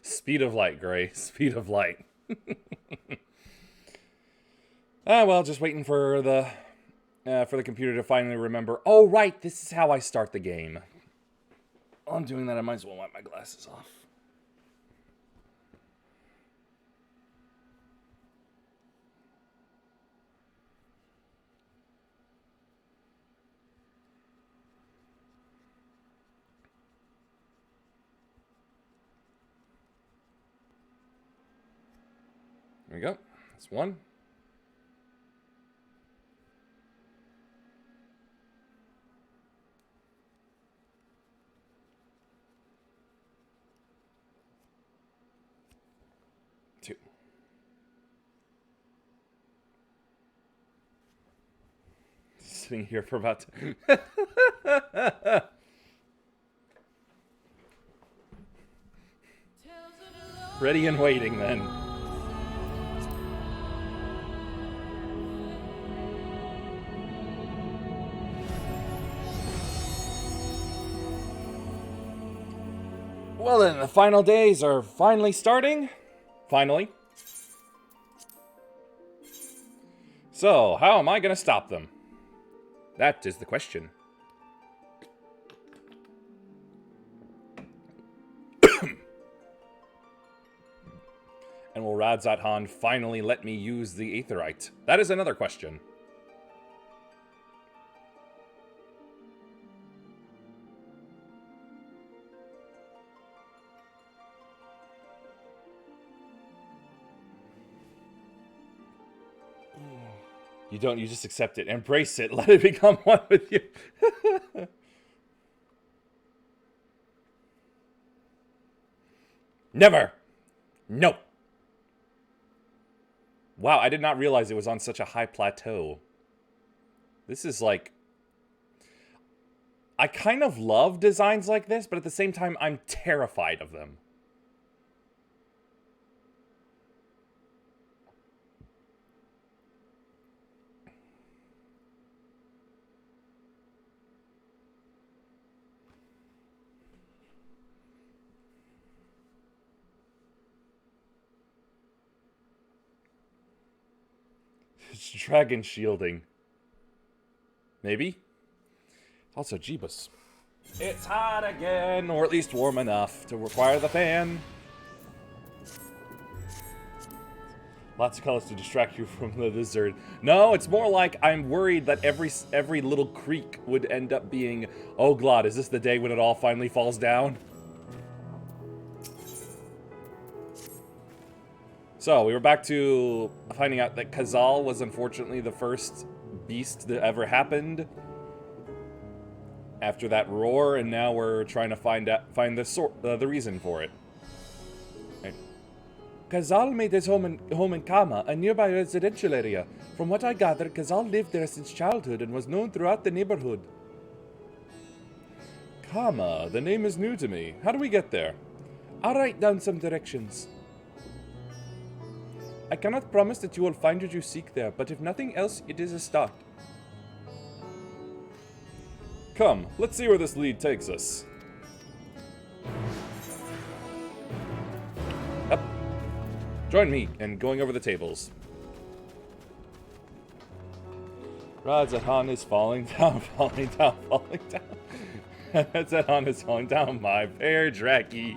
Speed of light, Gray. Speed of light. Ah, well, just waiting for the computer to finally remember. Oh, right, this is how I start the game. While I'm doing that, I might as well wipe my glasses off. There we go. That's one. Two. Sitting here for about... Ready and waiting, then. Well then, the final days are finally starting. Finally. So, how am I going to stop them? That is the question. And will Radzat-Han finally let me use the Aetherite? That is another question. You don't, you just accept it. Embrace it. Let it become one with you. Never. No. Wow, I did not realize it was on such a high plateau. This is like... I kind of love designs like this, but at the same time, I'm terrified of them. It's dragon shielding. Maybe? Also, Jeebus. It's hot again, or at least warm enough to require the fan. Lots of colors to distract you from the lizard. No, it's more like I'm worried that every little creek would end up being, oh God, is this the day when it all finally falls down? So, we were back to finding out that Kazal was unfortunately the first beast that ever happened after that roar, and now we're trying to find the reason for it. Right. Kazal made his home in Kama, a nearby residential area. From what I gather, Kazal lived there since childhood and was known throughout the neighborhood. Kama, the name is new to me. How do we get there? I'll write down some directions. I cannot promise that you will find what you seek there, but if nothing else, it is a start. Come, let's see where this lead takes us. Up. Join me in going over the tables. Radzat-Han is falling down, falling down, falling down. Radzat-Han is falling down, my fair Draki.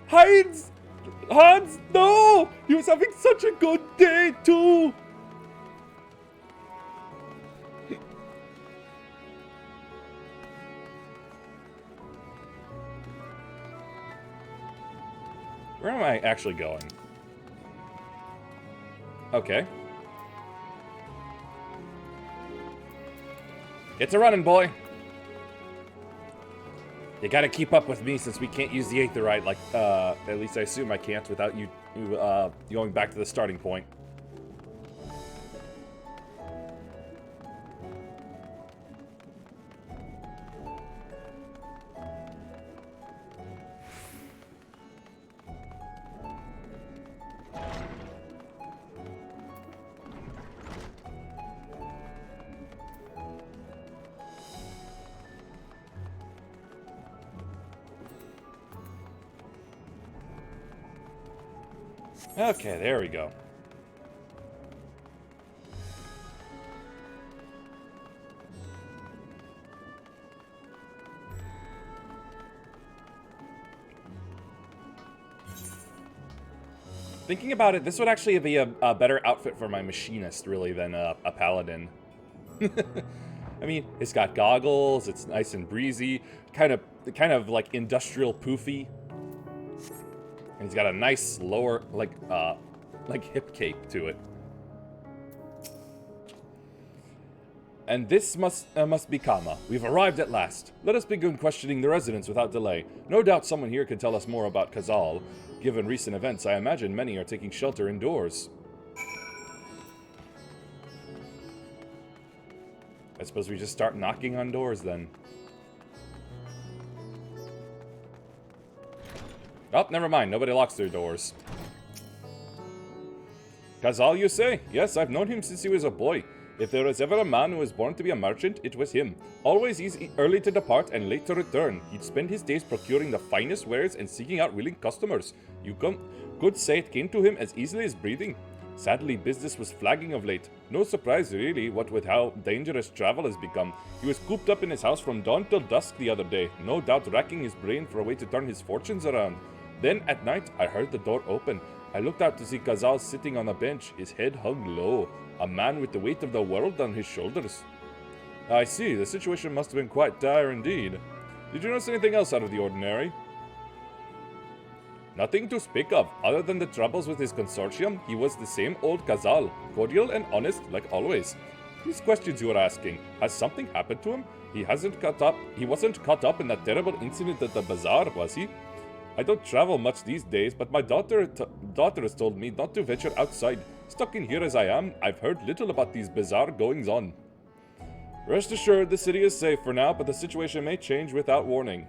Heinz! Hans, no! He was having such a good day, too! Where am I actually going? Okay. Get to running, boy! You gotta keep up with me since we can't use the Aetherite, like, at least I assume I can't without you going back to the starting point. Okay, there we go. Thinking about it, this would actually be a better outfit for my machinist, really, than a paladin. I mean, it's got goggles, it's nice and breezy, kind of like industrial poofy. And he's got a nice lower, like hip cape to it. And this must be Kama. We've arrived at last. Let us begin questioning the residents without delay. No doubt someone here can tell us more about Kazal. Given recent events, I imagine many are taking shelter indoors. I suppose we just start knocking on doors then. Oh, never mind. Nobody locks their doors. Kazal, you say? Yes, I've known him since he was a boy. If there was ever a man who was born to be a merchant, it was him. Always early to depart and late to return. He'd spend his days procuring the finest wares and seeking out willing customers. You could say it came to him as easily as breathing. Sadly, business was flagging of late. No surprise, really, what with how dangerous travel has become. He was cooped up in his house from dawn till dusk the other day, no doubt racking his brain for a way to turn his fortunes around. Then, at night, I heard the door open. I looked out to see Kazal sitting on a bench, his head hung low, a man with the weight of the world on his shoulders. I see, the situation must have been quite dire indeed. Did you notice anything else out of the ordinary? Nothing to speak of, other than the troubles with his consortium. He was the same old Kazal, cordial and honest like always. These questions you are asking, has something happened to him? He wasn't caught up in that terrible incident at the bazaar, was he? I don't travel much these days, but my daughter has told me not to venture outside. Stuck in here as I am, I've heard little about these bizarre goings-on. Rest assured, the city is safe for now, but the situation may change without warning.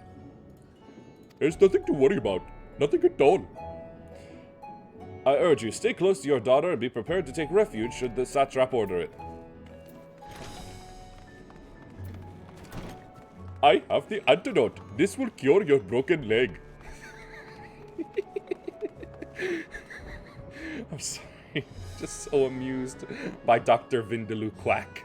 There's nothing to worry about. Nothing at all. I urge you, stay close to your daughter and be prepared to take refuge should the satrap order it. I have the antidote. This will cure your broken leg. I'm sorry. Just so amused by Dr. Vindaloo Quack.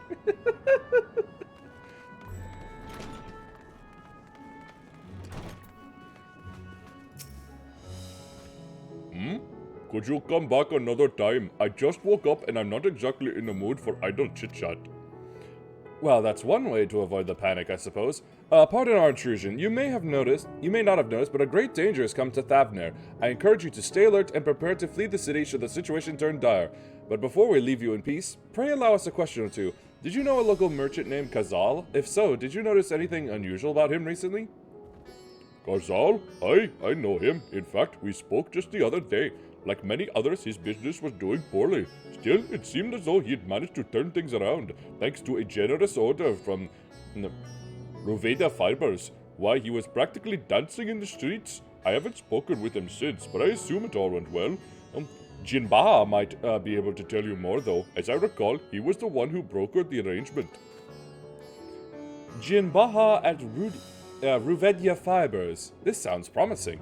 Could you come back another time? I just woke up and I'm not exactly in the mood for idle chit-chat. Well, that's one way to avoid the panic, I suppose. Pardon our intrusion. You may not have noticed, but a great danger has come to Thavner. I encourage you to stay alert and prepare to flee the city should the situation turn dire. But before we leave you in peace, pray allow us a question or two. Did you know a local merchant named Kazal? If so, did you notice anything unusual about him recently? Kazal? I know him. In fact, we spoke just the other day. Like many others, his business was doing poorly. Still, it seemed as though he had managed to turn things around, thanks to a generous order from Roveda Fibers. Why, he was practically dancing in the streets. I haven't spoken with him since, but I assume it all went well. Jinbaha might be able to tell you more, though. As I recall, he was the one who brokered the arrangement. Jinbaha at Ruvedia Fibers. This sounds promising.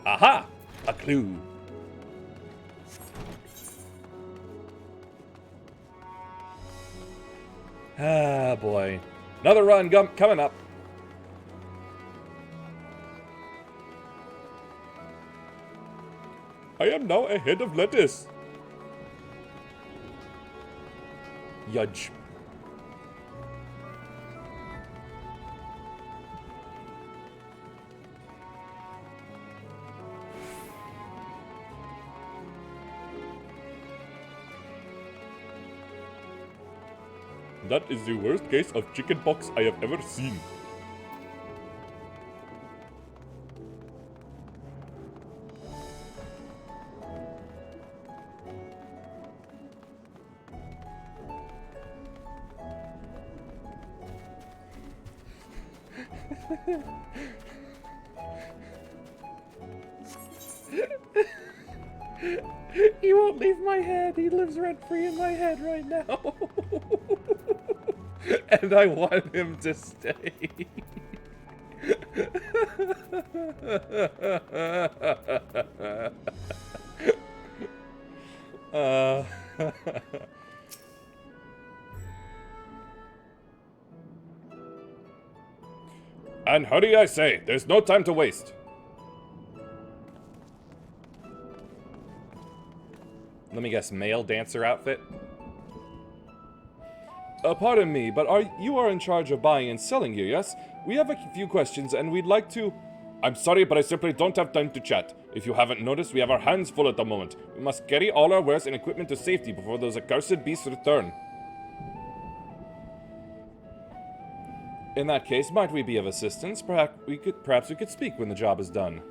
Aha! A clue. Ah, boy. Another run coming up. I am now ahead of Lettuce. Yudge. That is the worst case of chickenpox I have ever seen. He won't leave my head. He lives rent-free in my head right now. And I want him to stay. Howdy, I say. There's no time to waste. Let me guess, male dancer outfit? Pardon me, but you are in charge of buying and selling here, yes? We have a few questions and we'd like to... I'm sorry, but I simply don't have time to chat. If you haven't noticed, we have our hands full at the moment. We must carry all our wares and equipment to safety before those accursed beasts return. In that case, might we be of assistance? Perhaps we could speak when the job is done.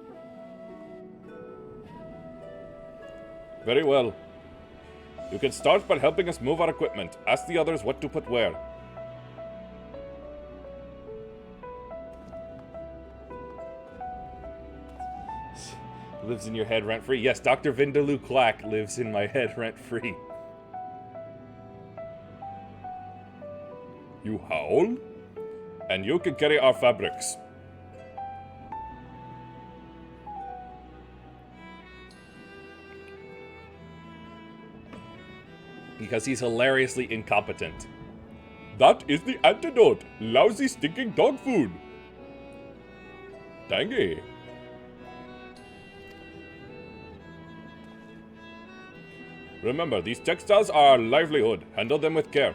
Very well. You can start by helping us move our equipment. Ask the others what to put where. Lives in your head rent-free? Yes, Dr. Vindaloo Quack lives in my head rent-free. You howl? And you can carry our fabrics. Because he's hilariously incompetent. That is the antidote. Lousy stinking dog food. Tangy. Remember, these textiles are our livelihood. Handle them with care.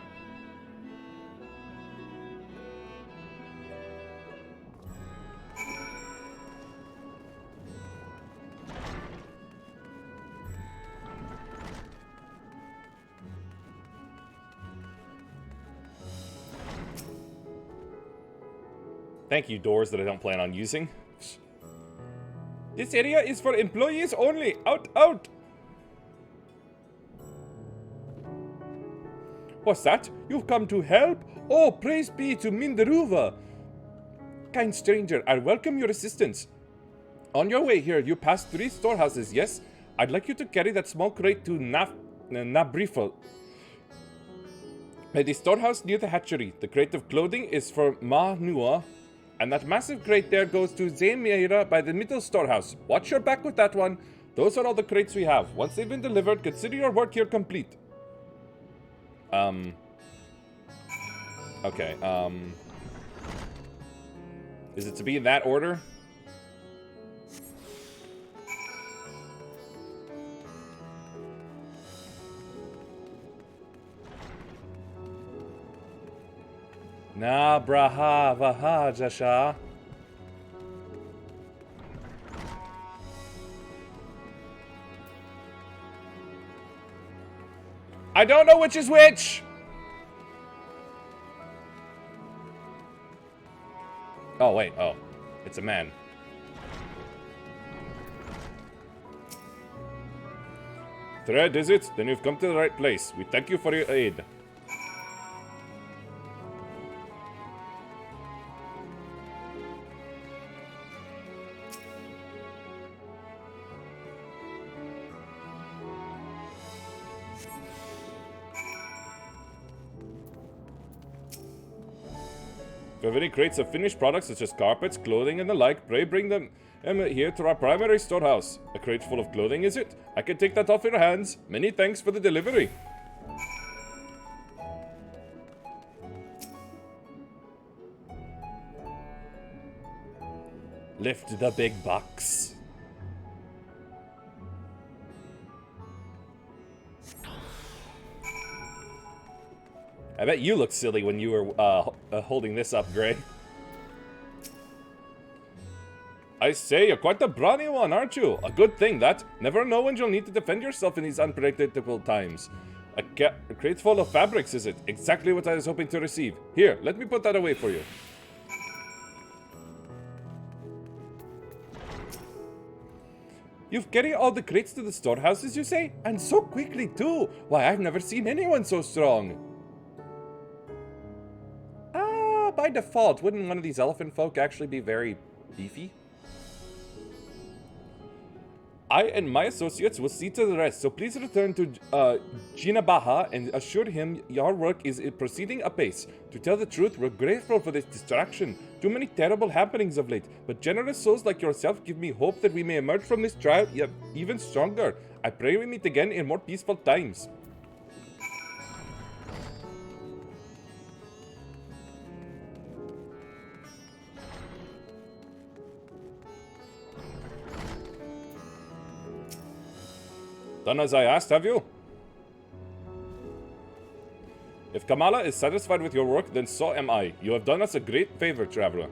Thank you, doors that I don't plan on using. This area is for employees only. Out, out! What's that? You've come to help? Oh, praise be to Mindaruva. Kind stranger, I welcome your assistance. On your way here, you pass 3 storehouses, yes? I'd like you to carry that small crate to Nabrifel. At the storehouse near the hatchery. The crate of clothing is for Ma Nua. And that massive crate there goes to Zameira by the middle storehouse. Watch your back with that one. Those are all the crates we have. Once they've been delivered, consider your work here complete. Okay, is it to be in that order? Na braha vaha jasha. I don't know which is which! Oh, wait. Oh. It's a man. Thread, is it? Then you've come to the right place. We thank you for your aid. If you have any crates of finished products such as carpets, clothing, and the like, pray bring them here to our primary storehouse. A crate full of clothing, is it? I can take that off your hands. Many thanks for the delivery. Lift the big box. I bet you looked silly when you were holding this up, Gray. I say, you're quite the brawny one, aren't you? A good thing, that. Never know when you'll need to defend yourself in these unpredictable times. A crate full of fabrics, is it? Exactly what I was hoping to receive. Here, let me put that away for you. You've carried all the crates to the storehouses, you say? And so quickly, too! Why, I've never seen anyone so strong. By default, wouldn't one of these elephant folk actually be very beefy? I and my associates will see to the rest, so please return to Jinabaha and assure him your work is proceeding apace. To tell the truth, we're grateful for this distraction. Too many terrible happenings of late, but generous souls like yourself give me hope that we may emerge from this trial even stronger. I pray we meet again in more peaceful times. Done as I asked, have you? If Kamala is satisfied with your work, then so am I. You have done us a great favor, traveler.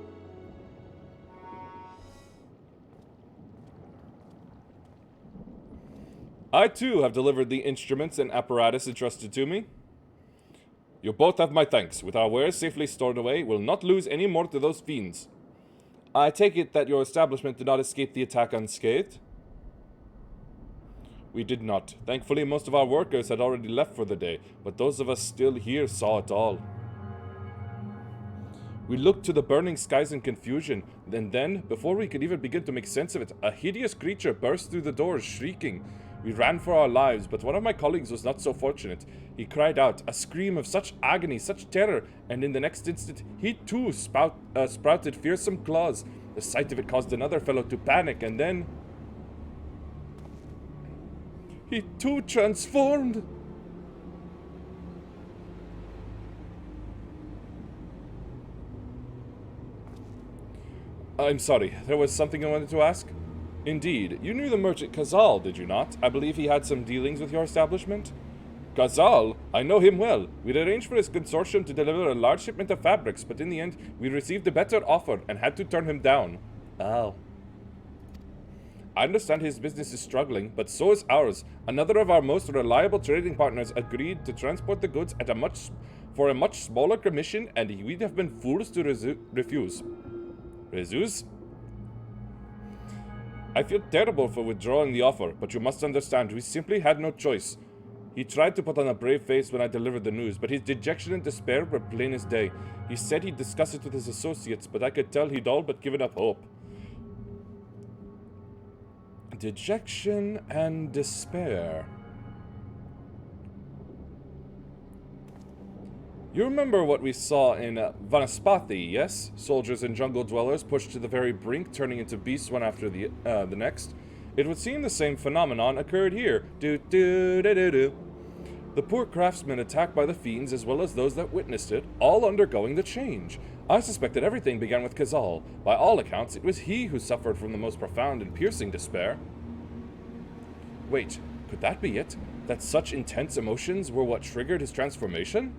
I too have delivered the instruments and apparatus entrusted to me. You both have my thanks. With our wares safely stored away, we'll not lose any more to those fiends. I take it that your establishment did not escape the attack unscathed? We did not. Thankfully, most of our workers had already left for the day, but those of us still here saw it all. We looked to the burning skies in confusion, and then, before we could even begin to make sense of it, a hideous creature burst through the doors, shrieking. We ran for our lives, but one of my colleagues was not so fortunate. He cried out, a scream of such agony, such terror, and in the next instant, he too sprouted fearsome claws. The sight of it caused another fellow to panic, and then... he too transformed! I'm sorry, there was something I wanted to ask? Indeed, you knew the merchant Kazal, did you not? I believe he had some dealings with your establishment? Kazal? I know him well. We'd arranged for his consortium to deliver a large shipment of fabrics, but in the end, we received a better offer and had to turn him down. Oh. I understand his business is struggling, but so is ours. Another of our most reliable trading partners agreed to transport the goods at for a much smaller commission, and we'd have been fools to refuse. Refuse? I feel terrible for withdrawing the offer, but you must understand, we simply had no choice. He tried to put on a brave face when I delivered the news, but his dejection and despair were plain as day. He said he'd discuss it with his associates, but I could tell he'd all but given up hope. Dejection and despair. You remember what we saw in Vanaspati, yes? Soldiers and jungle dwellers pushed to the very brink, turning into beasts one after the next. It would seem the same phenomenon occurred here. The poor craftsmen attacked by the fiends, as well as those that witnessed it, all undergoing the change. I suspect that everything began with Kazal. By all accounts, it was he who suffered from the most profound and piercing despair. Wait, could that be it? That such intense emotions were what triggered his transformation?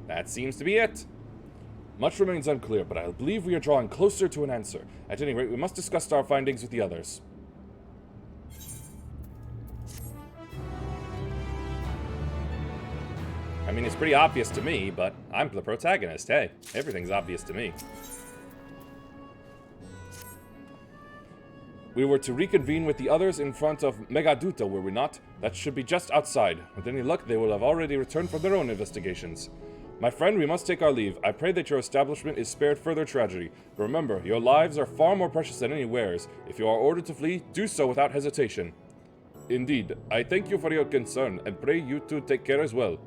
That seems to be it. Much remains unclear, but I believe we are drawing closer to an answer. At any rate, we must discuss our findings with the others. I mean, it's pretty obvious to me, but I'm the protagonist. Hey, everything's obvious to me. We were to reconvene with the others in front of Megaduta, were we not? That should be just outside. With any luck, they will have already returned from their own investigations. My friend, we must take our leave. I pray that your establishment is spared further tragedy. But remember, your lives are far more precious than any wares. If you are ordered to flee, do so without hesitation. Indeed, I thank you for your concern, and pray you too take care as well.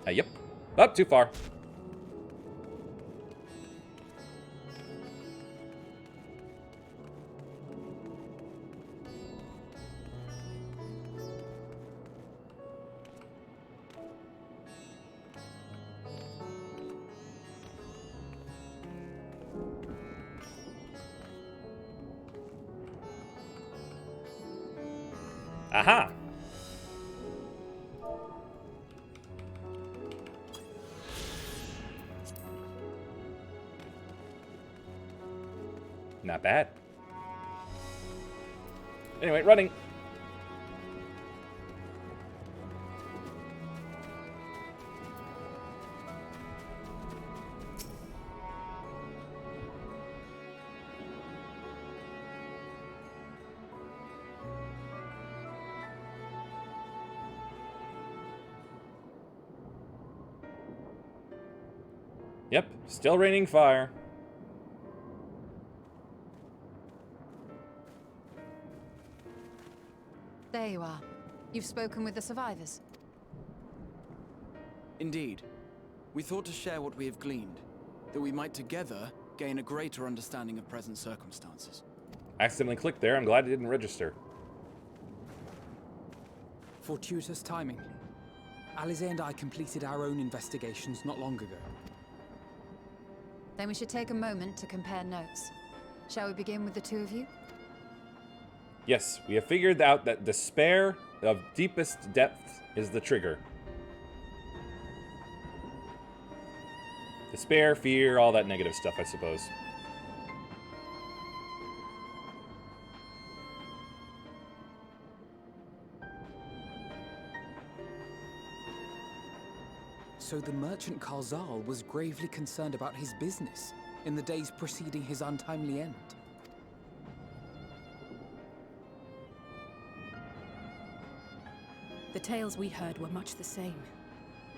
Yep. Not too far. Aha! Not bad. Anyway, running. Yep, still raining fire. There you are. You've spoken with the survivors. Indeed. We thought to share what we have gleaned, that we might together gain a greater understanding of present circumstances. Accidentally clicked there. I'm glad it didn't register. Fortuitous timing. Alize and I completed our own investigations not long ago. Then we should take a moment to compare notes. Shall we begin with the two of you? Yes, we have figured out that despair of deepest depth is the trigger. Despair, fear, all that negative stuff, I suppose. So the merchant Karzal was gravely concerned about his business in the days preceding his untimely end. The tales we heard were much the same.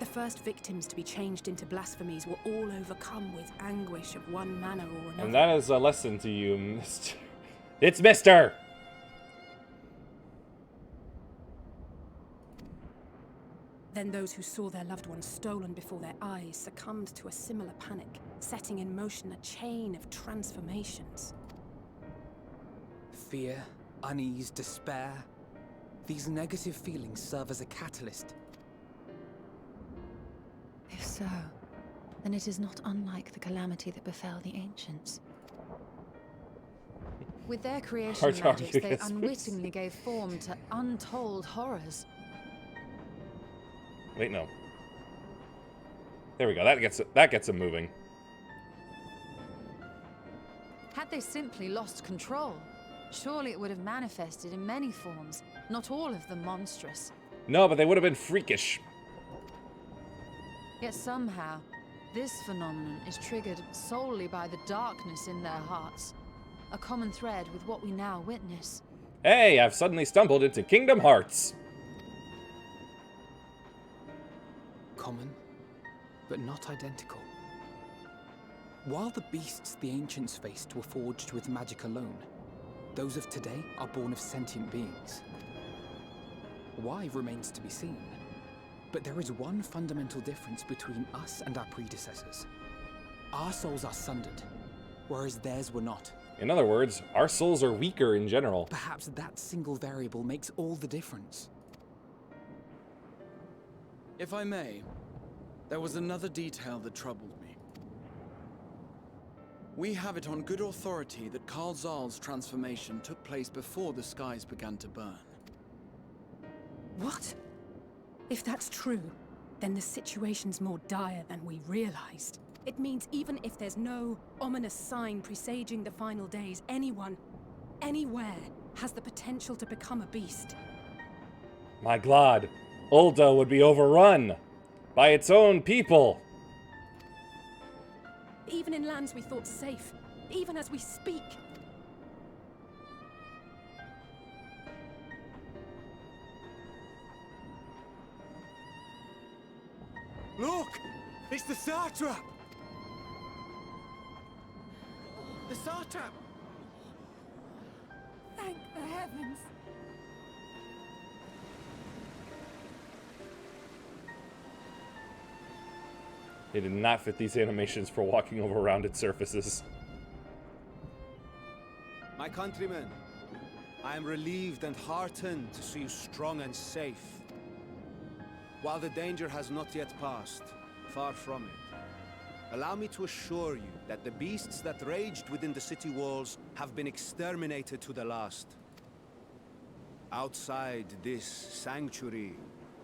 The first victims to be changed into blasphemies were all overcome with anguish of one manner or another. And that is a lesson to you, Mr. It's Mr. Then those who saw their loved ones stolen before their eyes succumbed to a similar panic, setting in motion a chain of transformations. Fear, unease, despair. These negative feelings serve as a catalyst. If so, then it is not unlike the calamity that befell the ancients. With their creation Hard to magics, argue they against unwittingly gave form to untold horrors. Wait, no. There we go. That gets them moving. Had they simply lost control, surely it would have manifested in many forms, not all of them monstrous. No, but they would have been freakish. Yet somehow, this phenomenon is triggered solely by the darkness in their hearts, a common thread with what we now witness. Hey, I've suddenly stumbled into Kingdom Hearts. Common, but not identical. While the beasts the ancients faced were forged with magic alone, those of today are born of sentient beings. Why remains to be seen. But there is one fundamental difference between us and our predecessors. Our souls are sundered, whereas theirs were not. In other words, our souls are weaker in general. Perhaps that single variable makes all the difference. If I may, there was another detail that troubled me. We have it on good authority that Karl Zahl's transformation took place before the skies began to burn. What? If that's true, then the situation's more dire than we realized. It means even if there's no ominous sign presaging the final days, anyone, anywhere, has the potential to become a beast. My God, Ul'dah would be overrun by its own people. Even in lands we thought safe, even as we speak. Look! It's the Satrap! The Satrap! Thank the heavens. They did not fit these animations for walking over rounded surfaces. My countrymen, I am relieved and heartened to see you strong and safe. While the danger has not yet passed, far from it, allow me to assure you that the beasts that raged within the city walls have been exterminated to the last. Outside this sanctuary,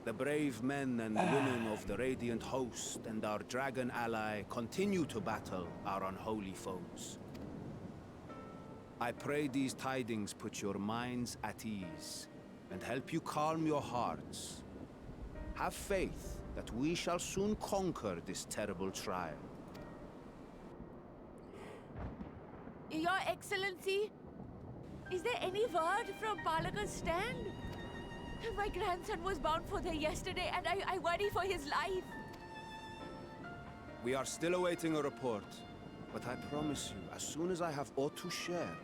the brave men and women of the Radiant Host and our dragon ally continue to battle our unholy foes. I pray these tidings put your minds at ease and help you calm your hearts. Have faith that we shall soon conquer this terrible trial. Your Excellency, is there any word from Palaka's stand? My grandson was bound for there yesterday, and I worry for his life. We are still awaiting a report, but I promise you, as soon as I have aught to share...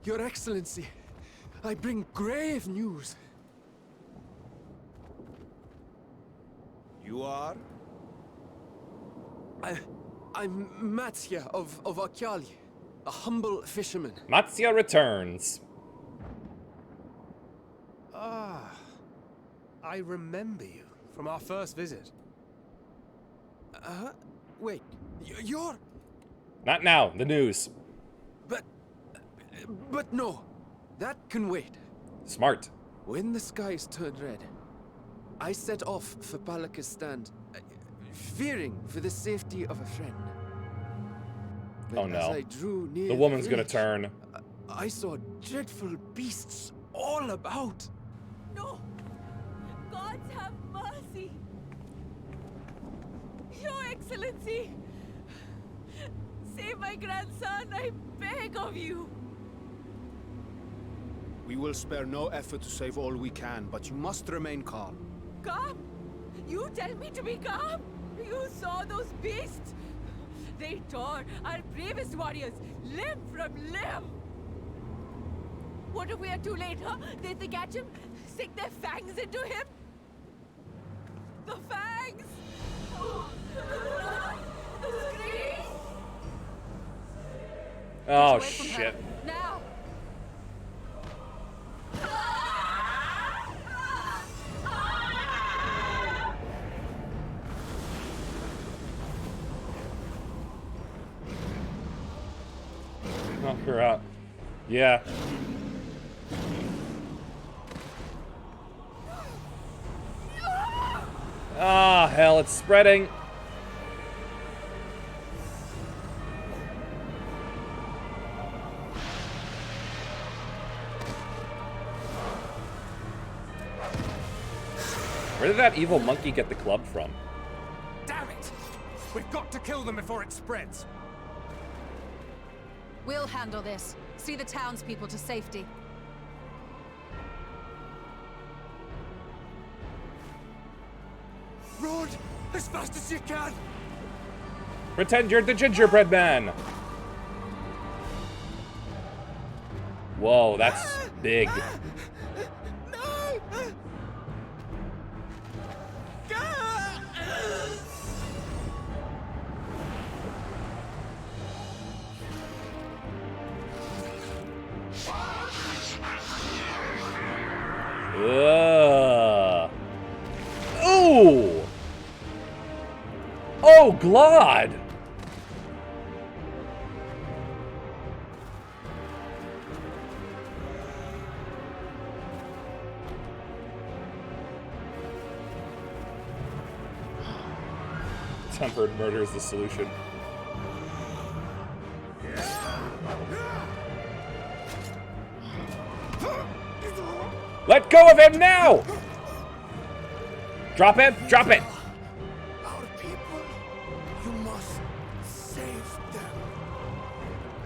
Your Excellency, I bring grave news. You are? I'm Matsya of Akyali, a humble fisherman. Matsya returns. Ah, I remember you from our first visit. Wait, you're... Not now. The news. But no, that can wait. Smart. When the skies turned red, I set off for Palaka's stand, fearing for the safety of a friend. But Oh no. as I drew near The woman's gonna village, turn. I saw dreadful beasts all about. No! Gods have mercy! Your Excellency! Save my grandson, I beg of you! We will spare no effort to save all we can, but you must remain calm. Calm? You tell me to be calm? You saw those beasts? They tore our bravest warriors limb from limb! What if we are too late, huh? They catch him, sink their fangs into him? The fangs! The screams! Oh Away from her. shit. Now! Knock her out. Yeah. Ah, hell, it's spreading. Where did that evil monkey get the club from? Damn it! We've got to kill them before it spreads. We'll handle this. See the townspeople to safety. Run as fast as you can. Pretend you're the gingerbread man. Whoa, that's big. No! Ugh. Ooh! Oh, Glad! Tempered murder is the solution. Let go of him now! Drop it! Drop it! Our people, you must save them.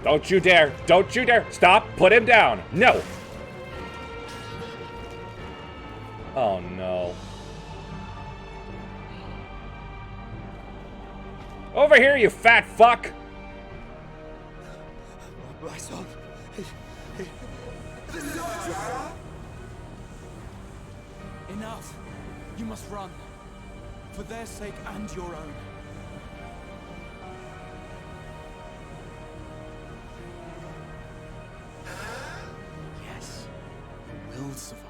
Don't you dare! Don't you dare! Stop! Put him down! No! Oh no. Over here, you fat fuck! My son. Enough! You must run. For their sake and your own. Yes, you will survive.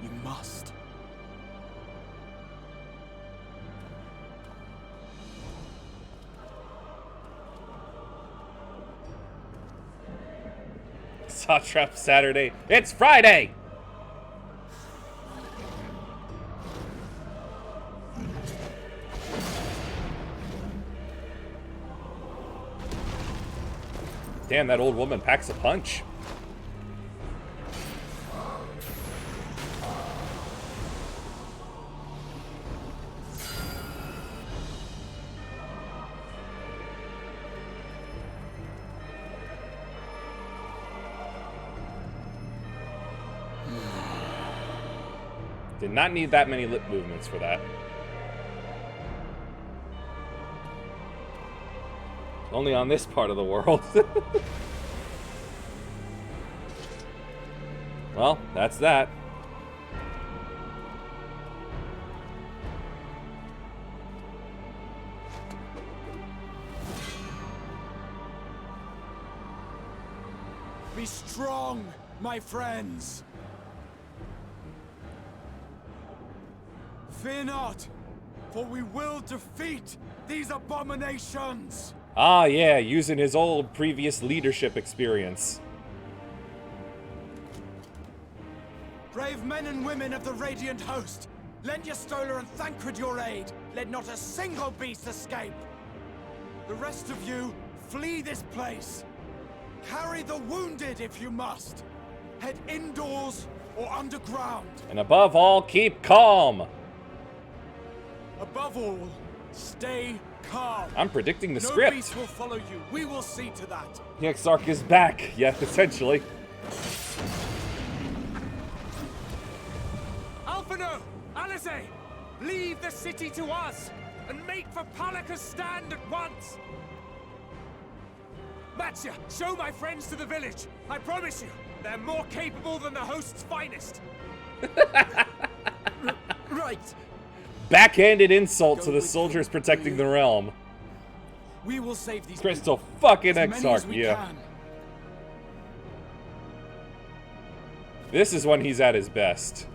You must. Saw Trap Saturday. It's Friday! Damn, that old woman packs a punch. Did not need that many lip movements for that. Only on this part of the world. Well, that's that. Be strong, my friends! Fear not, for we will defeat these abominations! Ah, yeah, using his old previous leadership experience. Brave men and women of the Radiant Host, lend your Stola and Thancred your aid. Let not a single beast escape. The rest of you, flee this place. Carry the wounded if you must. Head indoors or underground. And above all, keep calm. Above all, stay calm. I'm predicting the No script. beast will follow you. We will see to that. The Exarch is back. Yeah, essentially. Alphino! Alizé! Leave the city to us, and make for Palaka's stand at once! Matsya, show my friends to the village. I promise you, they're more capable than the host's finest. Right. Backhanded insult Go to the with soldiers them, protecting will the you? realm. We will save these Crystal people. fucking As many Exarch, as we yeah. can. This is when he's at his best.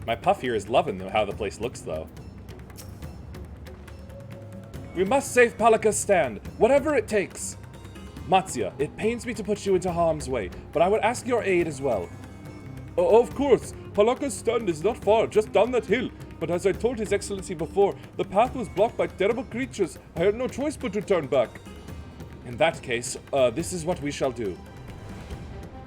My puff here is loving how the place looks, though. We must save Palaka's stand, whatever it takes. Matsya, it pains me to put you into harm's way, but I would ask your aid as well. Of course, Palaka's stand is not far, just down that hill. But as I told His Excellency before, the path was blocked by terrible creatures. I had no choice but to turn back. In that case, this is what we shall do.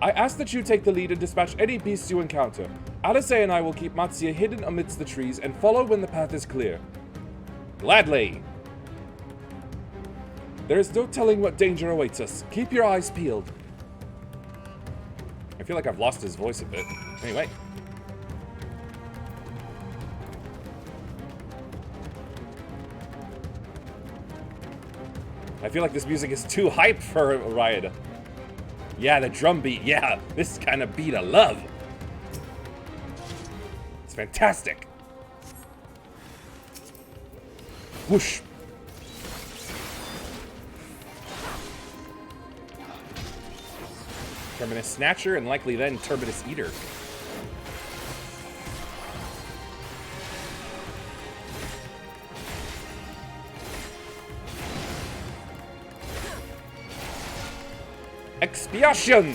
I ask that you take the lead and dispatch any beasts you encounter. Alizé and I will keep Matsya hidden amidst the trees and follow when the path is clear. Gladly. There is no telling what danger awaits us. Keep your eyes peeled. I feel like I've lost his voice a bit. Anyway. I feel like this music is too hype for a ride. Yeah, the drum beat. Yeah, this kind of beat I love. It's fantastic. Whoosh. Terminus Snatcher and likely then Terminus Eater. Expiation!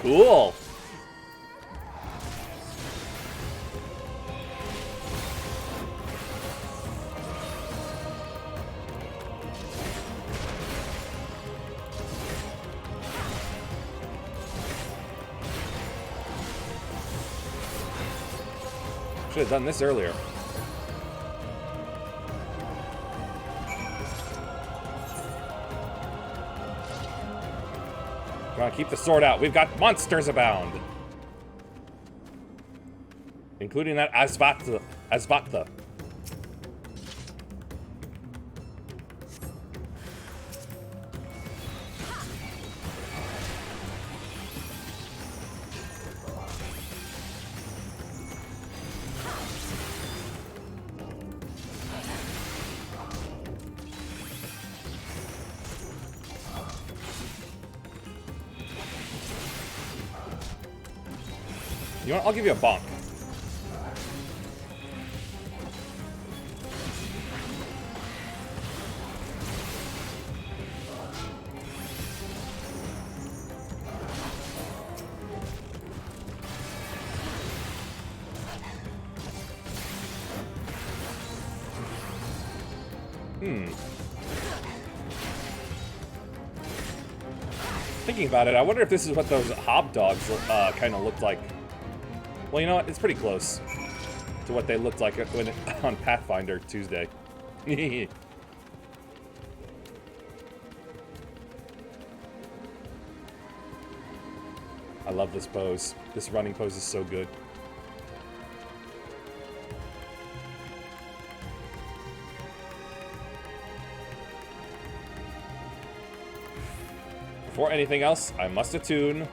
Cool. Should have done this earlier. Come on, keep the sword out. We've got monsters abound. Including that Asvatha. You know what? I'll give you a bonk. Thinking about it, I wonder if this is what those hobdogs kind of looked like. Well, you know what? It's pretty close to what they looked like when on Pathfinder Tuesday. I love this pose. This running pose is so good. Before anything else, I must attune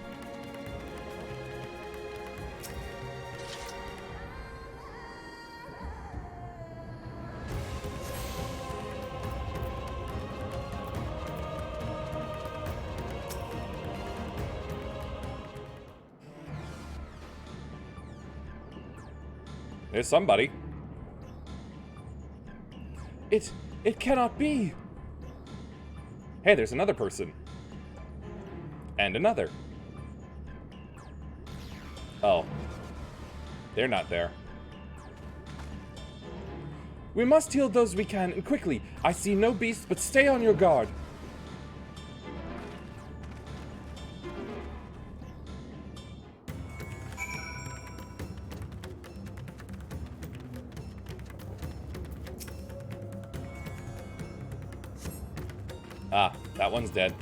There's somebody. It cannot be. Hey, there's another person. And another. Oh. They're not there. We must heal those we can, and quickly. I see no beast, but stay on your guard. Ah, that one's dead.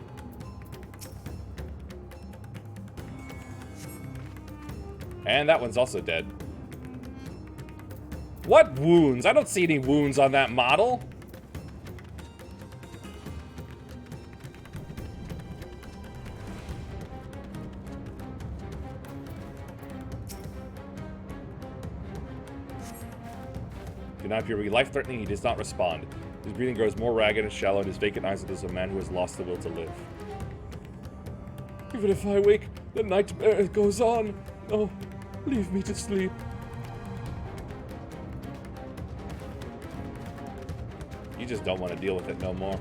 And that one's also dead. What wounds? I don't see any wounds on that model. Do not appear to be life-threatening. He does not respond. His breathing grows more ragged and shallow, and his vacant eyes are those of a man who has lost the will to live. Even if I wake, the nightmare goes on. Oh, leave me to sleep. You just don't want to deal with it no more.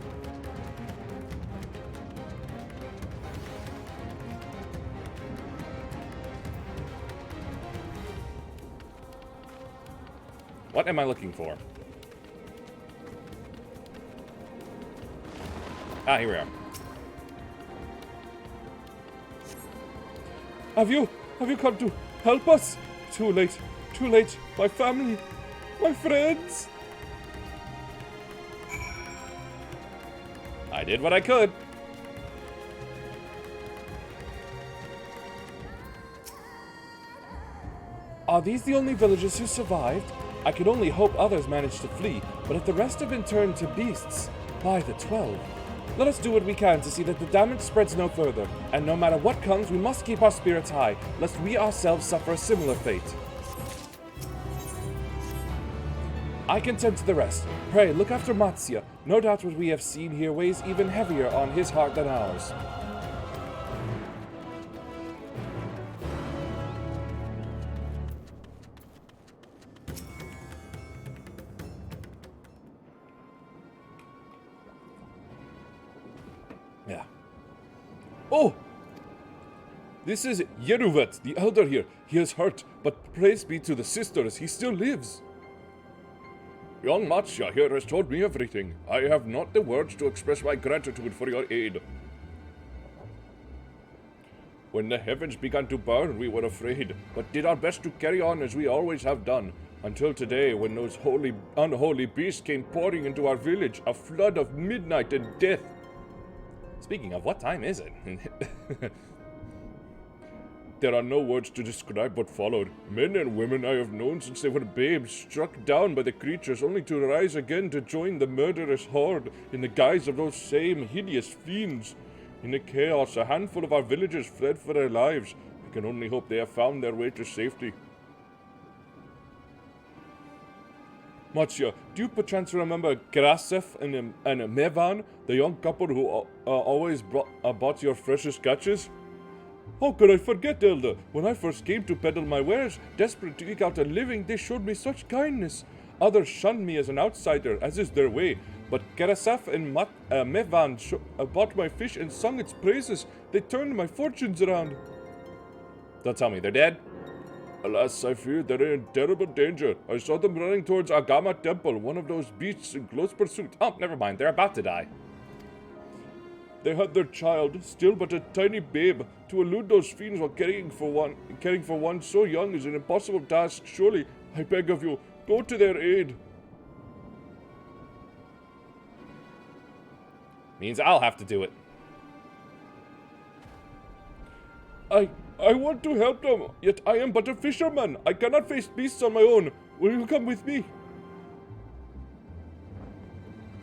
What am I looking for? Ah, here we are. Have you come to help us? Too late, my family, my friends. I did what I could. Are these the only villagers who survived? I can only hope others managed to flee, but if the rest have been turned to beasts, by the 12. Let us do what we can to see that the damage spreads no further, and no matter what comes, we must keep our spirits high, lest we ourselves suffer a similar fate. I can tend to the rest. Pray, look after Matsya. No doubt what we have seen here weighs even heavier on his heart than ours. Yeah. Oh! This is Yeruvet, the elder here. He is hurt, but praise be to the sisters, he still lives. Young Matsya here has told me everything. I have not the words to express my gratitude for your aid. When the heavens began to burn, we were afraid, but did our best to carry on as we always have done. Until today, when those unholy beasts came pouring into our village, a flood of midnight and death. Speaking of, what time is it? There are no words to describe what followed. Men and women I have known since they were babes, struck down by the creatures only to rise again to join the murderous horde in the guise of those same hideous fiends. In the chaos, a handful of our villagers fled for their lives. I can only hope they have found their way to safety. Matsya, do you perchance remember Grasef and Mevan, the young couple who always bought your freshest catches? How could I forget, Elder? When I first came to peddle my wares, desperate to eke out a living, they showed me such kindness. Others shunned me as an outsider, as is their way. But Karasaf and Mevan bought my fish and sung its praises. They turned my fortunes around. Don't tell me, they're dead? Alas, I fear they're in terrible danger. I saw them running towards Agama Temple, one of those beasts in close pursuit. Oh, never mind, they're about to die. They had their child, still but a tiny babe. To elude those fiends while caring for one so young is an impossible task. Surely, I beg of you, go to their aid. Means I'll have to do it. I want to help them, yet I am but a fisherman. I cannot face beasts on my own. Will you come with me?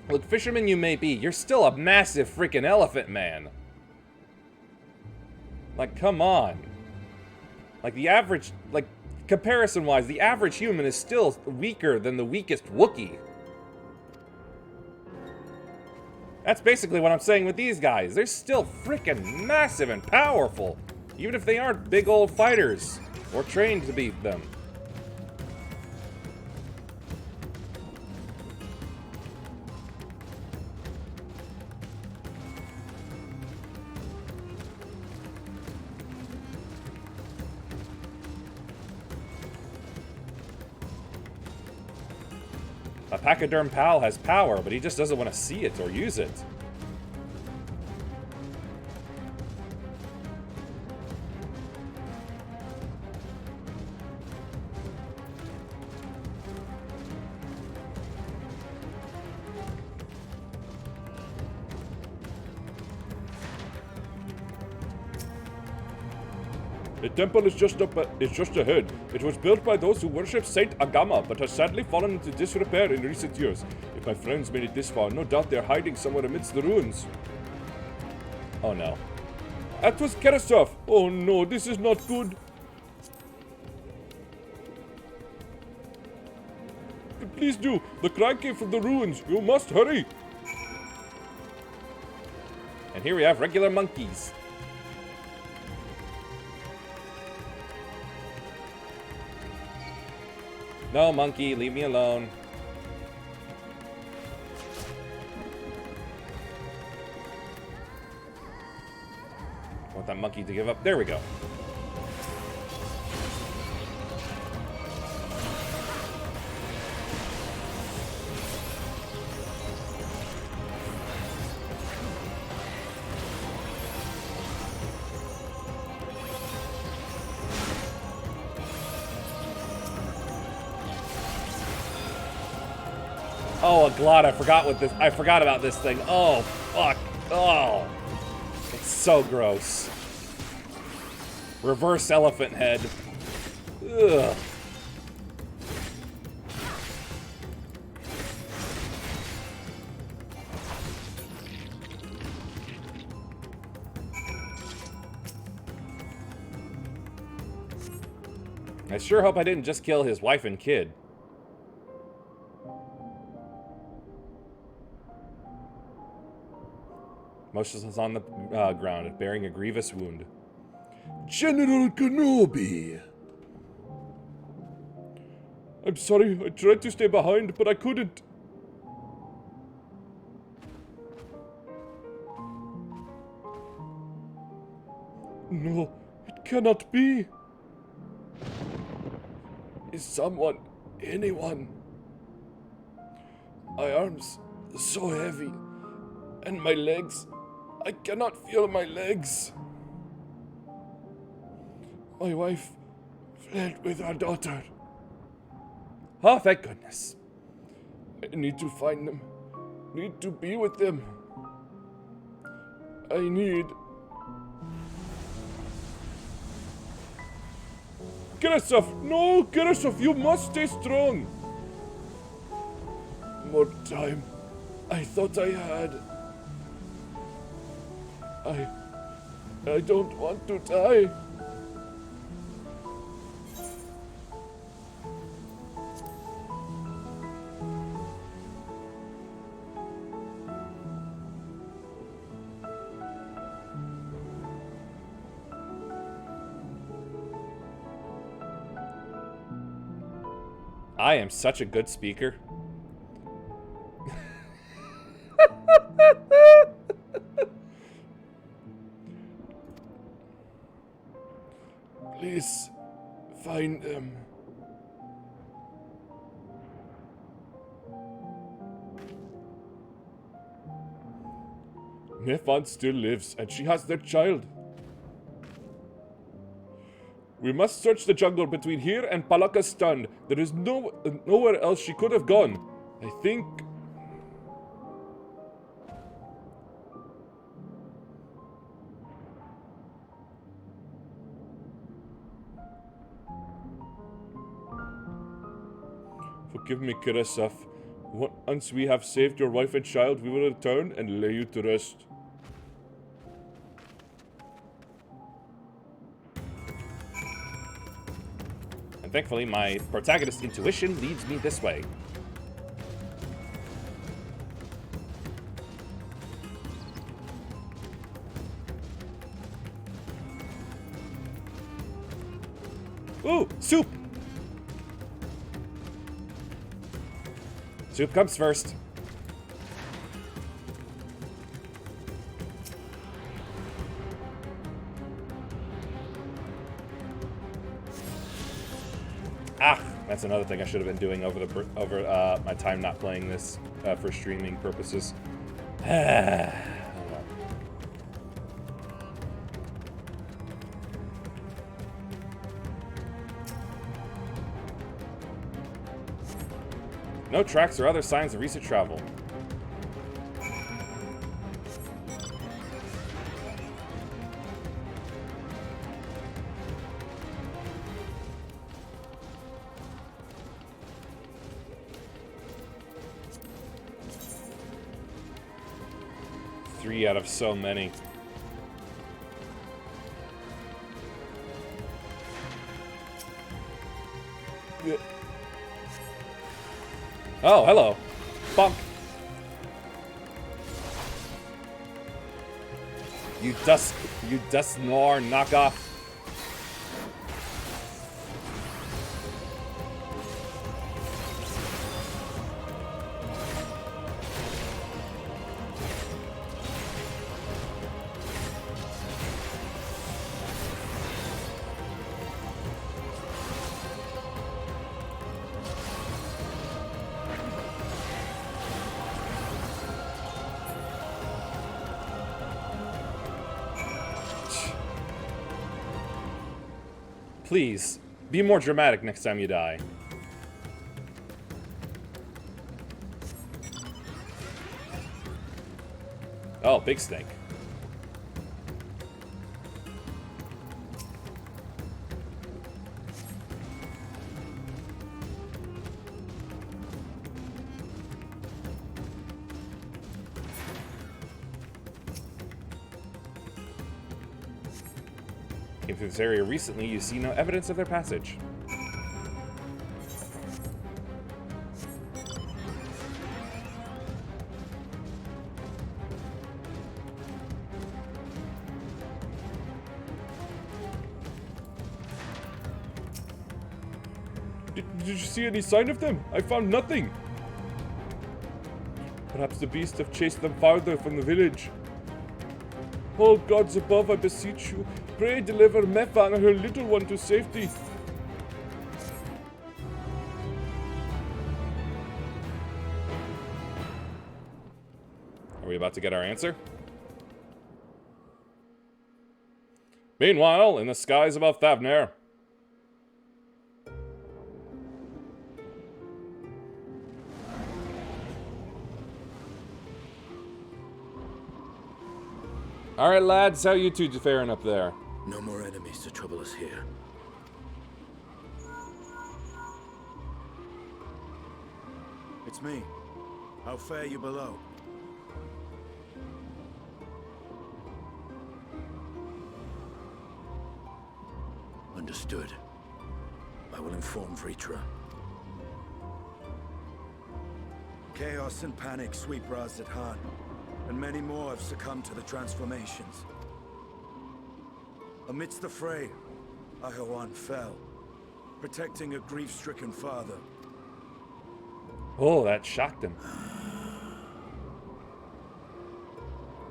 Look, fisherman you may be, you're still a massive freaking elephant man. Like, come on. Like, the average, like, comparison-wise, the average human is still weaker than the weakest Wookiee. That's basically what I'm saying with these guys. They're still freaking massive and powerful, even if they aren't big old fighters or trained to beat them. A pachyderm pal has power, but he just doesn't want to see it or use it. The temple is just ahead. It was built by those who worship Saint Agama, but has sadly fallen into disrepair in recent years. If my friends made it this far, no doubt they're hiding somewhere amidst the ruins. Oh no. That was Kerasov! Oh no, this is not good. Please do! The cry came from the ruins. You must hurry! And here we have regular monkeys. No, monkey, leave me alone. I want that monkey to give up. There we go. Oh, Glad, I forgot about this thing. Oh, fuck. Oh. It's so gross. Reverse elephant head. Ugh. I sure hope I didn't just kill his wife and kid. Motionless on the ground, bearing a grievous wound. General Kenobi! I'm sorry, I tried to stay behind, but I couldn't. No, it cannot be. Is someone, anyone? My arms so heavy, and my legs. I cannot feel my legs. My wife fled with our daughter. Oh, thank goodness. I need to find them. Need to be with them. I need... Kerasov! No, Kerasov, you must stay strong! More time. I thought I had. I don't want to die. I am such a good speaker. Please, find them. Nefant still lives, and she has their child. We must search the jungle between here and Palakastan. There is nowhere else she could have gone. I think... Forgive me, Kerasov. Once we have saved your wife and child, we will return and lay you to rest. And thankfully, my protagonist's intuition leads me this way. Ooh, soup! Soup comes first. Ah, That's another thing I should have been doing over my time not playing this for streaming purposes. Oh, well. No tracks or other signs of recent travel. Out of so many. Oh, hello. Bonk. You dust noir knockoff. Please, be more dramatic next time you die. Oh, big snake. Came through this area recently, you see no evidence of their passage. Did you see any sign of them? I found nothing. Perhaps the beasts have chased them farther from the village. Oh, gods above, I beseech you, pray deliver Mefa and her little one to safety. Are we about to get our answer? Meanwhile, in the skies above Thavner. Alright, lads, how you two faring up there? No more enemies to trouble us here. It's me. How fare you below? Understood. I will inform Vritra. Chaos and panic sweep Raz-at-Han, and many more have succumbed to the transformations. Amidst the fray, Ahoan fell, protecting a grief-stricken father. Oh, that shocked him.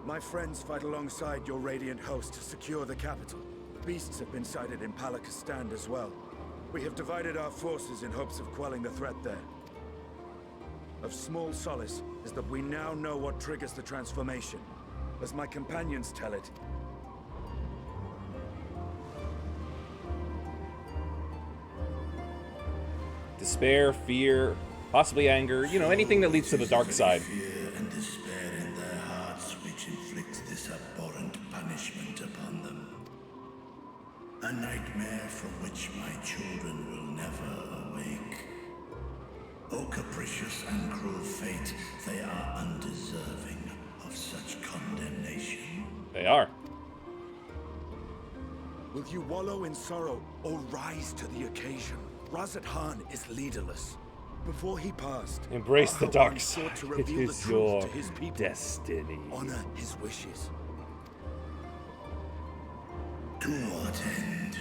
My friends fight alongside your Radiant host to secure the capital. Beasts have been sighted in Palakistan as well. We have divided our forces in hopes of quelling the threat there. Of small solace is that we now know what triggers the transformation. As my companions tell it, despair, fear, possibly anger, you know, anything that leads to the dark side. Fear and despair in their hearts which inflicts this abhorrent punishment upon them. A nightmare from which my children will never awake. O capricious and cruel fate, they are undeserving of such condemnation. They are. will you wallow in sorrow or rise to the occasion? Raz-at-Han is leaderless. Before he passed, embrace the dark side. To It reveal is the your truth to his people. destiny. Honor his wishes. To what end?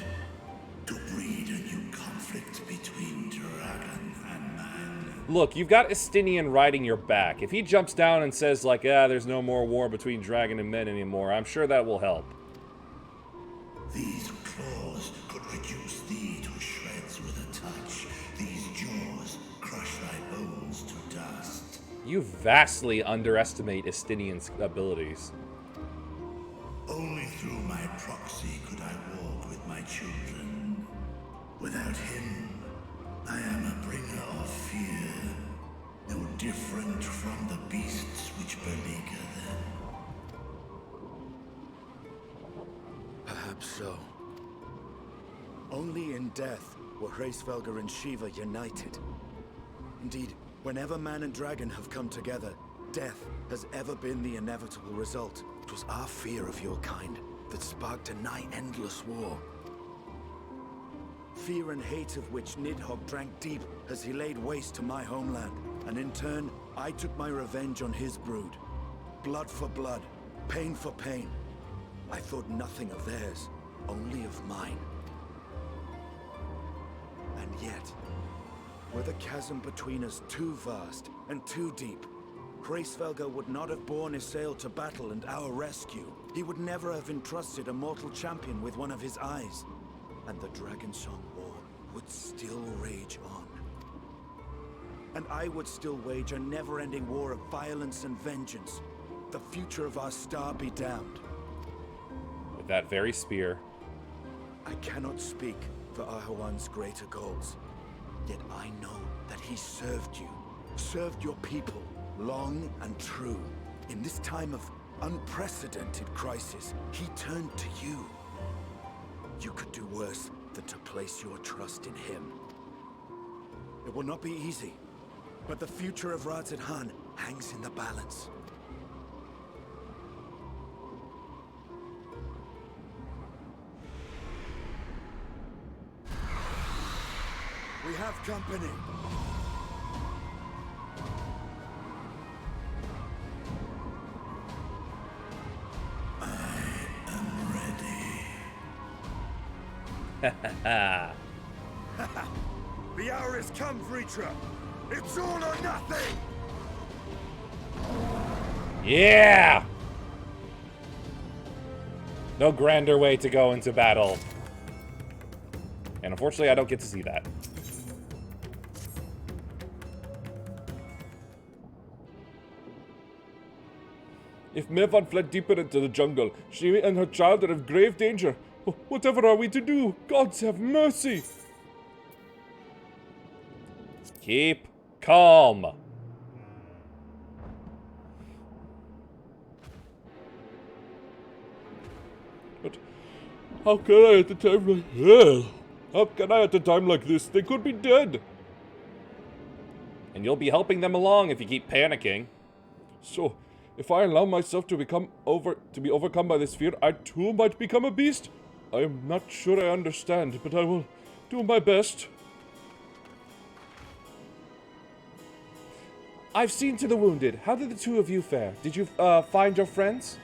To breed a new conflict between dragon and man. Look, you've got Estinian riding your back. If he jumps down and says, like, there's no more war between dragon and men anymore, I'm sure that will help. These claws could reduce thee to shreds with a touch. These You vastly underestimate Estinian's abilities. Only through my proxy could I walk with my children. Without him, I am a bringer of fear, no different from the beasts which beleaguer them. Perhaps so. Only in death were Hraesvelgr and Shiva united. Indeed, whenever man and dragon have come together, death has ever been the inevitable result. It was our fear of your kind that sparked a nigh-endless war. Fear and hate of which Nidhogg drank deep as he laid waste to my homeland. And in turn, I took my revenge on his brood. Blood for blood, pain for pain. I thought nothing of theirs, only of mine. And yet, were the chasm between us too vast and too deep, Hraesvelgr would not have borne Isael to battle and our rescue. He would never have entrusted a mortal champion with one of his eyes. And the Dragonsong War would still rage on. And I would still wage a never-ending war of violence and vengeance. The future of our star be damned. With that very spear. I cannot speak for Ahawan's greater goals. Yet I know that he served you, served your people, long and true. In this time of unprecedented crisis, he turned to you. You could do worse than to place your trust in him. It will not be easy, but the future of Radzed Han hangs in the balance. We have company. The hour has come, Vritra. It's all or nothing. Yeah! No grander way to go into battle. And unfortunately, I don't get to see that. If Mevon fled deeper into the jungle, she and her child are in grave danger. Whatever are we to do? Gods have mercy! Keep calm. But how can I at a time like How can I at a time like this? They could be dead. And you'll be helping them along if you keep panicking. So, if I allow myself to be overcome by this fear, I too might become a beast. I am not sure I understand, but I will do my best. I've seen to the wounded. How did the two of you fare? Did you find your friends?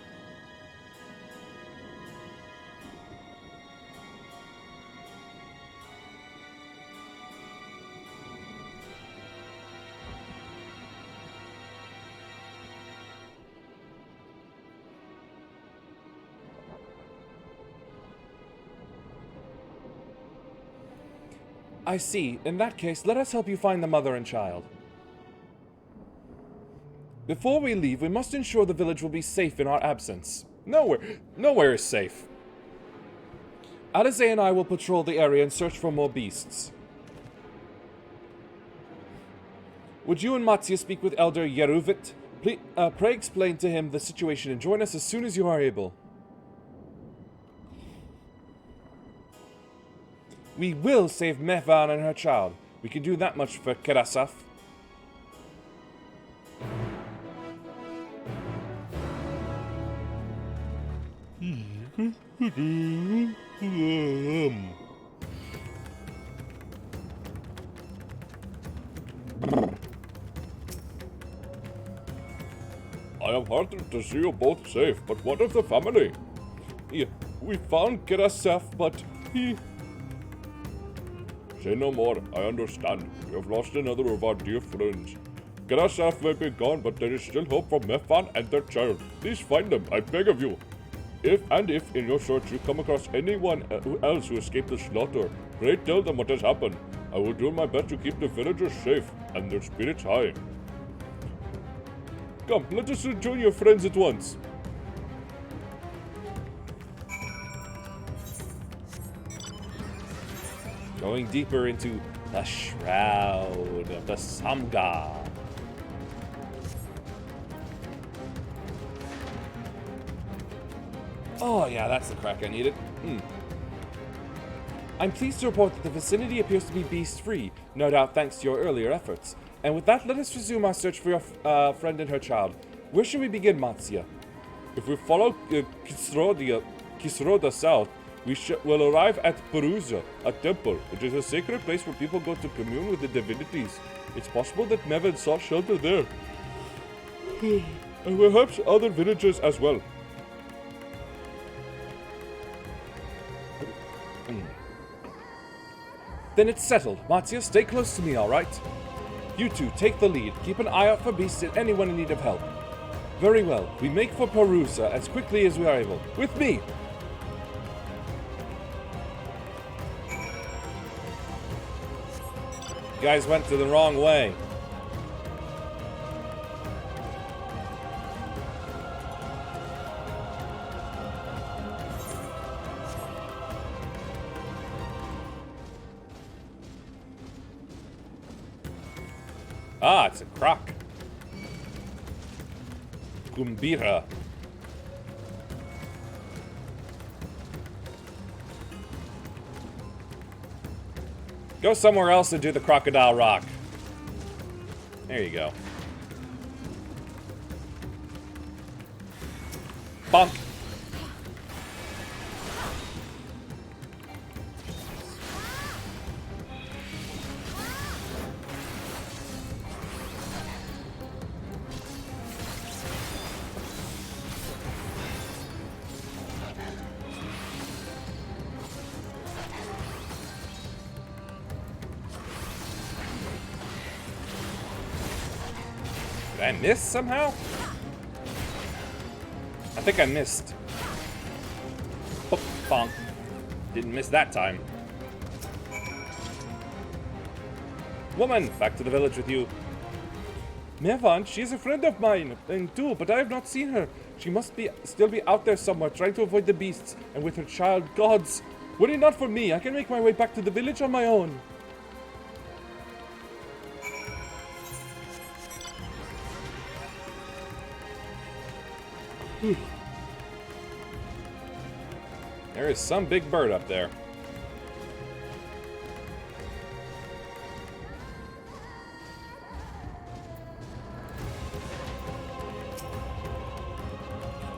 I see. In that case, let us help you find the mother and child. Before we leave, we must ensure the village will be safe in our absence. Nowhere is safe. Alizé and I will patrol the area and search for more beasts. Would you and Matsia speak with Elder Yeruvit? Pray explain to him the situation and join us as soon as you are able. We will save Mehvan and her child. We can do that much for Kerasaf. I am heartened to see you both safe, but what of the family? We found Kerasaf, but he... Say no more, I understand. We have lost another of our dear friends. Kerasaf may be gone, but there is still hope for Mehvan and their child. Please find them, I beg of you. If in your search you come across anyone else who escaped the slaughter, pray tell them what has happened. I will do my best to keep the villagers safe and their spirits high. Come, let us rejoin your friends at once. Going deeper into the Shroud of the Samga. Oh yeah, that's the crack I needed. I'm pleased to report that the vicinity appears to be beast-free, no doubt thanks to your earlier efforts. And with that, let us resume our search for your friend and her child. Where should we begin, Matsia? If we follow Kisroda south, we will arrive at Perusa, a temple. It is a sacred place where people go to commune with the divinities. It's possible that Neven sought shelter there. And perhaps other villagers as well. Then it's settled. Matsia, stay close to me, alright? You two, take the lead. Keep an eye out for beasts and anyone in need of help. Very well. We make for Perusa as quickly as we are able. With me! You guys went to the wrong way. Ah, it's a croc. Kumbira. Go somewhere else and do the crocodile rock. There you go. Bonk. Did I miss somehow? I think I missed. Oh, bonk. Didn't miss that time. Woman, back to the village with you. Mevan, she's a friend of mine, and too, but I have not seen her. She must still be out there somewhere, trying to avoid the beasts, and with her child, gods. Worry not for me, I can make my way back to the village on my own. There is some big bird up there.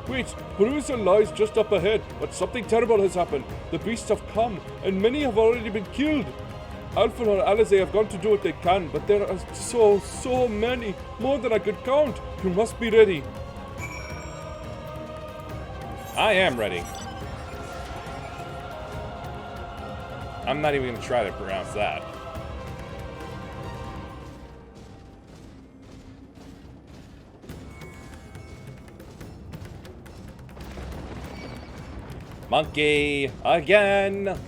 Wait, Perusa lies just up ahead, but something terrible has happened. The beasts have come, and many have already been killed. Alpha and Alize have gone to do what they can, but there are so many, more than I could count. You must be ready. I am ready. I'm not even going to try to pronounce that. Monkey again.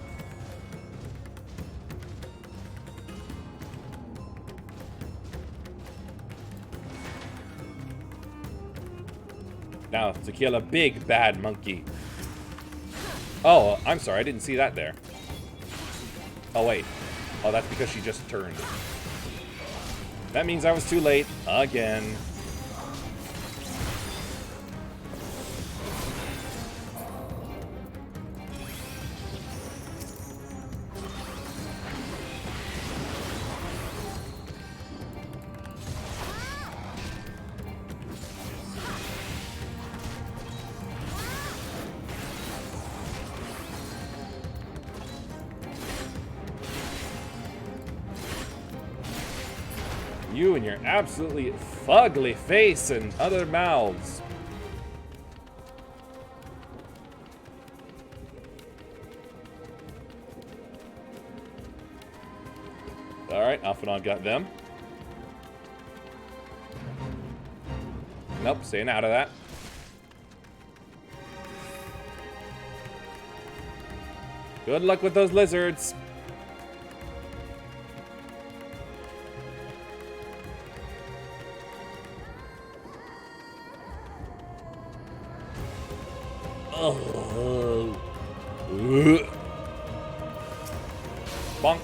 Now to kill a big bad monkey. Oh, I'm sorry, I didn't see that there. Oh wait. Oh, that's because she just turned. That means I was too late again. You and your absolutely fugly face and other mouths. Alright, Alphanon got them. Nope, staying out of that. Good luck with those lizards. Oh. Bonk.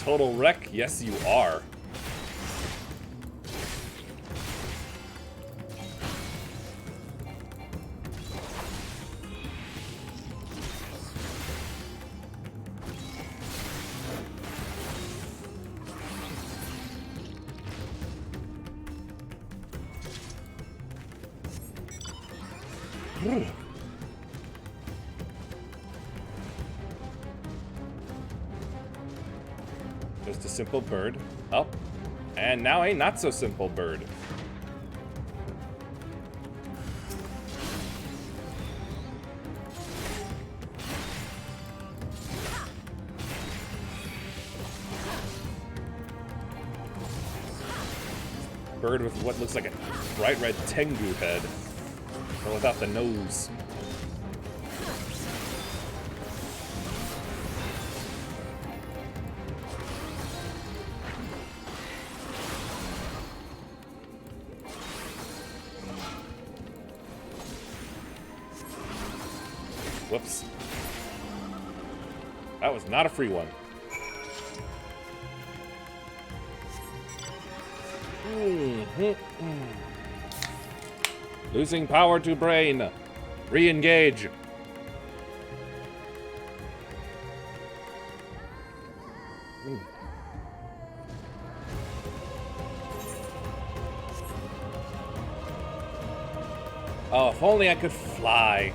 Total wreck? Yes, you are. Just a simple bird. Up. And now a not so simple bird. Bird with what looks like a bright red Tengu head. But without the nose. Whoops. That was not a free one. Losing power to brain. Re-engage. Oh, if only I could fly.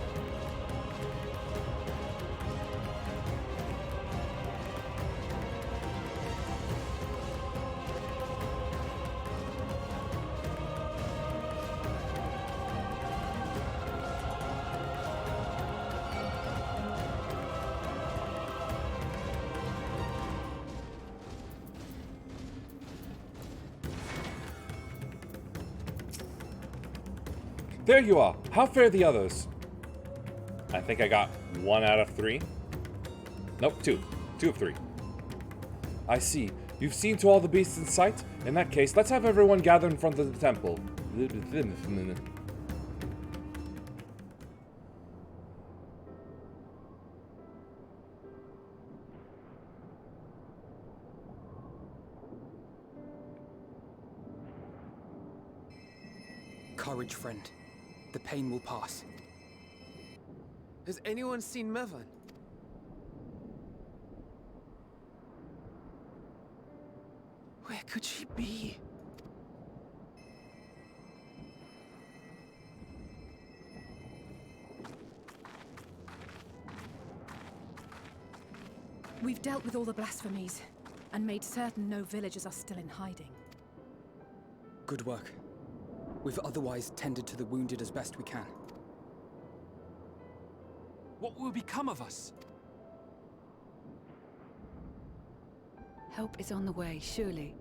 There you are. How fare the others? I think I got 1 out of 3. Nope, 2. 2 of 3. I see. You've seen to all the beasts in sight? In that case, let's have everyone gather in front of the temple. Courage, friend. The pain will pass. Has anyone seen Mevan? Where could she be? We've dealt with all the blasphemies, and made certain no villagers are still in hiding. Good work. We've otherwise tended to the wounded as best we can. What will become of us? Help is on the way, surely.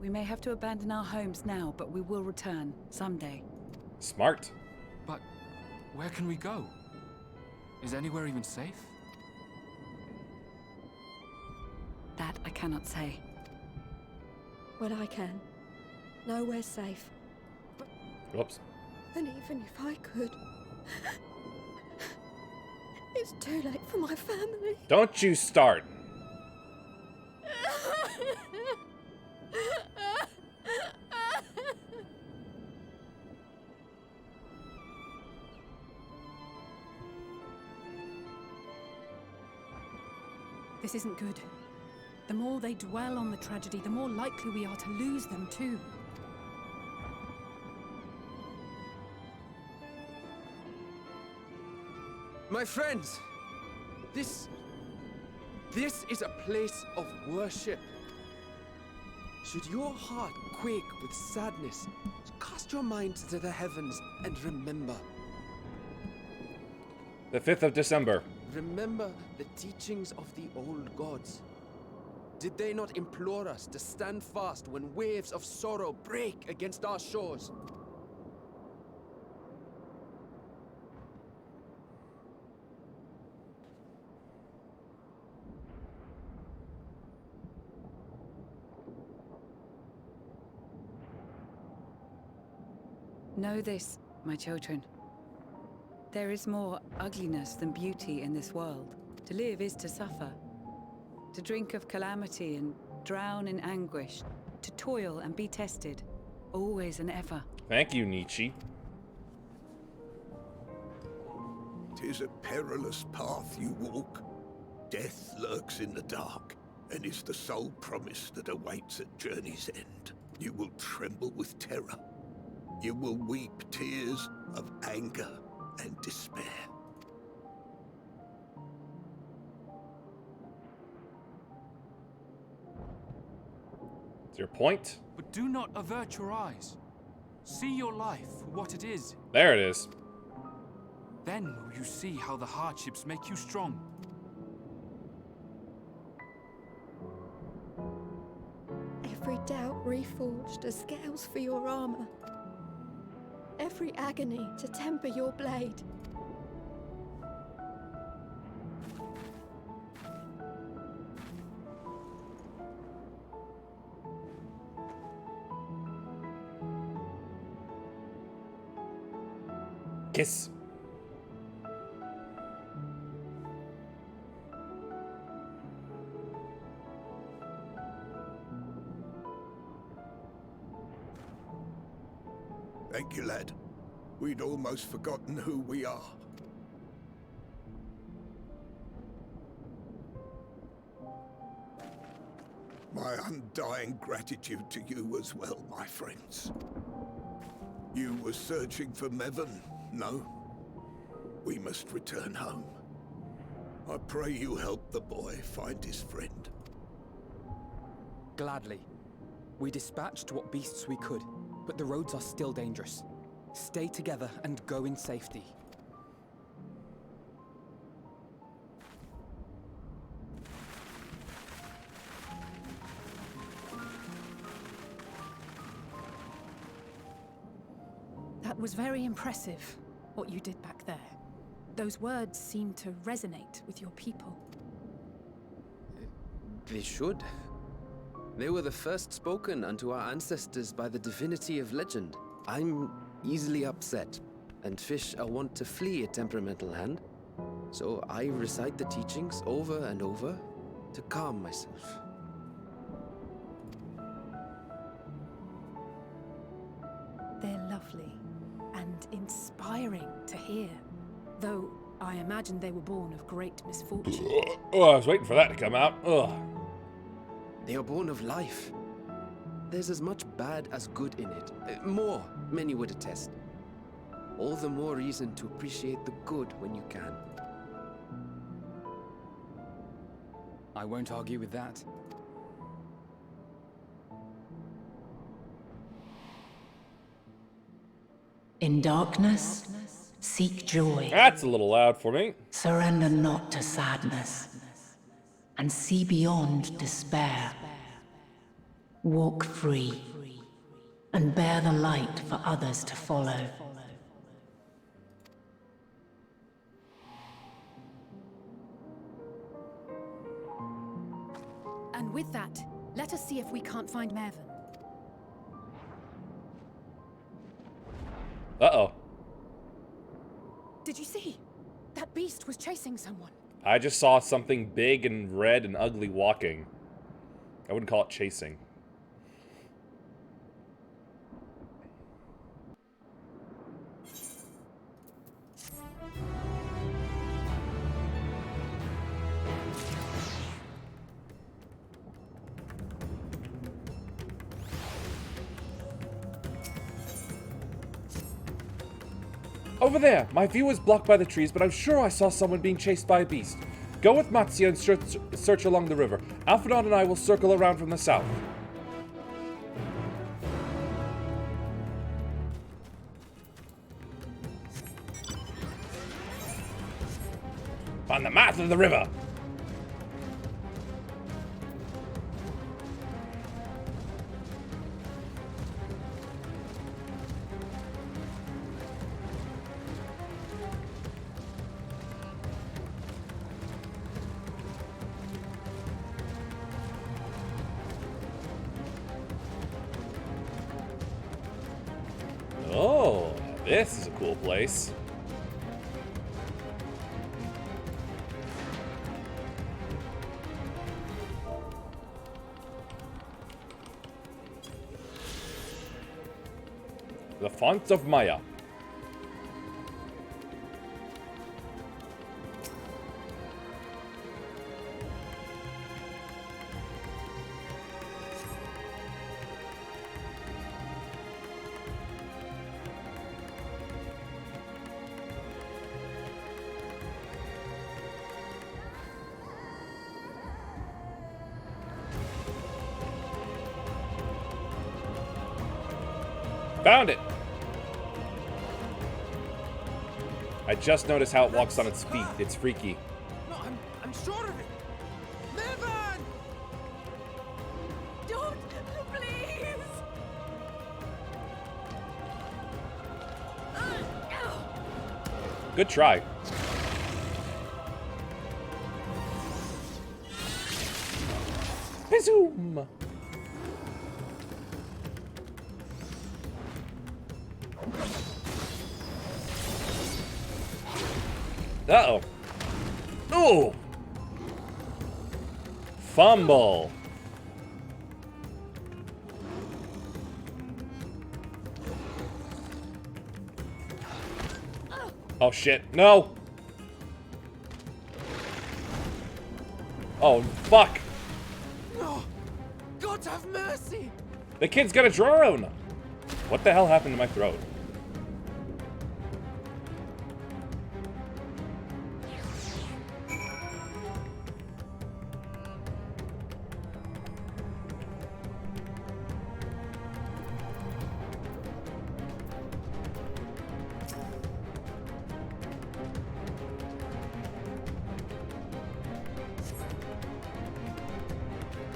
We may have to abandon our homes now, but we will return someday. Smart. But where can we go? Is anywhere even safe? That I cannot say. Well, I can. Nowhere's safe. Whoops. And even if I could, it's too late for my family. Don't you start. This isn't good. The more they dwell on the tragedy, the more likely we are to lose them too. My friends, this is a place of worship. Should your heart quake with sadness, cast your mind to the heavens and remember. The 5th of December. Remember the teachings of the old gods. Did they not implore us to stand fast when waves of sorrow break against our shores? Know this, my children. There is more ugliness than beauty in this world. To live is to suffer. To drink of calamity and drown in anguish. To toil and be tested. Always and ever. Thank you, Nietzsche. 'Tis a perilous path you walk. Death lurks in the dark, and is the sole promise that awaits at journey's end. You will tremble with terror. You will weep tears of anger and despair. Is your point? But do not avert your eyes. See your life for what it is. There it is. Then will you see how the hardships make you strong. Every doubt reforged as scales for your armor. Every agony to temper your blade. Kiss. Thank you, lad. We'd almost forgotten who we are. My undying gratitude to you as well, my friends. You were searching for Mevon, no? We must return home. I pray you help the boy find his friend. Gladly. We dispatched what beasts we could, but the roads are still dangerous. Stay together and go in safety. That was very impressive, what you did back there. Those words seem to resonate with your people. They should. They were the first spoken unto our ancestors by the divinity of legend. I'm easily upset, and fish are wont to flee a temperamental hand. So I recite the teachings over and over to calm myself. They're lovely and inspiring to hear, though I imagine they were born of great misfortune. Oh, I was waiting for that to come out. Ugh. They are born of life. There's as much bad as good in it. More, many would attest. All the more reason to appreciate the good when you can. I won't argue with that. In darkness, seek joy. That's a little loud for me. Surrender not to sadness, and see beyond despair. Walk free, and bear the light for others to follow. And with that, let us see if we can't find Mervyn. Uh-oh. Did you see? That beast was chasing someone. I just saw something big and red and ugly walking. I wouldn't call it chasing. Over there! My view is blocked by the trees, but I'm sure I saw someone being chased by a beast. Go with Matsia and search along the river. Alphinaud and I will circle around from the south. On the mouth of the river! This is a cool place. The Font of Maya. Found it! I just noticed how it walks on its feet. It's freaky. No, I'm sure of it. Levan! Don't, please! Good try. Zoom! Uh-oh. Ooh! Fumble. Oh shit, no! Oh, fuck! No! God have mercy! The kid's got a drone! What the hell happened to my throat?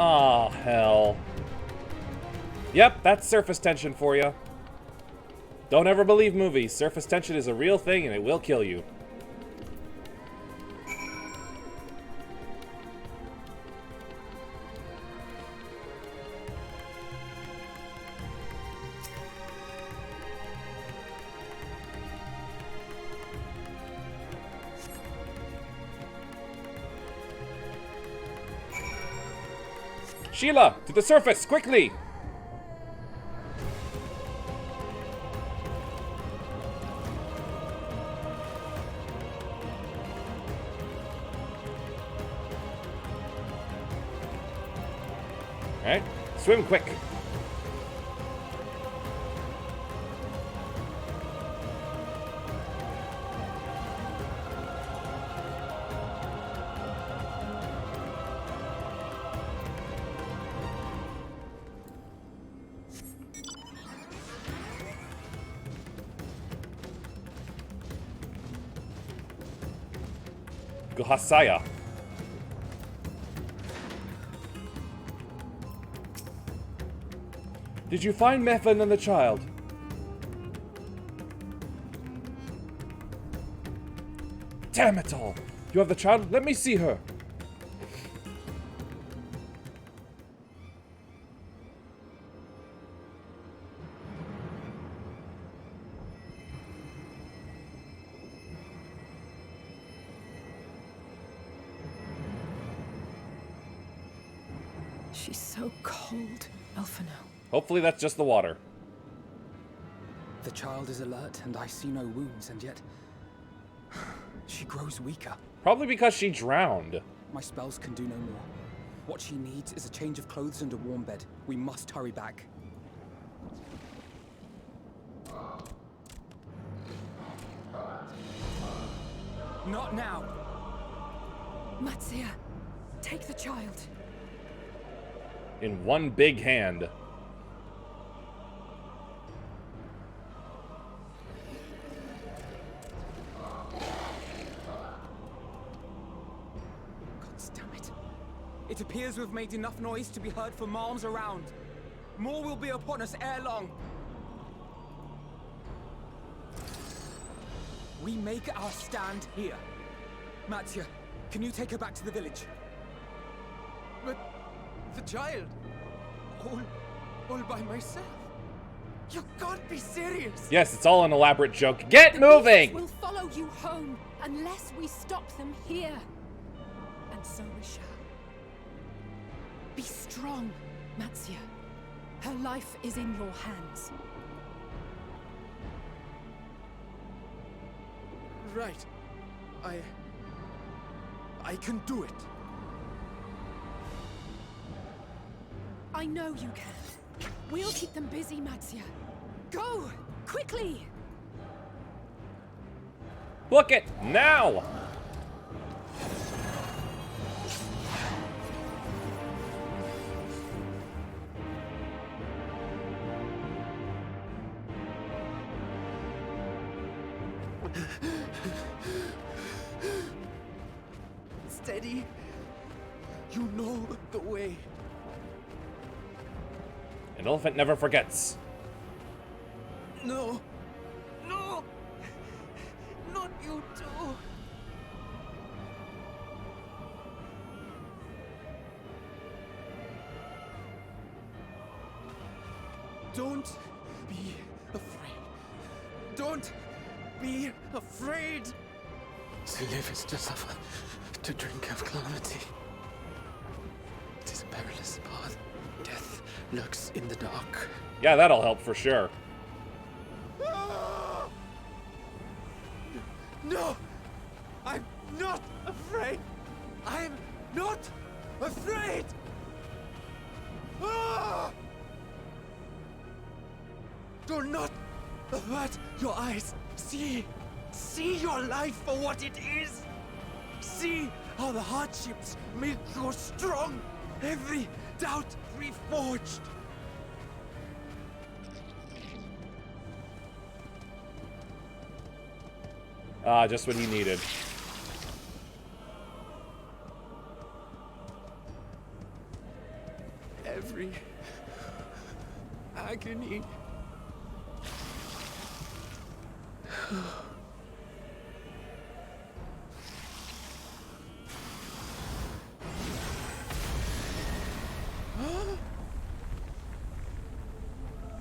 Aw, hell. Yep, that's surface tension for you. Don't ever believe movies. Surface tension is a real thing and it will kill you. Sheila, to the surface, quickly! Alright, swim quick. Guhasaya. Did you find Mephin and the child? Damn it all! You have the child? Let me see her! She's so cold, Elfino. Hopefully that's just the water. The child is alert, and I see no wounds, and yet she grows weaker. Probably because she drowned. My spells can do no more. What she needs is a change of clothes and a warm bed. We must hurry back. Not now! Matsia, take the child. In one big hand. It appears we've made enough noise to be heard for miles around. More will be upon us ere long. We make our stand here. Mattia, can you take her back to the village? But the child, all by myself. You can't be serious! Yes, it's all an elaborate joke. Get moving! We'll follow you home unless we stop them here. And so we shall. Be strong, Matsia. Her life is in your hands. Right. I can do it. I know you can. We'll keep them busy, Matsia. Go! Quickly! Book it now! Steady. You know the way. An elephant never forgets. No. No! Not you too. Don't be afraid. Don't be afraid. To live is to suffer, to drink of calamity. It is a perilous path. Death lurks in the dark. Yeah, that'll help for sure. No! I'm not afraid! I'm not afraid! Ah! Do not avert your eyes. See your life for what it is. See how the hardships make you strong. Every doubt reforged. Ah, just what he needed. Every agony.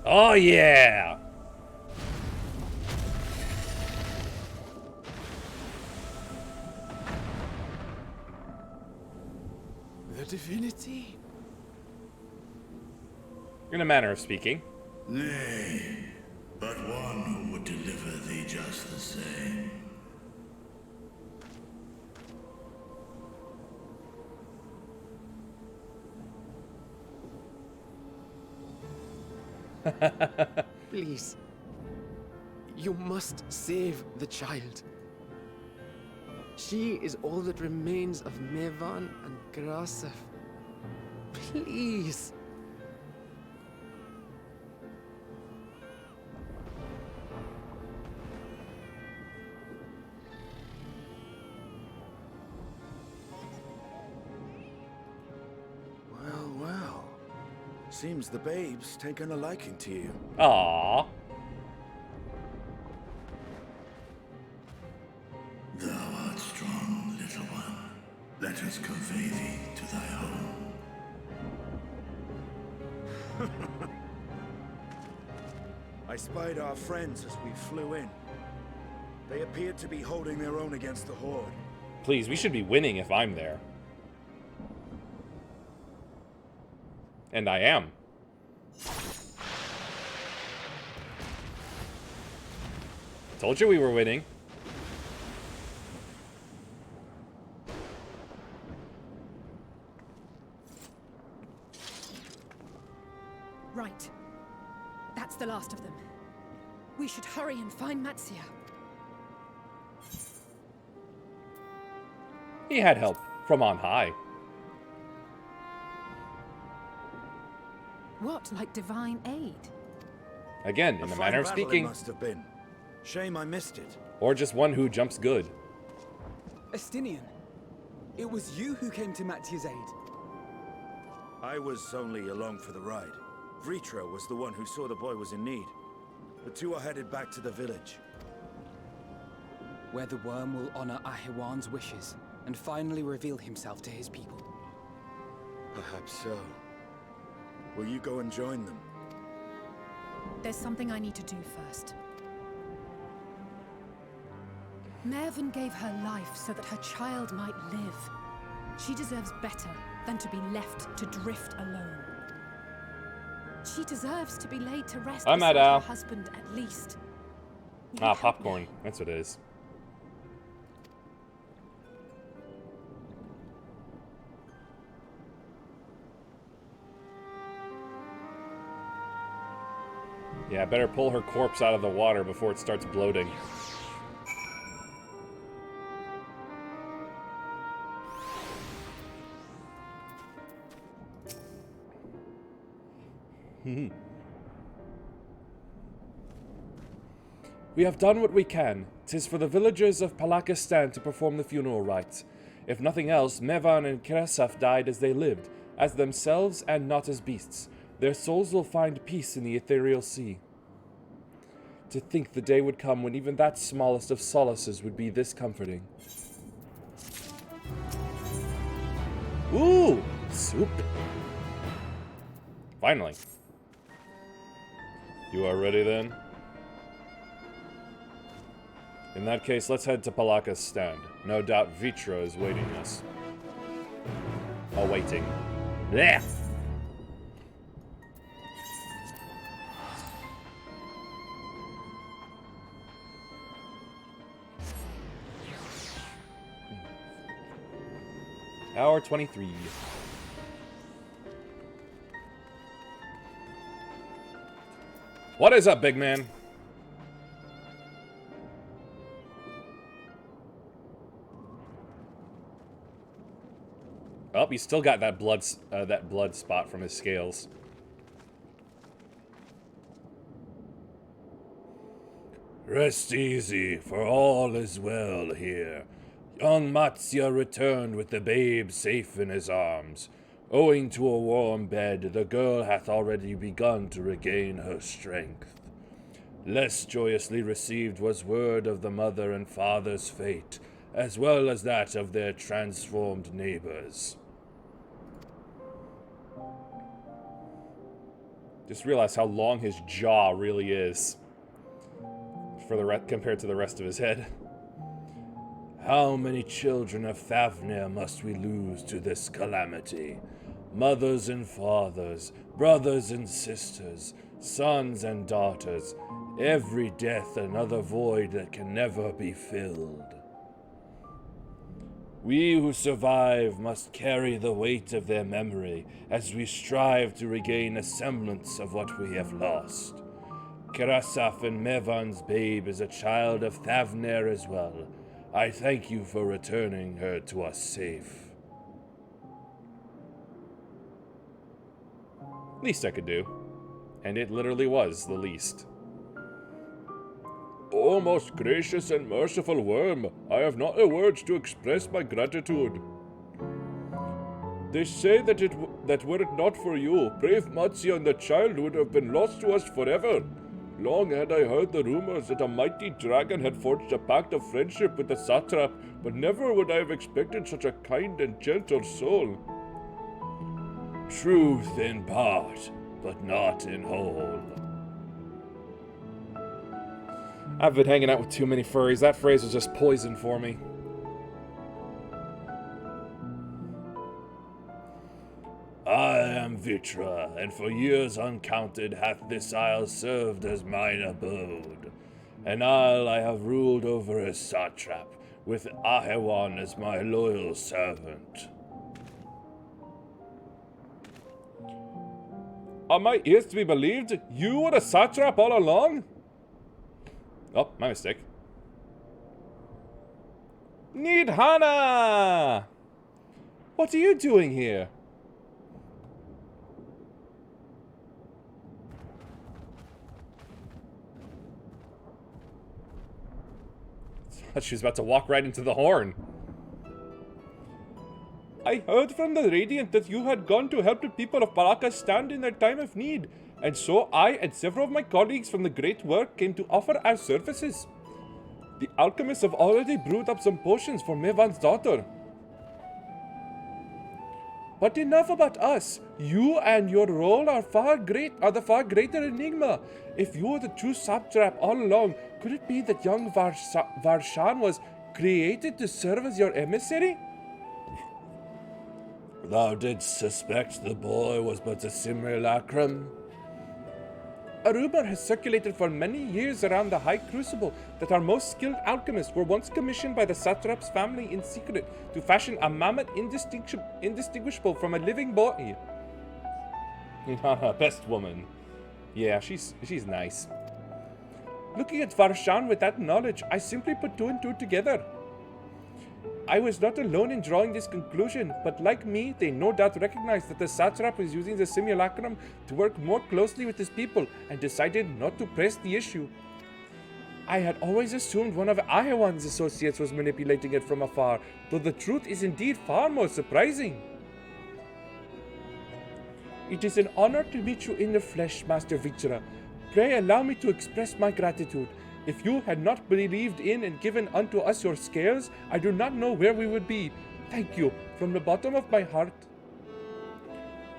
Oh yeah! The divinity? In a manner of speaking. Nay, but one who would deliver thee just the same. Please. You must save the child. She is all that remains of Mevan and Grasef. Please. Well, well. Seems the babe's taken a liking to you. Aww. Thou art strong, little one. Let us convey thee to thy home. I spied our friends as we flew in. They appeared to be holding their own against the Horde. Please, we should be winning if I'm there. And I am. Told you we were winning. Right. That's the last of them. We should hurry and find Matsia. He had help from on high. What, like divine aid? Again, in a manner of battle it speaking. must have been. Shame I missed it. Or just one who jumps good. Estinian, it was you who came to Matsia's aid. I was only along for the ride. Vritra was the one who saw the boy was in need. The two are headed back to the village. Where the worm will honor Ahiwan's wishes and finally reveal himself to his people. Perhaps so. Will you go and join them? There's something I need to do first. Mervyn gave her life so that her child might live. She deserves better than to be left to drift alone. She deserves to be laid to rest I'm beside at Al. her husband at least. Will you Ah, help popcorn. me? That's what it is. Yeah, I better pull her corpse out of the water before it starts bloating. We have done what we can. 'Tis for the villagers of Palakistan to perform the funeral rites. If nothing else, Mevan and Kirasaf died as they lived, as themselves and not as beasts. Their souls will find peace in the ethereal sea. To think the day would come when even that smallest of solaces would be this comforting. Ooh! Soup! Finally. You are ready then? In that case, let's head to Palaka's stand. No doubt Vitra is waiting us. Awaiting. Blech! Hour 23. What is up, big man? Oh, he's still got that blood spot from his scales. Rest easy, for all is well here. Young Matsya returned with the babe safe in his arms. Owing to a warm bed, the girl hath already begun to regain her strength. Less joyously received was word of the mother and father's fate, as well as that of their transformed neighbors. Just realize how long his jaw really is for compared to the rest of his head. How many children of Fafnir must we lose to this calamity? Mothers and fathers, brothers and sisters, sons and daughters, every death another void that can never be filled. We who survive must carry the weight of their memory as we strive to regain a semblance of what we have lost. Kirasaf and Mevan's babe is a child of Thavner as well. I thank you for returning her to us safe. Least I could do. And it literally was the least. O most gracious and merciful worm, I have not the words to express my gratitude. They say that were it not for you, brave Matsya and the child would have been lost to us forever. Long had I heard the rumors that a mighty dragon had forged a pact of friendship with the satrap, but never would I have expected such a kind and gentle soul. Truth in part, but not in whole. I've been hanging out with too many furries. That phrase was just poison for me. I am Vitra, and for years uncounted hath this isle served as mine abode. An isle I have ruled over as satrap, with Ahewan as my loyal servant. Are my ears to be believed? You were a satrap all along? Oh, my mistake. Nidhana! What are you doing here? She was about to walk right into the horn. I heard from the Radiant that you had gone to help the people of Palaka stand in their time of need, and so I and several of my colleagues from the Great Work came to offer our services. The alchemists have already brewed up some potions for Mevan's daughter. But enough about us. You and your role are the far greater enigma. If you were the true satrap all along, could it be that young Varshan was created to serve as your emissary? Thou didst suspect the boy was but a simulacrum? A rumor has circulated for many years around the High Crucible that our most skilled alchemists were once commissioned by the satrap's family in secret to fashion a mammoth indistinguishable from a living boy. Best woman. Yeah, she's nice. Looking at Varshan with that knowledge, I simply put two and two together. I was not alone in drawing this conclusion, but like me, they no doubt recognized that the satrap was using the simulacrum to work more closely with his people and decided not to press the issue. I had always assumed one of Ahawan's associates was manipulating it from afar, though the truth is indeed far more surprising. It is an honor to meet you in the flesh, Master Vitra. Pray allow me to express my gratitude. If you had not believed in and given unto us your scales, I do not know where we would be. Thank you, from the bottom of my heart.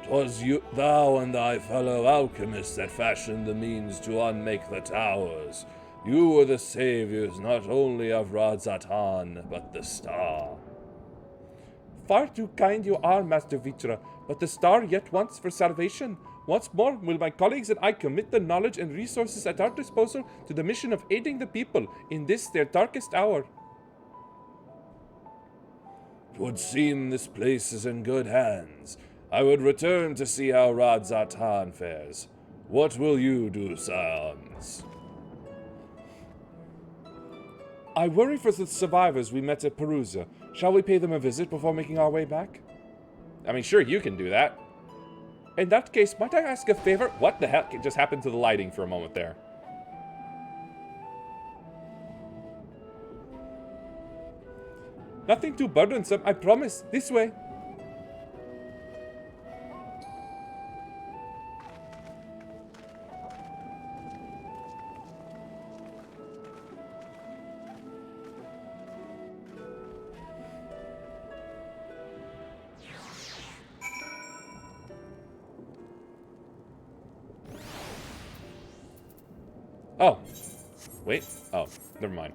'Twas thou and thy fellow alchemists that fashioned the means to unmake the towers. You were the saviors not only of Radzatan, but the star. Far too kind you are, Master Vitra, but the star yet wants for salvation. Once more, will my colleagues and I commit the knowledge and resources at our disposal to the mission of aiding the people in this their darkest hour. 'Twould seem this place is in good hands. I would return to see how Radzatan fares. What will you do, Scions? I worry for the survivors we met at Perusa. Shall we pay them a visit before making our way back? I mean, sure, you can do that. In that case, might I ask a favor? What the heck just happened to the lighting for a moment there? Nothing too burdensome, I promise. This way. Oh. Wait. Oh, never mind.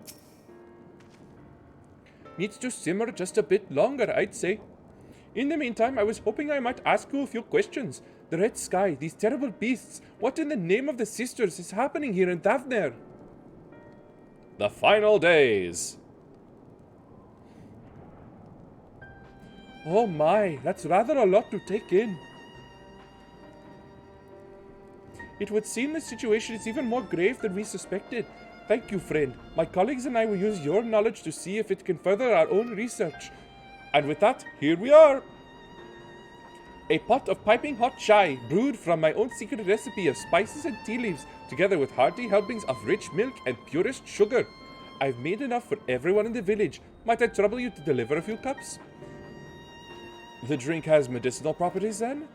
Needs to simmer just a bit longer, I'd say. In the meantime, I was hoping I might ask you a few questions. The red sky, these terrible beasts. What in the name of the sisters is happening here in Thavner? The final days. Oh my, that's rather a lot to take in. It would seem the situation is even more grave than we suspected. Thank you, friend. My colleagues and I will use your knowledge to see if it can further our own research. And with that, here we are. A pot of piping hot chai, brewed from my own secret recipe of spices and tea leaves, together with hearty helpings of rich milk and purest sugar. I've made enough for everyone in the village. Might I trouble you to deliver a few cups? The drink has medicinal properties, then?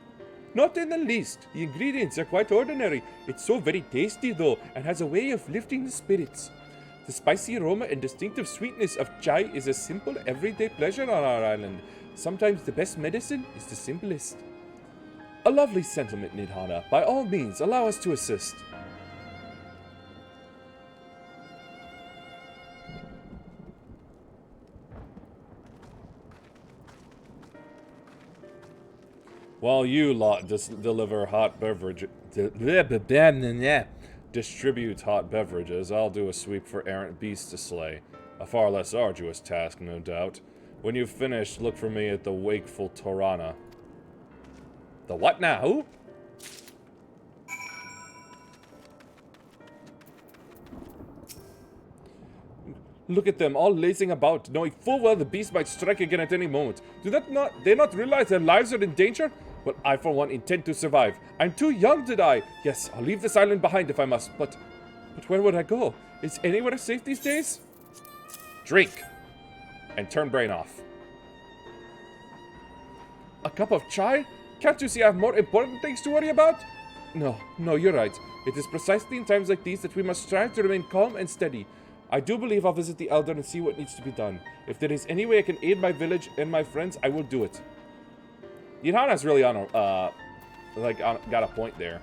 Not in the least. The ingredients are quite ordinary. It's so very tasty, though, and has a way of lifting the spirits. The spicy aroma and distinctive sweetness of chai is a simple, everyday pleasure on our island. Sometimes the best medicine is the simplest. A lovely sentiment, Nidhana. By all means, allow us to assist. While you lot deliver hot beverage, distribute hot beverages, I'll do a sweep for errant beasts to slay. A far less arduous task, no doubt. When you've finished, look for me at the wakeful Torana. The what now? Who? Look at them, all lazing about, knowing full well the beast might strike again at any moment. Do they not realize their lives are in danger? Well, I for one intend to survive. I'm too young to die. Yes, I'll leave this island behind if I must, but where would I go? Is anywhere safe these days? Drink. And turn brain off. A cup of chai? Can't you see I have more important things to worry about? No, you're right. It is precisely in times like these that we must strive to remain calm and steady. I do believe I'll visit the Elder and see what needs to be done. If there is any way I can aid my village and my friends, I will do it. Yadana's really on a, got a point there.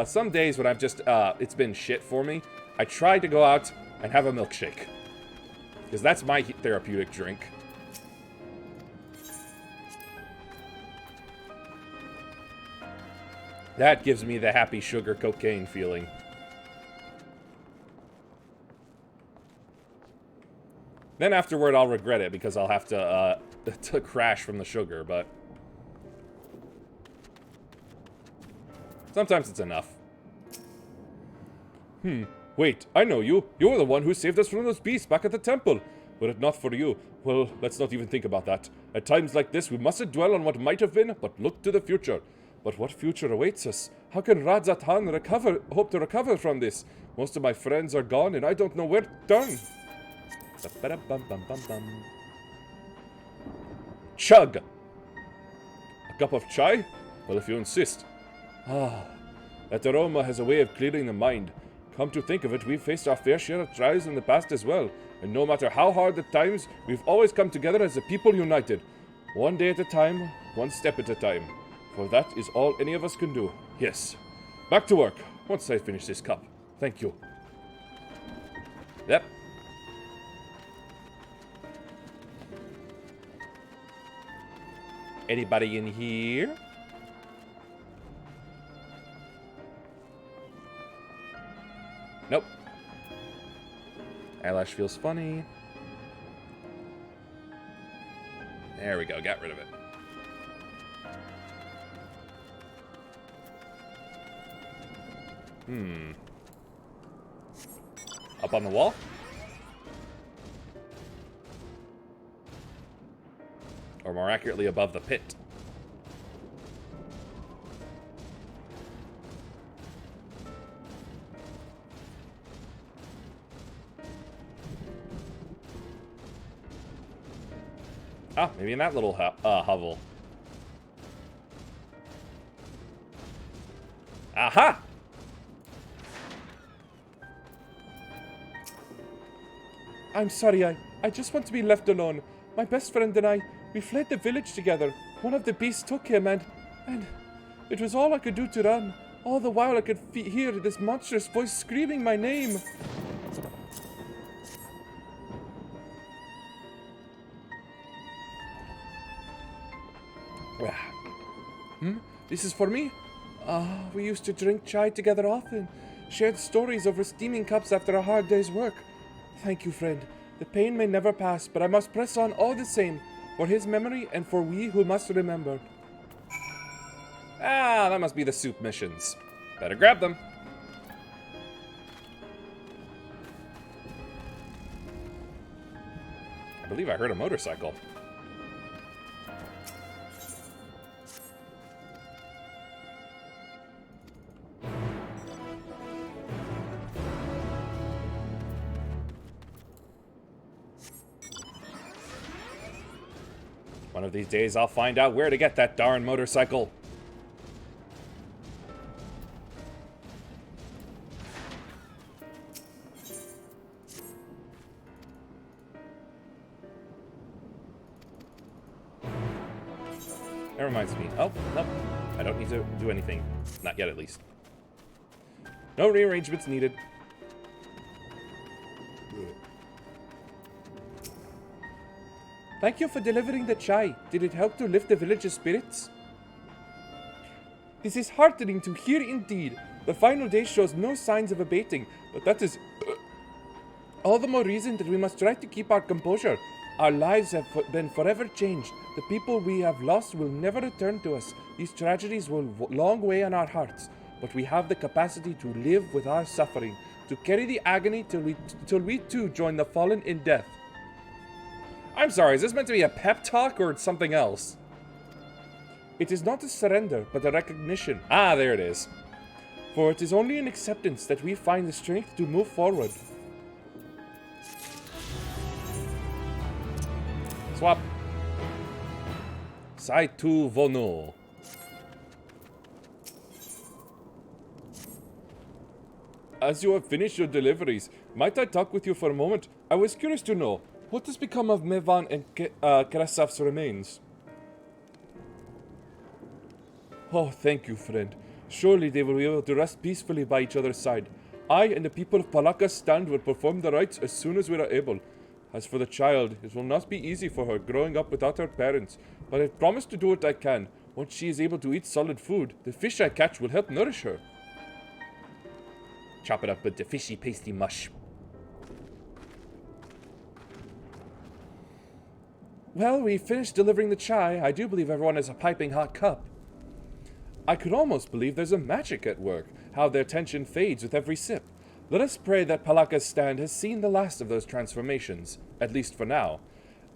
Some days when I've just, it's been shit for me, I try to go out and have a milkshake. Because that's my therapeutic drink. That gives me the happy sugar cocaine feeling. Then afterward, I'll regret it because I'll have to crash from the sugar, but sometimes it's enough. Wait, I know you. You're the one who saved us from those beasts back at the temple. Were it not for you, well, let's not even think about that. At times like this, we mustn't dwell on what might have been, but look to the future. But what future awaits us? How can Radzatan hope to recover from this? Most of my friends are gone, and I don't know where to turn. Chug! A cup of chai? Well, if you insist. That aroma has a way of clearing the mind. Come to think of it, we've faced our fair share of trials in the past as well, and no matter how hard the times, we've always come together as a people united. One day at a time, one step at a time. For that is all any of us can do. Yes. Back to work, once I finish this cup. Thank you. Yep. Anybody in here? Nope. Eyelash feels funny. There we go, got rid of it. Up on the wall? Or more accurately, above the pit. Ah, maybe in that little hovel. Aha! I'm sorry, I just want to be left alone. My best friend and I, we fled the village together. One of the beasts took him and it was all I could do to run. All the while I could hear this monstrous voice screaming my name. This is for me? We used to drink chai together often. Shared stories over steaming cups after a hard day's work. Thank you, friend. The pain may never pass, but I must press on all the same. For his memory and for we who must remember. Ah, that must be the soup missions. Better grab them. I believe I heard a motorcycle. One of these days, I'll find out where to get that darn motorcycle. That reminds me. Oh, nope. I don't need to do anything. Not yet, at least. No rearrangements needed. Thank you for delivering the chai. Did it help to lift the village's spirits? This is heartening to hear indeed. The final day shows no signs of abating, but that is all the more reason that we must try to keep our composure. Our lives have been forever changed. The people we have lost will never return to us. These tragedies will long weigh on our hearts, but we have the capacity to live with our suffering, to carry the agony till we too join the fallen in death. I'm sorry, is this meant to be a pep talk or something else? It is not a surrender, but a recognition. Ah, there it is. For it is only in acceptance that we find the strength to move forward. Swap. Saitu Vono. As you have finished your deliveries, might I talk with you for a moment? I was curious to know, what has become of Mevan and Krasav's remains? Oh, thank you, friend. Surely they will be able to rest peacefully by each other's side. I and the people of Palaka's stand will perform the rites as soon as we are able. As for the child, it will not be easy for her growing up without her parents, but I promise to do what I can. Once she is able to eat solid food, the fish I catch will help nourish her. Chop it up with the fishy pasty mush. Well, we finished delivering the chai. I do believe everyone has a piping hot cup. I could almost believe there's a magic at work, how their tension fades with every sip. Let us pray that Palaka's stand has seen the last of those transformations, at least for now.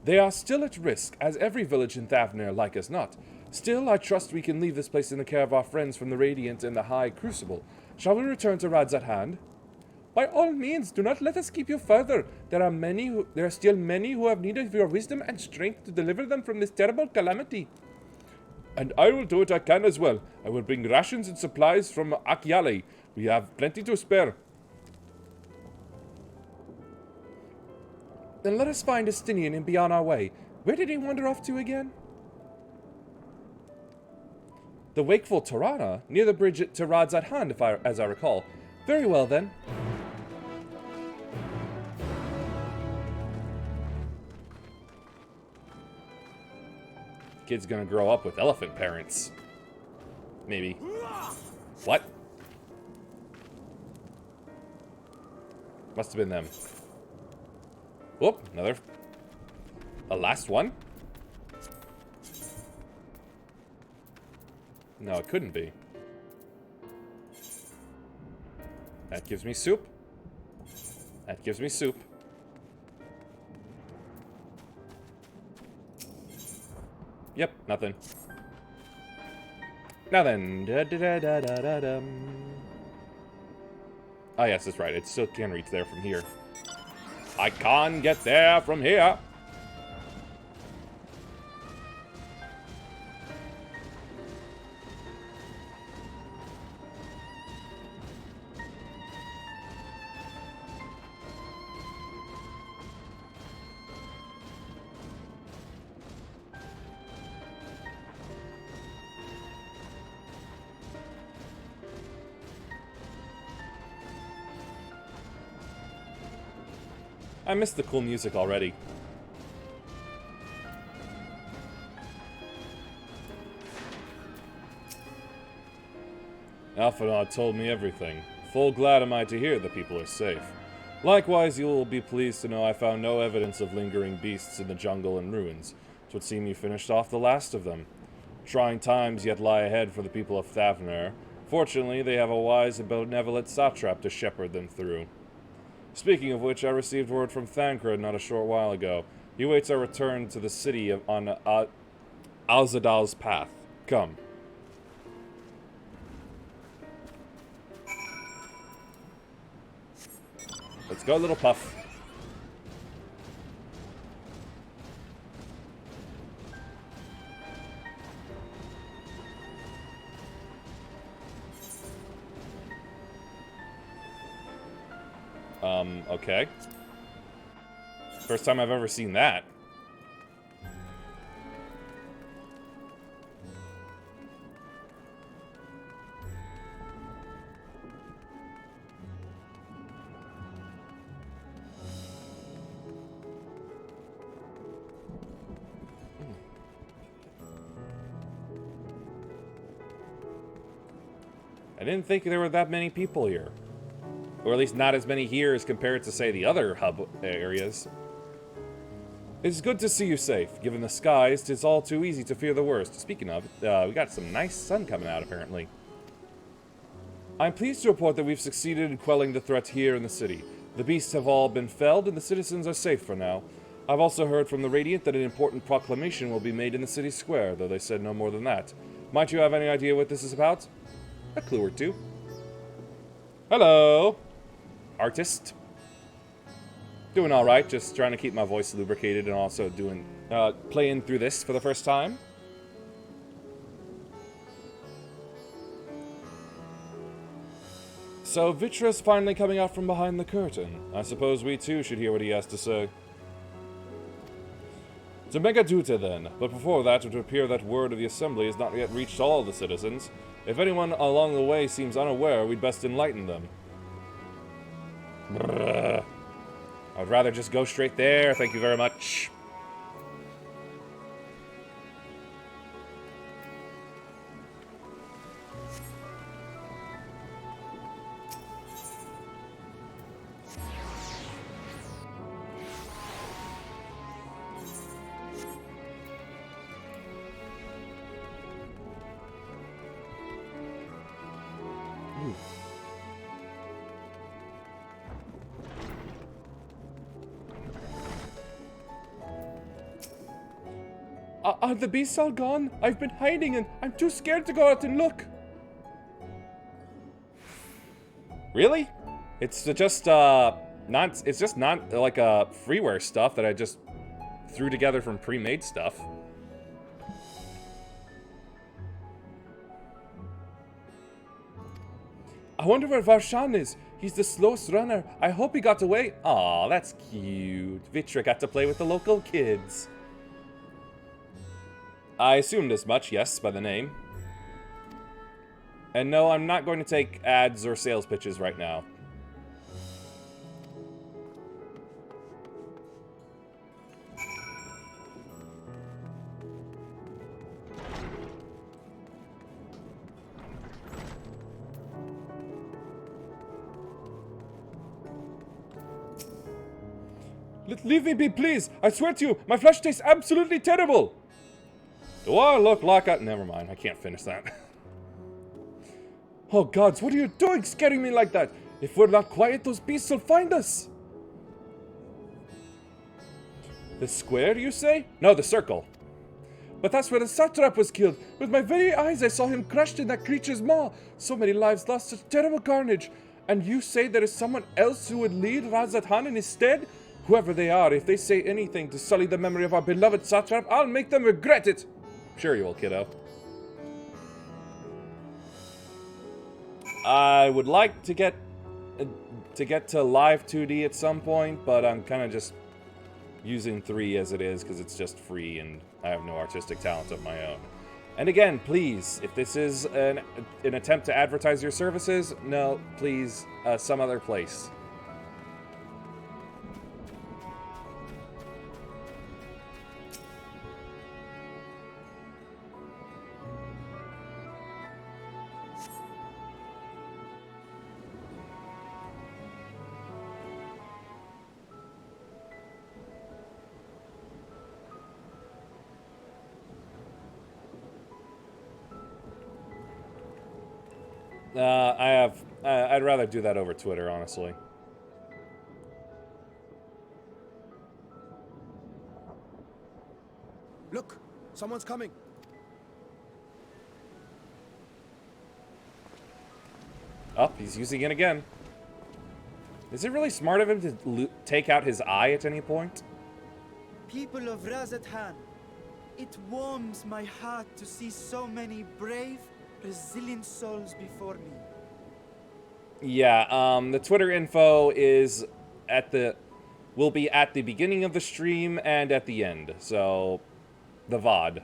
They are still at risk, as every village in Thavner like as not. Still, I trust we can leave this place in the care of our friends from the Radiant and the High Crucible. Shall we return to Rad's at hand? By all means, do not let us keep you further. There are still many who have need of your wisdom and strength to deliver them from this terrible calamity. And I will do what I can as well. I will bring rations and supplies from Akyale. We have plenty to spare. Then let us find Estinian and be on our way. Where did he wander off to again? The wakeful Tirana, near the bridge to Rad's at hand, as I recall. Very well then. Kid's gonna grow up with elephant parents. Maybe. What? Must have been them. Whoop, another. A last one? No, it couldn't be. That gives me soup. That gives me soup. Yep, nothing. Now then. Ah, yes, that's right. It still can reach there from here. I can't get there from here. I missed the cool music already. Alphanod told me everything. Full glad am I to hear the people are safe. Likewise, you will be pleased to know I found no evidence of lingering beasts in the jungle and ruins. It would seem you finished off the last of them. Trying times yet lie ahead for the people of Thavner. Fortunately, they have a wise and benevolent satrap to shepherd them through. Speaking of which, I received word from Thancred not a short while ago. He waits our return to the city on Alzadal's path. Come. Let's go, little puff. Okay. First time I've ever seen that. I didn't think there were that many people here. Or at least not as many here as compared to, say, the other hub areas. It's good to see you safe. Given the skies, 'tis all too easy to fear the worst. Speaking of, we got some nice sun coming out, apparently. I'm pleased to report that we've succeeded in quelling the threat here in the city. The beasts have all been felled, and the citizens are safe for now. I've also heard from the Radiant that an important proclamation will be made in the city square, though they said no more than that. Might you have any idea what this is about? A clue or two. Hello! Artist. Doing alright, just trying to keep my voice lubricated and also playing through this for the first time. So Vitra's finally coming out from behind the curtain. I suppose we too should hear what he has to say. To Megaduta, then. But before that, it would appear that word of the Assembly has not yet reached all the citizens. If anyone along the way seems unaware, we'd best enlighten them. Brrr. I would rather just go straight there, thank you very much. Are the beasts all gone? I've been hiding and I'm too scared to go out and look. Really? It's just not like freeware stuff that I just threw together from pre-made stuff. I wonder where Varshan is. He's the slowest runner. I hope he got away. Aw, that's cute. Vitra got to play with the local kids. I assumed as much, yes, by the name. And no, I'm not going to take ads or sales pitches right now. Leave me be, please! I swear to you, my flesh tastes absolutely terrible! Do I look like I... Never mind, I can't finish that. Oh gods, what are you doing scaring me like that? If we're not quiet, those beasts will find us! The square, you say? No, the circle. But that's where the satrap was killed. With my very eyes I saw him crushed in that creature's maw. So many lives lost, such terrible carnage. And you say there is someone else who would lead Razathan in his stead? Whoever they are, if they say anything to sully the memory of our beloved satrap, I'll make them regret it! Sure you will, kiddo. I would like to get to live 2D at some point, but I'm kind of just using 3 as it is because it's just free and I have no artistic talent of my own. And again, please, if this is an attempt to advertise your services, no, please, some other place. I'd rather do that over Twitter, honestly. Look, someone's coming. Oh, he's using it again. Is it really smart of him to take out his eye at any point? People of Razathan, it warms my heart to see so many brave, resilient souls before me. Yeah, the Twitter info is will be at the beginning of the stream and at the end. So, the VOD.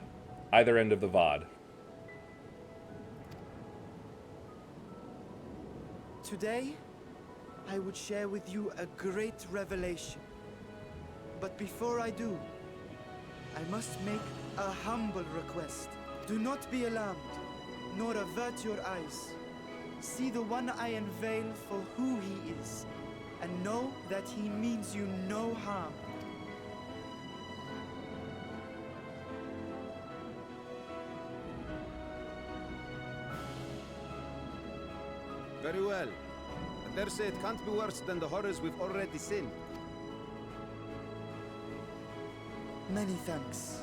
Either end of the VOD. Today, I would share with you a great revelation. But before I do, I must make a humble request. Do not be alarmed, nor avert your eyes. See the one I unveil for who he is, and know that he means you no harm. Very well. I dare say it can't be worse than the horrors we've already seen. Many thanks.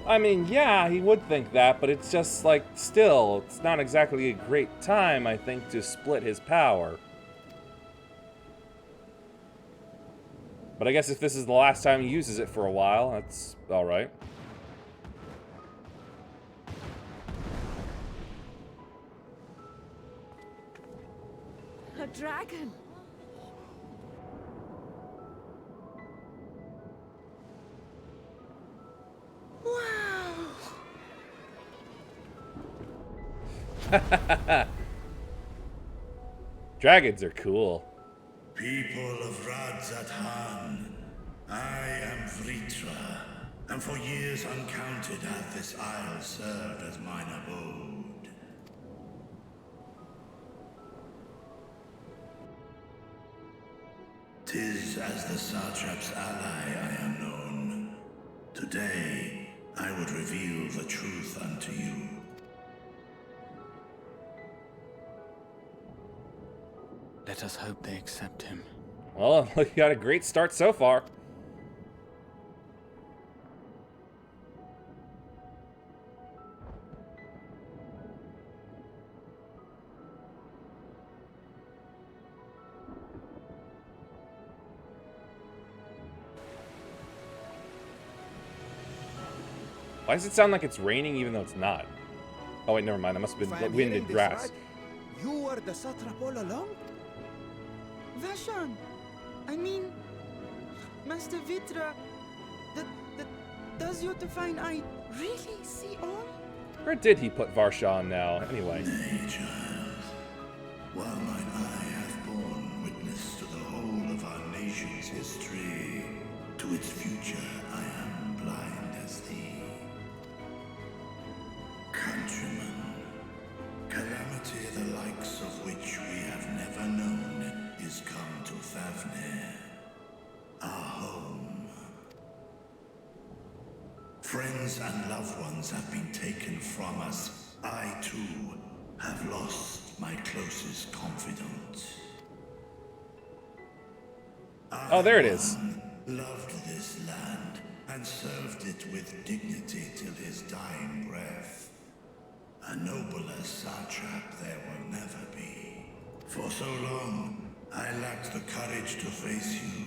I mean, yeah, he would think that, but it's just like, still, it's not exactly a great time, I think, to split his power. But I guess if this is the last time he uses it for a while, that's alright. A dragon! Dragons are cool. People of Radzathan, I am Vritra, and for years uncounted hath this isle served as mine abode. Tis as the Satrap's ally I am known. Today, I would reveal the truth unto you. Let us hope they accept him. Well, you got a great start so far. Why does it sound like it's raining even though it's not? Oh wait, never mind. That must have been wind and grass. Right, you were the satrap all along? Vashan! I mean, Master Vitra, does your divine eye really see all? Where did he put Varshan now, anyway? Nay, child. While mine eye hath borne witness to the whole of our nation's history, to its future I am blind as thee. Countrymen, calamity the likes of which we have never known is come to Thavnir, our home. Friends and loved ones have been taken from us. I, too, have lost my closest confidant. Oh, there it is. Loved this land and served it with dignity till his dying breath. A nobler satrap there will never be. For so long, I lacked the courage to face you.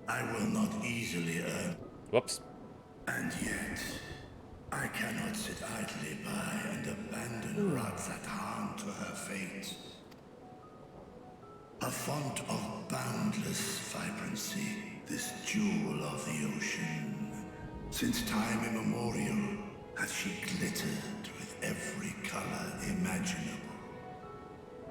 I will not easily earn. Whoops. And yet, I cannot sit idly by and abandon Radzathan to her fate. A font of boundless vibrancy, this jewel of the ocean. Since time immemorial, hath she glittered with every color imaginable.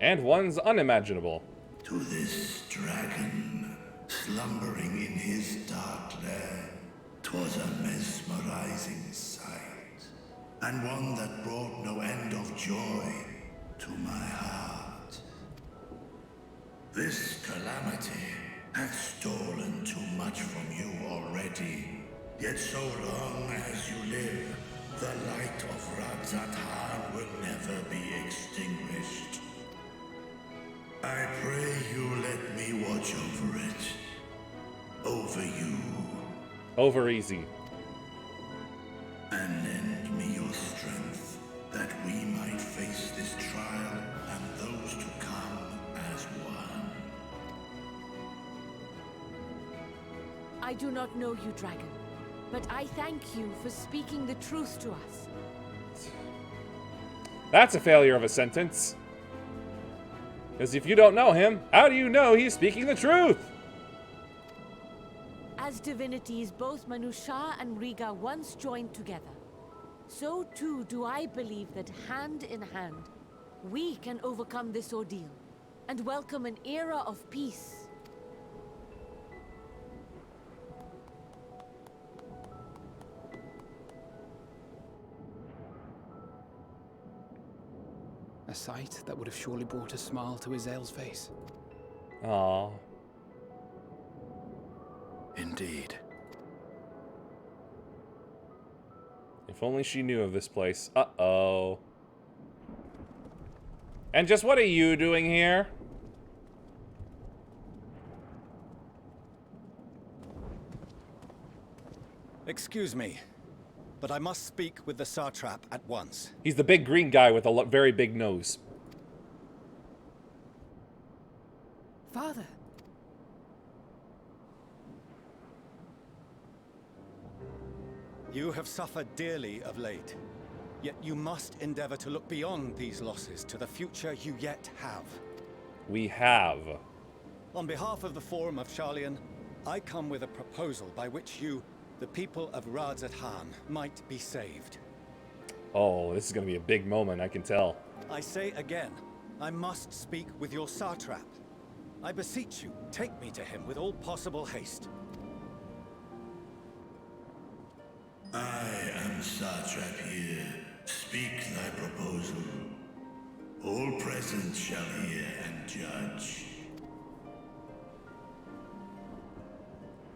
And one's unimaginable. To this dragon, slumbering in his dark lair, 'twas a mesmerizing sight, and one that brought no end of joy to my heart. This calamity hath stolen too much from you already, yet so long as you live, the light of Radzathan will never be extinguished. I pray you let me watch over it. Over you. Over easy. And lend me your strength, that we might face this trial and those to come as one. I do not know you, dragon, but I thank you for speaking the truth to us. That's a failure of a sentence. Because if you don't know him, how do you know he's speaking the truth? As divinities, both Manusha and Riga once joined together. So too do I believe that hand in hand, we can overcome this ordeal and welcome an era of peace. A sight that would have surely brought a smile to Izael's face. Aww. Indeed. If only she knew of this place. Uh-oh. And just what are you doing here? Excuse me, but I must speak with the satrap at once. He's the big green guy with a very big nose. Father. You have suffered dearly of late, yet you must endeavor to look beyond these losses to the future you yet have. We have. On behalf of the Forum of Sharlayan, I come with a proposal by which you, the people of Radzathan, might be saved. Oh, this is going to be a big moment, I can tell. I say again, I must speak with your satrap. I beseech you, take me to him with all possible haste. I am satrap here. Speak thy proposal. All present shall hear and judge.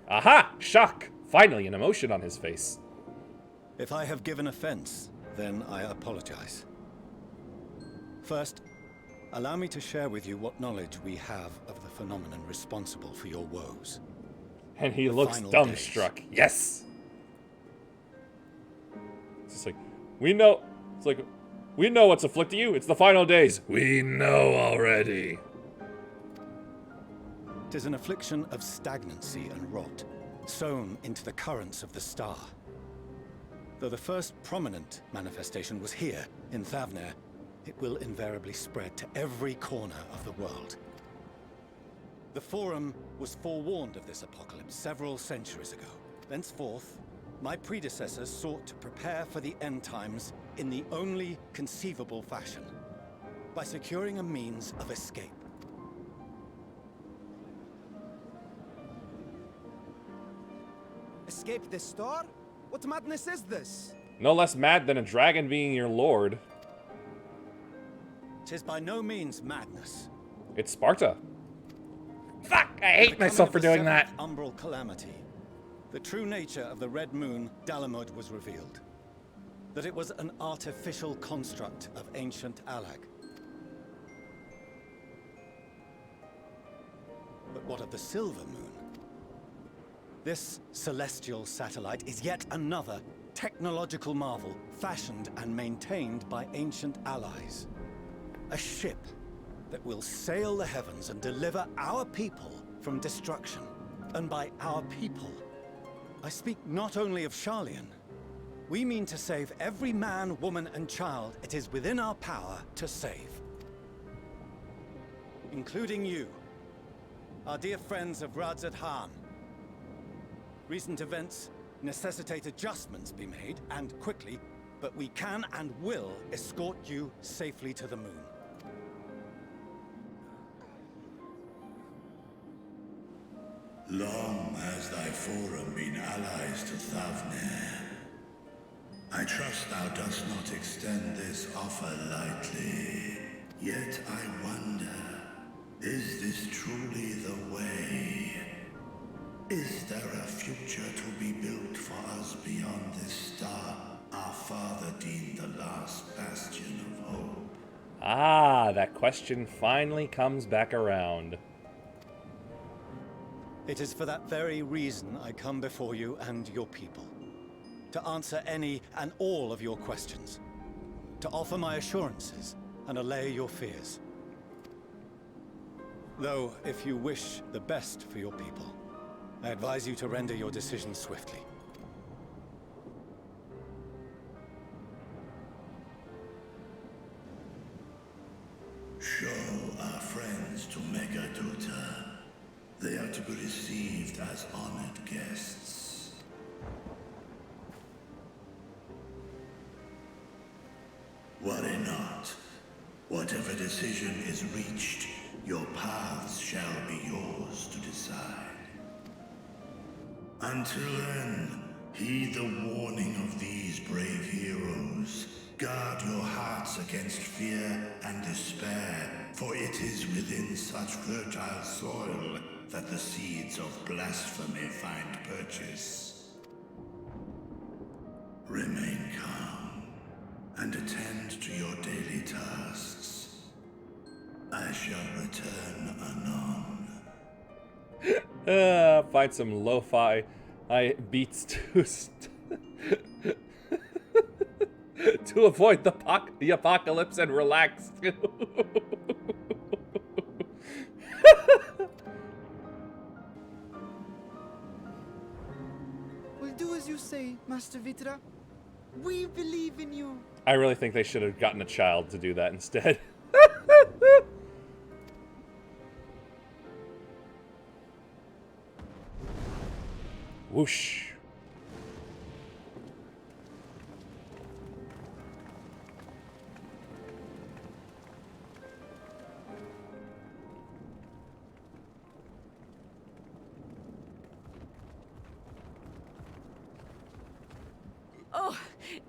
Aha! Shock! Finally, an emotion on his face. If I have given offense, then I apologize. First, allow me to share with you what knowledge we have of the phenomenon responsible for your woes. And he The looks final dumbstruck. Yes! It's just like, we know... It's like, we know what's afflicting you. It's the final days. We know already. 'Tis an affliction of stagnancy and rot, sown into the currents of the star. Though the first prominent manifestation was here, in Thavner, it will invariably spread to every corner of the world. The Forum was forewarned of this apocalypse several centuries ago. Thenceforth, my predecessors sought to prepare for the end times in the only conceivable fashion, by securing a means of escape. Escape the star? What madness is this? No less mad than a dragon being your lord. 'Tis by no means madness. It's Sparta. Fuck! I hate myself for doing that. Umbral calamity. The true nature of the Red Moon, Dalamud, was revealed. That it was an artificial construct of ancient Alag. But what of the Silver Moon? This celestial satellite is yet another technological marvel, fashioned and maintained by ancient allies. A ship that will sail the heavens and deliver our people from destruction. And by our people, I speak not only of Sharlayan. We mean to save every man, woman, and child it is within our power to save. Including you, our dear friends of Radzat Han. Recent events necessitate adjustments be made, and quickly, but we can and will escort you safely to the moon. Long has thy forum been allies to Thavner. I trust thou dost not extend this offer lightly. Yet I wonder, is this truly the way? Is there a future to be built for us beyond this star our father deemed the last bastion of hope? Ah, that question finally comes back around. It is for that very reason I come before you and your people. To answer any and all of your questions. To offer my assurances and allay your fears. Though, if you wish the best for your people, I advise you to render your decision swiftly. Show our friends to Megaduta. They are to be received as honored guests. Worry not. Whatever decision is reached, your paths shall be yours to decide. Until then, heed the warning of these brave heroes. Guard your hearts against fear and despair, for it is within such fertile soil that the seeds of blasphemy find purchase. Remain calm and attend to your daily tasks. I shall return anon. Find some lo-fi beats to to avoid the apocalypse and relax. We'll do as you say, Master Vitra. We believe in you. I really think they should have gotten a child to do that instead. Whoosh.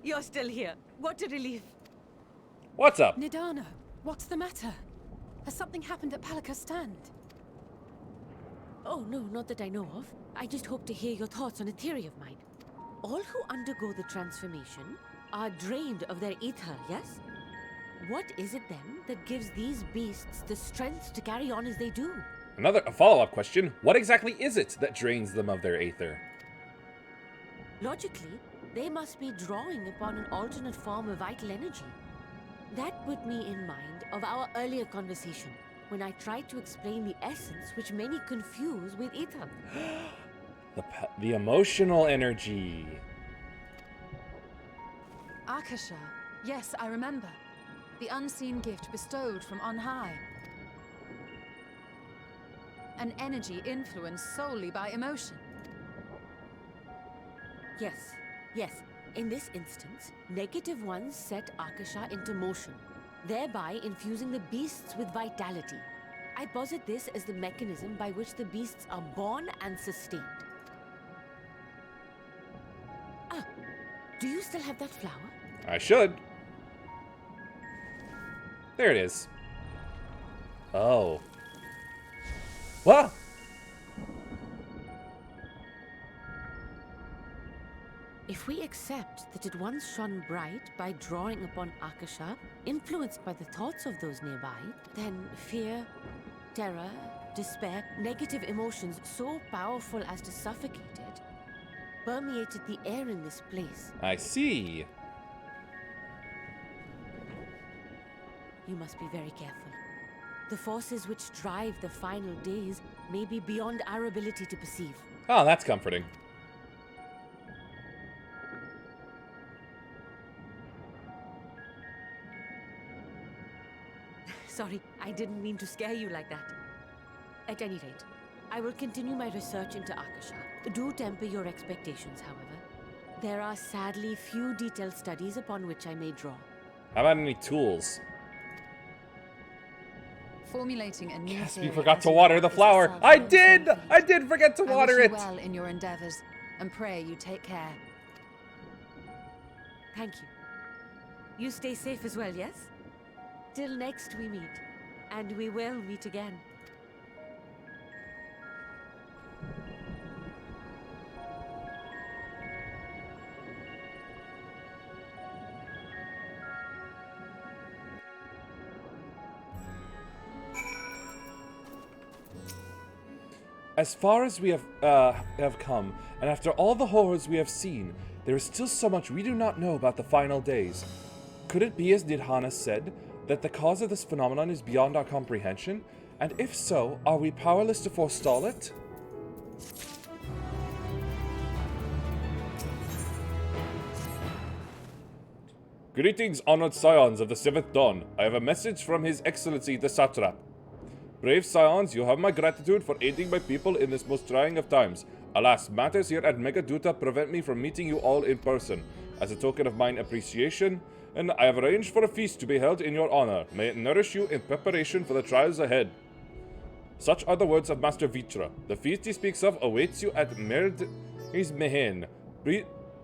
You're still here. What a relief. What's up? Nidano, what's the matter? Has something happened at Palaka's stand? Oh, no, not that I know of. I just hope to hear your thoughts on a theory of mine. All who undergo the transformation are drained of their ether, yes? What is it then that gives these beasts the strength to carry on as they do? Another follow-up question. What exactly is it that drains them of their aether? Logically, they must be drawing upon an alternate form of vital energy. That put me in mind of our earlier conversation, when I tried to explain the essence which many confuse with ether. The emotional energy. Akasha. Yes, I remember. The unseen gift bestowed from on high. An energy influenced solely by emotion. Yes, yes. In this instance, negative ones set Akasha into motion, thereby infusing the beasts with vitality. I posit this as the mechanism by which the beasts are born and sustained. Ah, do you still have that flower? I should. There it is. Oh. What? If we accept that it once shone bright by drawing upon Akasha, influenced by the thoughts of those nearby, then fear, terror, despair, negative emotions so powerful as to suffocate it, permeated the air in this place. I see. You must be very careful. The forces which drive the final days may be beyond our ability to perceive. Oh, that's comforting. Sorry, I didn't mean to scare you like that. At any rate, I will continue my research into Akasha. Do temper your expectations, however. There are sadly few detailed studies upon which I may draw. How about any tools? Formulating a new Yes, you theory forgot as to you water go the is flower. itself I no did! small feat. I did forget to water I wish it! you well in your endeavors, and pray you take care. Thank you. You stay safe as well, yes? Till next we meet. And we will meet again. As far as we have come, and after all the horrors we have seen, there is still so much we do not know about the final days. Could it be, as Nidhana said, that the cause of this phenomenon is beyond our comprehension? And if so, are we powerless to forestall it? Greetings, honored scions of the 7th Dawn. I have a message from His Excellency the Satrap. Brave scions, you have my gratitude for aiding my people in this most trying of times. Alas, matters here at Megaduta prevent me from meeting you all in person. As a token of mine appreciation, and I have arranged for a feast to be held in your honor. May it nourish you in preparation for the trials ahead. Such are the words of Master Vitra. The feast he speaks of awaits you at Merd Mehen.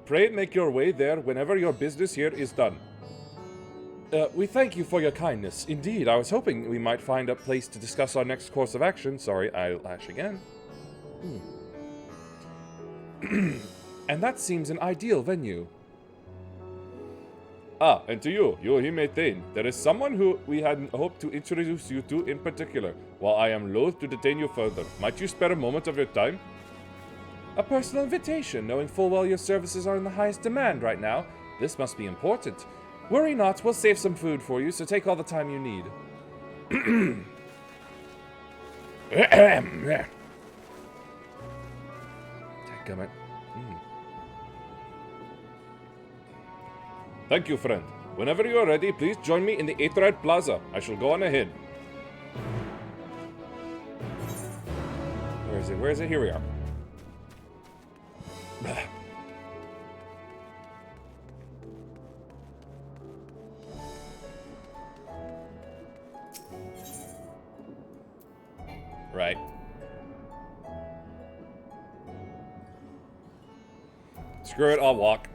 Pray make your way there whenever your business here is done. We thank you for your kindness. Indeed, I was hoping we might find a place to discuss our next course of action. Sorry, I lash again. And that seems an ideal venue. Ah, and to you, Yohime Thane, there is someone who we had hoped to introduce you to in particular. While I am loath to detain you further, might you spare a moment of your time? A personal invitation, knowing full well your services are in the highest demand right now. This must be important. Worry not, we'll save some food for you, so take all the time you need. Dadgummit. Thank you, friend. Whenever you are ready, please join me in the Aetherite Plaza. I shall go on ahead. Where is it? Where is it? Here we are. Right. Screw it, I'll walk.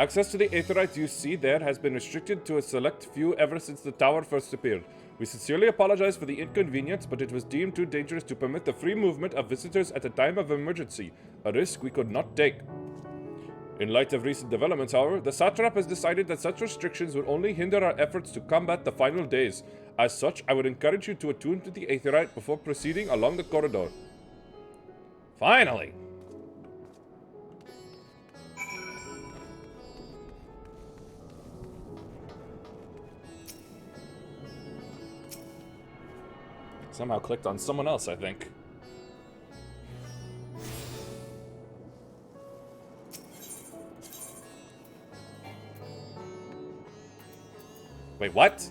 Access to the Aetheryte you see there has been restricted to a select few ever since the tower first appeared. We sincerely apologize for the inconvenience, but it was deemed too dangerous to permit the free movement of visitors at a time of emergency, a risk we could not take. In light of recent developments, however, the Satrap has decided that such restrictions would only hinder our efforts to combat the final days. As such, I would encourage you to attune to the Aetheryte before proceeding along the corridor. Finally! Somehow clicked on someone else, I think. Wait, what?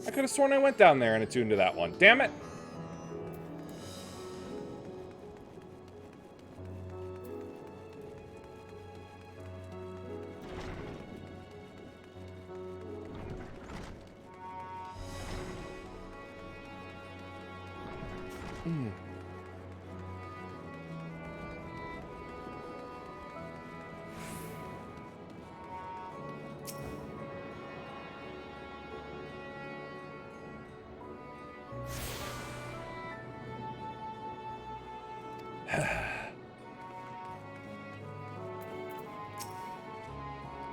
I could have sworn I went down there and attuned to that one. Damn it!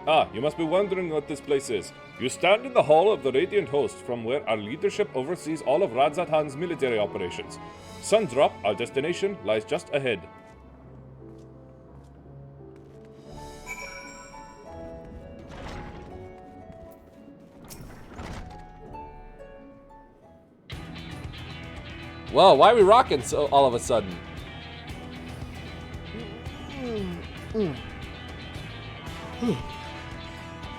Ah, you must be wondering what this place is. You stand in the hall of the Radiant Host, from where our leadership oversees all of Radz-at-Han's military operations. Sundrop, our destination, lies just ahead. Whoa, why are we rocking so all of a sudden?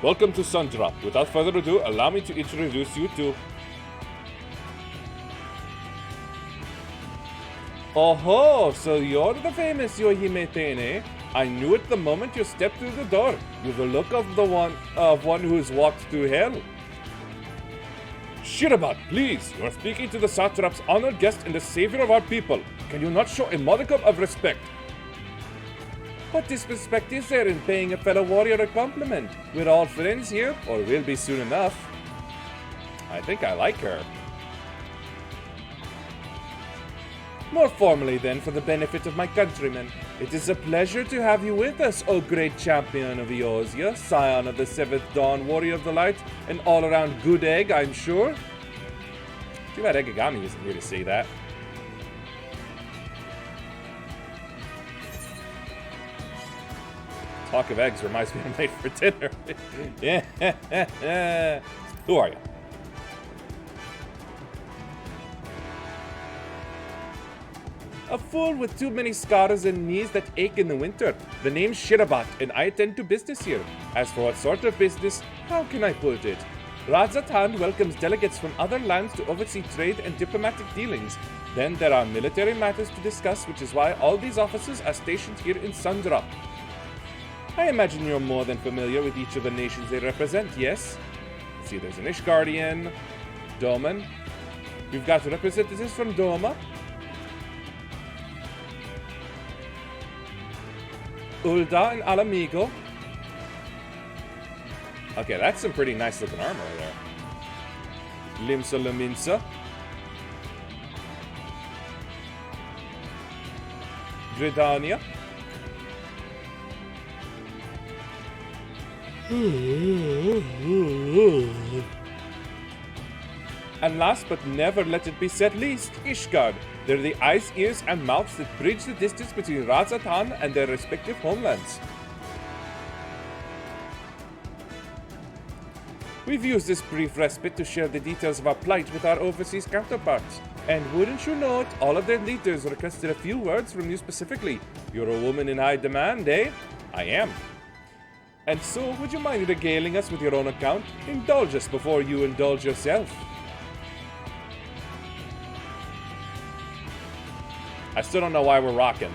Welcome to Sundrop. Without further ado, allow me to introduce you to... Oh-ho, so you're the famous Yohime Tene. I knew it the moment you stepped through the door. You've the look of one who's walked through hell. Shirabat, please, you are speaking to the Satrap's honored guest and the savior of our people. Can you not show a modicum of respect? What disrespect is there in paying a fellow warrior a compliment? We're all friends here, or will be soon enough. I think I like her. More formally then, for the benefit of my countrymen, it is a pleasure to have you with us, O great champion of Eorzea, scion of the 7th Dawn, warrior of the light, an all-around good egg, I'm sure. Too bad Egagami isn't here to say that. Talk of eggs reminds me I'm late for dinner. Yeah. Who are you? A fool with too many scars and knees that ache in the winter. The name's Shirabat, and I attend to business here. As for what sort of business, how can I put it? Radz-at-Han welcomes delegates from other lands to oversee trade and diplomatic dealings. Then there are military matters to discuss, which is why all these officers are stationed here in Sundrop. I imagine you're more than familiar with each of the nations they represent, yes? See, there's an Ishgardian, Doman. We've got representatives from Doma, Ul'dah and Alamigo. Okay, that's some pretty nice looking armor there. Limsa Laminsa. Gridania. And last but never let it be said least, Ishgard. They're the eyes, ears, and mouths that bridge the distance between Radz-at-Han and their respective homelands. We've used this brief respite to share the details of our plight with our overseas counterparts. And wouldn't you know it, all of their leaders requested a few words from you specifically. You're a woman in high demand, eh? I am. And so, would you mind regaling us with your own account? Indulge us before you indulge yourself. I still don't know why we're rocking.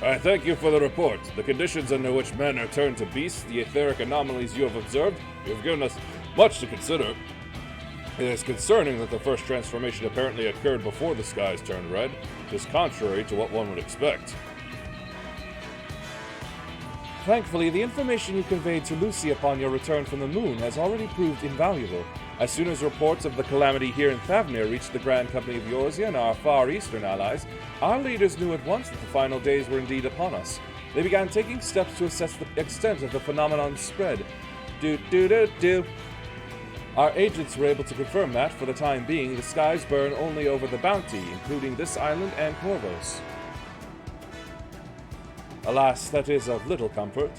I thank you for the report. The conditions under which men are turned to beasts, the etheric anomalies you have observed, you have given us much to consider. It is concerning that the first transformation apparently occurred before the skies turned red. It is contrary to what one would expect. Thankfully, the information you conveyed to Lucy upon your return from the moon has already proved invaluable. As soon as reports of the calamity here in Thavnir reached the Grand Company of Eorzea and our Far Eastern allies, our leaders knew at once that the final days were indeed upon us. They began taking steps to assess the extent of the phenomenon's spread. Our agents were able to confirm that, for the time being, the skies burn only over the Bounty, including this island and Corvos. Alas, that is of little comfort.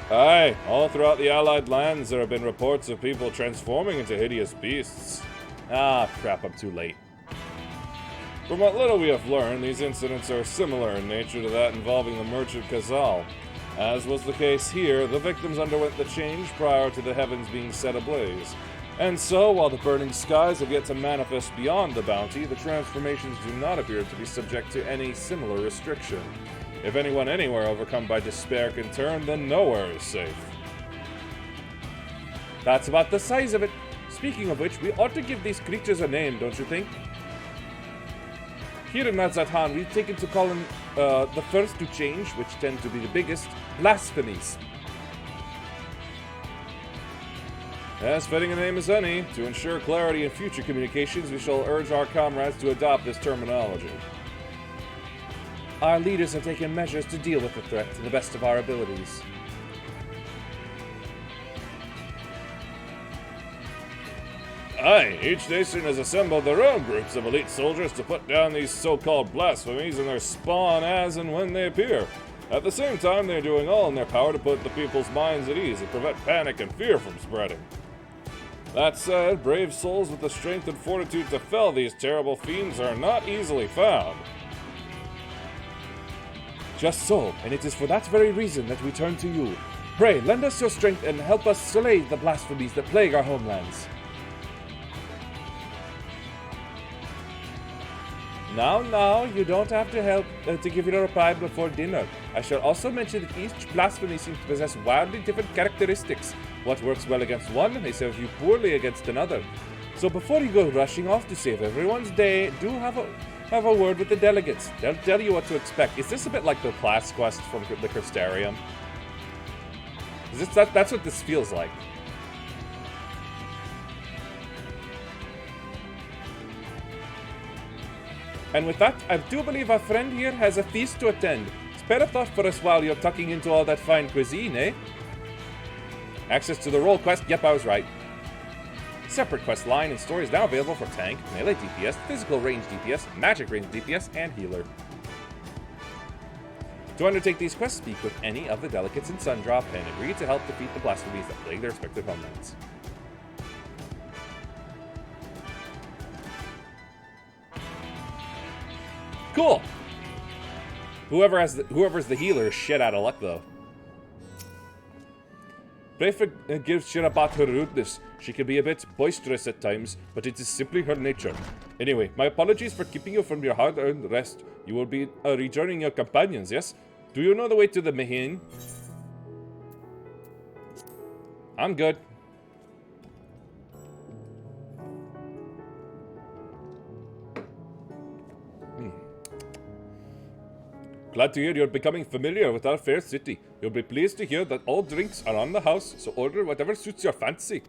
Aye, all throughout the Allied lands there have been reports of people transforming into hideous beasts. Ah, crap, I'm too late. From what little we have learned, these incidents are similar in nature to that involving the merchant Khazal. As was the case here, the victims underwent the change prior to the heavens being set ablaze. And so, while the burning skies have yet to manifest beyond the Bounty, the transformations do not appear to be subject to any similar restriction. If anyone anywhere overcome by despair can turn, then nowhere is safe. That's about the size of it. Speaking of which, we ought to give these creatures a name, don't you think? Here in Nazatan, we've taken to calling the first to change, which tend to be the biggest, blasphemies. As fitting a name as any, to ensure clarity in future communications, we shall urge our comrades to adopt this terminology. Our leaders have taken measures to deal with the threat to the best of our abilities. Aye, each nation has assembled their own groups of elite soldiers to put down these so-called blasphemies and their spawn as and when they appear. At the same time, they're doing all in their power to put the people's minds at ease and prevent panic and fear from spreading. That said, brave souls with the strength and fortitude to fell these terrible fiends are not easily found. Just so, and it is for that very reason that we turn to you. Pray, lend us your strength and help us slay the blasphemies that plague our homelands. Now, you don't have to help to give your reply before dinner. I shall also mention that each blasphemy seems to possess wildly different characteristics. What works well against one may serve you poorly against another. So before you go rushing off to save everyone's day, do have a word with the delegates. They'll tell you what to expect. Is this a bit like the class quest from the Crystarium? That's what this feels like. And with that, I do believe our friend here has a feast to attend. Spare a thought for us while you're tucking into all that fine cuisine, eh? Access to the role quest, yep, I was right. Separate quest line and story is now available for tank, melee DPS, physical range DPS, magic range DPS, and healer. To undertake these quests, speak with any of the delegates in Sundrop and agree to help defeat the blasphemies that plague their respective homelands. Cool! Whoever's the healer is shit out of luck, though. Prefect gives Shirabat her rudeness. She can be a bit boisterous at times, but it is simply her nature. Anyway, my apologies for keeping you from your hard-earned rest. You will be rejoining your companions, yes? Do you know the way to the Mehin? I'm good. Glad to hear you're becoming familiar with our fair city. You'll be pleased to hear that all drinks are on the house, so order whatever suits your fancy.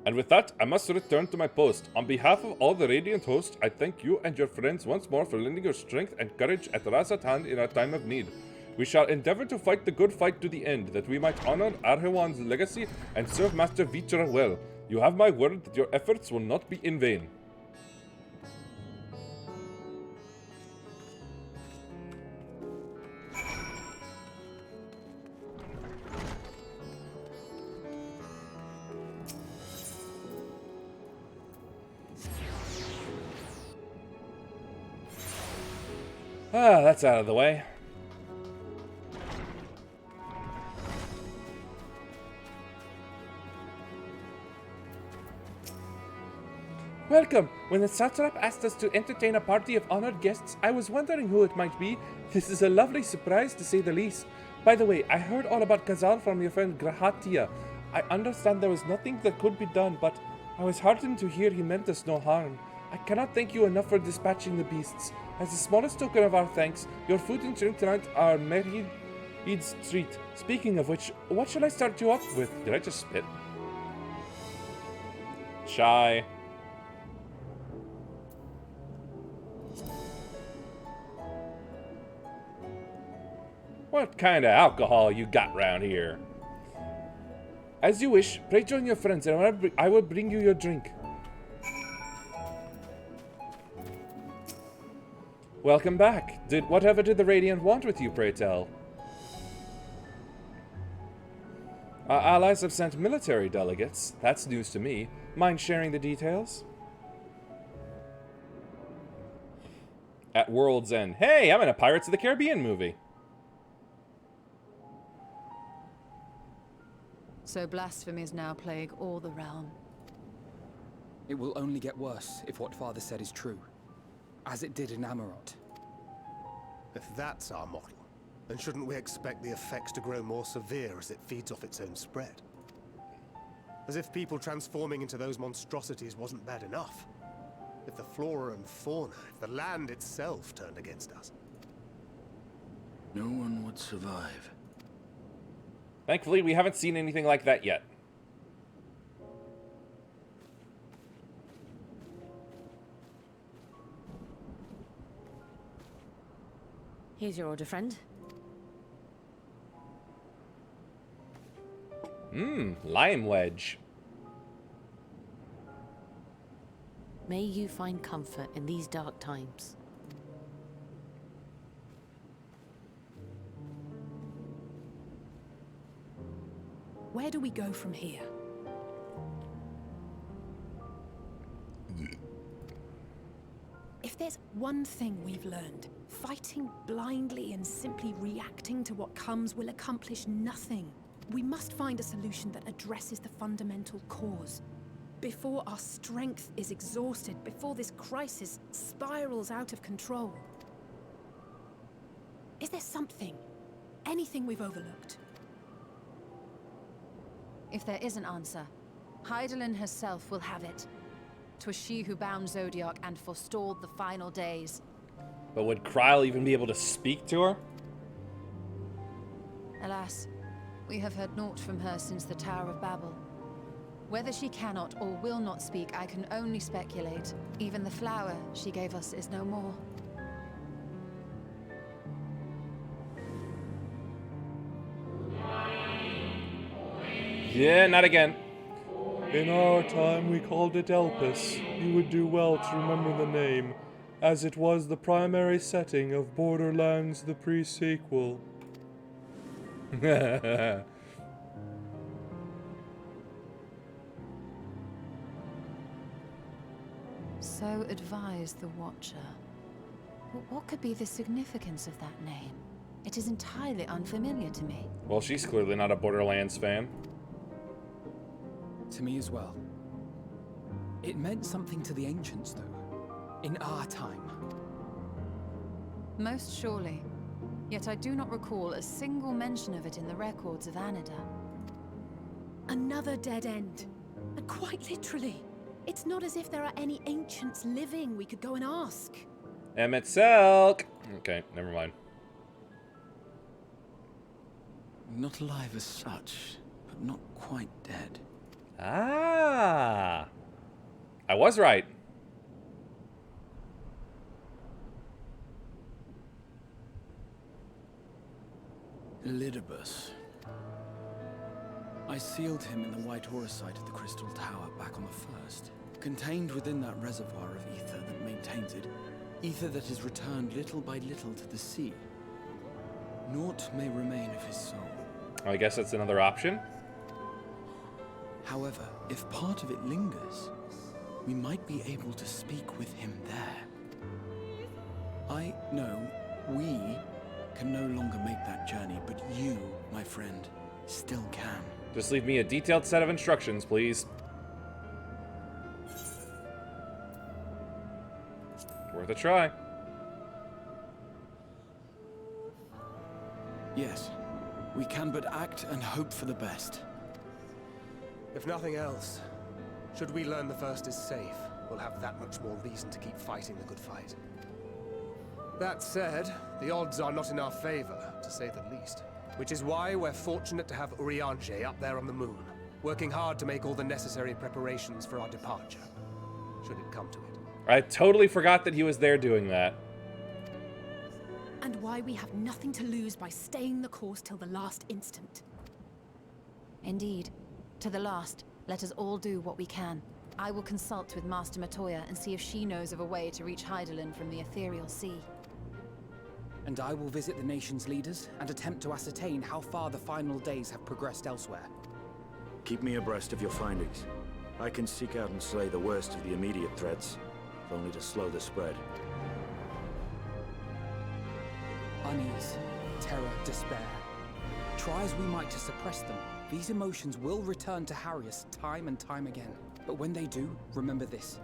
And with that, I must return to my post. On behalf of all the Radiant host, I thank you and your friends once more for lending your strength and courage at Razatan in our time of need. We shall endeavor to fight the good fight to the end, that we might honor Arhewan's legacy and serve Master Vitra well. You have my word that your efforts will not be in vain. Ah, that's out of the way. Welcome! When the Satrap asked us to entertain a party of honored guests, I was wondering who it might be. This is a lovely surprise, to say the least. By the way, I heard all about Khazal from your friend Grahatia. I understand there was nothing that could be done, but I was heartened to hear he meant us no harm. I cannot thank you enough for dispatching the beasts. As the smallest token of our thanks, your food and drink tonight are Merheed's treat. Speaking of which, what shall I start you off with? Did I just spit? Chai. What kind of alcohol you got round here? As you wish, pray join your friends and I will bring you your drink. Welcome back. Whatever did the Radiant want with you, pray tell? Our allies have sent military delegates. That's news to me. Mind sharing the details? At World's End. Hey, I'm in a Pirates of the Caribbean movie. So blasphemies now plague all the realm. It will only get worse if what Father said is true. As it did in Amarot. If that's our model, then shouldn't we expect the effects to grow more severe as it feeds off its own spread? As if people transforming into those monstrosities wasn't bad enough. If the flora and fauna, if the land itself turned against us. No one would survive. Thankfully, we haven't seen anything like that yet. Here's your order, friend. Lime wedge. May you find comfort in these dark times. Where do we go from here? If there's one thing we've learned, fighting blindly and simply reacting to what comes will accomplish nothing. We must find a solution that addresses the fundamental cause. Before our strength is exhausted, before this crisis spirals out of control. Is there something, anything we've overlooked? If there is an answer, Hydaelyn herself will have it. 'Twas she who bound Zodiac and forestalled the final days. But would Kryle even be able to speak to her? Alas, we have heard naught from her since the Tower of Babel. Whether she cannot or will not speak, I can only speculate. Even the flower she gave us is no more. Yeah, not again. In our time, we called it Elpis. You would do well to remember the name, as it was the primary setting of Borderlands the pre-sequel. So advised the Watcher. But what could be the significance of that name? It is entirely unfamiliar to me. Well, she's clearly not a Borderlands fan. To me as well. It meant something to the ancients, though. In our time. Most surely. Yet I do not recall a single mention of it in the records of Anida. Another dead end. And quite literally. It's not as if there are any ancients living we could go and ask. Emmett Selk! Okay, never mind. Not alive as such, but not quite dead. Ah! I was right. Elidibus. I sealed him in the White Horosite of the Crystal Tower back on the first. Contained within that reservoir of ether that maintains it, ether that is returned little by little to the sea. Naught may remain of his soul. I guess that's another option. However, if part of it lingers, we might be able to speak with him there. I know we can no longer make that journey, but you, my friend, still can. Just leave me a detailed set of instructions, please. Worth a try. Yes, we can but act and hope for the best. If nothing else, should we learn the First is safe, we'll have that much more reason to keep fighting the good fight. That said, the odds are not in our favor, to say the least. Which is why we're fortunate to have Urianger up there on the moon, working hard to make all the necessary preparations for our departure, should it come to it. I totally forgot that he was there doing that. And why we have nothing to lose by staying the course till the last instant. Indeed. To the last, let us all do what we can. I will consult with Master Matoya and see if she knows of a way to reach Hydaelyn from the ethereal sea. And I will visit the nation's leaders and attempt to ascertain how far the final days have progressed elsewhere. Keep me abreast of your findings. I can seek out and slay the worst of the immediate threats, if only to slow the spread. Unease, terror, despair. Try as we might to suppress them, these emotions will return to harry us time and time again. But when they do, remember this.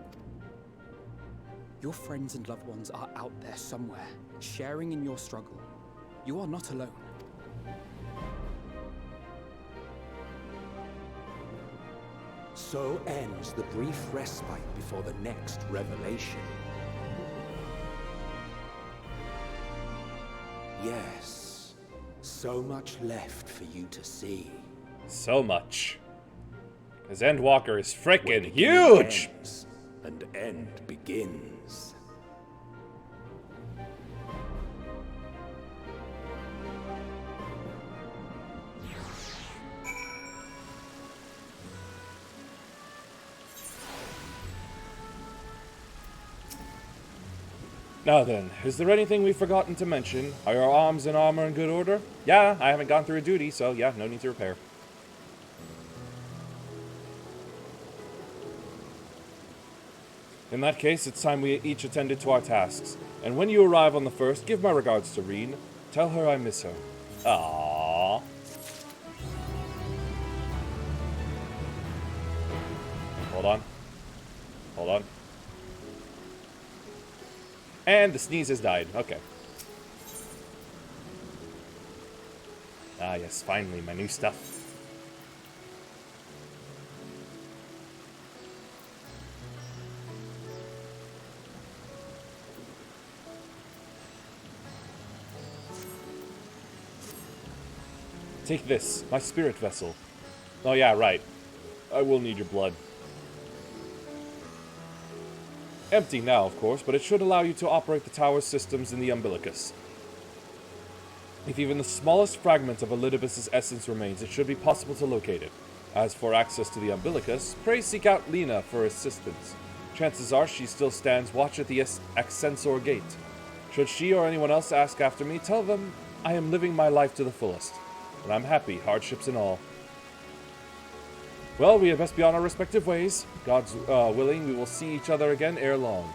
Your friends and loved ones are out there somewhere, sharing in your struggle. You are not alone. So ends the brief respite before the next revelation. Yes, so much left for you to see. So much. Because Endwalker is frickin' huge! Ends, and end begins. Now then, is there anything we've forgotten to mention? Are your arms and armor in good order? Yeah, I haven't gone through a duty, so yeah, no need to repair. In that case, it's time we each attended to our tasks. And when you arrive on the first, give my regards to Reen. Tell her I miss her. Aww. Hold on. Hold on. And the sneeze has died. Okay. Ah, yes, finally, my new stuff. Take this, my spirit vessel. Oh yeah, right. I will need your blood. Empty now, of course, but it should allow you to operate the tower's systems in the umbilicus. If even the smallest fragment of Elidibus' essence remains, it should be possible to locate it. As for access to the umbilicus, pray seek out Lena for assistance. Chances are she still stands watch at the Ascensor Gate. Should she or anyone else ask after me, tell them I am living my life to the fullest. And I'm happy, hardships and all. Well, we had best be on our respective ways. God's willing, we will see each other again ere long.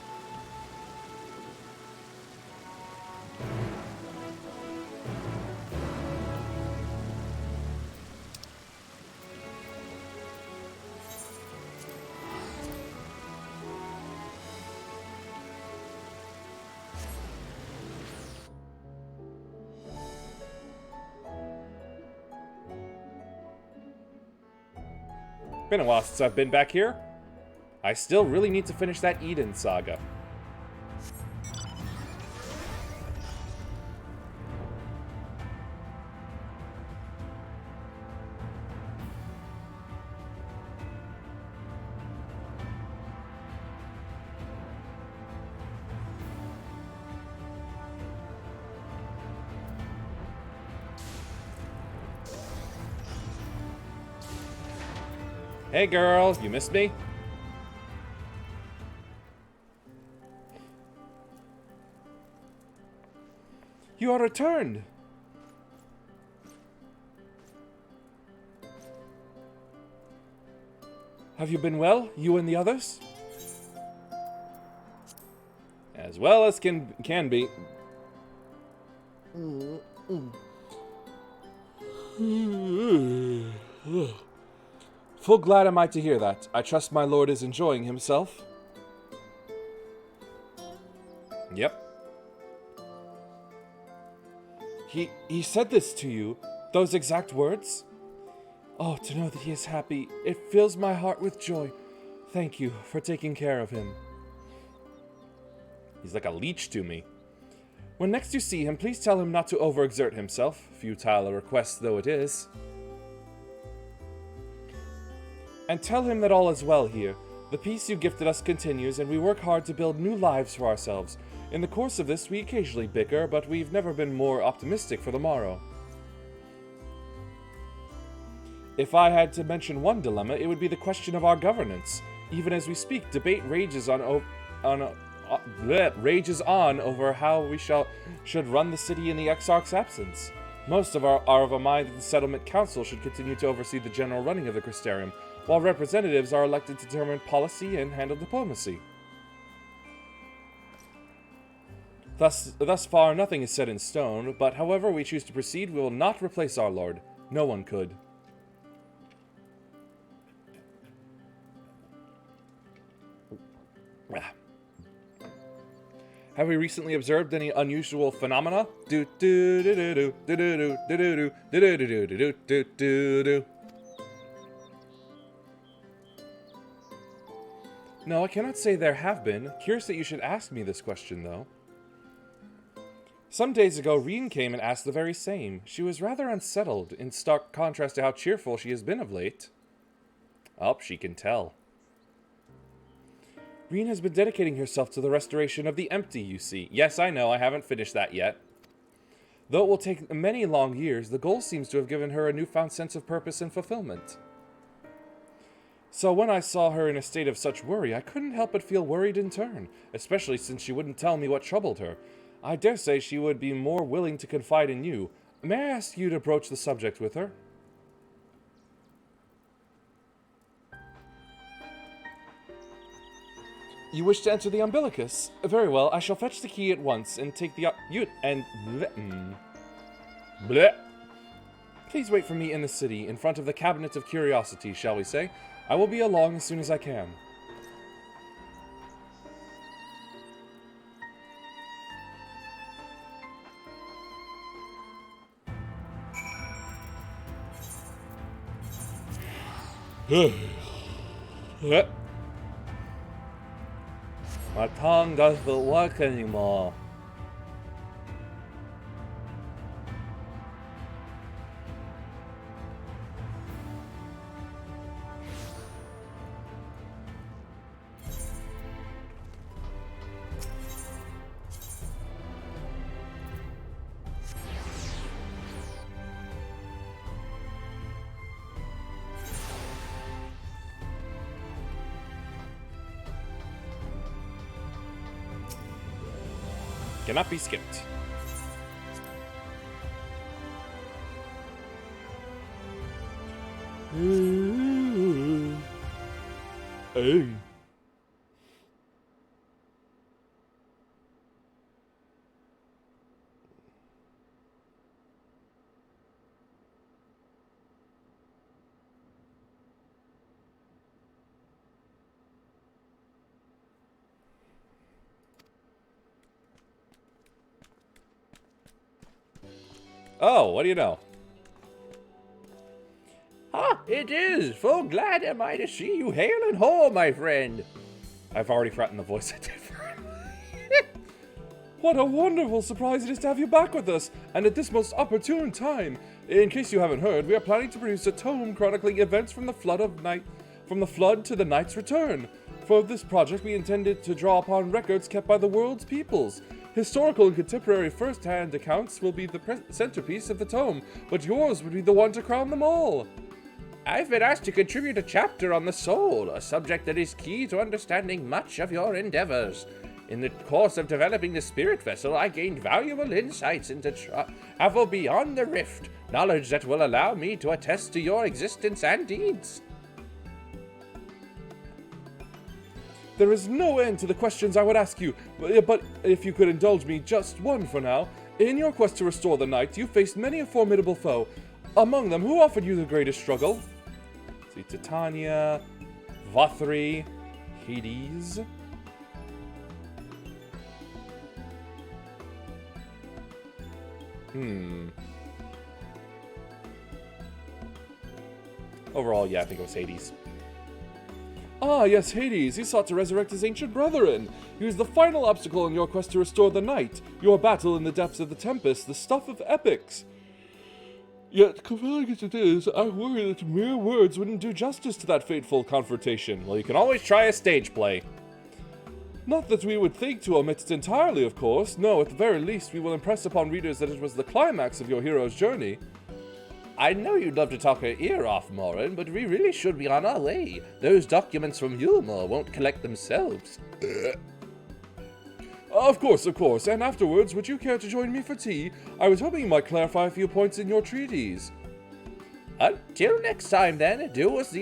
Been a while since I've been back here. I still really need to finish that Eden saga. Hey girl, you missed me? You are returned! Have you been well, you and the others? As well as can be. Full glad am I to hear that. I trust my lord is enjoying himself. Yep. He said this to you? Those exact words? Oh, to know that he is happy, it fills my heart with joy. Thank you for taking care of him. He's like a leech to me. When next you see him, please tell him not to overexert himself, futile a request though it is. And tell him that all is well here. The peace you gifted us continues, and we work hard to build new lives for ourselves. In the course of this, we occasionally bicker, but we've never been more optimistic for the morrow. If I had to mention one dilemma, it would be the question of our governance. Even as we speak, debate rages on over how we should run the city in the Exarch's absence. Most are of a mind that the Settlement Council should continue to oversee the general running of the Crystarium, while representatives are elected to determine policy and handle diplomacy. Thus far, nothing is set in stone, but however we choose to proceed, we will not replace our lord. No one could. Have we recently observed any unusual phenomena? No, I cannot say there have been. Curious that you should ask me this question, though. Some days ago, Reen came and asked the very same. She was rather unsettled, in stark contrast to how cheerful she has been of late. Oh, she can tell. Reen has been dedicating herself to the restoration of the empty, you see. Yes, I know, I haven't finished that yet. Though it will take many long years, the goal seems to have given her a newfound sense of purpose and fulfillment. So when I saw her in a state of such worry, I couldn't help but feel worried in turn, especially since she wouldn't tell me what troubled her. I dare say she would be more willing to confide in you. May I ask you to broach the subject with her? You wish to enter the umbilicus? Very well, I shall fetch the key at once and take the bleh. Please wait for me in the city, in front of the Cabinet of Curiosity, shall we say? I will be along as soon as I can. My tongue doesn't work anymore. Cannot be skipped. Hey. Oh, what do you know? Ah, it is! Full glad am I to see you hail and whole, my friend. I've already forgotten the voice I did for him. What a wonderful surprise it is to have you back with us, and at this most opportune time. In case you haven't heard, we are planning to produce a tome chronicling events from the flood to the Knight's return. For this project, we intended to draw upon records kept by the world's peoples. Historical and contemporary first-hand accounts will be the centerpiece of the tome, but yours would be the one to crown them all. I've been asked to contribute a chapter on the soul, a subject that is key to understanding much of your endeavors. In the course of developing the spirit vessel, I gained valuable insights into travel beyond the rift, knowledge that will allow me to attest to your existence and deeds. There is no end to the questions I would ask you, but if you could indulge me just one for now. In your quest to restore the Knight, you faced many a formidable foe. Among them, who offered you the greatest struggle? Let's see, Titania, Vothri, Hades. Overall, yeah, I think it was Hades. Ah, yes, Hades. He sought to resurrect his ancient brethren. He was the final obstacle in your quest to restore the night. Your battle in the depths of the Tempest, the stuff of epics. Yet, compelling as it is, I worry that mere words wouldn't do justice to that fateful confrontation. Well, you can always try a stage play. Not that we would think to omit it entirely, of course. No, at the very least, we will impress upon readers that it was the climax of your hero's journey. I know you'd love to talk her ear off, Morin, but we really should be on our way. Those documents from Yulmore won't collect themselves. Of course, and afterwards, would you care to join me for tea? I was hoping you might clarify a few points in your treatise. Until next time, then, do tell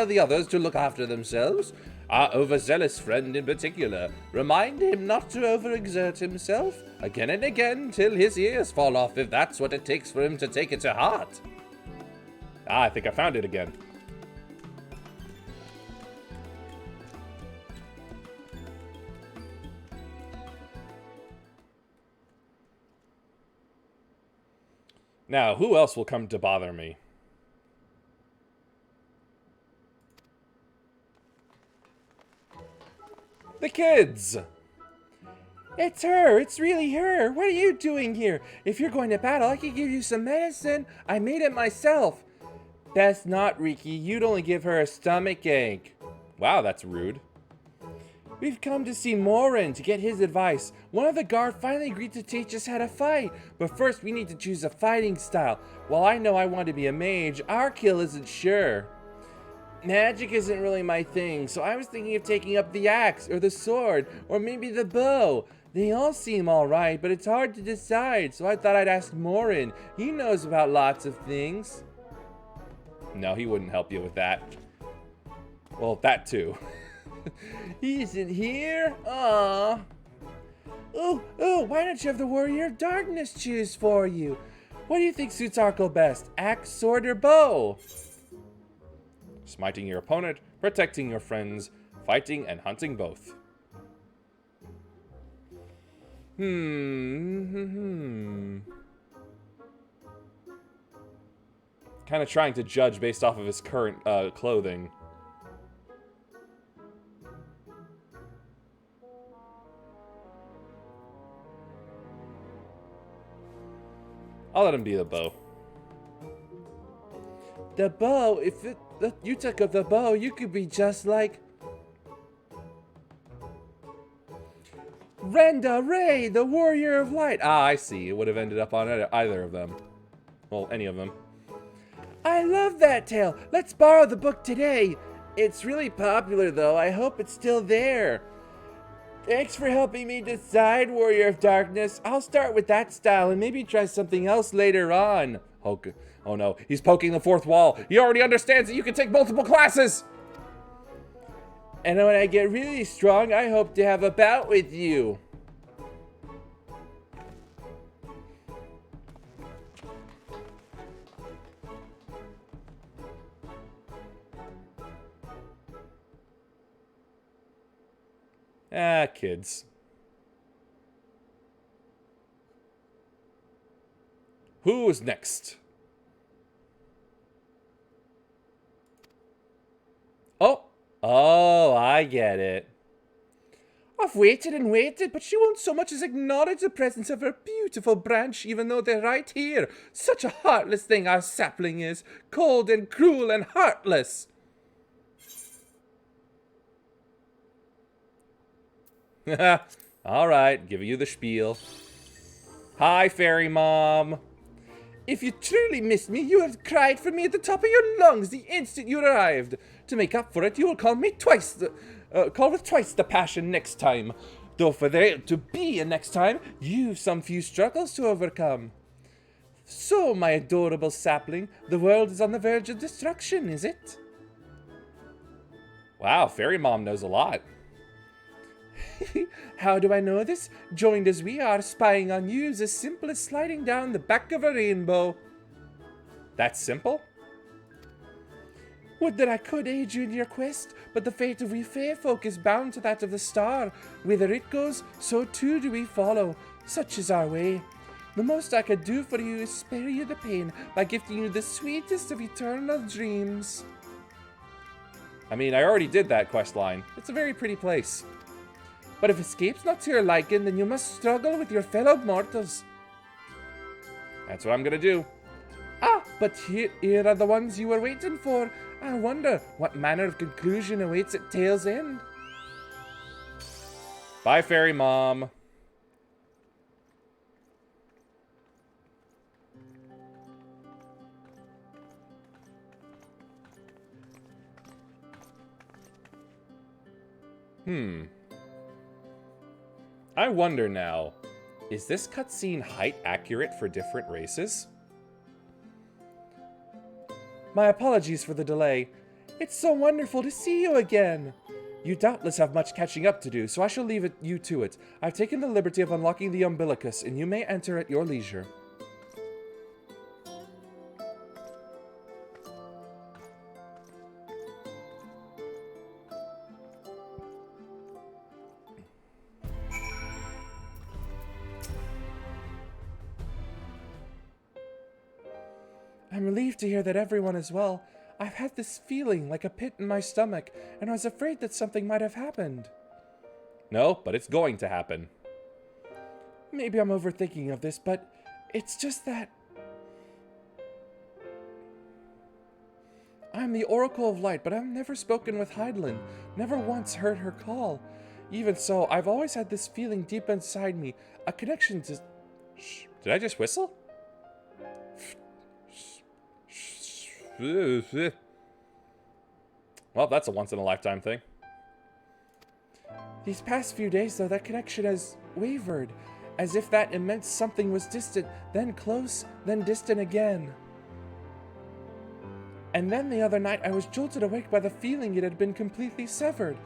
the others to look after themselves. Our overzealous friend in particular. Remind him not to overexert himself, again and again, till his ears fall off, if that's what it takes for him to take it to heart. Ah, I think I found it again. Now, who else will come to bother me? The kids! It's her! It's really her! What are you doing here? If you're going to battle, I could give you some medicine. I made it myself. Best not, Riki. You'd only give her a stomach ache. Wow, that's rude. We've come to see Morin to get his advice. One of the guard finally agreed to teach us how to fight. But first, we need to choose a fighting style. While I know I want to be a mage, Arkil isn't sure. Magic isn't really my thing, so I was thinking of taking up the axe, or the sword, or maybe the bow. They all seem alright, but it's hard to decide, so I thought I'd ask Morin. He knows about lots of things. No, he wouldn't help you with that. Well, that too. He isn't here? Aww. Ooh, why don't you have the Warrior of Darkness choose for you? What do you think suits Arkil best? Axe, sword, or bow? Smiting your opponent, protecting your friends, fighting and hunting both. Kind of trying to judge based off of his current clothing. I'll let him be the bow. The bow? If you took up the bow, you could be just like Renda Ray, the Warrior of Light. Ah, I see. It would have ended up on either of them. Well, any of them. I love that tale. Let's borrow the book today. It's really popular, though. I hope it's still there. Thanks for helping me decide, Warrior of Darkness. I'll start with that style and maybe try something else later on. Oh no, he's poking the fourth wall. He already understands that you can take multiple classes. And when I get really strong, I hope to have a bout with you. Ah, kids. Who's next? Oh, I get it. I've waited and waited, but she won't so much as acknowledge the presence of her beautiful branch, even though they're right here. Such a heartless thing our sapling is. Cold and cruel and heartless. Alright, giving you the spiel. Hi, Fairy Mom. If you truly missed me, you would have cried for me at the top of your lungs the instant you arrived. To make up for it, you will call me call with twice the passion next time. Though for there to be a next time, you've some few struggles to overcome. So, my adorable sapling, the world is on the verge of destruction, is it? Wow, Fairy Mom knows a lot. How do I know this? Joined as we are, spying on you is as simple as sliding down the back of a rainbow. That's simple? Would that I could aid you in your quest, but the fate of we fair folk is bound to that of the star. Whither it goes, so too do we follow. Such is our way. The most I could do for you is spare you the pain by gifting you the sweetest of eternal dreams. I mean, I already did that quest line. It's a very pretty place. But if escape's not to your liking, then you must struggle with your fellow mortals. That's what I'm gonna do. Ah, but here are the ones you were waiting for. I wonder what manner of conclusion awaits at Tale's End. Bye, Fairy Mom. I wonder now, is this cutscene height accurate for different races? My apologies for the delay. It's so wonderful to see you again. You doubtless have much catching up to do, so I shall leave you to it. I've taken the liberty of unlocking the umbilicus, and you may enter at your leisure. I'm relieved to hear that everyone is well. I've had this feeling like a pit in my stomach, and I was afraid that something might have happened. No, but it's going to happen. Maybe I'm overthinking of this, but it's just that... I'm the Oracle of Light, but I've never spoken with Hydaelyn, never once heard her call. Even so, I've always had this feeling deep inside me, a connection to... Shh, did I just whistle? Well, that's a once-in-a-lifetime thing. These past few days, though, that connection has wavered, as if that immense something was distant, then close, then distant again. And then the other night, I was jolted awake by the feeling it had been completely severed.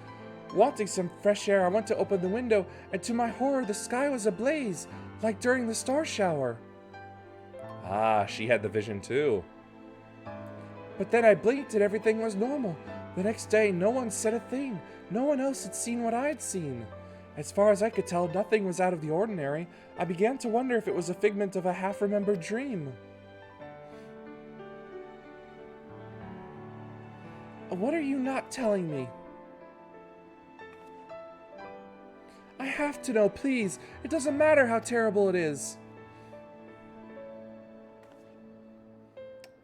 Wanting some fresh air, I went to open the window, and to my horror, the sky was ablaze, like during the star shower. Ah, she had the vision too. But then I blinked and everything was normal. The next day, no one said a thing. No one else had seen what I had seen. As far as I could tell, nothing was out of the ordinary. I began to wonder if it was a figment of a half-remembered dream. What are you not telling me? I have to know, please. It doesn't matter how terrible it is.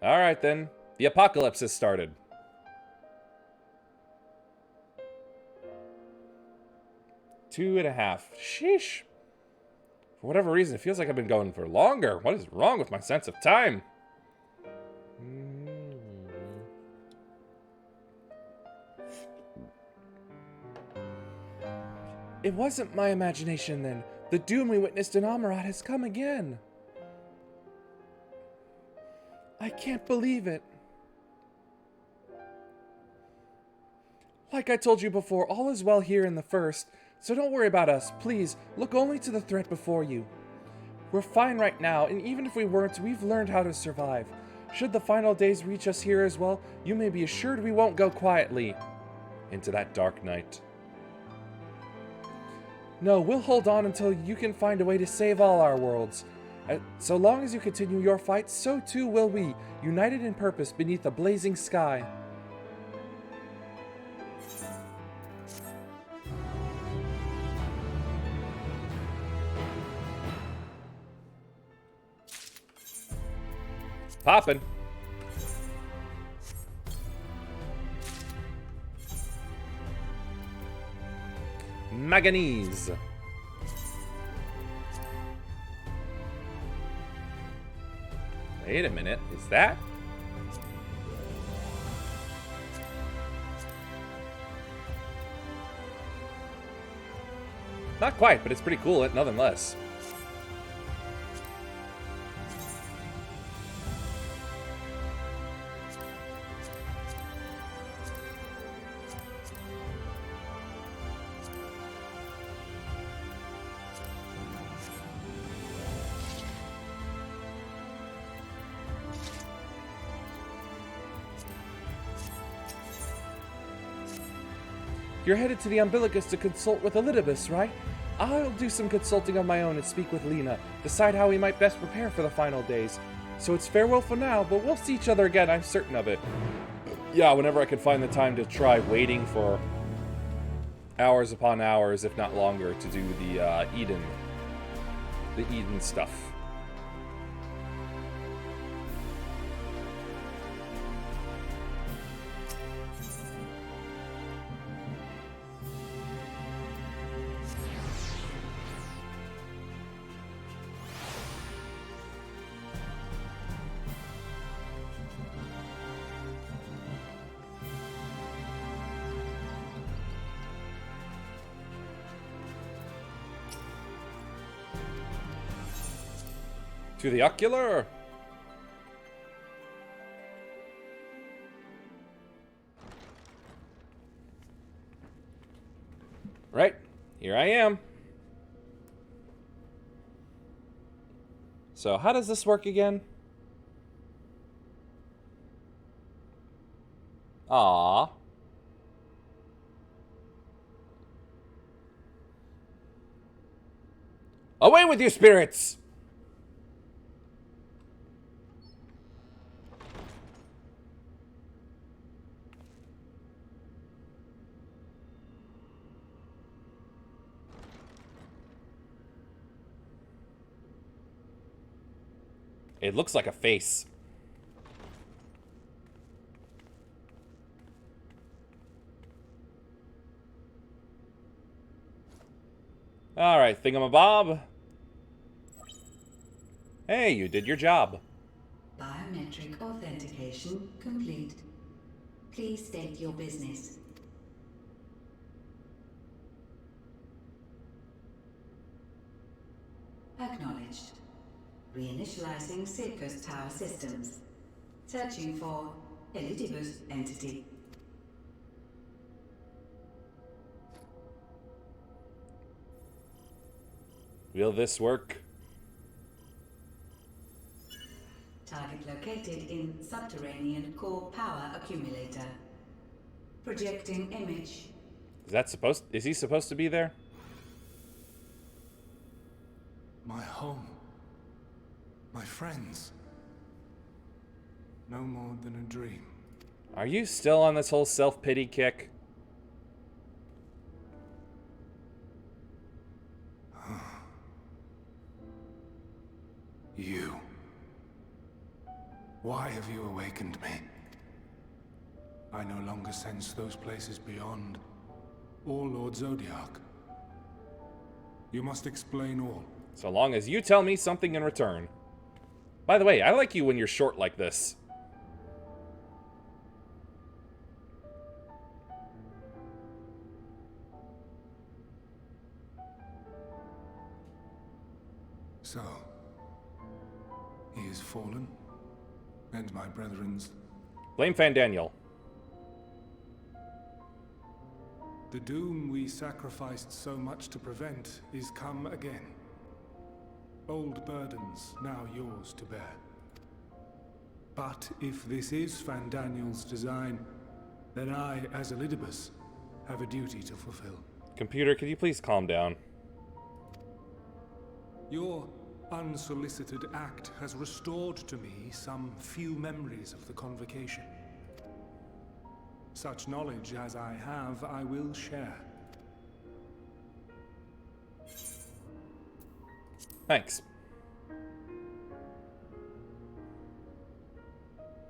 All right, then. The apocalypse has started. Two and a half. Sheesh. For whatever reason, it feels like I've been going for longer. What is wrong with my sense of time? It wasn't my imagination then. The doom we witnessed in Amarat has come again. I can't believe it. Like I told you before, all is well here in the first, so don't worry about us. Please, look only to the threat before you. We're fine right now, and even if we weren't, we've learned how to survive. Should the final days reach us here as well, you may be assured we won't go quietly into that dark night. No, we'll hold on until you can find a way to save all our worlds. So long as you continue your fight, so too will we, united in purpose beneath a blazing sky. Poppin'. Manganese. Wait a minute, is that? Not quite, but it's pretty cool, nonetheless. You're headed to the Umbilicus to consult with Elidibus, right? I'll do some consulting of my own and speak with Lena, decide how we might best prepare for the final days. So it's farewell for now, but we'll see each other again, I'm certain of it. Yeah, whenever I can find the time to try waiting for hours upon hours, if not longer, to do the Eden stuff. To the ocular! Right, here I am. So how does this work again? Ah. Away with you, spirits! It looks like a face. Alright, thingamabob. Hey, you did your job. Biometric authentication complete. Please state your business. Acknowledged. Reinitializing Circus Tower systems. Searching for Elidibus entity. Will this work? Target located in subterranean core power accumulator. Projecting image. Is he supposed to be there? My home. My friends. No more than a dream. Are you still on this whole self-pity kick? You. Why have you awakened me? I no longer sense those places beyond, or Lord Zodiac. You must explain all. So long as you tell me something in return. By the way, I like you when you're short like this. So, he is fallen, and my brethren's... Blame Fandaniel. The doom we sacrificed so much to prevent is come again. Old burdens now yours to bear. But if this is Fandaniel's design, then I, as Elidibus, have a duty to fulfill. Computer, could you please calm down? Your unsolicited act has restored to me some few memories of the convocation. Such knowledge as I have, I will share. Thanks.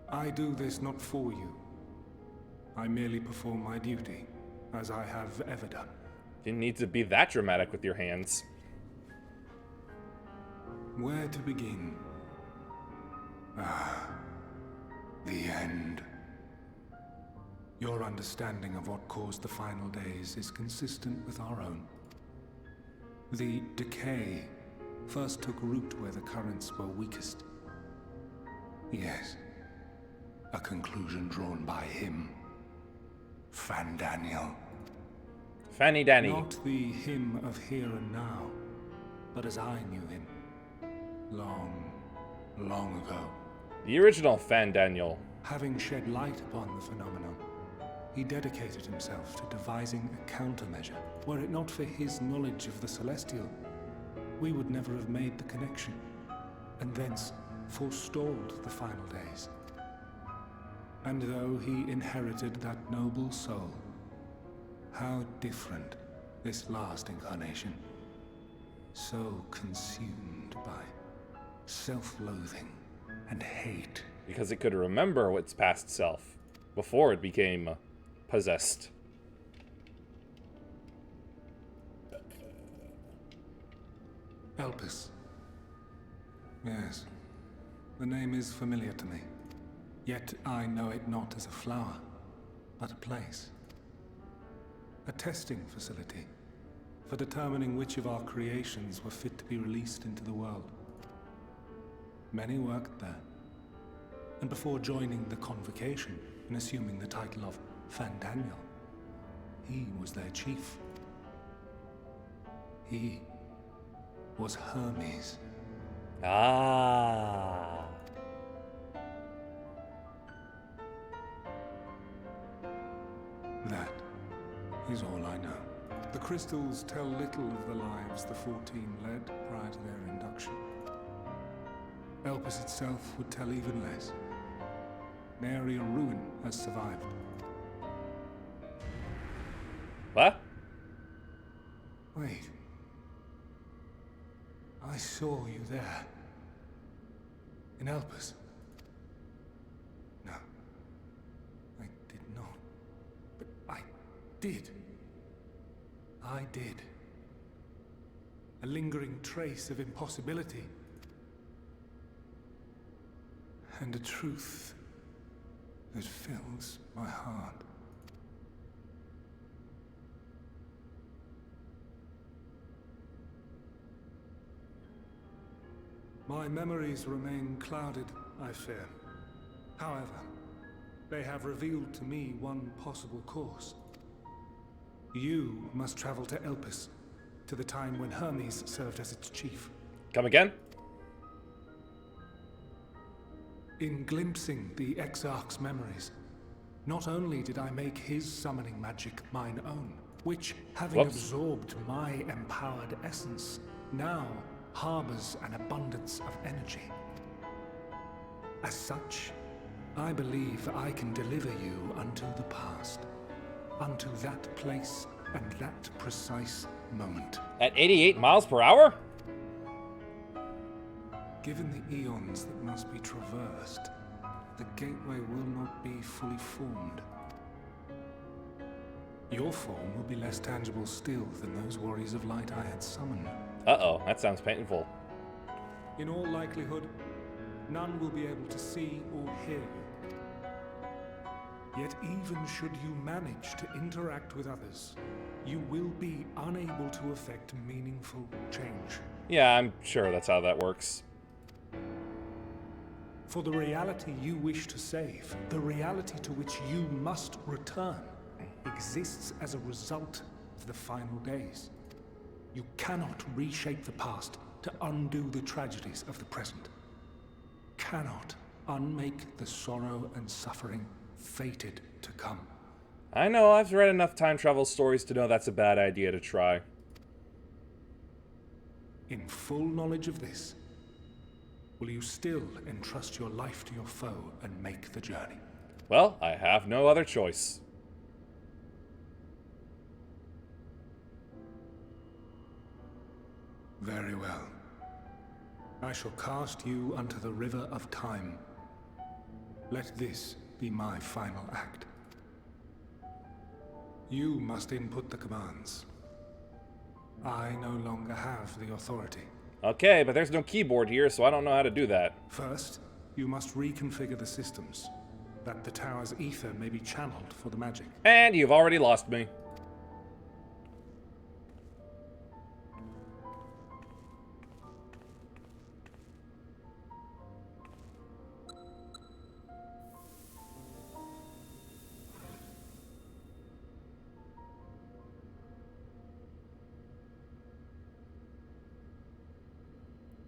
I do this not for you. I merely perform my duty, as I have ever done. Didn't need to be that dramatic with your hands. Where to begin? Ah, the end. Your understanding of what caused the final days is consistent with our own. The decay first took root where the currents were weakest. Yes, a conclusion drawn by him, Fandaniel. Fanny Danny. Not the him of here and now, but as I knew him. Long, long ago. The original Fandaniel. Having shed light upon the phenomenon, He dedicated himself to devising a countermeasure. Were it not for his knowledge of the Celestial, we would never have made the connection, and thence forestalled the final days. And though he inherited that noble soul, how different this last incarnation. So consumed by self-loathing and hate. Because it could remember its past self before it became possessed. Elpis. Yes, the name is familiar to me. Yet I know it not as a flower, but a place. A testing facility for determining which of our creations were fit to be released into the world. Many worked there, and before joining the Convocation and assuming the title of Fandaniel, he was their chief. He was Hermes. Ah. That is all I know. The crystals tell little of the lives the 14 led prior to their induction. Elpis itself would tell even less. Nary a ruin has survived. What? Wait. I saw you there. In Elpis. No. I did not. But I did. I did. A lingering trace of impossibility. And a truth that fills my heart. My memories remain clouded, I fear. However, they have revealed to me one possible course. You must travel to Elpis, to the time when Hermes served as its chief. Come again? In glimpsing the Exarch's memories, not only did I make his summoning magic mine own, which, having absorbed my empowered essence, now harbors an abundance of energy. As such, I believe I can deliver you unto the past, unto that place and that precise moment. At 88 miles per hour? Given the eons that must be traversed, the gateway will not be fully formed. Your form will be less tangible still than those warriors of light I had summoned. Uh-oh, that sounds painful. In all likelihood, none will be able to see or hear you. Yet even should you manage to interact with others, you will be unable to effect meaningful change. Yeah, I'm sure that's how that works. For the reality you wish to save, the reality to which you must return, exists as a result of the final days. You cannot reshape the past to undo the tragedies of the present. Cannot unmake the sorrow and suffering fated to come. I know, I've read enough time travel stories to know that's a bad idea to try. In full knowledge of this, will you still entrust your life to your foe and make the journey? Well, I have no other choice. Very well. I shall cast you unto the river of time. Let this be my final act. You must input the commands. I no longer have the authority. Okay, but there's no keyboard here, so I don't know how to do that. First, you must reconfigure the systems, that the tower's ether may be channeled for the magic. And you've already lost me.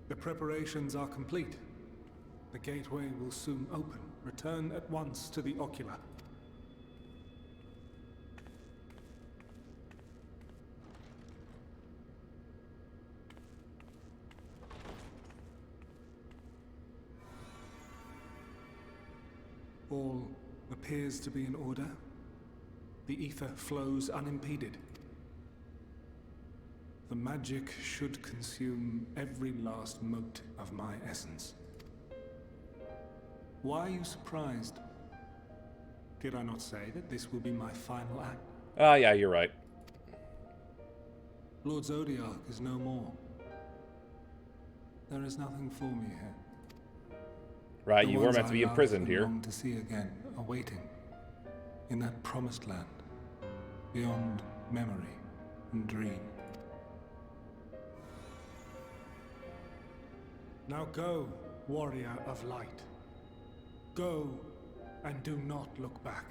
The preparations are complete. The gateway will soon open. Return at once to the Ocular. All appears to be in order. The ether flows unimpeded. The magic should consume every last mote of my essence. Why are you surprised? Did I not say that this will be my final act? Ah, yeah, you're right. Lord Zodiark is no more. There is nothing for me here. Right, The you were ones meant to I be love imprisoned and here. long to see again, awaiting, in that promised land, beyond memory and dream. Now go, warrior of light. Go, and do not look back.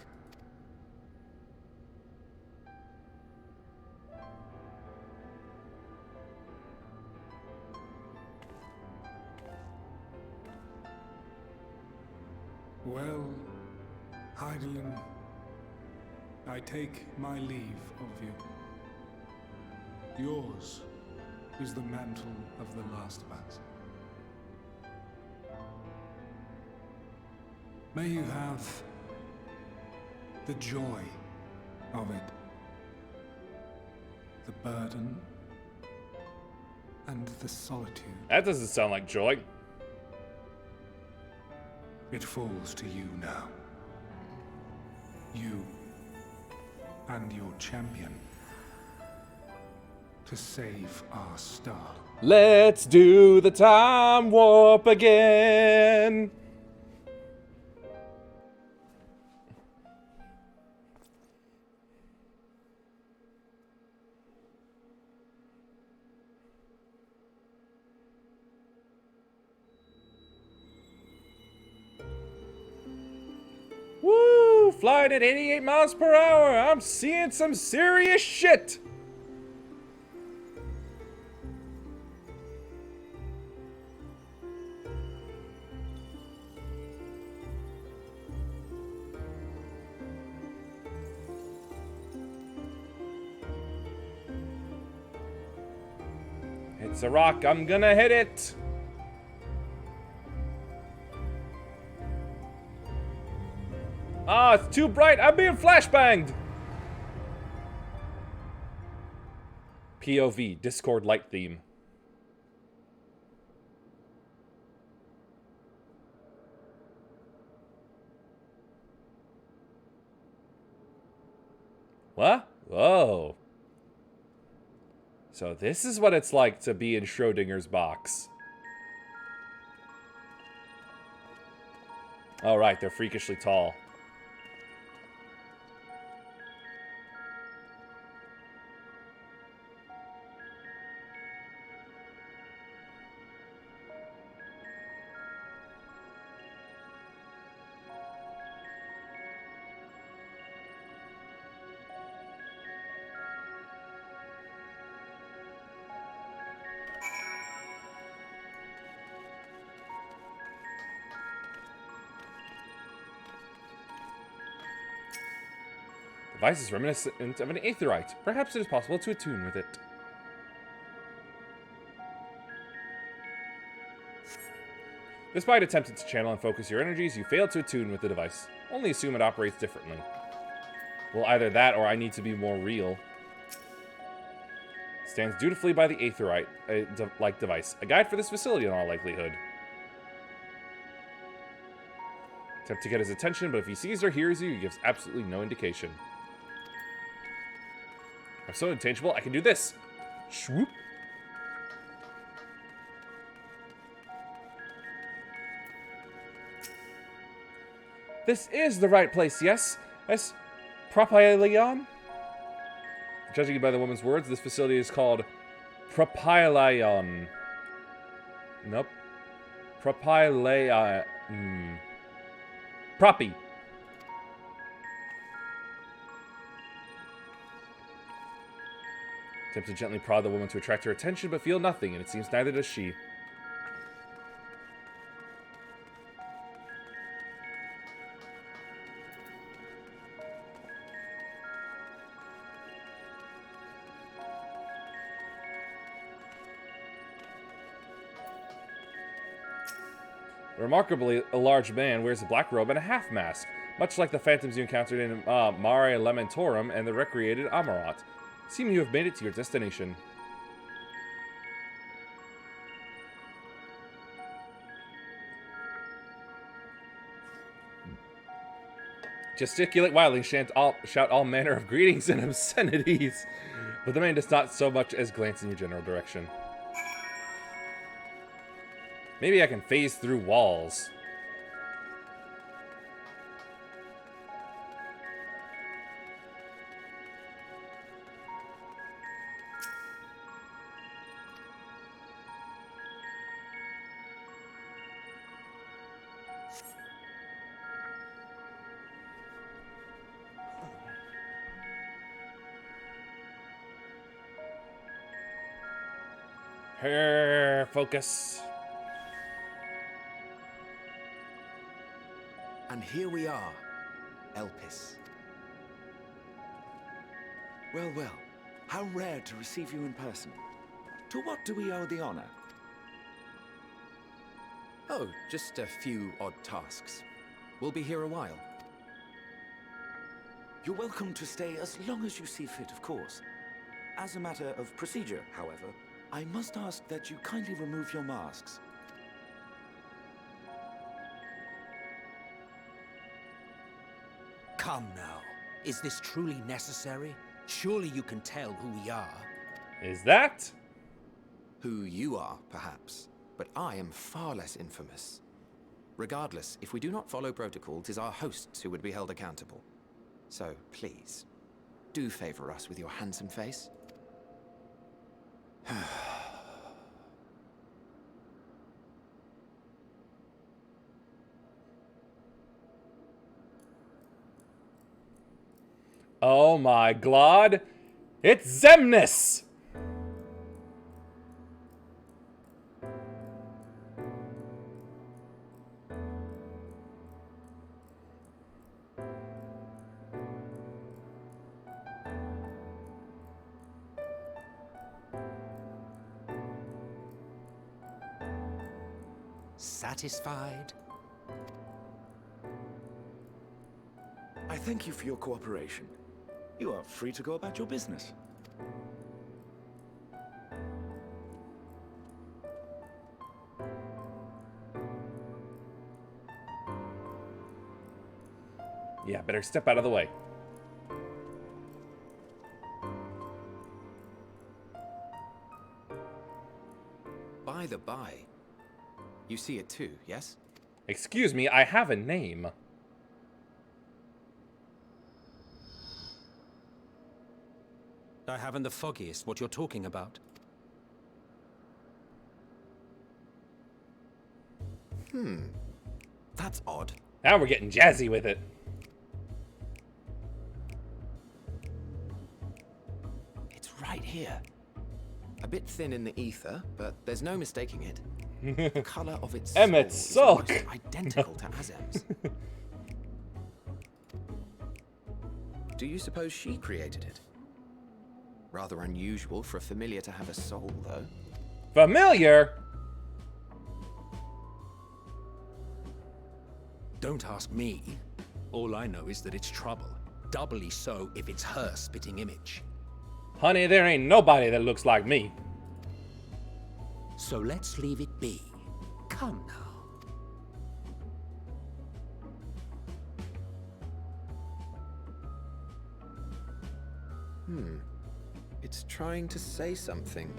Well, Heidelin, I take my leave of you. Yours is the mantle of the last of us. May you have the joy of it, the burden, and the solitude. That doesn't sound like joy. It falls to you now. You and your champion to save our star. Let's do the time warp again. Woo! Flying at 88 miles per hour. I'm seeing some serious shit. It's a rock. I'm gonna hit it. Ah, it's too bright. I'm being flashbanged. POV, Discord light theme. What? Whoa. So this is what it's like to be in Schrodinger's box. All right, they're freakishly tall. The device is reminiscent of an aetherite. Perhaps it is possible to attune with it. Despite attempting to channel and focus your energies, you fail to attune with the device. Only assume it operates differently. Well, either that or I need to be more real. Stands dutifully by the aetherite-like device. A guide for this facility in all likelihood. Attempt to get his attention, but if he sees or hears you, he gives absolutely no indication. I'm so intangible, I can do this. Swoop. This is the right place, yes? Yes, Propylion? Judging by the woman's words, this facility is called Propylion. Nope. Propylion. Proppy. Attempt to gently prod the woman to attract her attention, but feel nothing, and it seems neither does she. Remarkably, a large man wears a black robe and a half mask, much like the phantoms you encountered in Mare Lamentorum and the recreated Amarat. Seem you have made it to your destination. Gesticulate wildly, shout all manner of greetings and obscenities, but the man does not so much as glance in your general direction. Maybe I can phase through walls. Focus. And here we are, Elpis. Well, well, how rare to receive you in person. To what do we owe the honor? Oh, just a few odd tasks. We'll be here a while. You're welcome to stay as long as you see fit, of course. As a matter of procedure, however, I must ask that you kindly remove your masks. Come now. Is this truly necessary? Surely you can tell who we are. Is that? Who you are, perhaps. But I am far less infamous. Regardless, if we do not follow protocol, 'tis our hosts who would be held accountable. So, please, do favor us with your handsome face. Oh my god! It's Xemnas! Satisfied? I thank you for your cooperation. You are free to go about your business. Yeah, better step out of the way. By the by, you see it too, yes? Excuse me, I have a name. I haven't the foggiest what you're talking about. That's odd. Now we're getting jazzy with it. It's right here. A bit thin in the ether, but there's no mistaking it. The color of its Emmett's soul is sock. almost identical to Azem's. Do you suppose she created it? Rather unusual for a familiar to have a soul, though. Familiar? Don't ask me. All I know is that it's trouble. Doubly so if it's her spitting image. Honey, there ain't nobody that looks like me. So let's leave it be. Come now. It's trying to say something,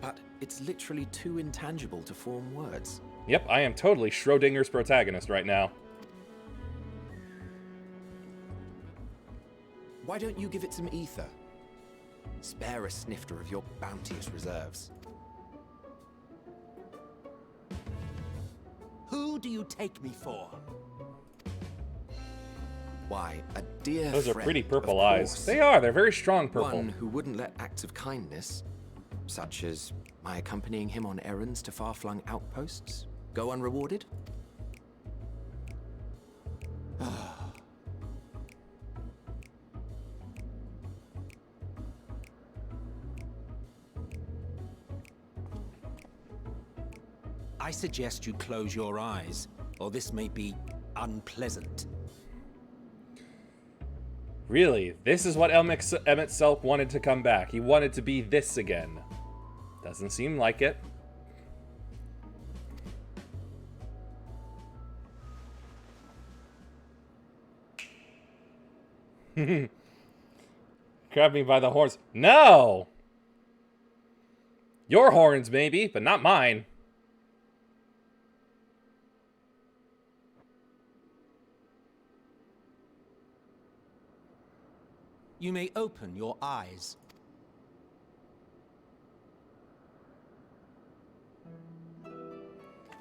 but it's literally too intangible to form words. Yep, I am totally Schrodinger's protagonist right now. Why don't you give it some ether? Spare a snifter of your bounteous reserves. Who do you take me for? Why, a dear Those are friend, pretty purple of eyes. course. They are, they're very strong purple. One who wouldn't let acts of kindness, such as my accompanying him on errands to far-flung outposts, go unrewarded? I suggest you close your eyes, or this may be unpleasant. Really? This is what Emmett Selk wanted to come back. He wanted to be this again. Doesn't seem like it. Grab me by the horns. No! Your horns, maybe, but not mine. You may open your eyes.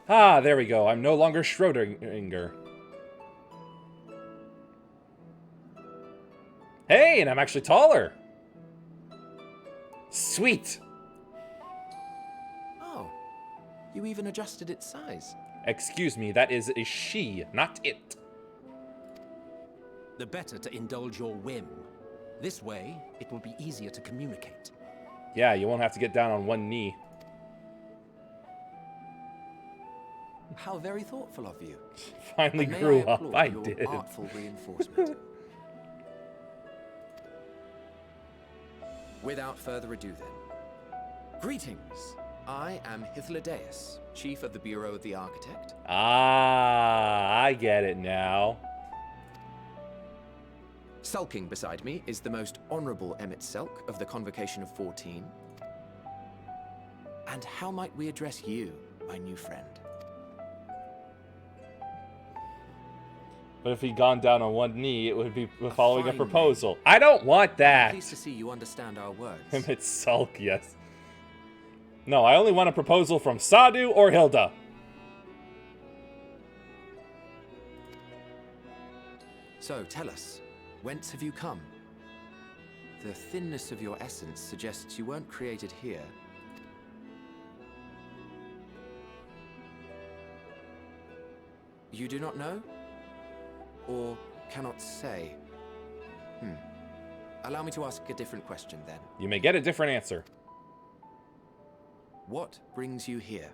Ah, there we go. I'm no longer Schrodinger. Hey, and I'm actually taller. Sweet. Oh, you even adjusted its size. Excuse me, that is a she, not it. The better to indulge your whim. This way, it will be easier to communicate. Yeah, you won't have to get down on one knee. How very thoughtful of you. Finally grew up. I did. Artful reinforcement. Without further ado then. Greetings. I am Hythlodaeus, Chief of the Bureau of the Architect. Ah, I get it now. Sulking beside me is the most honorable Emmett Selk of the Convocation of 14. And how might we address you, my new friend? But if he'd gone down on one knee, it would be following a proposal. I don't want that. I'm pleased to see you understand our words. Emmett Selk, yes. No, I only want a proposal from Sadu or Hilda. So, tell us, whence have you come? The thinness of your essence suggests you weren't created here. You do not know? Or cannot say? Allow me to ask a different question then. You may get a different answer. What brings you here?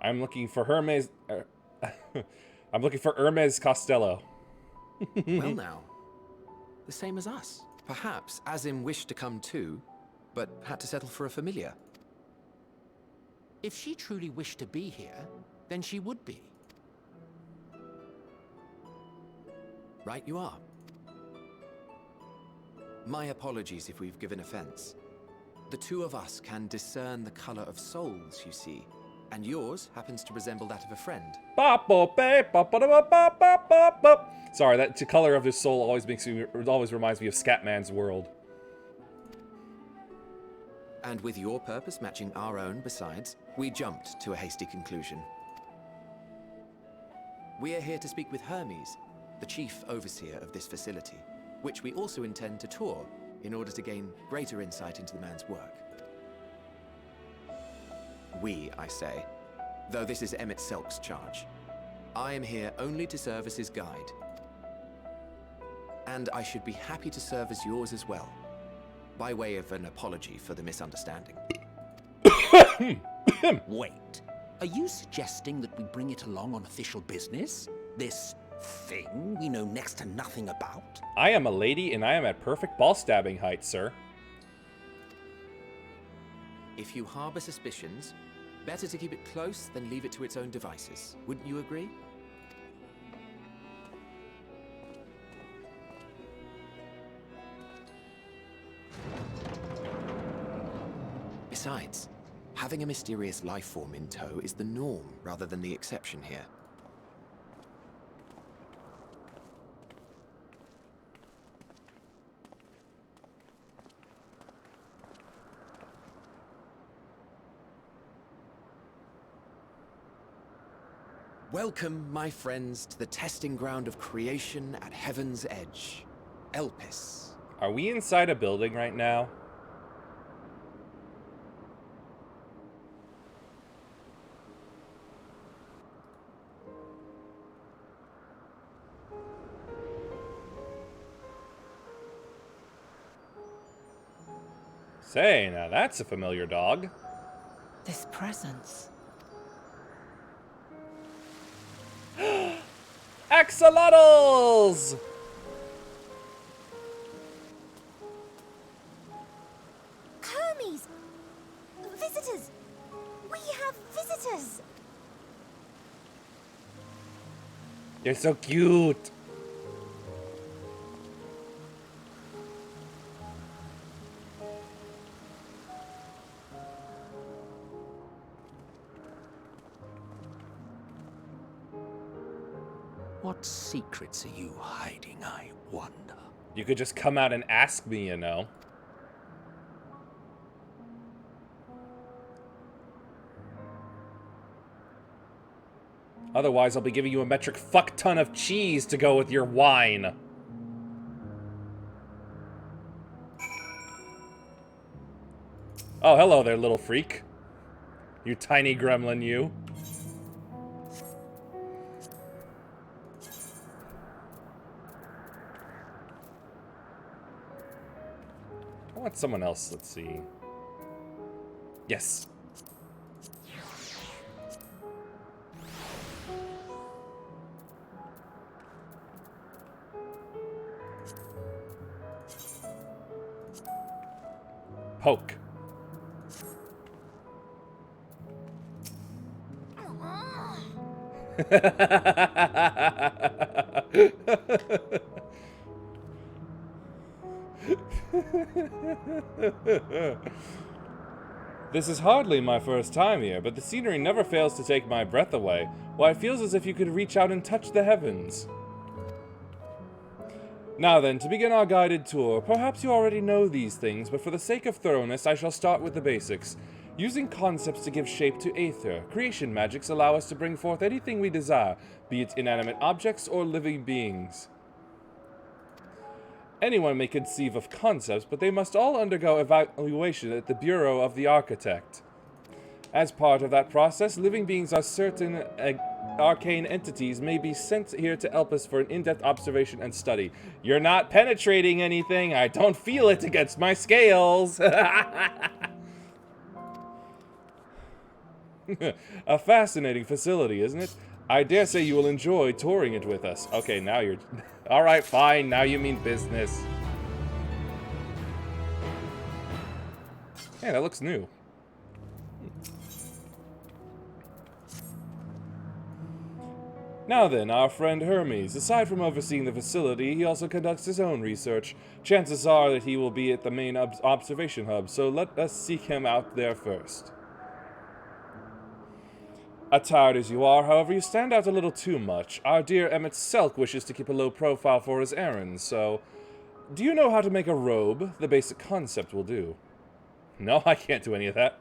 I'm looking for Hermes... I'm looking for Hermes Costello. Well now, the same as us. Perhaps Azim wished to come too, but had to settle for a familiar. If she truly wished to be here, then she would be. Right you are. My apologies if we've given offense. The two of us can discern the color of souls, you see, and yours happens to resemble that of a friend. Sorry, that color of his soul always reminds me of Scatman's world. And with your purpose matching our own besides, we jumped to a hasty conclusion. We are here to speak with Hermes, the chief overseer of this facility, which we also intend to tour in order to gain greater insight into the man's work. We, I say, though this is Emmett Selk's charge. I am here only to serve as his guide. And I should be happy to serve as yours as well, by way of an apology for the misunderstanding. Wait, are you suggesting that we bring it along on official business? This thing we know next to nothing about? I am a lady and I am at perfect ball stabbing height, sir. If you harbor suspicions, better to keep it close than leave it to its own devices. Wouldn't you agree? Besides, having a mysterious life form in tow is the norm rather than the exception here. Welcome, my friends, to the testing ground of creation at Heaven's Edge, Elpis. Are we inside a building right now? Say, now that's a familiar dog. This presence. Axolotls! Hermes! Visitors! We have visitors! You're so cute. What secrets are you hiding, I wonder? You could just come out and ask me, you know. Otherwise, I'll be giving you a metric fuck ton of cheese to go with your wine. Oh, hello there, little freak. You tiny gremlin, you. I want someone else, let's see. Yes. Poke. This is hardly my first time here, but the scenery never fails to take my breath away. Why, it feels as if you could reach out and touch the heavens. Now then, to begin our guided tour, perhaps you already know these things, but for the sake of thoroughness, I shall start with the basics. Using concepts to give shape to aether, creation magics allow us to bring forth anything we desire, be it inanimate objects or living beings. Anyone may conceive of concepts, but they must all undergo evaluation at the Bureau of the Architect. As part of that process, living beings or certain arcane entities may be sent here to help us for an in-depth observation and study. You're not penetrating anything. I don't feel it against my scales. A fascinating facility, isn't it? I dare say you will enjoy touring it with us. Okay, now you're... Alright, fine. Now you mean business. Hey, that looks new. Now then, our friend Hermes. Aside from overseeing the facility, he also conducts his own research. Chances are that he will be at the main observation hub, so let us seek him out there first. Attired as you are, however, you stand out a little too much. Our dear Emmett Selk wishes to keep a low profile for his errands, so... Do you know how to make a robe? The basic concept will do. No, I can't do any of that.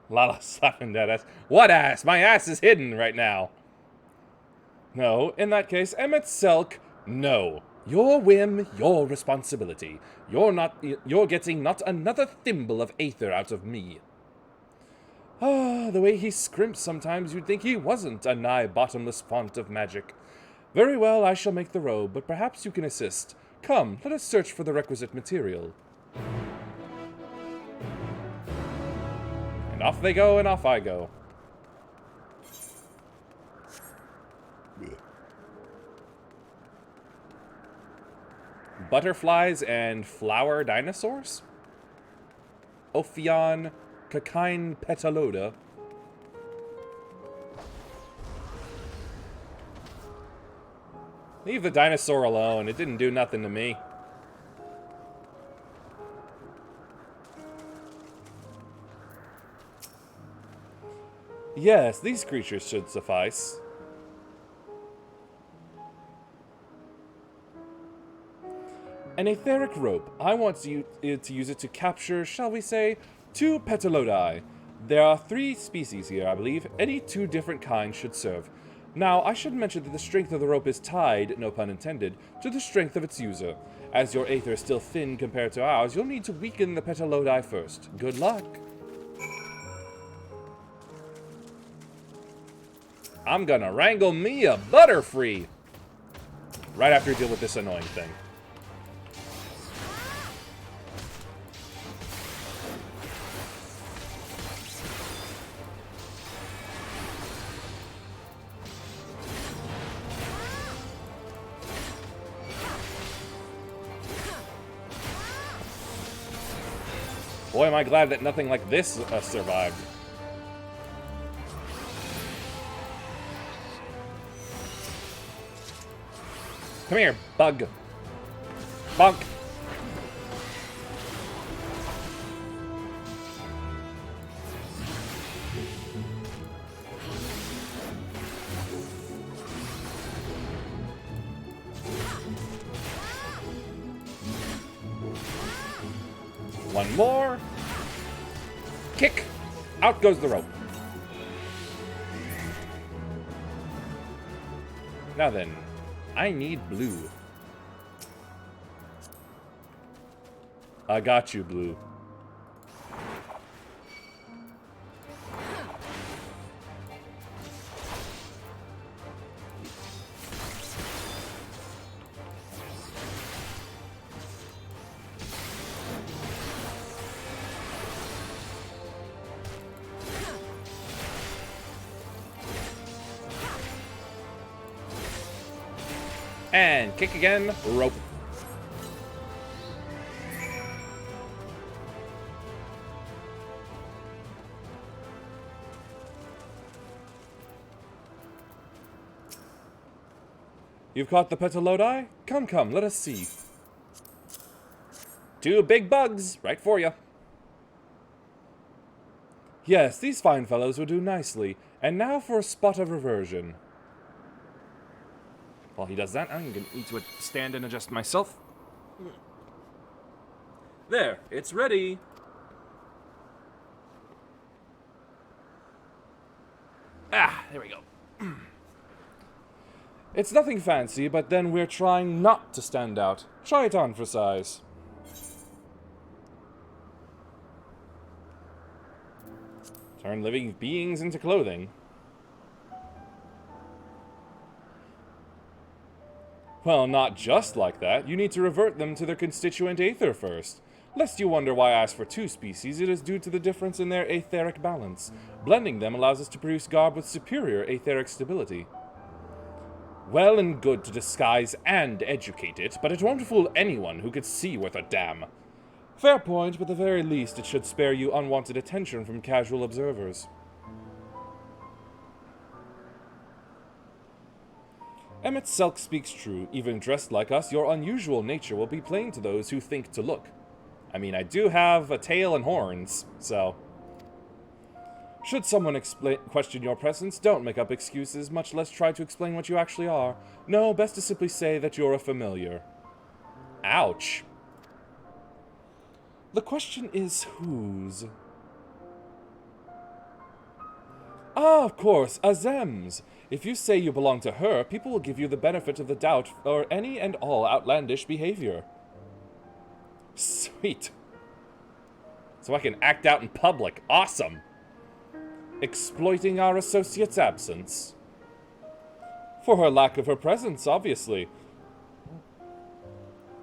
Lala slapping that ass. What ass? My ass is hidden right now. No, in that case, Emmett Selk, no. Your whim, your responsibility. You're getting not another thimble of aether out of me. Ah, the way he scrimps sometimes, you'd think he wasn't a nigh bottomless font of magic. Very well, I shall make the robe, but perhaps you can assist. Come, let us search for the requisite material. And off they go, and off I go. Butterflies and flower dinosaurs? Ophion Cacaine Petaloda. Leave the dinosaur alone. It didn't do nothing to me. Yes, these creatures should suffice. An etheric rope. I want you to use it to capture, shall we say, 2 Petalodi. There are 3 species here, I believe. Any 2 different kinds should serve. Now, I should mention that the strength of the rope is tied, no pun intended, to the strength of its user. As your aether is still thin compared to ours, you'll need to weaken the Petalodi first. Good luck. I'm gonna wrangle me a Butterfree. Right after you deal with this annoying thing. Boy, am I glad that nothing like this survived. Come here, bug. Bonk. One more. Kick. Out goes the rope. Now then, I need blue. I got you, blue. And kick again, rope. You've caught the Petalodi? Come, come, let us see. 2 big bugs, right for you. Yes, these fine fellows will do nicely. And now for a spot of reversion. While he does that, I'm going to need to stand and adjust myself. There, it's ready. Ah, there we go. It's nothing fancy, but then we're trying not to stand out. Try it on for size. Turn living beings into clothing. Well, not just like that. You need to revert them to their constituent aether first. Lest you wonder why I asked for 2 species, it is due to the difference in their aetheric balance. Blending them allows us to produce garb with superior aetheric stability. Well and good to disguise and educate it, but it won't fool anyone who could see worth a damn. Fair point, but at the very least it should spare you unwanted attention from casual observers. Emmett Selk speaks true. Even dressed like us, your unusual nature will be plain to those who think to look. I mean, I do have a tail and horns, so... Should someone question your presence, don't make up excuses, much less try to explain what you actually are. No, best to simply say that you're a familiar. Ouch. The question is whose? Ah, of course, Azem's. If you say you belong to her, people will give you the benefit of the doubt for any and all outlandish behavior. Sweet. So I can act out in public. Awesome. Exploiting our associate's absence. For her lack of her presence, obviously.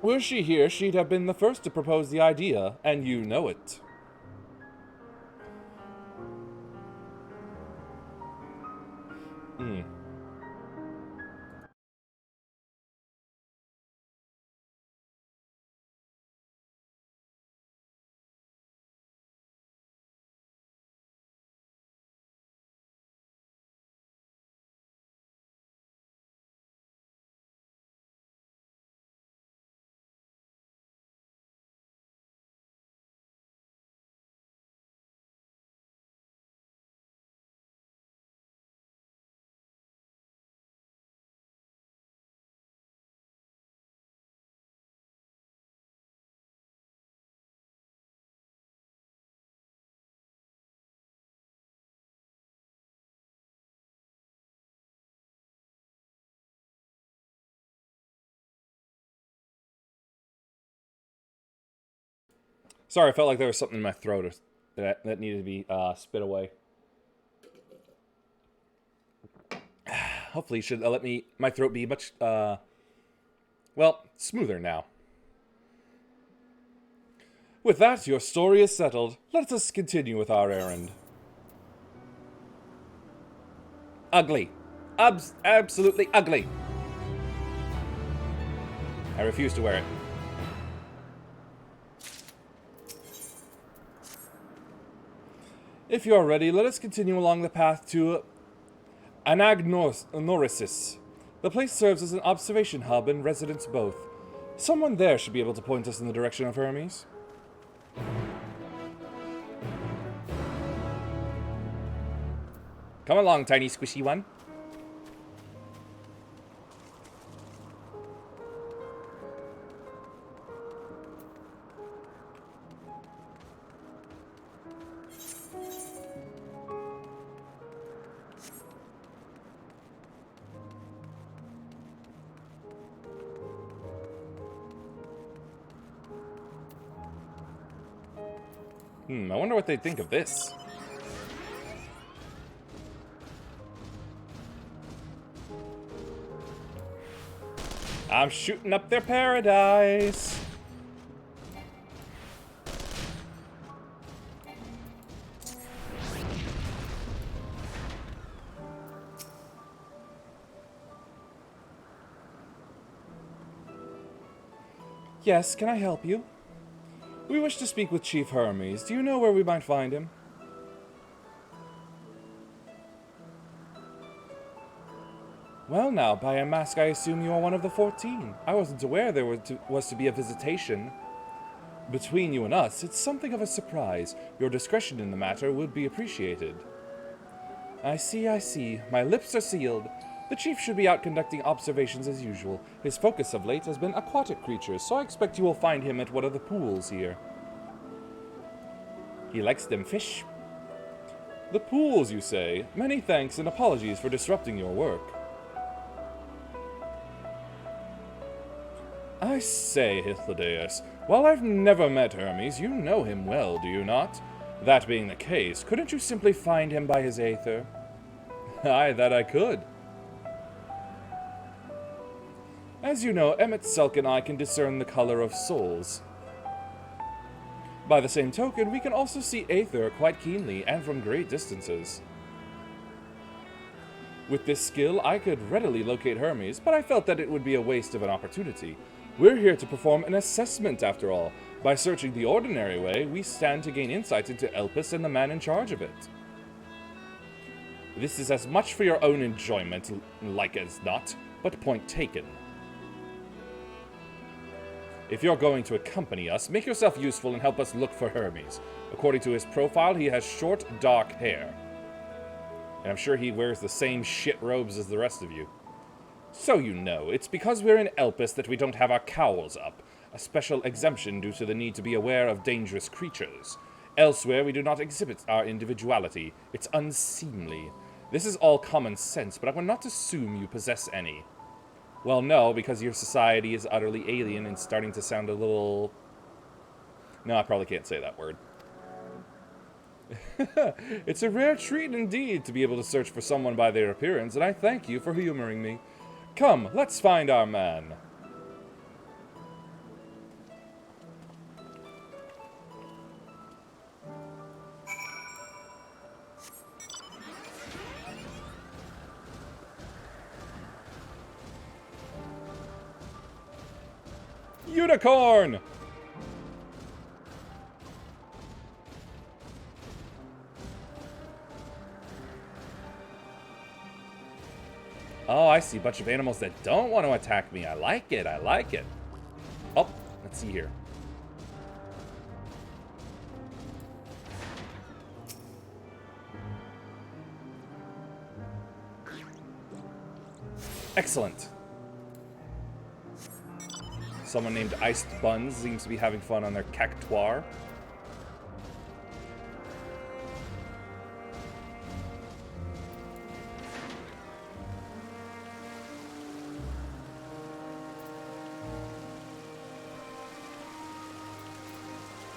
Were she here, she'd have been the first to propose the idea, and you know it. Sorry, I felt like there was something in my throat that needed to be spit away. Hopefully, should let my throat be much, well, smoother now. With that, your story is settled. Let us continue with our errand. Ugly. Absolutely ugly. I refuse to wear it. If you are ready, let us continue along the path to Anagnorisis. The place serves as an observation hub and residence both. Someone there should be able to point us in the direction of Hermes. Come along, tiny squishy one. I wonder what they'd think of this. I'm shooting up their paradise. Yes, can I help you? We wish to speak with Chief Hermes. Do you know where we might find him? Well now, by a mask I assume you are one of the 14. I wasn't aware there was to be a visitation. Between you and us, it's something of a surprise. Your discretion in the matter would be appreciated. I see, I see. My lips are sealed. The Chief should be out conducting observations as usual. His focus of late has been aquatic creatures, so I expect you will find him at one of the pools here. He likes them fish. The pools, you say? Many thanks and apologies for disrupting your work. I say, Hythlodaeus, while I've never met Hermes, you know him well, do you not? That being the case, couldn't you simply find him by his aether? Aye, that I could. As you know, Emmett Selk and I can discern the color of souls. By the same token, we can also see aether quite keenly and from great distances. With this skill, I could readily locate Hermes, but I felt that it would be a waste of an opportunity. We're here to perform an assessment, after all. By searching the ordinary way, we stand to gain insight into Elpis and the man in charge of it. This is as much for your own enjoyment, like as not, but point taken. If you're going to accompany us, make yourself useful and help us look for Hermes. According to his profile, he has short, dark hair. And I'm sure he wears the same shit robes as the rest of you. So you know, it's because we're in Elpis that we don't have our cowls up. A special exemption due to the need to be aware of dangerous creatures. Elsewhere, we do not exhibit our individuality. It's unseemly. This is all common sense, but I would not assume you possess any. Well, no, because your society is utterly alien and starting to sound a little... No, I probably can't say that word. It's a rare treat indeed to be able to search for someone by their appearance, and I thank you for humoring me. Come, let's find our man. Unicorn! Oh, I see a bunch of animals that don't want to attack me. I like it, I like it. Oh, let's see here. Excellent. Someone named Iced Buns seems to be having fun on their cactuar.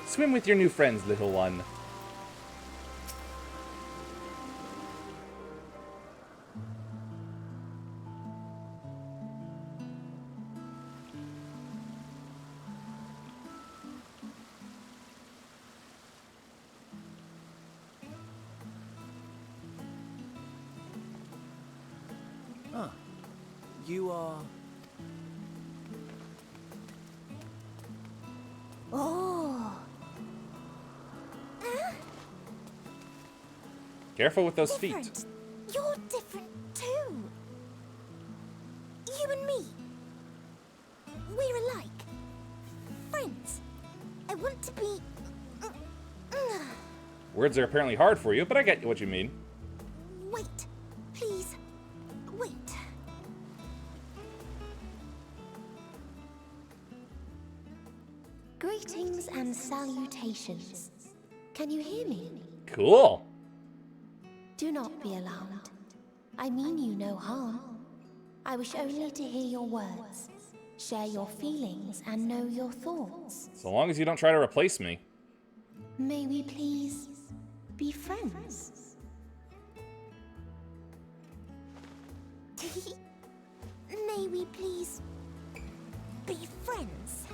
Swim with your new friends, little one. Ah, you are... Oh. Careful with those different. feet. You're different too. You and me. We're alike. Friends. I want to be... Words are apparently hard for you, but I get what you mean. Wait. Please. Wait. Greetings and salutations. Can you hear me? Cool. Do not be alarmed. I mean you no harm. I wish only to hear your words, share your feelings, and know your thoughts. So long as you don't try to replace me. May we please be friends? May we please be friends?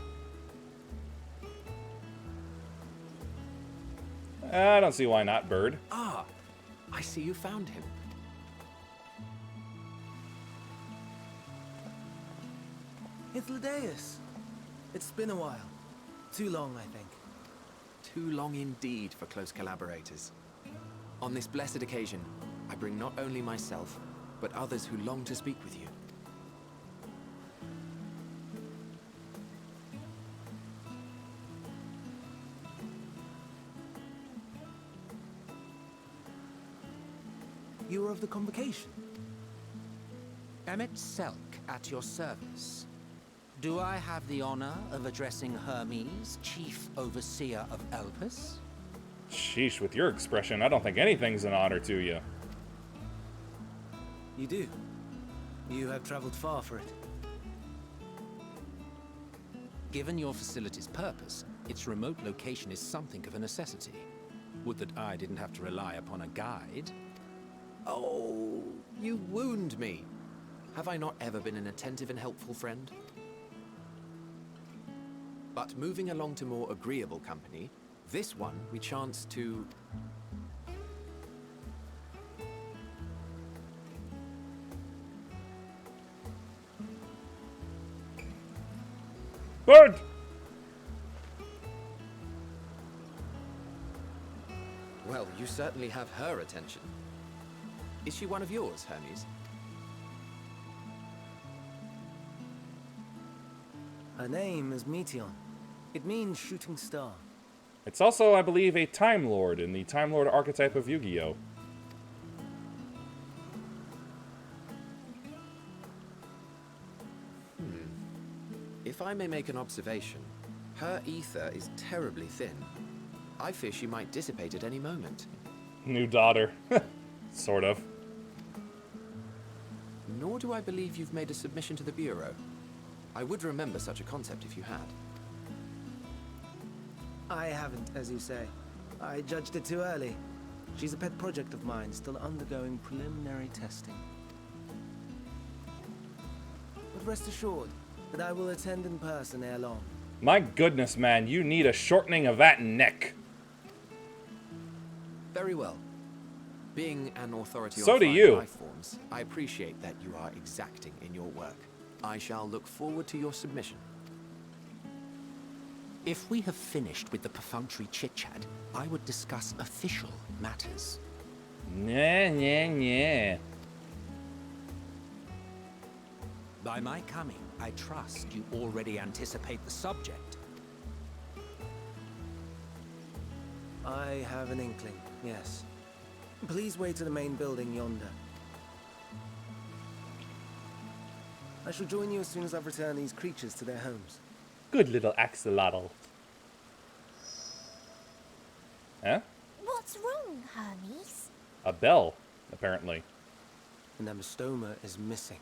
I don't see why not, bird. Ah, I see you found him. It's Ladeus. It's been a while. Too long, I think. Too long indeed for close collaborators. On this blessed occasion, I bring not only myself, but others who long to speak with you. You were of the convocation. Emmet Selk at your service. Do I have the honor of addressing Hermes, Chief Overseer of Elpis? Sheesh, with your expression, I don't think anything's an honor to you. You do. You have traveled far for it. Given your facility's purpose, its remote location is something of a necessity. Would that I didn't have to rely upon a guide. Oh, you wound me. Have I not ever been an attentive and helpful friend? But moving along to more agreeable company, this one we chance to... Bird! Well, you certainly have her attention. Is she one of yours, Hermes? Her name is Meteon. It means shooting star. It's also, I believe, a Time Lord in the Time Lord archetype of Yu-Gi-Oh! If I may make an observation, her ether is terribly thin. I fear she might dissipate at any moment. New daughter. Sort of. Nor do I believe you've made a submission to the Bureau. I would remember such a concept if you had. I haven't, as you say. I judged it too early. She's a pet project of mine, still undergoing preliminary testing. But rest assured that I will attend in person ere long. My goodness, man, you need a shortening of that neck. Very well. Being an authority So on do fine you. life forms, I appreciate that you are exacting in your work. I shall look forward to your submission. If we have finished with the perfunctory chit-chat, I would discuss official matters. Nah. By my coming, I trust you already anticipate the subject. I have an inkling, yes. Please wait in the main building yonder. I shall join you as soon as I've returned these creatures to their homes. Good little axolotl. Huh? What's wrong, Hermes? A bell, apparently. And Amistoma is missing.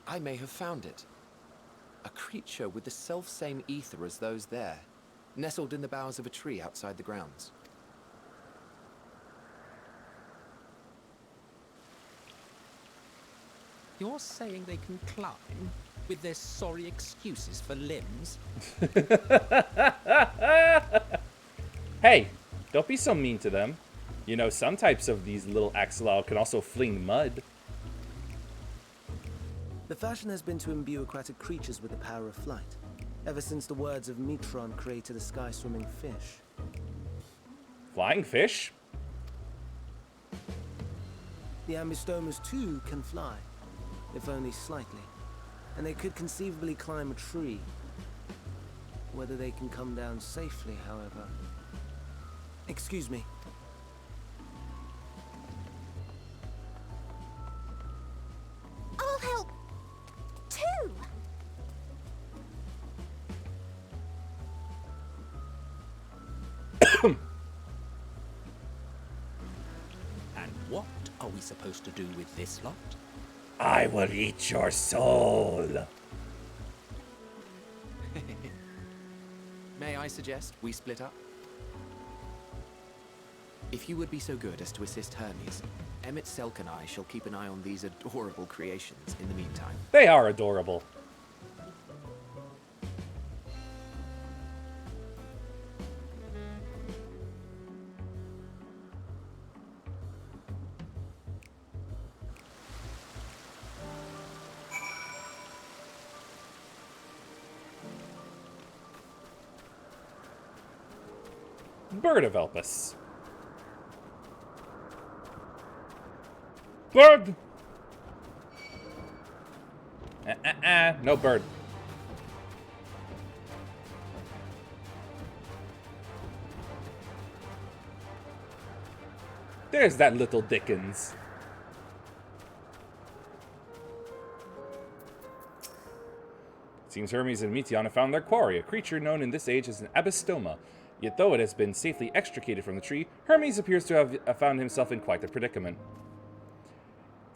I may have found it. A creature with the self-same ether as those there, nestled in the boughs of a tree outside the grounds. You're saying they can climb with their sorry excuses for limbs? Hey, don't be so mean to them. You know, some types of these little axolotl can also fling mud. fashion has been to imbue aquatic creatures with the power of flight, ever since the words of Mitron created a sky-swimming fish. Flying fish? The Ambistomas too can fly, if only slightly, and they could conceivably climb a tree. Whether they can come down safely, however. Excuse me. I'll help too. And what are we supposed to do with this lot? I will eat your soul. May I suggest we split up? If you would be so good as to assist Hermes, Emmett Selk and I shall keep an eye on these adorable creations in the meantime. They are adorable. Bird of Elpis. Bird! No bird. There's that little Dickens. It seems Hermes and Meteon have found their quarry, a creature known in this age as an Abystoma. Yet though it has been safely extricated from the tree, Hermes appears to have found himself in quite the predicament.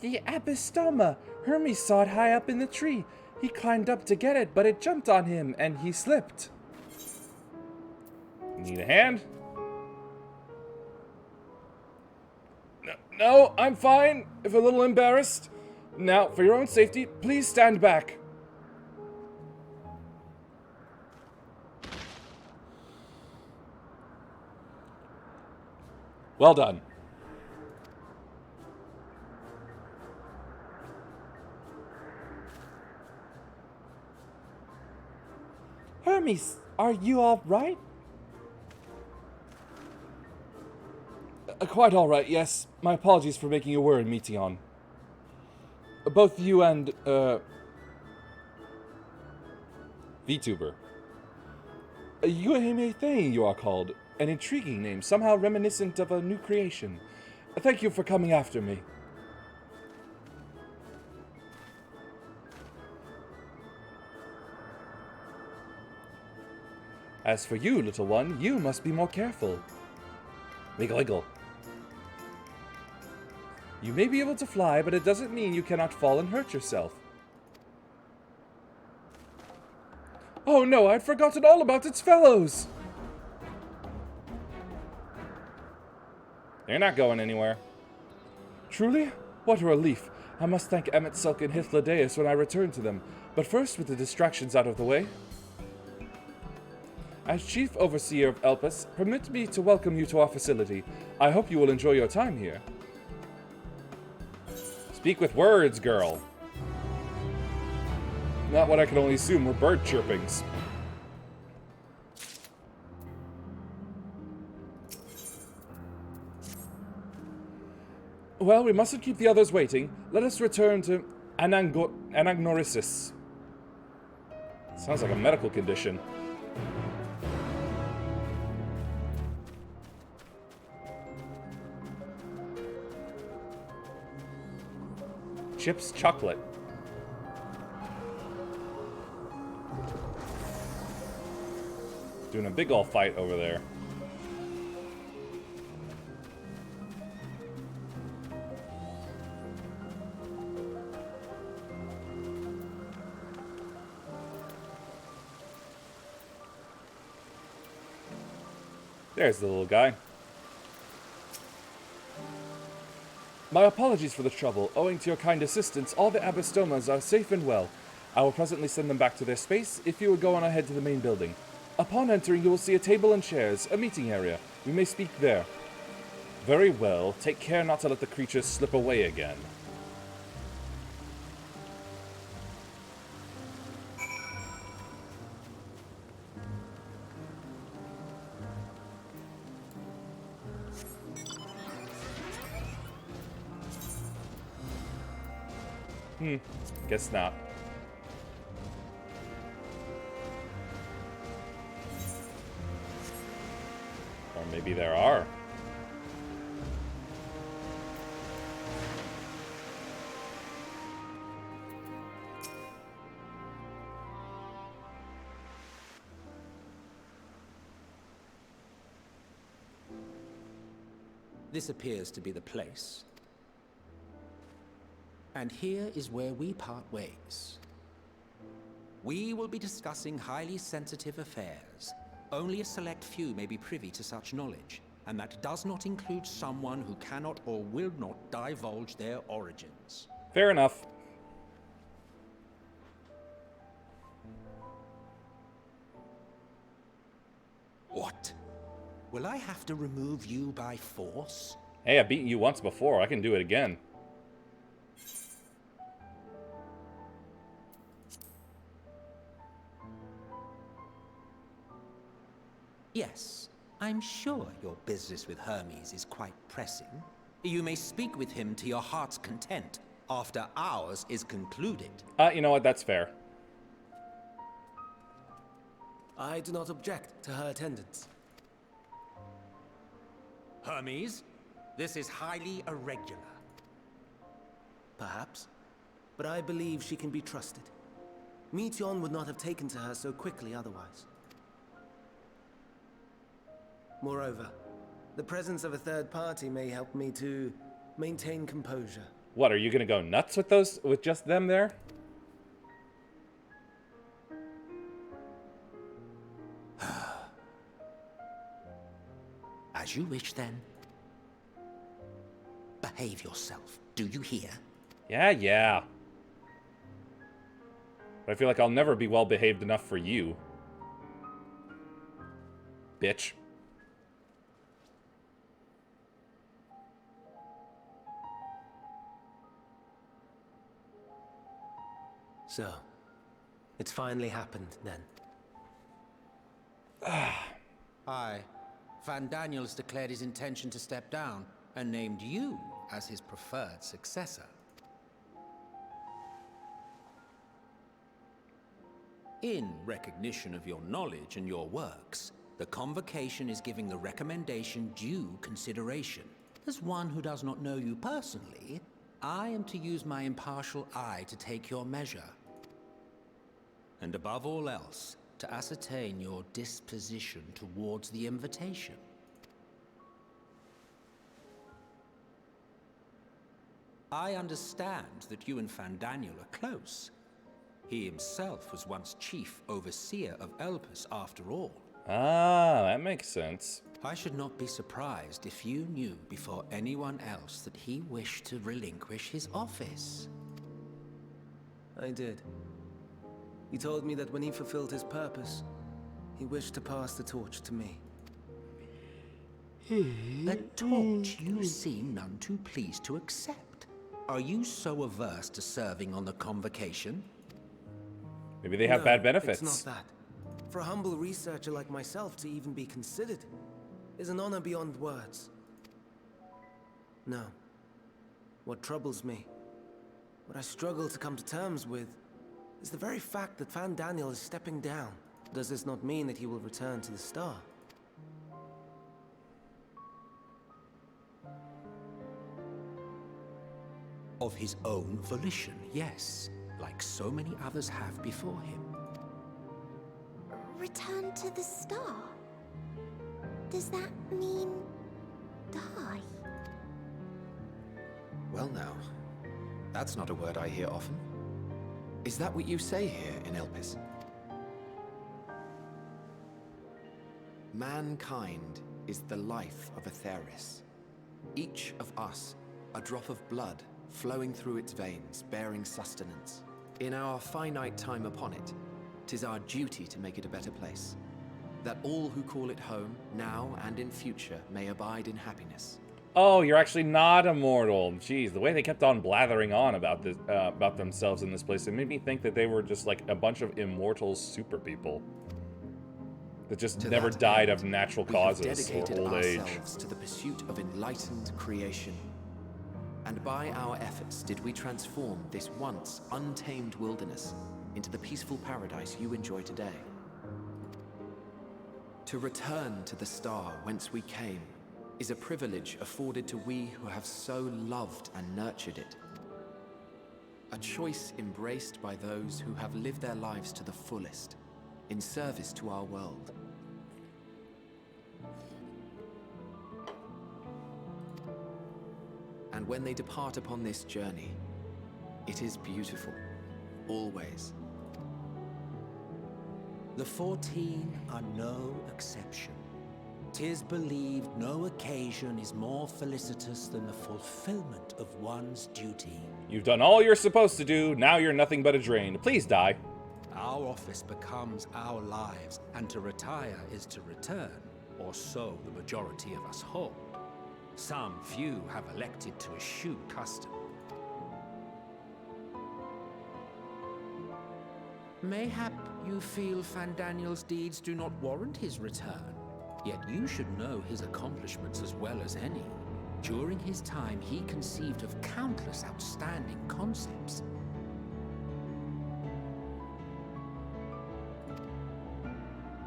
The Abystoma! Hermes saw it high up in the tree. He climbed up to get it, but it jumped on him, and he slipped. Need a hand? No, I'm fine, if a little embarrassed. Now, for your own safety, please stand back. Well done. Hermes, are you all right? Quite all right, yes. My apologies for making you worry, Meteon. Both you and, VTuber. Yuehime you are called. An intriguing name, somehow reminiscent of a new creation. Thank you for coming after me. As for you, little one, you must be more careful. Wiggle, wiggle. You may be able to fly, but it doesn't mean you cannot fall and hurt yourself. Oh no, I'd forgotten all about its fellows! They're not going anywhere. Truly? What a relief. I must thank Emmett Selk and Hythlodaeus when I return to them. But first, with the distractions out of the way. As Chief Overseer of Elpis, permit me to welcome you to our facility. I hope you will enjoy your time here. Speak with words, girl. Not what I can only assume were bird chirpings. Well, we mustn't keep the others waiting. Let us return to anagnorisis. Sounds like a medical condition. Chips chocolate. Doing a big ol' fight over there. There's the little guy. My apologies for the trouble. Owing to your kind assistance, all the Abystomas are safe and well. I will presently send them back to their space if you would go on ahead to the main building. Upon entering, you will see a table and chairs, a meeting area. We may speak there. Very well. Take care not to let the creatures slip away again. Guess not. Or maybe there are. This appears to be the place. And here is where we part ways. We will be discussing highly sensitive affairs. Only a select few may be privy to such knowledge, and that does not include someone who cannot or will not divulge their origins. Fair enough. What? Will I have to remove you by force? Hey, I've beaten you once before. I can do it again. Yes, I'm sure your business with Hermes is quite pressing. You may speak with him to your heart's content after ours is concluded. You know what? That's fair. I do not object to her attendance. Hermes, this is highly irregular. Perhaps, but I believe she can be trusted. Meteion would not have taken to her so quickly otherwise. Moreover, the presence of a third party may help me to maintain composure. What, are you gonna go nuts with just them there? As you wish, then. Behave yourself. Do you hear? Yeah. But I feel like I'll never be well behaved enough for you. Bitch. So, it's finally happened, then. Aye. Van Daniels declared his intention to step down and named you as his preferred successor. In recognition of your knowledge and your works, the Convocation is giving the recommendation due consideration. As one who does not know you personally, I am to use my impartial eye to take your measure. And above all else, to ascertain your disposition towards the invitation. I understand that you and Van Daniel are close. He himself was once chief overseer of Elpis after all. Ah, that makes sense. I should not be surprised if you knew before anyone else that he wished to relinquish his office. I did. He told me that when he fulfilled his purpose, he wished to pass the torch to me. A torch you seem none too pleased to accept. Are you so averse to serving on the Convocation? Maybe they have bad benefits. It's not that. For a humble researcher like myself to even be considered is an honor beyond words. No. What troubles me, what I struggle to come to terms with, is the very fact that Van Daniel is stepping down. Does this not mean that he will return to the Star? Of his own volition, yes. Like so many others have before him. Return to the Star? Does that mean die? Well now, that's not a word I hear often. Is that what you say here in Elpis? Mankind is the life of Atheris. Each of us, a drop of blood flowing through its veins, bearing sustenance. In our finite time upon it, 'tis our duty to make it a better place, that all who call it home, now and in future, may abide in happiness. Oh, you're actually not immortal. Jeez, the way they kept on blathering on about this, about themselves in this place, it made me think that they were just like a bunch of immortal super people that just To never that died end, of natural we have causes or dedicated old age. ourselves to the pursuit of enlightened creation. And by our efforts did we transform this once untamed wilderness into the peaceful paradise you enjoy today. To return to the star whence we came is a privilege afforded to we who have so loved and nurtured it. A choice embraced by those who have lived their lives to the fullest, in service to our world. And when they depart upon this journey, it is beautiful, always. The 14 are no exception. 'Tis believed no occasion is more felicitous than the fulfillment of one's duty. You've done all you're supposed to do, now you're nothing but a drain. Please die. Our office becomes our lives, and to retire is to return, or so the majority of us hold. Some few have elected to eschew custom. Mayhap you feel Fandaniel's deeds do not warrant his return, yet you should know his accomplishments as well as any. During his time, he conceived of countless outstanding concepts.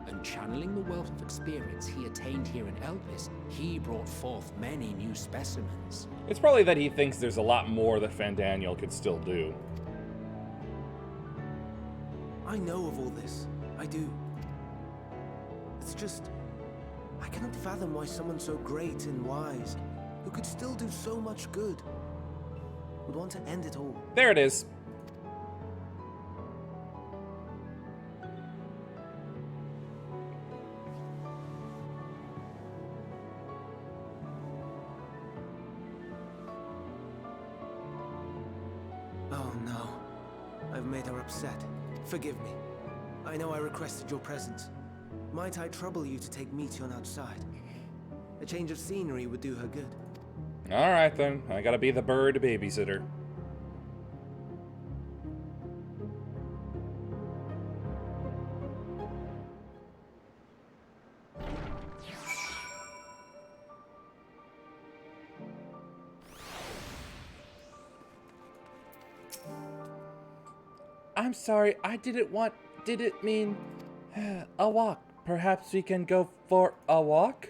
And channeling the wealth of experience he attained here in Elpis, he brought forth many new specimens. It's probably that he thinks there's a lot more that Fandaniel could still do. I know of all this. I do. It's just... I cannot fathom why someone so great and wise, who could still do so much good, would want to end it all. There it is. Oh no. I've made her upset. Forgive me. I know I requested your presence. Might I trouble you to take Meteon outside? A change of scenery would do her good. Alright then, I gotta be the bird babysitter. I'm sorry, I didn't mean a walk. Perhaps we can go for a walk?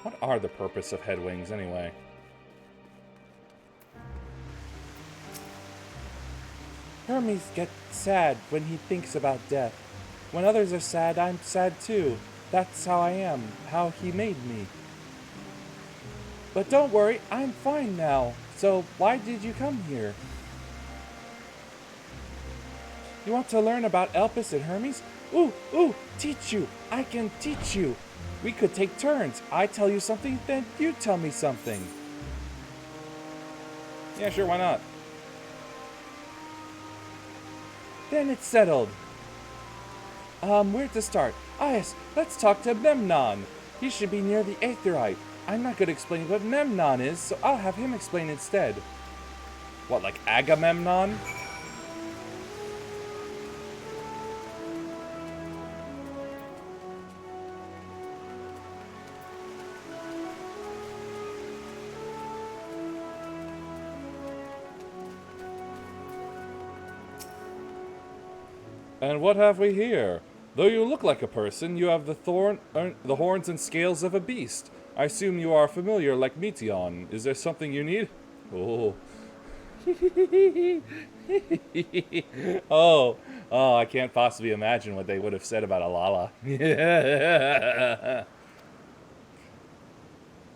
What are the purpose of headwings anyway? Hermes gets sad when he thinks about death. When others are sad, I'm sad too. That's how I am, how he made me. But don't worry, I'm fine now. So why did you come here? You want to learn about Elpis and Hermes? Ooh, teach you. I can teach you. We could take turns. I tell you something, then you tell me something. Yeah, sure, why not? Then it's settled. Where to start? Ah, yes, let's talk to Memnon. He should be near the Aetherite. I'm not good at explaining what Memnon is, so I'll have him explain instead. What, like Agamemnon? And what have we here? Though you look like a person, you have the horns and scales of a beast. I assume you are familiar like Meteon. Is there something you need? Oh. oh, I can't possibly imagine what they would have said about Alala.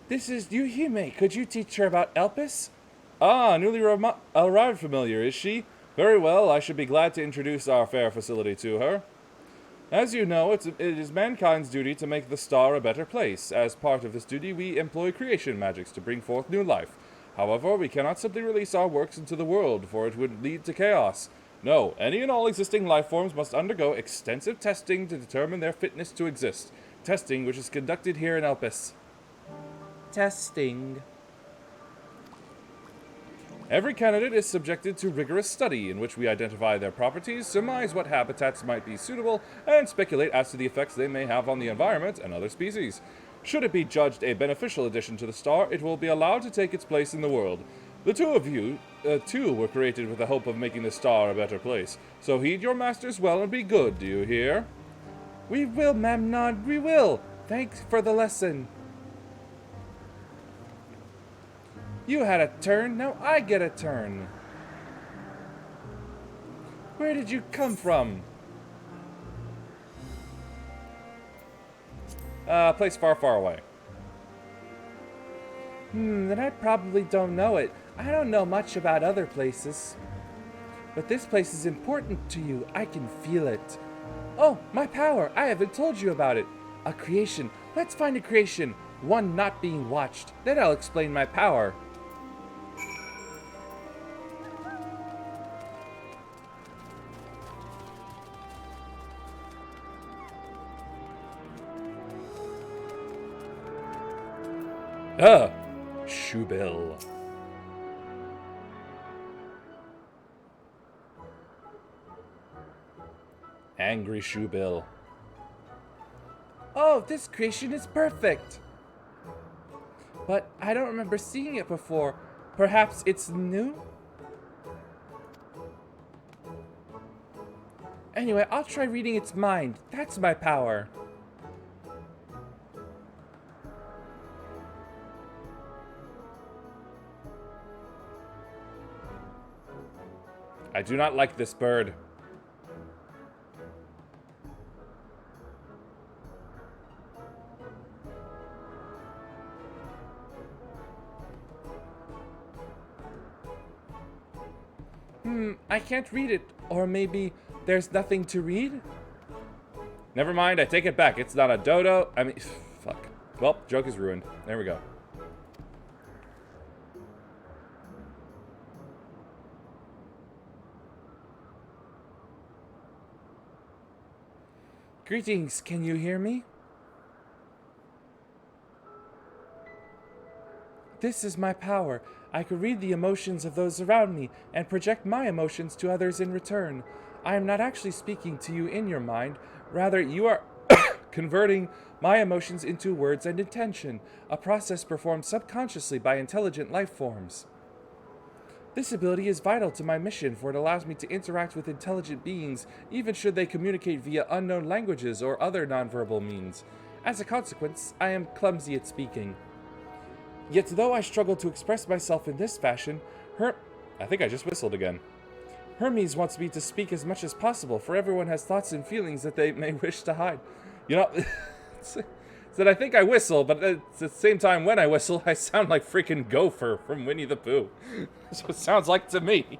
This is Yuhime. Could you teach her about Elpis? Ah, newly arrived familiar, is she? Very well, I should be glad to introduce our fair facility to her. As you know, it is mankind's duty to make the star a better place. As part of this duty, we employ creation magics to bring forth new life. However, we cannot simply release our works into the world, for it would lead to chaos. No, any and all existing life forms must undergo extensive testing to determine their fitness to exist. Testing which is conducted here in Elpis. Testing. Every candidate is subjected to rigorous study, in which we identify their properties, surmise what habitats might be suitable, and speculate as to the effects they may have on the environment and other species. Should it be judged a beneficial addition to the star, it will be allowed to take its place in the world. The two of you, too, were created with the hope of making the star a better place. So heed your masters well and be good, do you hear? We will, Memnon, we will! Thanks for the lesson. You had a turn, now I get a turn. Where did you come from? A place far, far away. Then I probably don't know it. I don't know much about other places. But this place is important to you. I can feel it. Oh, my power! I haven't told you about it. A creation. Let's find a creation. One not being watched. Then I'll explain my power. Shubil. Angry Shubil. Oh, this creation is perfect! But I don't remember seeing it before. Perhaps it's new? Anyway, I'll try reading its mind. That's my power. I do not like this bird. I can't read it. Or maybe there's nothing to read? Never mind, I take it back. It's not a dodo. I mean, fuck. Well, joke is ruined. There we go. Greetings, can you hear me? This is my power. I can read the emotions of those around me and project my emotions to others in return. I am not actually speaking to you in your mind. Rather, you are converting my emotions into words and intention, a process performed subconsciously by intelligent life forms. This ability is vital to my mission, for it allows me to interact with intelligent beings, even should they communicate via unknown languages or other nonverbal means. As a consequence, I am clumsy at speaking. Yet though I struggle to express myself in this fashion, I think I just whistled again. Hermes wants me to speak as much as possible, for everyone has thoughts and feelings that they may wish to hide. You know, it's that I think I whistle, but at the same time when I whistle, I sound like freaking Gopher from Winnie the Pooh. That's what it sounds like to me.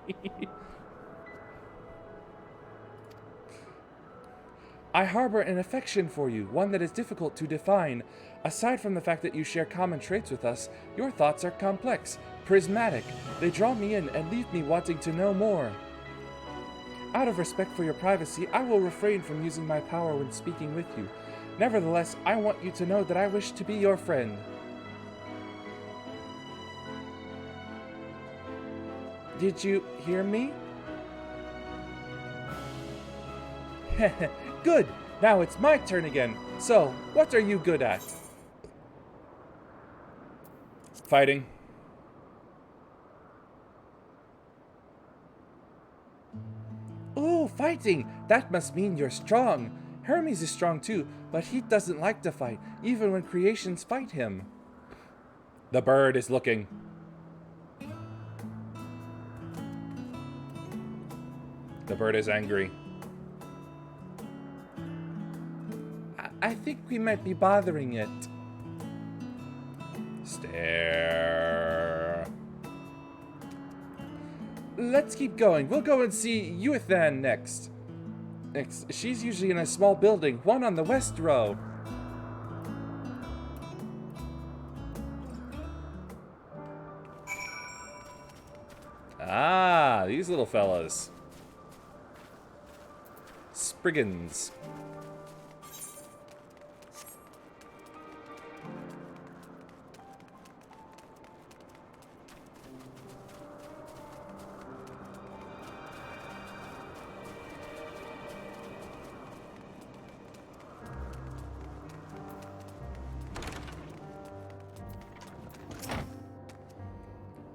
I harbor an affection for you, one that is difficult to define. Aside from the fact that you share common traits with us, your thoughts are complex, prismatic. They draw me in and leave me wanting to know more. Out of respect for your privacy, I will refrain from using my power when speaking with you. Nevertheless, I want you to know that I wish to be your friend. Did you hear me? Good! Now it's my turn again. So, what are you good at? Fighting. Ooh, fighting! That must mean you're strong. Hermes is strong too, but he doesn't like to fight, even when creations fight him. The bird is looking. The bird is angry. I think we might be bothering it. Stare. Let's keep going. We'll go and see Yuathan next. She's usually in a small building, one on the west row. Ah, these little fellas. Spriggans.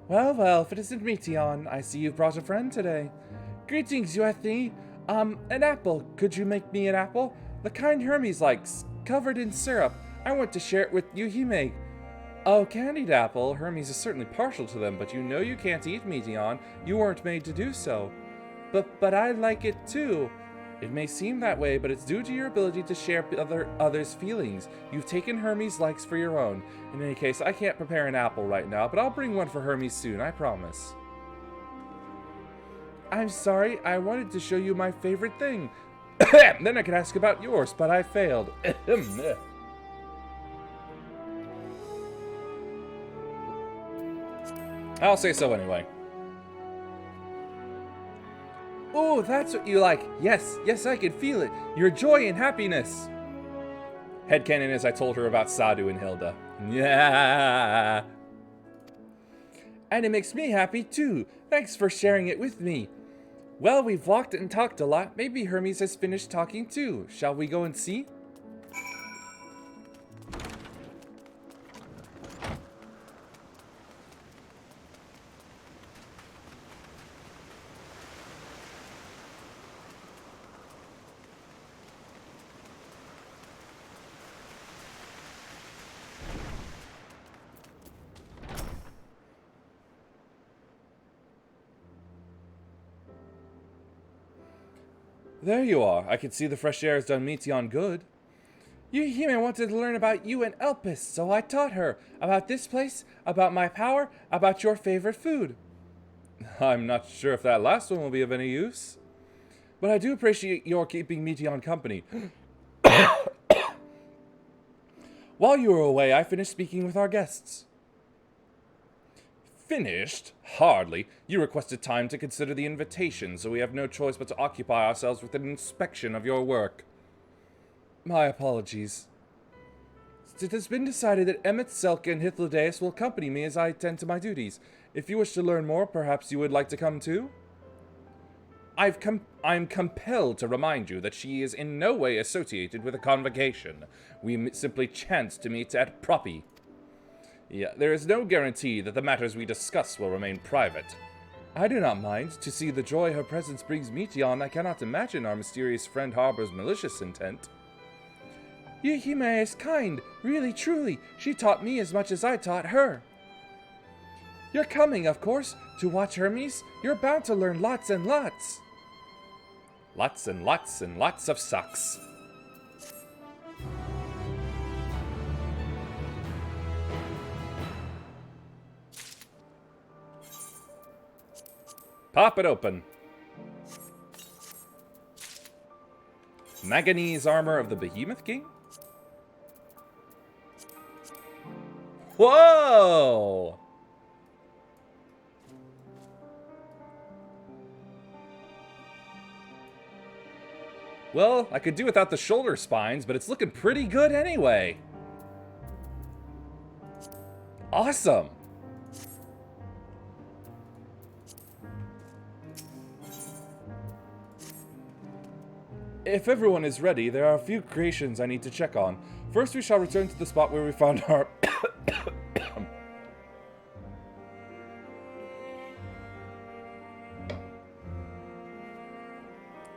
Well, well, if it isn't Meteon, I see you've brought a friend today. Greetings, Yuethi. An apple. Could you make me an apple? The kind Hermes likes, covered in syrup. I want to share it with Yuhime. Oh, candied apple. Hermes is certainly partial to them, but you know you can't eat Meteon. You weren't made to do so. But I like it too. It may seem that way, but it's due to your ability to share others' feelings. You've taken Hermes' likes for your own. In any case, I can't prepare an apple right now, but I'll bring one for Hermes soon, I promise. I'm sorry, I wanted to show you my favorite thing. Then I could ask about yours, but I failed. I'll say so anyway. Oh, that's what you like. Yes, yes, I can feel it. Your joy and happiness. Headcanon as I told her about Sadhu and Hilda. Yeah. And it makes me happy too. Thanks for sharing it with me. Well, we've walked and talked a lot. Maybe Hermes has finished talking too. Shall we go and see? There you are. I can see the fresh air has done Meteon good. Yuhime wanted to learn about you and Elpis, so I taught her. About this place, about my power, about your favorite food. I'm not sure if that last one will be of any use. But I do appreciate your keeping Meteon company. While you were away, I finished speaking with our guests. Finished? Hardly. You requested time to consider the invitation, so we have no choice but to occupy ourselves with an inspection of your work. My apologies. It has been decided that Emmett, Selka, and Hythlodaeus will accompany me as I attend to my duties. If you wish to learn more, perhaps you would like to come too? I'm compelled to remind you that she is in no way associated with a convocation. We simply chanced to meet at Proppy. Yeah, there is no guarantee that the matters we discuss will remain private. I do not mind. To see the joy her presence brings Meteon, I cannot imagine our mysterious friend harbors malicious intent. Yuhime is kind, really truly. She taught me as much as I taught her. You're coming, of course, to watch Hermes. You're bound to learn lots and lots. Lots and lots and lots of sucks. Pop it open. Manganese armor of the Behemoth King? Whoa! Well, I could do without the shoulder spines, but it's looking pretty good anyway. Awesome! If everyone is ready, there are a few creations I need to check on. First, we shall return to the spot where we found our...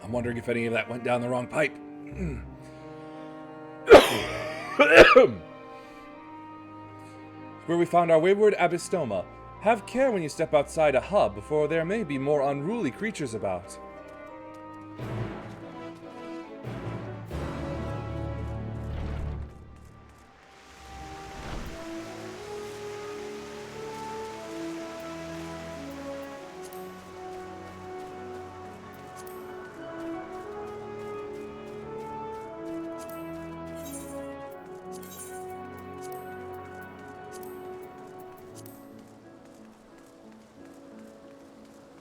I'm wondering if any of that went down the wrong pipe. Where we found our wayward Abystoma. Have care when you step outside a hub, for there may be more unruly creatures about.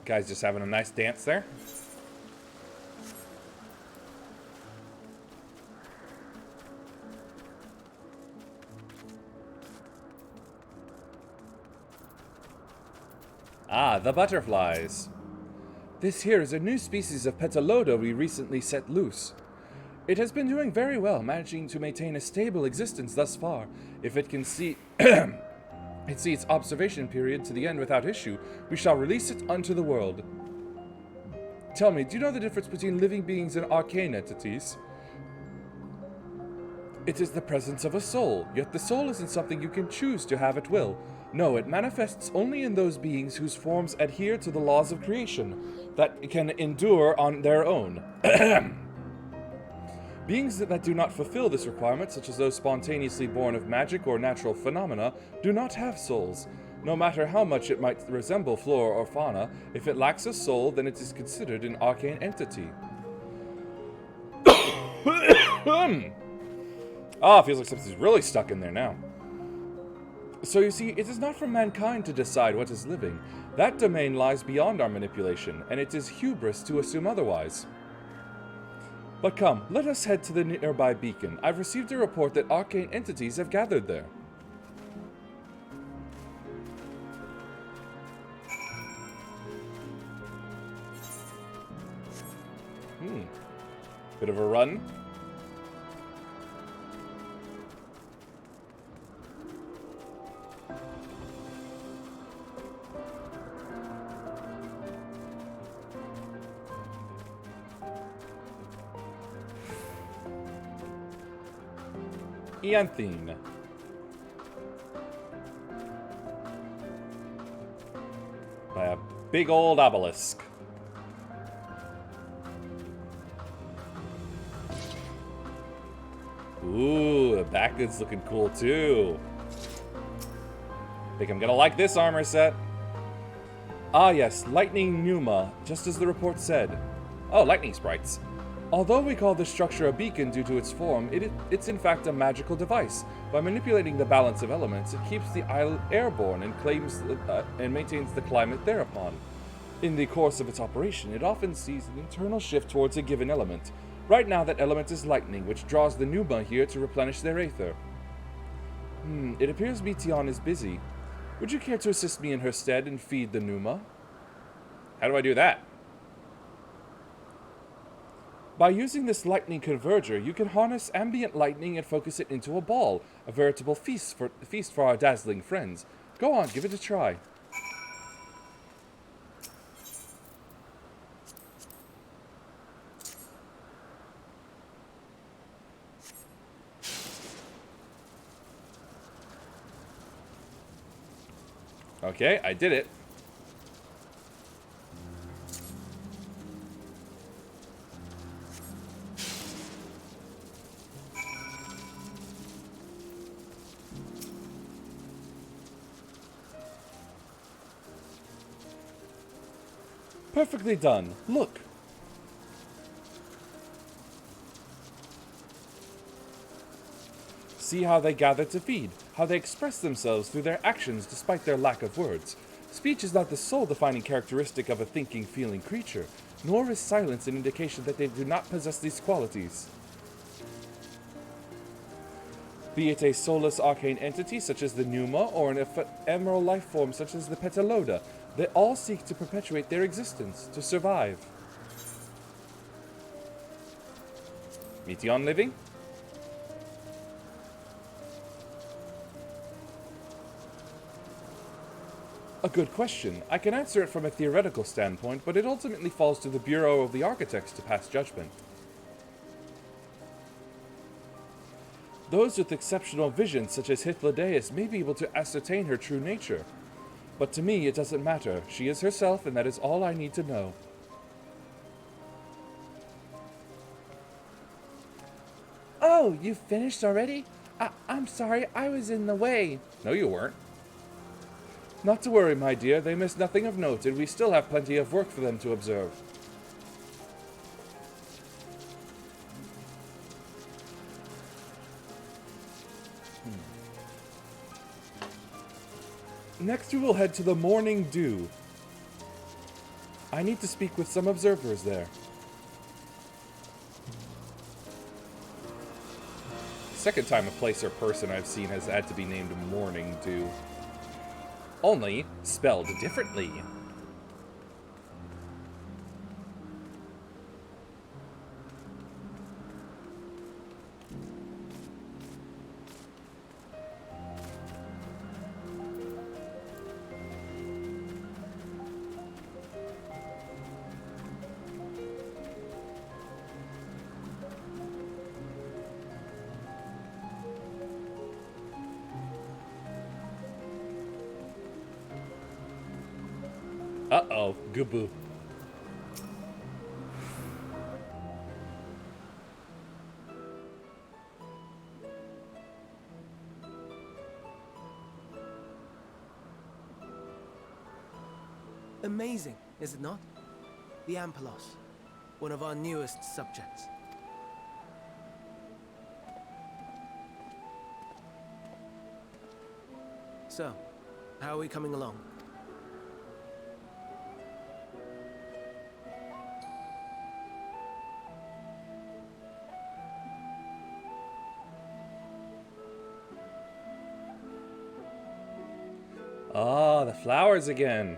Guys just having a nice dance there. Ah, the butterflies. This here is a new species of Petaloda we recently set loose. It has been doing very well, managing to maintain a stable existence thus far. If it can see... it see its observation period to the end without issue, we shall release it unto the world. Tell me, do you know the difference between living beings and arcane entities? It is the presence of a soul, yet the soul isn't something you can choose to have at will. No, it manifests only in those beings whose forms adhere to the laws of creation, that can endure on their own. Beings that do not fulfill this requirement, such as those spontaneously born of magic or natural phenomena, do not have souls. No matter how much it might resemble flora or fauna, if it lacks a soul, then it is considered an arcane entity. Ah, feels like something's really stuck in there now. So you see, it is not for mankind to decide what is living. That domain lies beyond our manipulation, and it is hubris to assume otherwise. But come, let us head to the nearby beacon. I've received a report that arcane entities have gathered there. Bit of a run. Ianthine. By a big old obelisk. Ooh, the back is looking cool too. Think I'm gonna like this armor set. Ah yes, lightning pneuma, just as the report said. Oh, lightning sprites. Although we call this structure a beacon due to its form, it's in fact a magical device. By manipulating the balance of elements, it keeps the island airborne and and maintains the climate thereupon. In the course of its operation, it often sees an internal shift towards a given element. Right now, that element is lightning, which draws the pneuma here to replenish their aether. It appears Meteon is busy. Would you care to assist me in her stead and feed the pneuma? How do I do that? By using this lightning converger, you can harness ambient lightning and focus it into a ball, a veritable feast for our dazzling friends. Go on, give it a try. Okay, I did it. Perfectly done. Look. See how they gather to feed, how they express themselves through their actions despite their lack of words. Speech is not the sole defining characteristic of a thinking, feeling creature, nor is silence an indication that they do not possess these qualities. Be it a soulless arcane entity such as the pneuma, or an ephemeral life form such as the petaloda, they all seek to perpetuate their existence, to survive. Meteon living? A good question. I can answer it from a theoretical standpoint, but it ultimately falls to the Bureau of the Architects to pass judgment. Those with exceptional vision, such as Hythlodaeus, may be able to ascertain her true nature. But to me, it doesn't matter. She is herself, and that is all I need to know. Oh, you finished already? I'm sorry, I was in the way. No, you weren't. Not to worry, my dear. They missed nothing of note, and we still have plenty of work for them to observe. Next, we will head to the Morning Dew. I need to speak with some observers there. Second time a place or person I've seen has had to be named Morning Dew. Only spelled differently. Uh-oh, Gubu. Amazing, is it not? The Ampelos, one of our newest subjects. So, how are we coming along? Ah, the flowers again.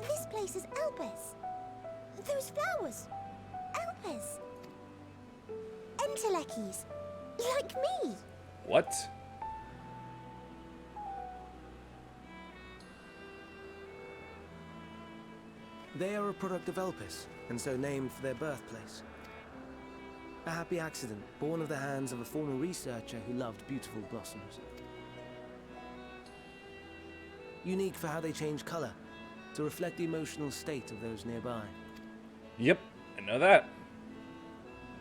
This place is Elpis. Those flowers. Elpis. Entelekis. Like me. What? They are a product of Elpis, and so named for their birthplace. A happy accident, born of the hands of a former researcher who loved beautiful blossoms. Unique for how they change color, to reflect the emotional state of those nearby. Yep, I know that.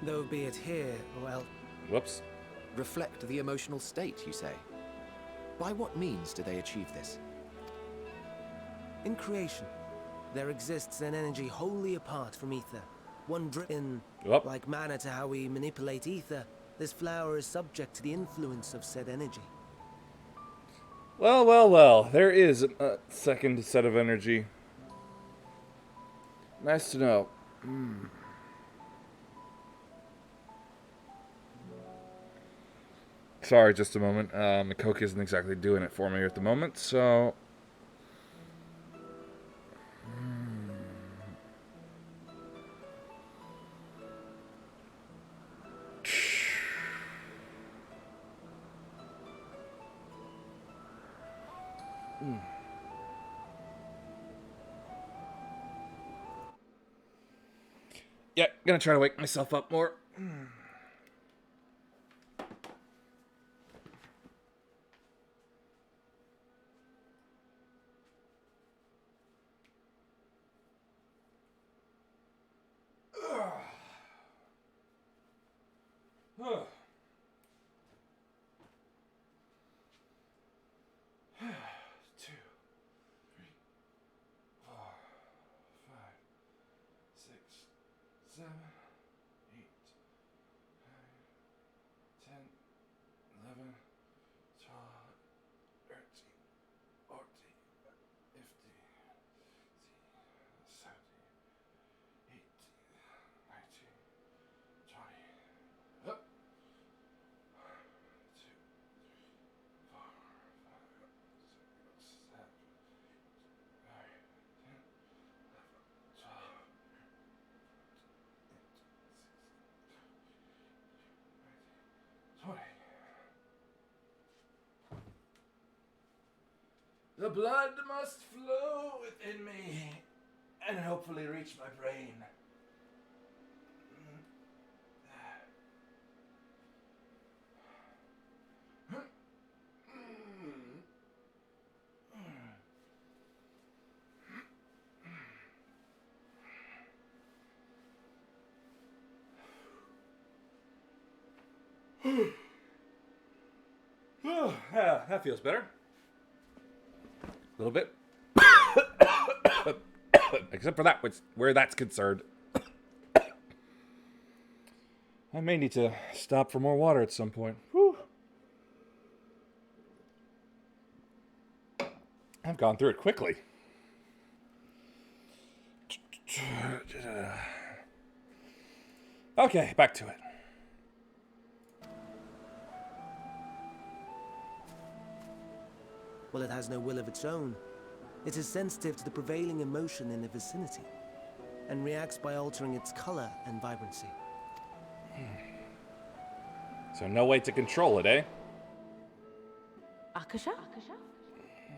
Though be it here or else... Whoops. Reflect the emotional state, you say? By what means do they achieve this? In creation, there exists an energy wholly apart from ether. One driven, like manner to how we manipulate ether, this flower is subject to the influence of said energy. Well, well, well. There is a second set of energy. Nice to know. Sorry, just a moment. The Coke isn't exactly doing it for me at the moment, so... Yeah, gonna try to wake myself up more. The blood must flow within me and hopefully reach my brain. Yeah, that feels better. A little bit. Except for that, where that's concerned. I may need to stop for more water at some point. Whew. I've gone through it quickly. Okay, back to it. Well, it has no will of its own. It is sensitive to the prevailing emotion in the vicinity, and reacts by altering its color and vibrancy. So no way to control it, eh? Akasha?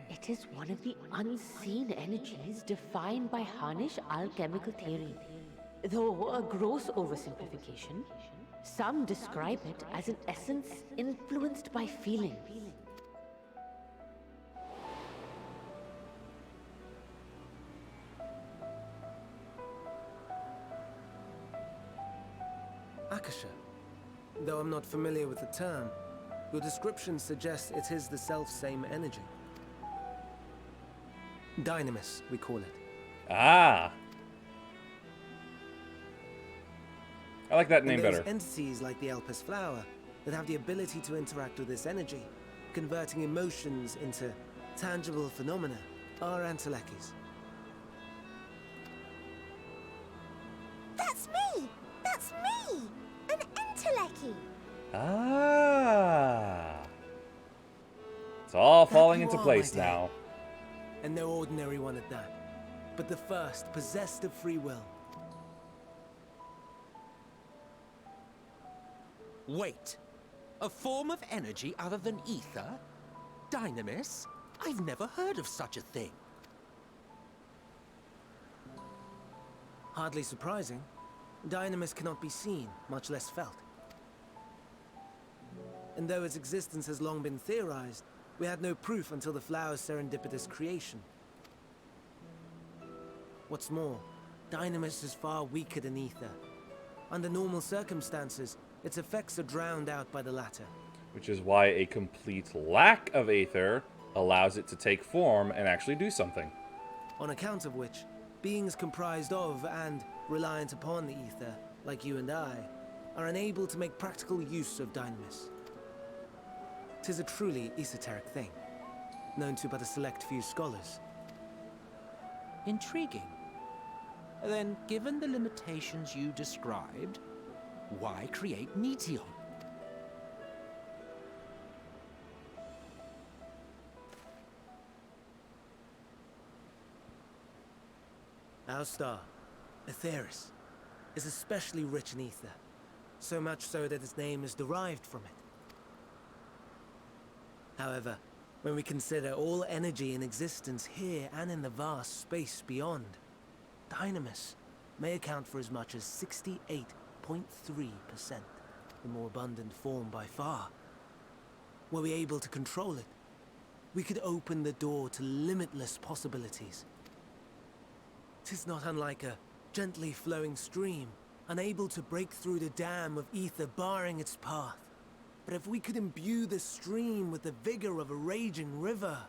It is one of the unseen energies defined by Harnish alchemical theory. Though a gross oversimplification, some describe it as an essence influenced by feeling. Akasha. Though I'm not familiar with the term, your description suggests it is the self-same energy. Dynamis, we call it. Ah. I like that name And there's better. entities like the Elpis flower that have the ability to interact with this energy, converting emotions into tangible phenomena, are Antelekis. That's me! That's me! An Enteleki! Ah. It's all falling That you into are, place my dear. now. And no ordinary one at that, but the first possessed of free will. Wait. A form of energy other than ether? Dynamis? I've never heard of such a thing. Hardly surprising. Dynamis cannot be seen, much less felt. And though its existence has long been theorized, we had no proof until the flower's serendipitous creation. What's more, Dynamis is far weaker than ether. Under normal circumstances, its effects are drowned out by the latter. Which is why a complete lack of Aether allows it to take form and actually do something. On account of which, beings comprised of and reliant upon the ether, like you and I, are unable to make practical use of Dynamis. 'Tis a truly esoteric thing, known to but a select few scholars. Intriguing. Then, given the limitations you described, why create Meteon? Our star, Aetheris, is especially rich in ether, so much so that its name is derived from it. However, when we consider all energy in existence here and in the vast space beyond, Dynamis may account for as much as 68.3%, the more abundant form by far. Were we able to control it, we could open the door to limitless possibilities. 'Tis not unlike a gently flowing stream, unable to break through the dam of ether barring its path. But if we could imbue the stream with the vigor of a raging river...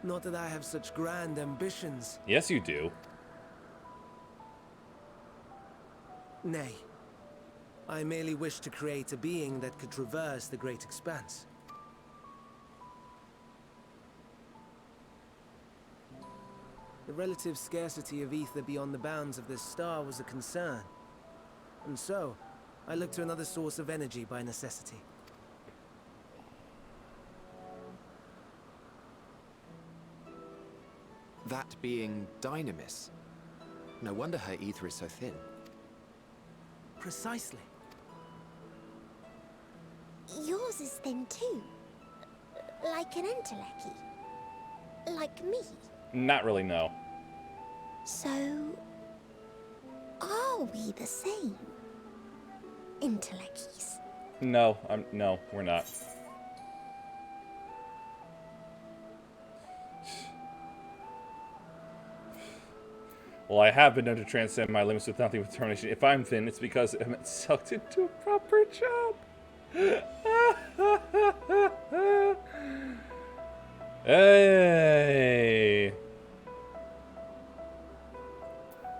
Not that I have such grand ambitions. Yes, you do. Nay. I merely wish to create a being that could traverse the great expanse. The relative scarcity of ether beyond the bounds of this star was a concern. And so, I looked to another source of energy by necessity. That being Dynamis. No wonder her ether is so thin. Precisely. Yours is thin too. Like an Enteleki. Like me. Not really, no. So... are we the same? Entelekis. No, no, we're not. Well, I have been known to transcend my limits with nothing but determination. If I'm thin, it's because I'm sucked into a proper job. Hey.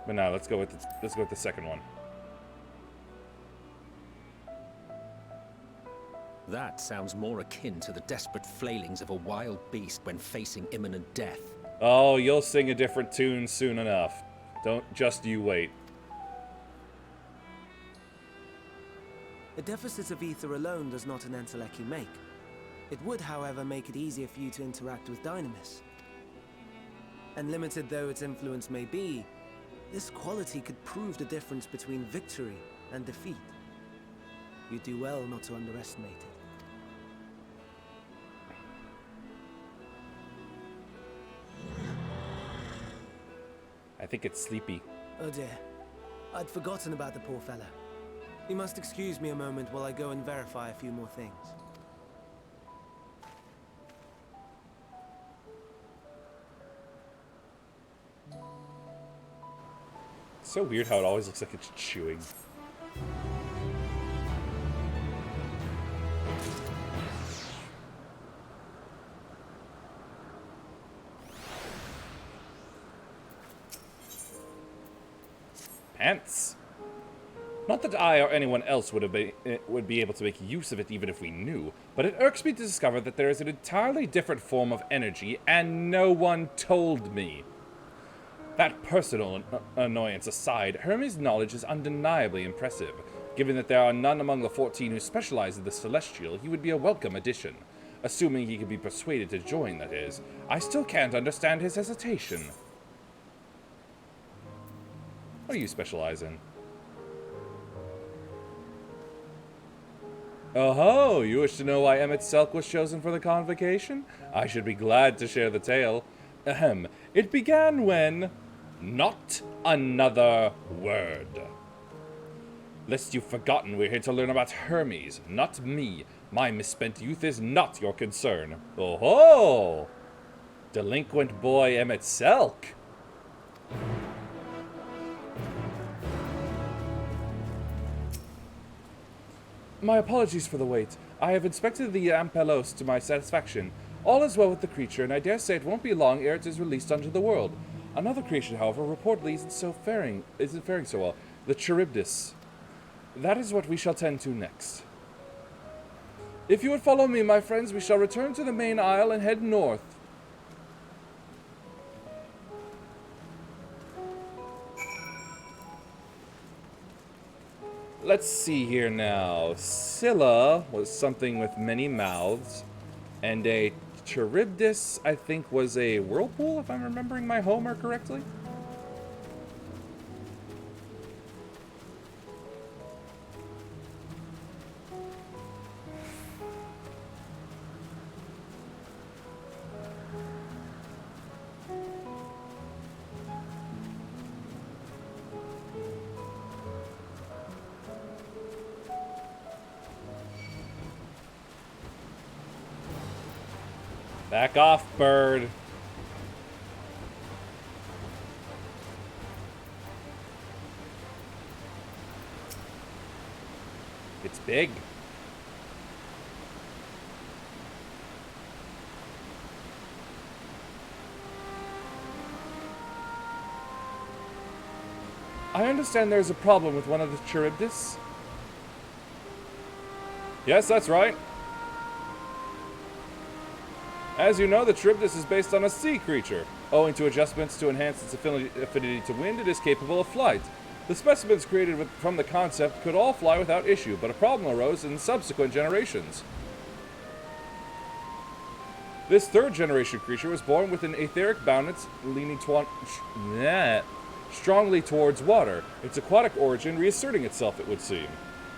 But now let's go with the second one. That sounds more akin to the desperate flailings of a wild beast when facing imminent death. Oh, you'll sing a different tune soon enough. Don't just you wait. A deficit of ether alone does not an Enteleki make. It would, however, make it easier for you to interact with Dynamis. And limited though its influence may be, This quality could prove the difference between victory and defeat. You'd do well not to underestimate it. I think it's sleepy. Oh dear. I'd forgotten about the poor fella. You must excuse me a moment while I go and verify a few more things. It's so weird how it always looks like it's chewing. Pants. Not that I or anyone else would be able to make use of it even if we knew, but it irks me to discover that there is an entirely different form of energy and no one told me. That personal annoyance aside, Hermes' knowledge is undeniably impressive. Given that there are none among the 14 who specialize in the Celestial, he would be a welcome addition. Assuming he could be persuaded to join, that is. I still can't understand his hesitation. What do you specialize in? Oh-ho! You wish to know why Emmett Selk was chosen for the convocation? I should be glad to share the tale. Ahem. It began when... Not another word. Lest you've forgotten, we're here to learn about Hermes, not me. My misspent youth is not your concern. Oh-ho! Delinquent boy Emmett Selk. My apologies for the wait. I have inspected the Ampelos to my satisfaction. All is well with the creature, and I dare say it won't be long ere it is released unto the world. Another creature, however, reportedly isn't faring so well. The Charybdis. That is what we shall tend to next. If you would follow me, my friends, we shall return to the main isle and head north. Let's see here now. Scylla was something with many mouths, and a Charybdis, I think, was a whirlpool, if I'm remembering my Homer correctly. Back off, bird. It's big. I understand there's a problem with one of the Charybdis. Yes, that's right. As you know, the Charybdis is based on a sea creature. Owing to adjustments to enhance its affinity to wind, it is capable of flight. The specimens created from the concept could all fly without issue, but a problem arose in subsequent generations. This third-generation creature was born with an etheric balance leaning strongly towards water, its aquatic origin reasserting itself, it would seem.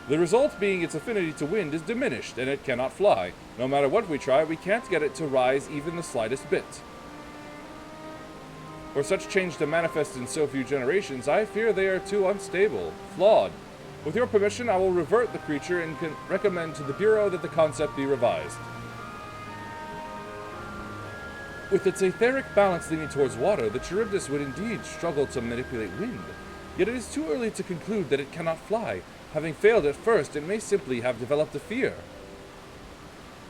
The result being its affinity to wind is diminished, and it cannot fly. No matter what we try, we can't get it to rise even the slightest bit. For such change to manifest in so few generations, I fear they are too unstable, flawed. With your permission, I will revert the creature and can recommend to the Bureau that the concept be revised. With its etheric balance leaning towards water, the Charybdis would indeed struggle to manipulate wind. Yet it is too early to conclude that it cannot fly. Having failed at first, it may simply have developed a fear.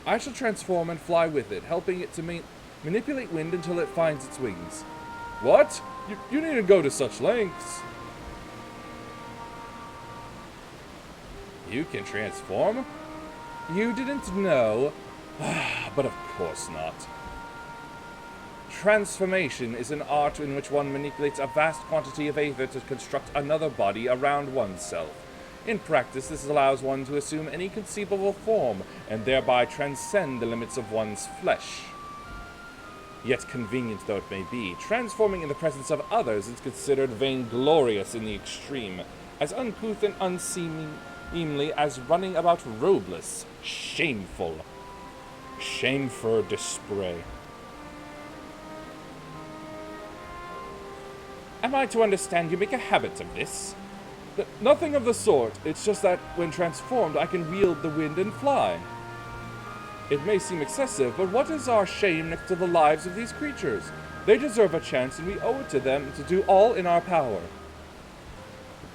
I shall transform and fly with it, helping it to manipulate wind until it finds its wings. What? You needn't go to such lengths. You can transform? You didn't know? But of course not. Transformation is an art in which one manipulates a vast quantity of aether to construct another body around oneself. In practice, this allows one to assume any conceivable form, and thereby transcend the limits of one's flesh. Yet convenient though it may be, transforming in the presence of others is considered vainglorious in the extreme, as uncouth and unseemly as running about robeless. Shameful. Shame for display. Am I to understand you make a habit of this? Nothing of the sort. It's just that when transformed, I can wield the wind and fly. It may seem excessive, but what is our shame next to the lives of these creatures? They deserve a chance, and we owe it to them to do all in our power.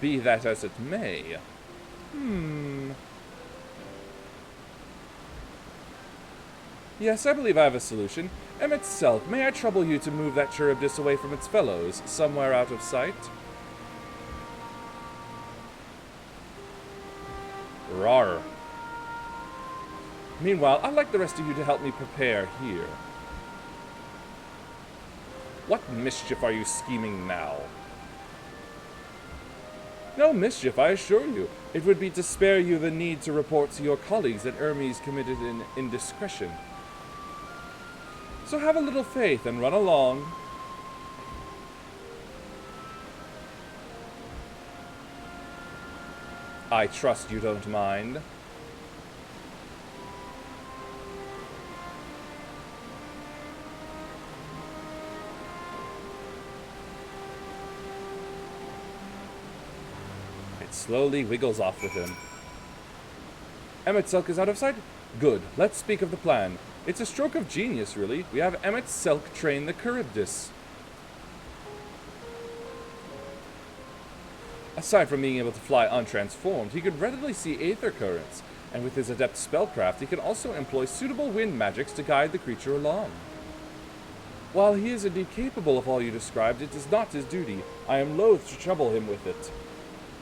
Be that as it may. Yes, I believe I have a solution. Emmett Selk, may I trouble you to move that Charybdis away from its fellows, somewhere out of sight? Rawr. Meanwhile, I'd like the rest of you to help me prepare here. What mischief are you scheming now? No mischief, I assure you. It would be to spare you the need to report to your colleagues that Hermes committed an indiscretion. So have a little faith and run along. I trust you don't mind. It slowly wiggles off with him. Emmett Selk is out of sight? Good. Let's speak of the plan. It's a stroke of genius, really. We have Emmett Selk train the Charybdis. Aside from being able to fly untransformed, he could readily see aether currents, and with his adept spellcraft, he can also employ suitable wind magics to guide the creature along. While he is indeed capable of all you described, it is not his duty. I am loath to trouble him with it.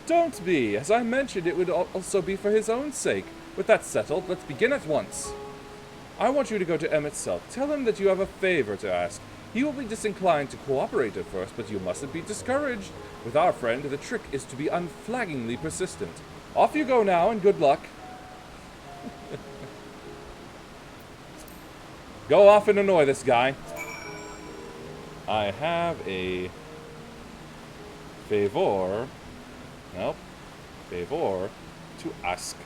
Don't be. As I mentioned, it would also be for his own sake. With that settled, let's begin at once. I want you to go to Emmett Selk. Tell him that you have a favor to ask. He will be disinclined to cooperate at first, but you mustn't be discouraged. With our friend, the trick is to be unflaggingly persistent. Off you go now, and good luck. Go off and annoy this guy. I have a favor. Nope. Favor to ask.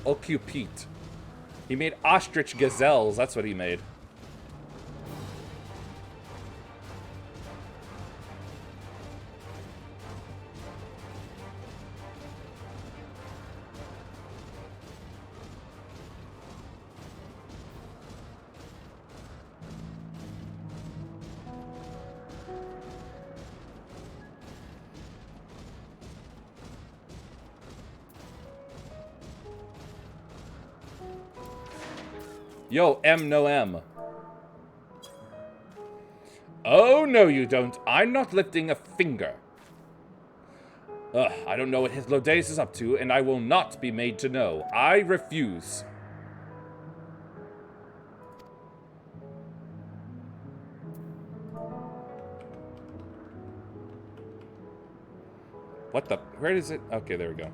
Occupite. He made ostrich gazelles. That's what he made. Yo, M no M. Oh, no you don't. I'm not lifting a finger. Ugh, I don't know what Hythlodaeus is up to, and I will not be made to know. I refuse. What the? Where is it? Okay, there we go.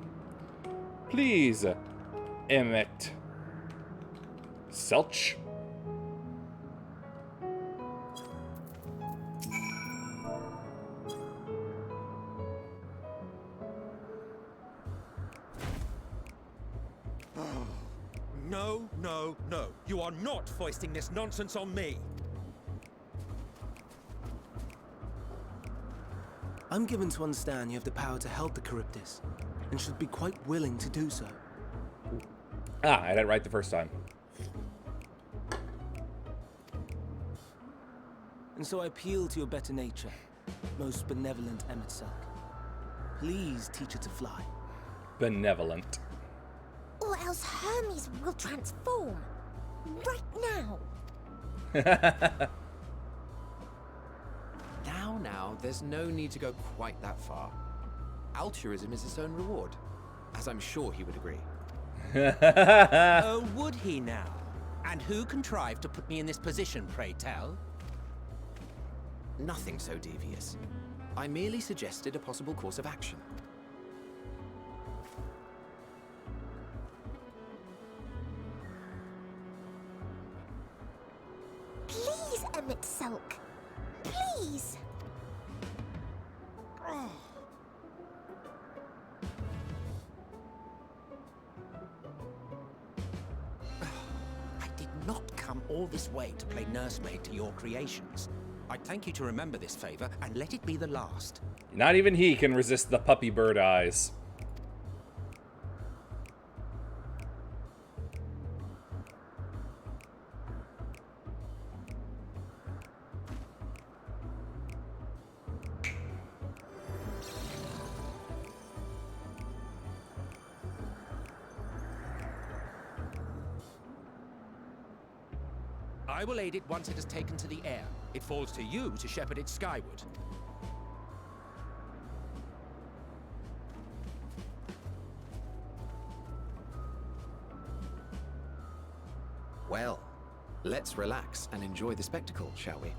Please, Emmett Selch. No, no, no. You are not foisting this nonsense on me. I'm given to understand you have the power to help the Charybdis, and should be quite willing to do so. Ah, I had it right the first time. And so I appeal to your better nature, most benevolent Emmett Selk. Please teach her to fly. Benevolent. Or else Hermes will transform. Right now. Now, there's no need to go quite that far. Altruism is its own reward, as I'm sure he would agree. Oh, would he now? And who contrived to put me in this position, pray tell? Nothing so devious. I merely suggested a possible course of action. Please, Emmett Selk. Please. I did not come all this way to play nursemaid to your creations. I'd thank you to remember this favor and let it be the last. Not even he can resist the puppy bird eyes. I will aid it once it has taken to the air. It falls to you to shepherd it skyward. Well, let's relax and enjoy the spectacle, shall we?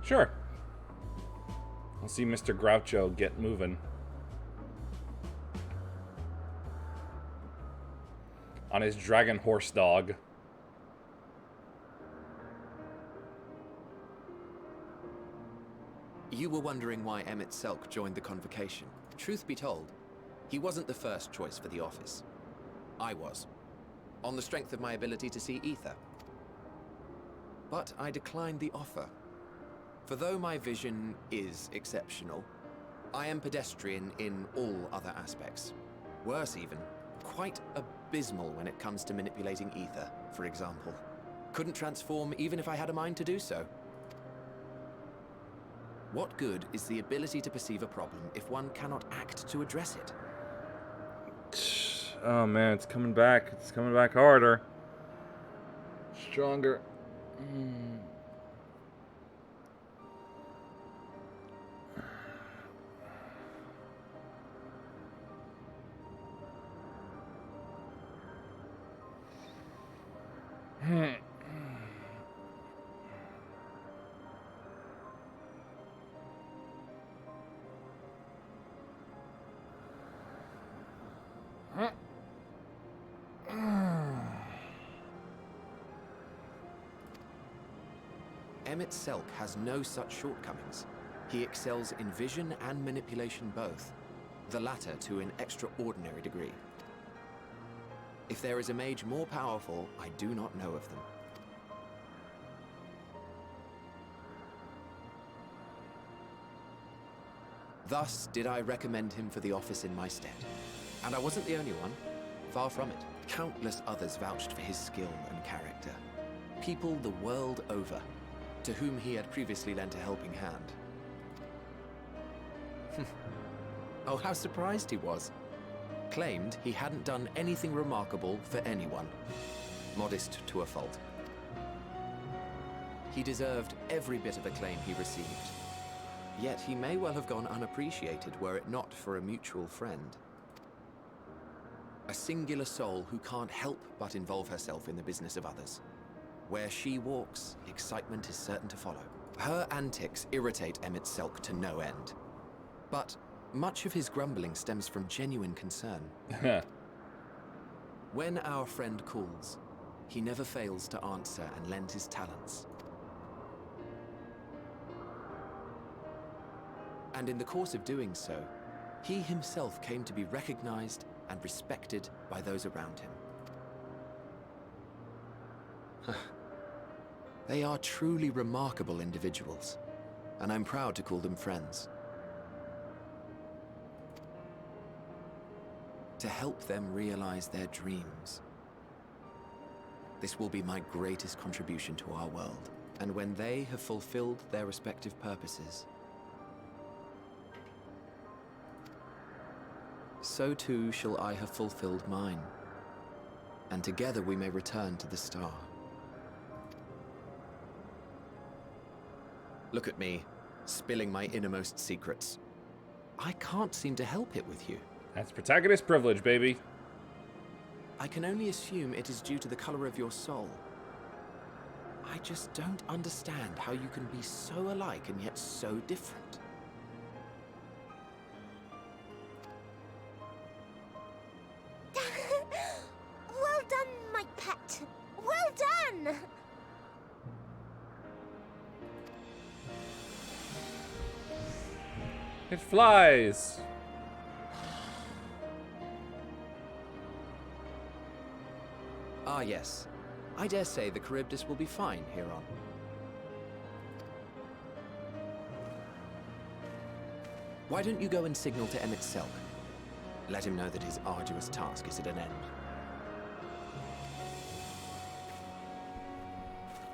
Sure. I'll see Mr. Groucho get moving. On his dragon horse dog. You were wondering why Emmett Selk joined the convocation. Truth be told, he wasn't the first choice for the office. I was, on the strength of my ability to see ether. But I declined the offer. For though my vision is exceptional, I am pedestrian in all other aspects. Worse even, quite abysmal when it comes to manipulating ether, for example. Couldn't transform even if I had a mind to do so. What good is the ability to perceive a problem if one cannot act to address it? Oh man, it's coming back. It's coming back harder. Stronger. Emmett Selk has no such shortcomings. He excels in vision and manipulation both, the latter to an extraordinary degree. If there is a mage more powerful, I do not know of them. Thus did I recommend him for the office in my stead. And I wasn't the only one. Far from it. Countless others vouched for his skill and character. People the world over, to whom he had previously lent a helping hand. Oh, how surprised he was. Claimed he hadn't done anything remarkable for anyone. Modest to a fault. He deserved every bit of acclaim he received. Yet he may well have gone unappreciated were it not for a mutual friend. A singular soul who can't help but involve herself in the business of others. Where she walks, excitement is certain to follow. Her antics irritate Emmett Selk to no end. But much of his grumbling stems from genuine concern. When our friend calls, he never fails to answer and lend his talents. And in the course of doing so, he himself came to be recognized and respected by those around him. They are truly remarkable individuals, and I'm proud to call them friends. To help them realize their dreams. This will be my greatest contribution to our world, and when they have fulfilled their respective purposes, so too shall I have fulfilled mine, and together we may return to the star. Look at me, spilling my innermost secrets. I can't seem to help it with you. That's protagonist privilege, baby. I can only assume it is due to the color of your soul. I just don't understand how you can be so alike and yet so different. It flies! Ah, yes. I dare say the Charybdis will be fine hereon. Why don't you go and signal to Emmett Selk? Let him know that his arduous task is at an end.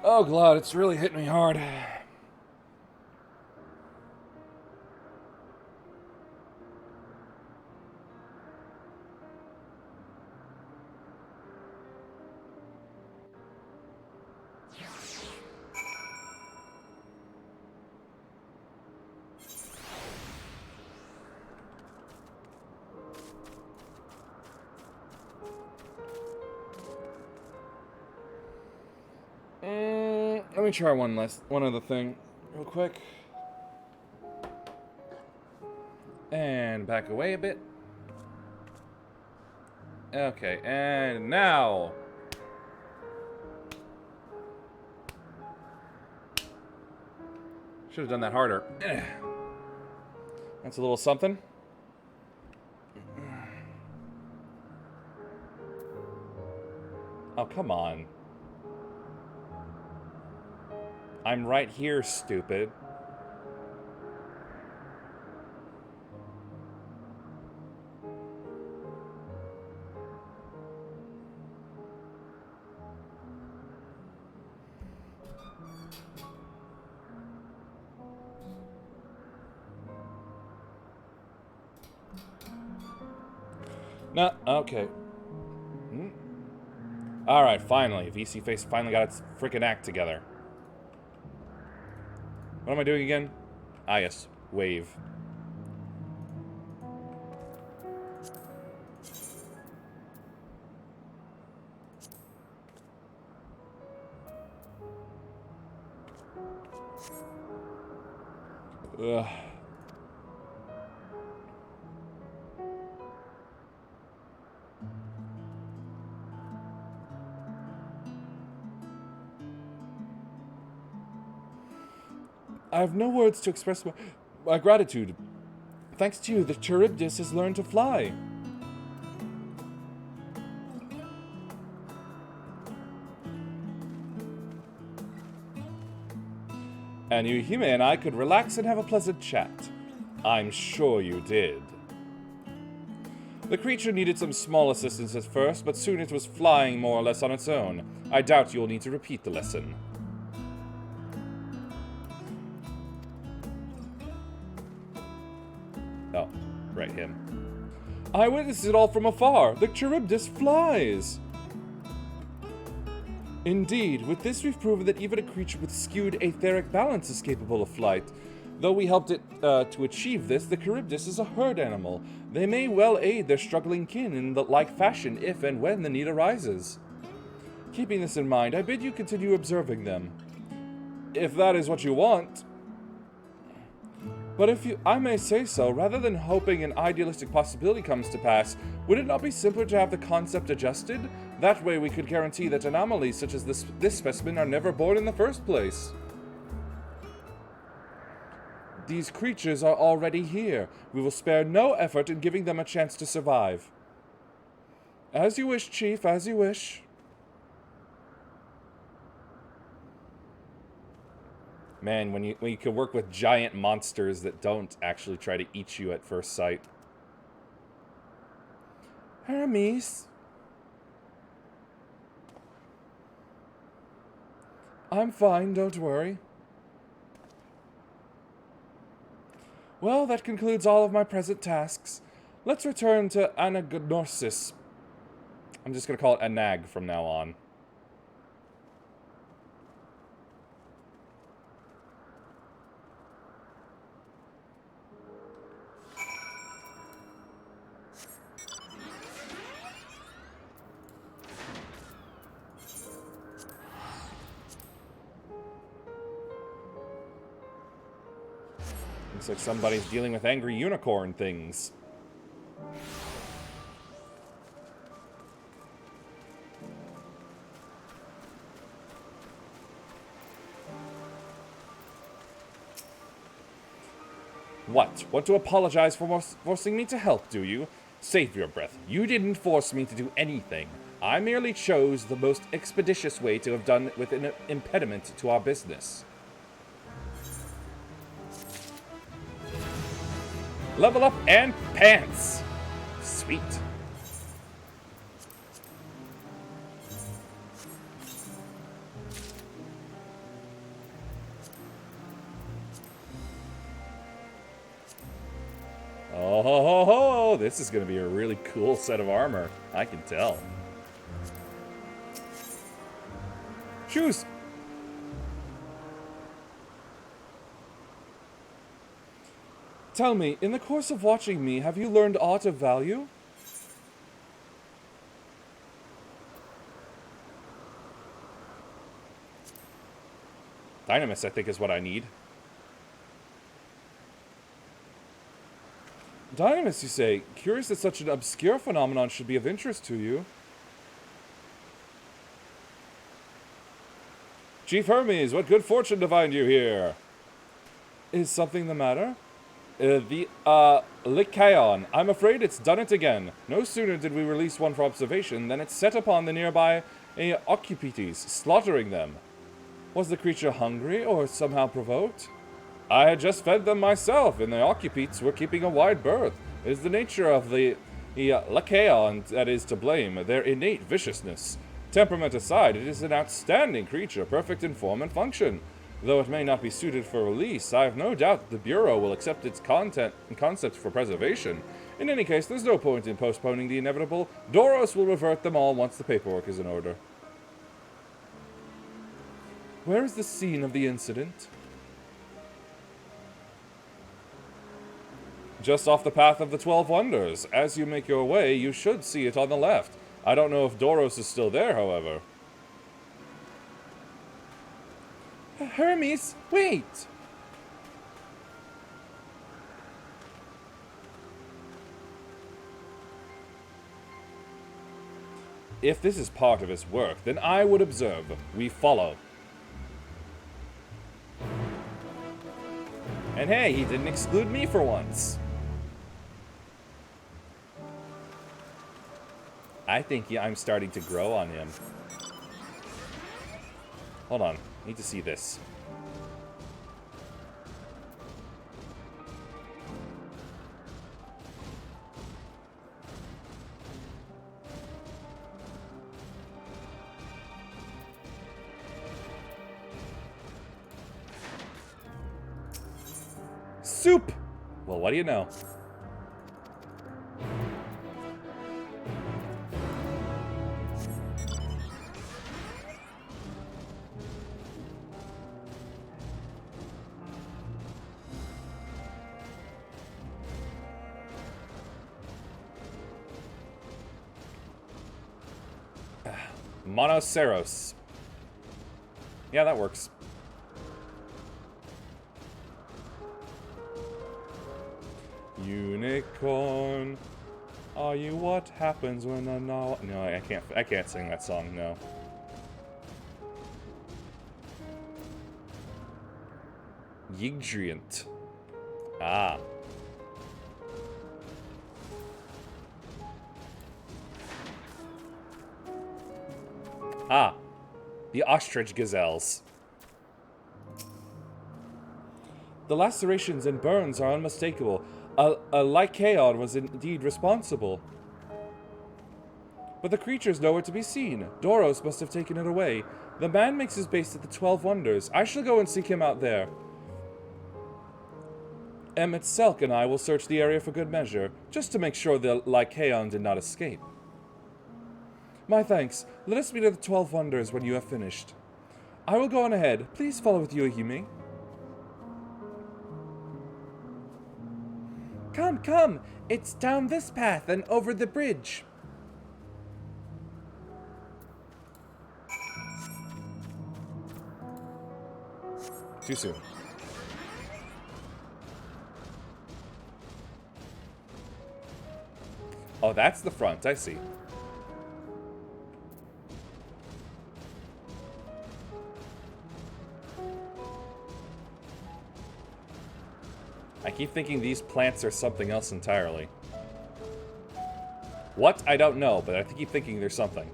Oh, God, it's really hit me hard. Let me try one other thing real quick. And back away a bit. Okay, and now. Should have done that harder. That's a little something. Oh, come on. I'm right here, stupid. No, okay. Alright, finally. VC Face finally got its freaking act together. What am I doing again? Ah, yes. Wave. Ugh. I have no words to express my gratitude. Thanks to you, the Charybdis has learned to fly. And Yuhime and I could relax and have a pleasant chat. I'm sure you did. The creature needed some small assistance at first, but soon it was flying more or less on its own. I doubt you'll need to repeat the lesson. Oh, right, him. I witnessed it all from afar. The Charybdis flies! Indeed, with this we've proven that even a creature with skewed etheric balance is capable of flight. Though we helped it to achieve this, the Charybdis is a herd animal. They may well aid their struggling kin in the like fashion if and when the need arises. Keeping this in mind, I bid you continue observing them. If that is what you want. But if I may say so, rather than hoping an idealistic possibility comes to pass, would it not be simpler to have the concept adjusted? That way we could guarantee that anomalies such as this specimen are never born in the first place. These creatures are already here. We will spare no effort in giving them a chance to survive. As you wish, Chief, as you wish. Man, when you can work with giant monsters that don't actually try to eat you at first sight. Hermes. I'm fine, don't worry. Well, that concludes all of my present tasks. Let's return to Anagnosis. I'm just going to call it Anag from now on. Looks like somebody's dealing with angry unicorn things. What? Want to apologize for forcing me to help, do you? Save your breath. You didn't force me to do anything. I merely chose the most expeditious way to have done with an impediment to our business. Level up and pants! Sweet. Oh ho ho ho! This is going to be a really cool set of armor. I can tell. Shoes! Tell me, in the course of watching me, have you learned aught of value? Dynamis, I think, is what I need. Dynamis, you say? Curious that such an obscure phenomenon should be of interest to you. Chief Hermes, what good fortune to find you here. Is something the matter? The Lycaon. I'm afraid it's done it again. No sooner did we release one for observation than it set upon the nearby Occupites, slaughtering them. Was the creature hungry or somehow provoked? I had just fed them myself, and the Occupites were keeping a wide berth. It is the nature of the Lycaon that is to blame, their innate viciousness. Temperament aside, it is an outstanding creature, perfect in form and function. Though it may not be suited for release, I have no doubt that the Bureau will accept its content and concepts for preservation. In any case, there's no point in postponing the inevitable. Doros will revert them all once the paperwork is in order. Where is the scene of the incident? Just off the path of the 12 Wonders. As you make your way, you should see it on the left. I don't know if Doros is still there, however. Hermes, wait! If this is part of his work, then I would observe. We follow. And hey, he didn't exclude me for once. I think I'm starting to grow on him. Hold on. I need to see this. Soup! Well, what do you know? Monoceros. Yeah, that works. Unicorn, are you what happens when a no? No, I can't sing that song. No. Yggdrant. Ah. Ah, the ostrich gazelles. The lacerations and burns are unmistakable. A Lycaon was indeed responsible. But the creature is nowhere to be seen. Doros must have taken it away. The man makes his base at the 12 Wonders. I shall go and seek him out there. Emmett Selk and I will search the area for good measure, just to make sure the Lycaon did not escape. My thanks. Let us meet at the 12 Wonders when you have finished. I will go on ahead. Please follow with Yuhime. Come, come! It's down this path and over the bridge. Too soon. Oh, that's the front. I see. I keep thinking these plants are something else entirely. What? I don't know, but I keep thinking there's something.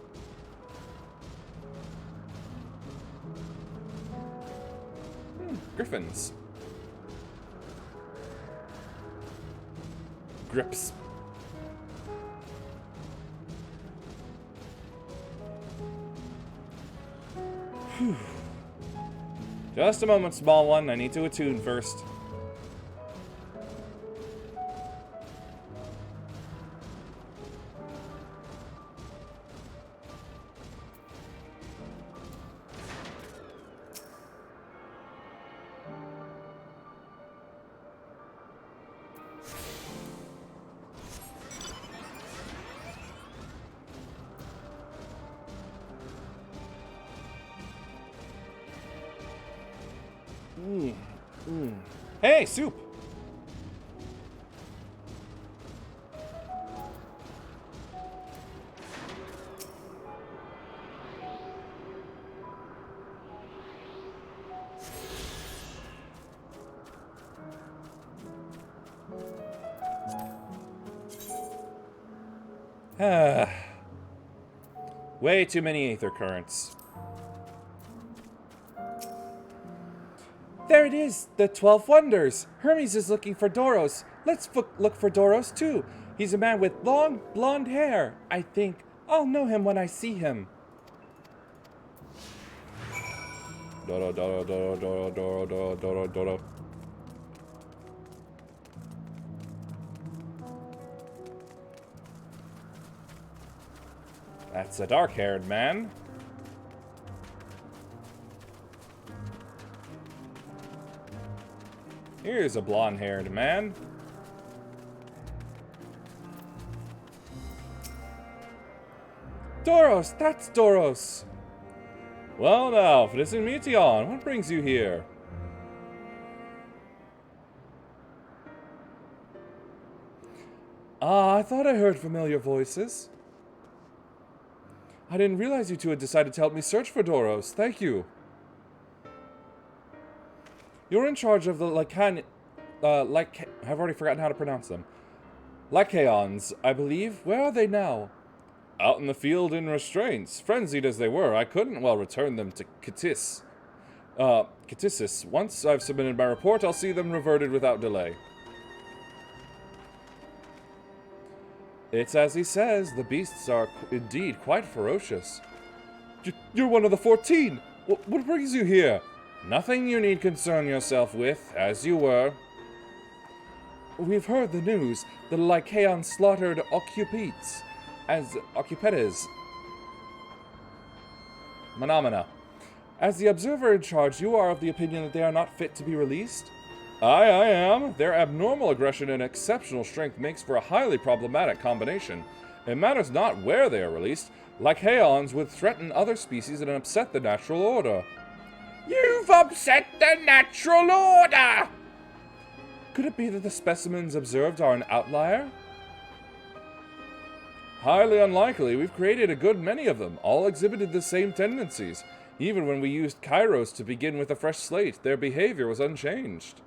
Griffins. Grips. Whew. Just a moment, small one. I need to attune first. Hey, soup! Way too many aether currents. There it is! The 12 Wonders! Hermes is looking for Doros. Let's look for Doros too. He's a man with long, blonde hair. I think I'll know him when I see him. Doro, Doro, Doro, Doro, Doro, Doro, Doro, Doro. That's a dark-haired man. Here's a blonde-haired man. Doros! That's Doros! Well now, if it isn't Meteon, what brings you here? Ah, I thought I heard familiar voices. I didn't realize you two had decided to help me search for Doros. Thank you. You're in charge of the I've already forgotten how to pronounce them. Lycaons, I believe. Where are they now? Out in the field in restraints. Frenzied as they were, I couldn't well return them to Catissus. Once I've submitted my report, I'll see them reverted without delay. It's as he says, the beasts are indeed quite ferocious. You're one of the 14! What brings you here? Nothing you need concern yourself with, as you were. We've heard the news. The Lycaon slaughtered Occupetes. Phenomena. As the observer in charge, you are of the opinion that they are not fit to be released? I am. Their abnormal aggression and exceptional strength makes for a highly problematic combination. It matters not where they are released. Lycaons would threaten other species and upset the natural order. You've upset the natural order! Could it be that the specimens observed are an outlier? Highly unlikely. We've created a good many of them. All exhibited the same tendencies. Even when we used Kairos to begin with a fresh slate, their behavior was unchanged.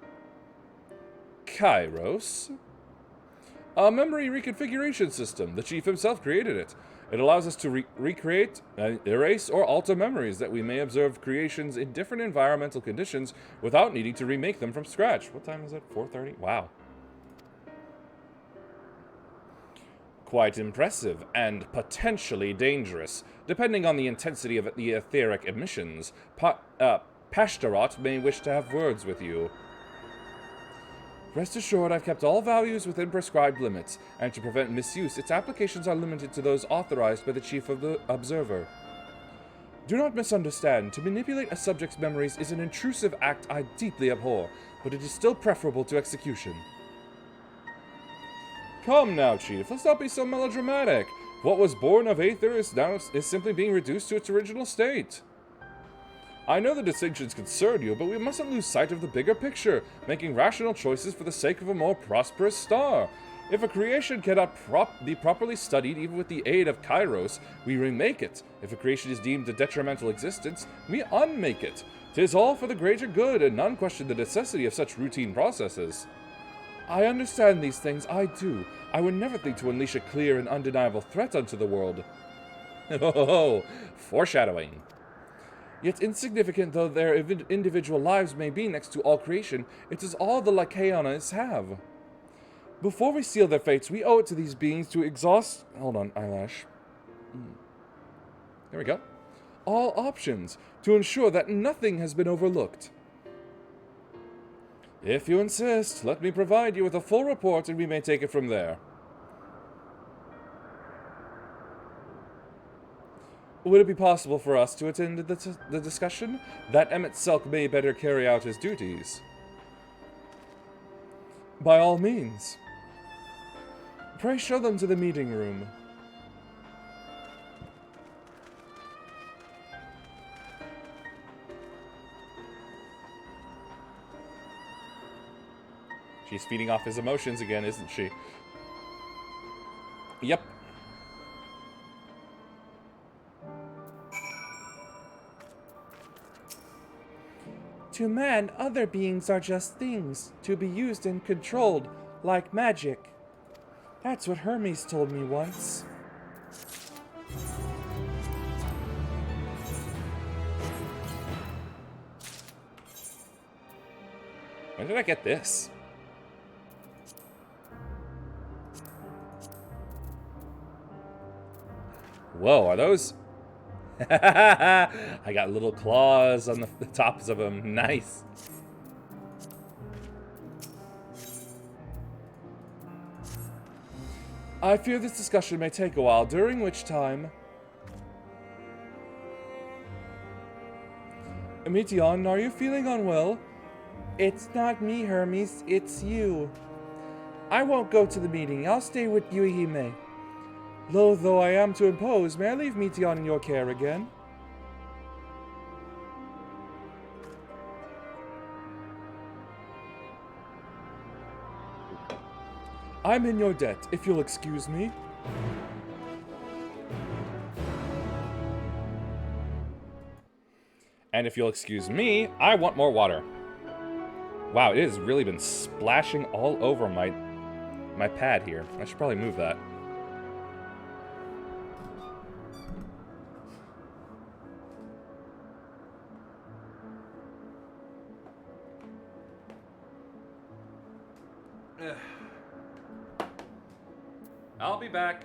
Kairos? A memory reconfiguration system. The Chief himself created it. It allows us to recreate, erase, or alter memories that we may observe creations in different environmental conditions without needing to remake them from scratch. What time is it? 4:30? Wow. Quite impressive, and potentially dangerous. Depending on the intensity of the etheric emissions, Pashtarot may wish to have words with you. Rest assured, I've kept all values within prescribed limits, and to prevent misuse, its applications are limited to those authorized by the Chief of the Observer. Do not misunderstand. To manipulate a subject's memories is an intrusive act I deeply abhor, but it is still preferable to execution. Come now, Chief, let's not be so melodramatic. What was born of Aether is simply being reduced to its original state. I know the distinctions concern you, but we mustn't lose sight of the bigger picture, making rational choices for the sake of a more prosperous star. If a creation cannot be properly studied even with the aid of Kairos, we remake it. If a creation is deemed a detrimental existence, we unmake it. 'Tis all for the greater good, and none question the necessity of such routine processes. I understand these things, I do. I would never think to unleash a clear and undeniable threat unto the world. Oh, foreshadowing. Yet insignificant though their individual lives may be next to all creation, it is all the Lycaonians have. Before we seal their fates, we owe it to these beings to exhaust... Hold on, eyelash. There we go. All options, to ensure that nothing has been overlooked. If you insist, let me provide you with a full report and we may take it from there. Would it be possible for us to attend the discussion? That Emmett Selk may better carry out his duties. By all means. Pray show them to the meeting room. She's feeding off his emotions again, isn't she? Yep. To man, other beings are just things, to be used and controlled, like magic. That's what Hermes told me once. When did I get this? Whoa, are those... I got little claws on the tops of them. Nice. I fear this discussion may take a while, during which time... Meteon, are you feeling unwell? It's not me, Hermes. It's you. I won't go to the meeting. I'll stay with Yuihime. Loath though I am to impose, may I leave Meteon in your care again? I'm in your debt, if you'll excuse me. And if you'll excuse me, I want more water. Wow, it has really been splashing all over my pad here. I should probably move that. I'll be back.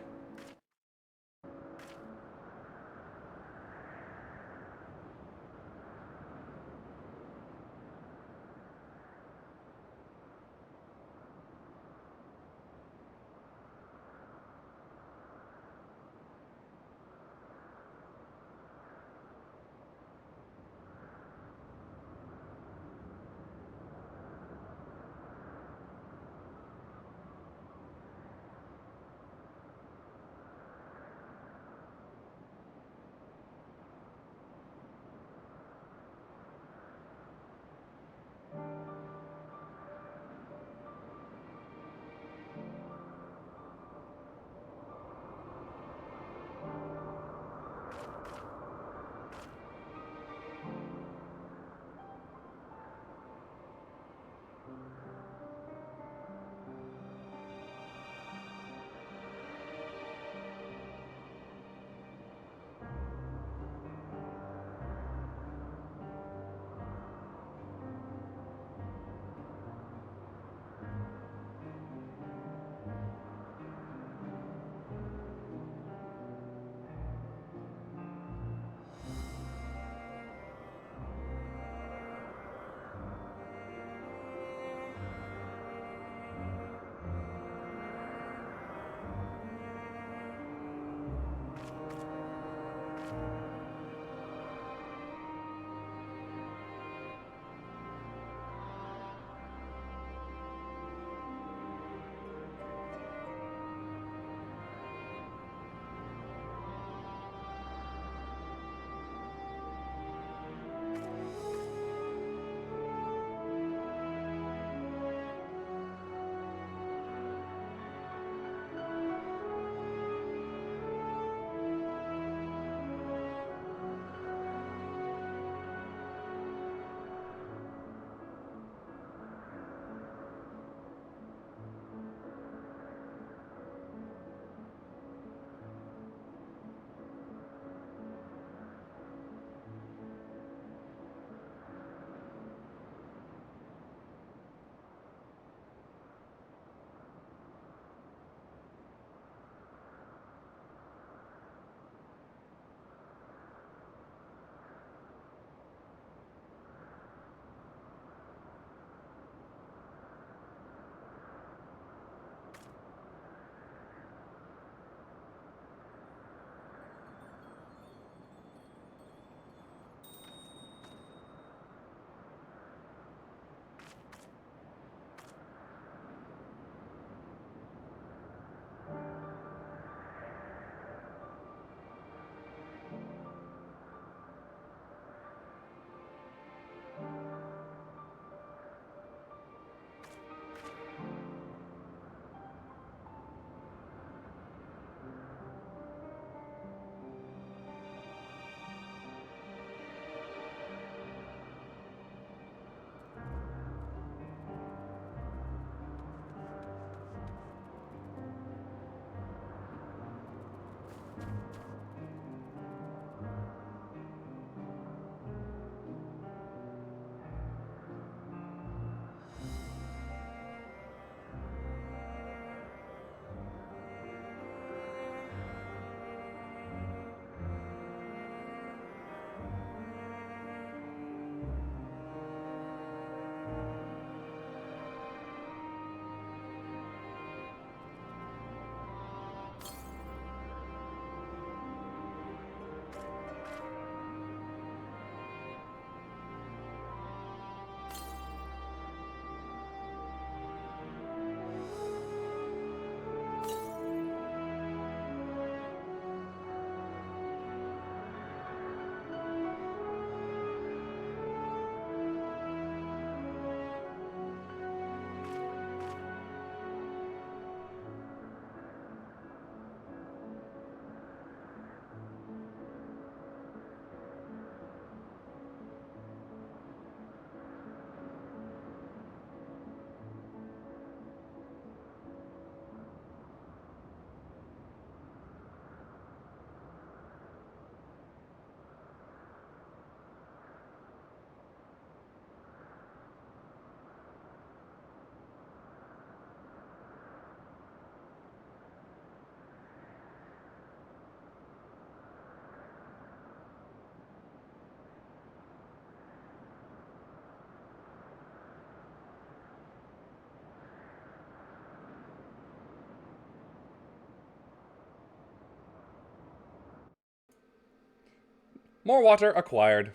More water acquired.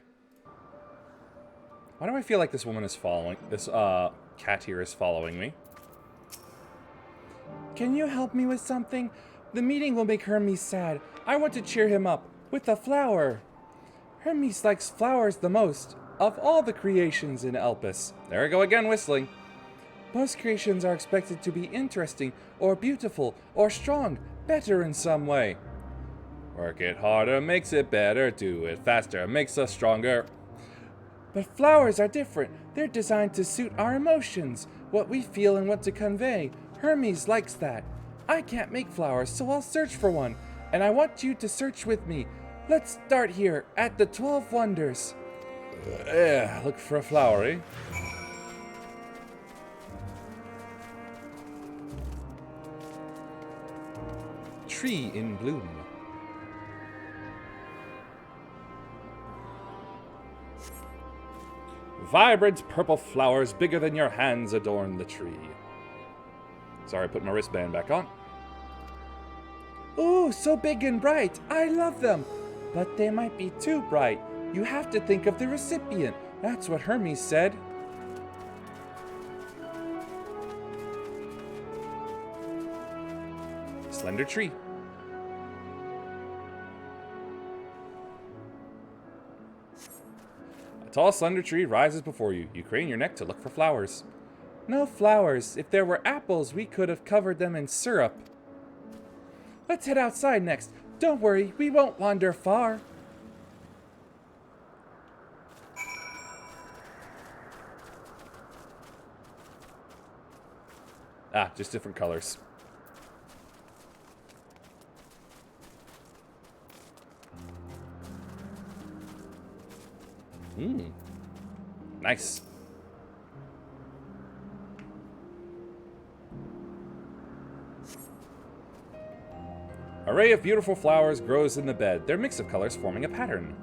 Why do I feel like this woman is following... This, cat here is following me? Can you help me with something? The meeting will make Hermes sad. I want to cheer him up with a flower. Hermes likes flowers the most of all the creations in Elpis. There I go again, whistling. Most creations are expected to be interesting, or beautiful, or strong, better in some way. Work it harder makes it better, do it faster makes us stronger. But flowers are different. They're designed to suit our emotions, what we feel and want to convey. Hermes likes that. I can't make flowers, so I'll search for one, and I want you to search with me. Let's start here at the 12 Wonders. Look for a flower, eh? Tree in bloom. Vibrant purple flowers bigger than your hands adorn the tree. Sorry, I put my wristband back on. Ooh, so big and bright. I love them. But they might be too bright. You have to think of the recipient. That's what Hermes said. Slender tree. A tall, slender tree rises before you. You crane your neck to look for flowers. No flowers. If there were apples, we could have covered them in syrup. Let's head outside next. Don't worry, we won't wander far. Ah, just different colors. Nice. Array of beautiful flowers grows in the bed, their mix of colors forming a pattern.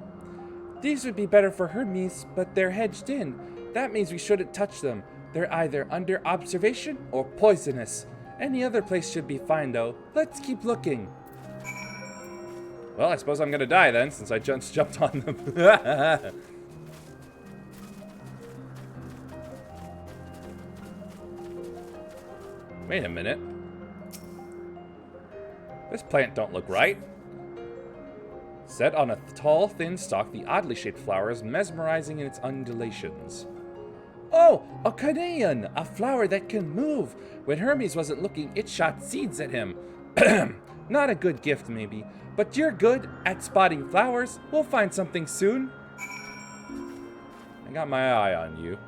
These would be better for Hermes, but they're hedged in. That means we shouldn't touch them. They're either under observation or poisonous. Any other place should be fine, though. Let's keep looking. Well, I suppose I'm gonna die then, since I just jumped on them. Wait a minute. This plant don't look right. Set on a tall, thin stalk, the oddly shaped flower is mesmerizing in its undulations. Oh, a carnelian! A flower that can move! When Hermes wasn't looking, it shot seeds at him. Not a good gift, maybe. But you're good at spotting flowers. We'll find something soon. I got my eye on you.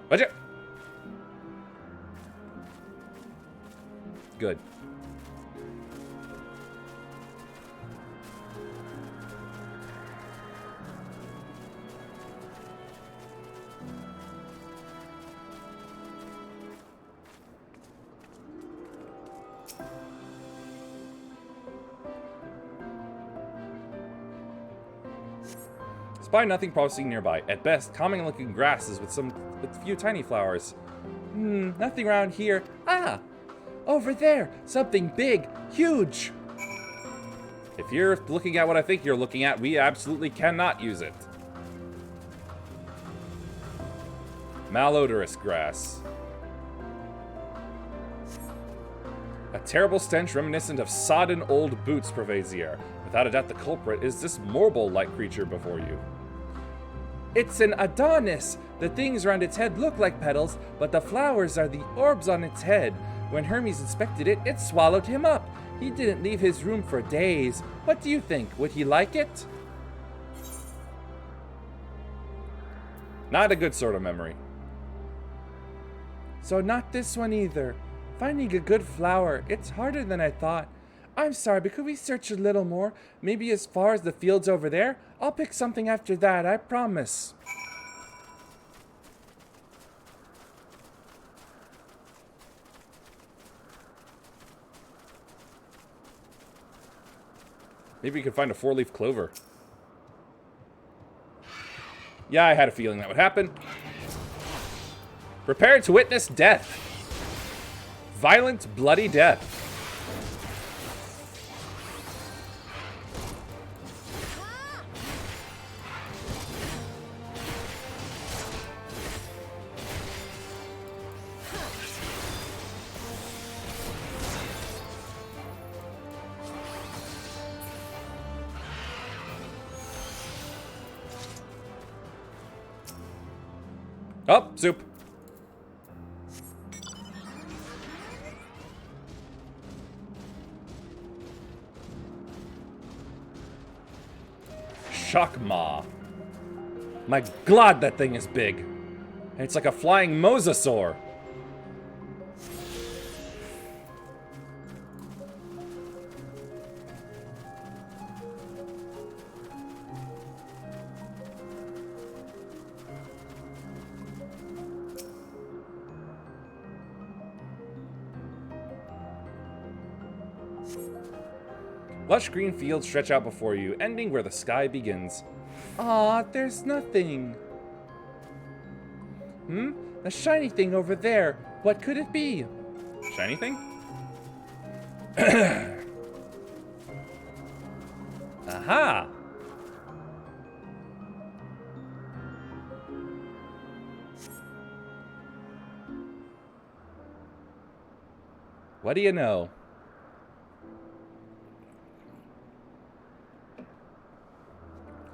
Watch it! Good. Spy nothing promising nearby. At best, common-looking grasses with a few tiny flowers. Nothing around here. Ah! Over there! Something big! Huge! If you're looking at what I think you're looking at, we absolutely cannot use it. Malodorous grass. A terrible stench reminiscent of sodden old boots pervades the air. Without a doubt, the culprit is this Morble-like creature before you. It's an Adonis! The things around its head look like petals, but the flowers are the orbs on its head. When Hermes inspected it, it swallowed him up. He didn't leave his room for days. What do you think? Would he like it? Not a good sort of memory. So not this one either. Finding a good flower, it's harder than I thought. I'm sorry, but could we search a little more? Maybe as far as the fields over there? I'll pick something after that, I promise. Maybe we could find a 4-leaf clover. Yeah, I had a feeling that would happen. Prepare to witness death. Violent, bloody death. Oh, soup. Shockmaw. My god, that thing is big. It's like a flying mosasaur. Lush green fields stretch out before you, ending where the sky begins. Ah, there's nothing. The shiny thing over there. What could it be? Shiny thing? Aha! What do you know?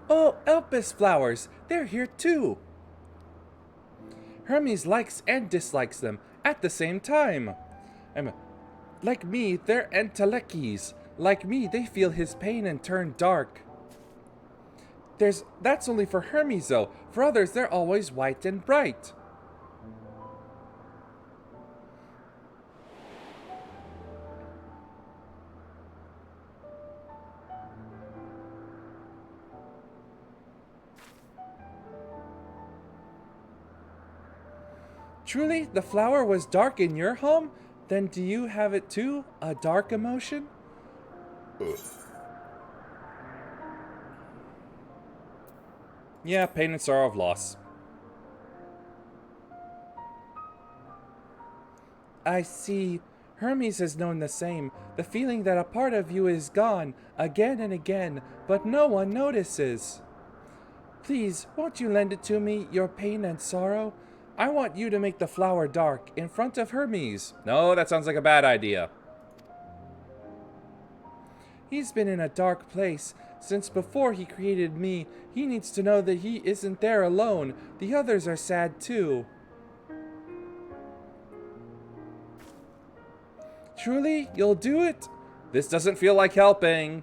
Oh, Elpis flowers! They're here too! Hermes likes and dislikes them at the same time. Like me, they're entelekis. Like me, they feel his pain and turn dark. That's only for Hermes though. For others, they're always white and bright. Truly, the flower was dark in your home? Then do you have it too? A dark emotion? Ugh. Yeah, pain and sorrow of loss. I see. Hermes has known the same. The feeling that a part of you is gone, again and again, but no one notices. Please, won't you lend it to me, your pain and sorrow? I want you to make the flower dark in front of Hermes. No, that sounds like a bad idea. He's been in a dark place since before he created me. He needs to know that he isn't there alone. The others are sad too. Truly, you'll do it? This doesn't feel like helping.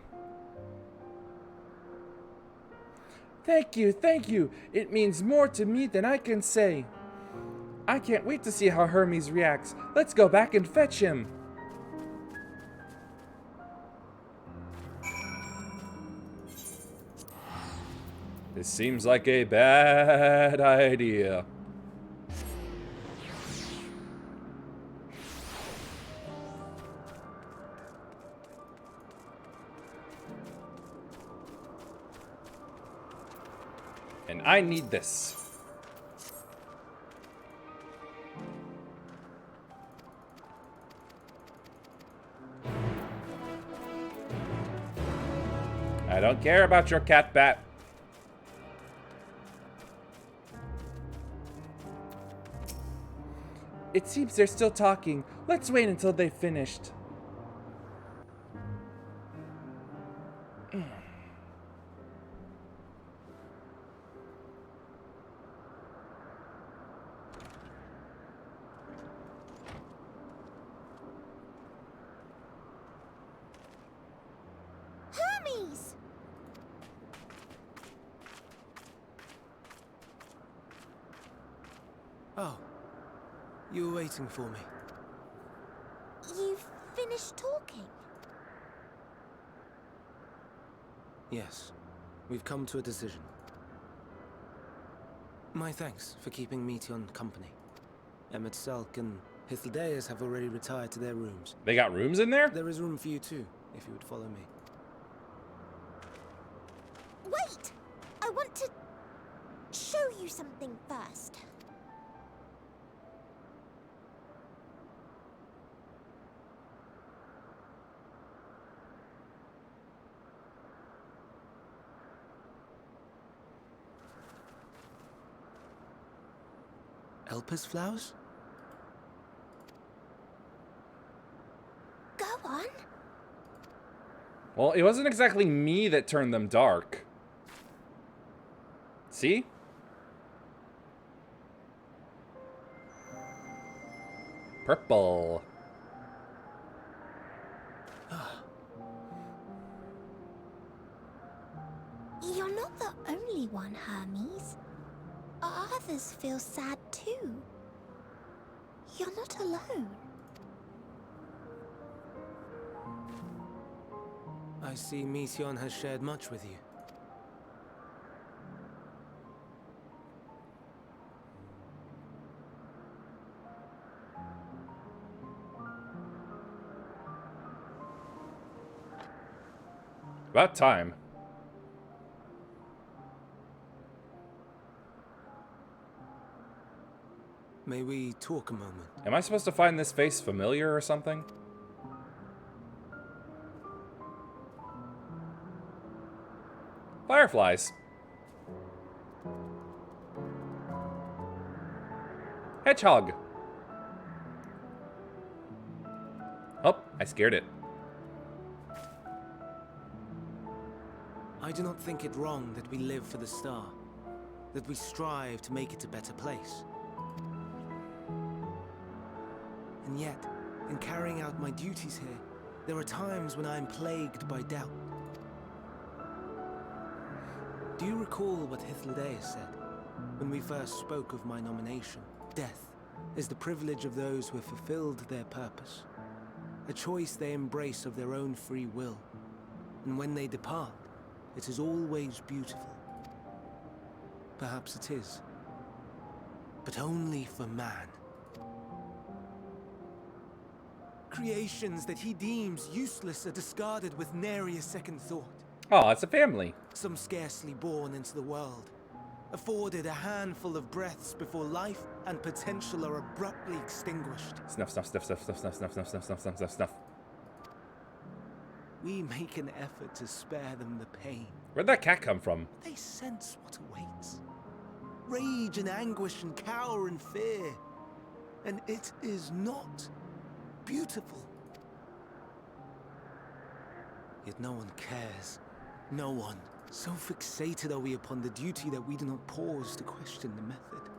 Thank you, thank you. It means more to me than I can say. I can't wait to see how Hermes reacts. Let's go back and fetch him. This seems like a bad idea. And I need this. I don't care about your cat bat. It seems they're still talking. Let's wait until they've finished. Hermes! Oh, you were waiting for me. You've finished talking? Yes, we've come to a decision. My thanks for keeping Meteon company. Emmett Selk and Hythlodaeus have already retired to their rooms. They got rooms in there? There is room for you too, if you would follow me. Wait! I want to show you something first. Elpis flowers? Go on. Well, it wasn't exactly me that turned them dark. See? Purple. You're not the only one, Hermes. Others feel sad too. You're not alone. I see Mission has shared much with you. About time. May we talk a moment? Am I supposed to find this face familiar or something? Fireflies. Hedgehog. Oh, I scared it. I do not think it wrong that we live for the star, that we strive to make it a better place. And yet, in carrying out my duties here, there are times when I am plagued by doubt. Do you recall what Hythlodaeus said when we first spoke of my nomination? Death is the privilege of those who have fulfilled their purpose, a choice they embrace of their own free will. And when they depart, it is always beautiful. Perhaps it is, but only for man. Creations that he deems useless are discarded with nary a second thought. Oh, it's a family. Some scarcely born into the world, afforded a handful of breaths before life and potential are abruptly extinguished. Snuff, snuff, snuff, snuff, snuff, snuff, snuff, snuff, snuff, snuff, snuff, snuff, snuff. We make an effort to spare them the pain. Where'd that cat come from? They sense what awaits. Rage and anguish and cower and fear. And it is not beautiful. Yet no one cares. No one. So fixated are we upon the duty that we do not pause to question the method.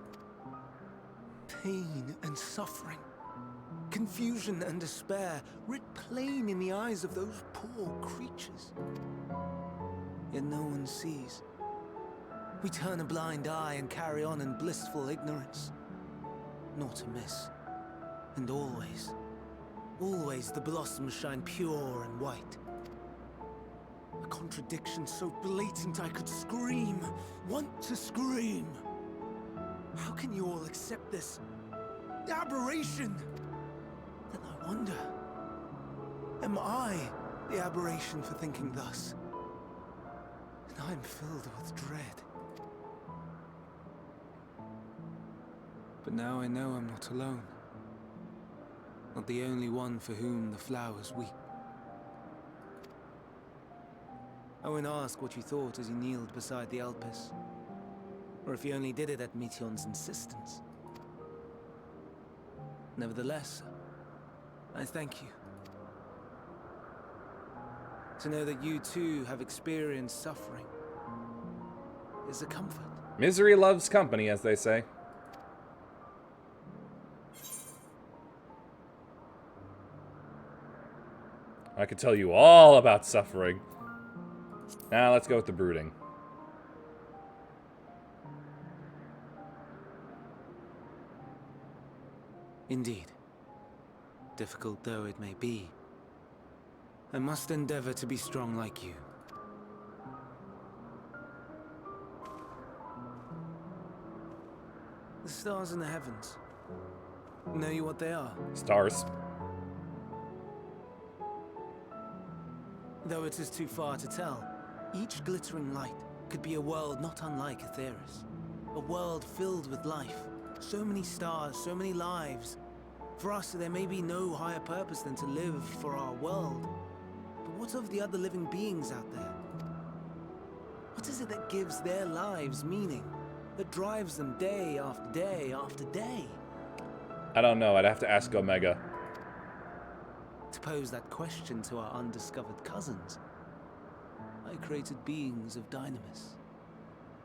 Pain and suffering, confusion and despair, writ plain in the eyes of those poor creatures. Yet no one sees. We turn a blind eye and carry on in blissful ignorance. Not amiss. And always, always the blossoms shine pure and white. A contradiction so blatant I could scream, want to scream. How can you all accept this aberration? Then I wonder, am I the aberration for thinking thus? And I'm filled with dread. But now I know I'm not alone. Not the only one for whom the flowers weep. I won't ask what you thought as you kneeled beside the Alpes, or if you only did it at Meteon's insistence. Nevertheless, I thank you. To know that you too have experienced suffering is a comfort. Misery loves company, as they say. I could tell you all about suffering. Now let's go with the brooding. Indeed. Difficult though it may be, I must endeavor to be strong like you. The stars in the heavens. Know you what they are? Stars. Though it is too far to tell, each glittering light could be a world not unlike Aetheris. A world filled with life. So many stars, so many lives. For us, there may be no higher purpose than to live for our world. But what of the other living beings out there? What is it that gives their lives meaning? That drives them day after day after day? I don't know. I'd have to ask Omega. To pose that question to our undiscovered cousins, I created beings of Dynamis,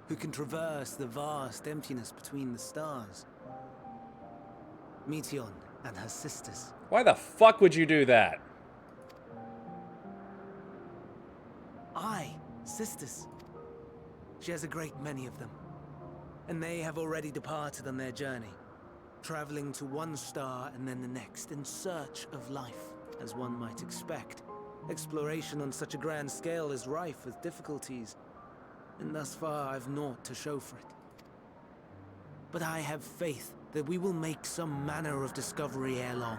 who can traverse the vast emptiness between the stars. Meteon and her sisters. Why the fuck would you do that? Aye, sisters. She has a great many of them. And they have already departed on their journey, traveling to one star and then the next in search of life, as one might expect. Exploration on such a grand scale is rife with difficulties, and thus far I've naught to show for it. But I have faith that we will make some manner of discovery ere long.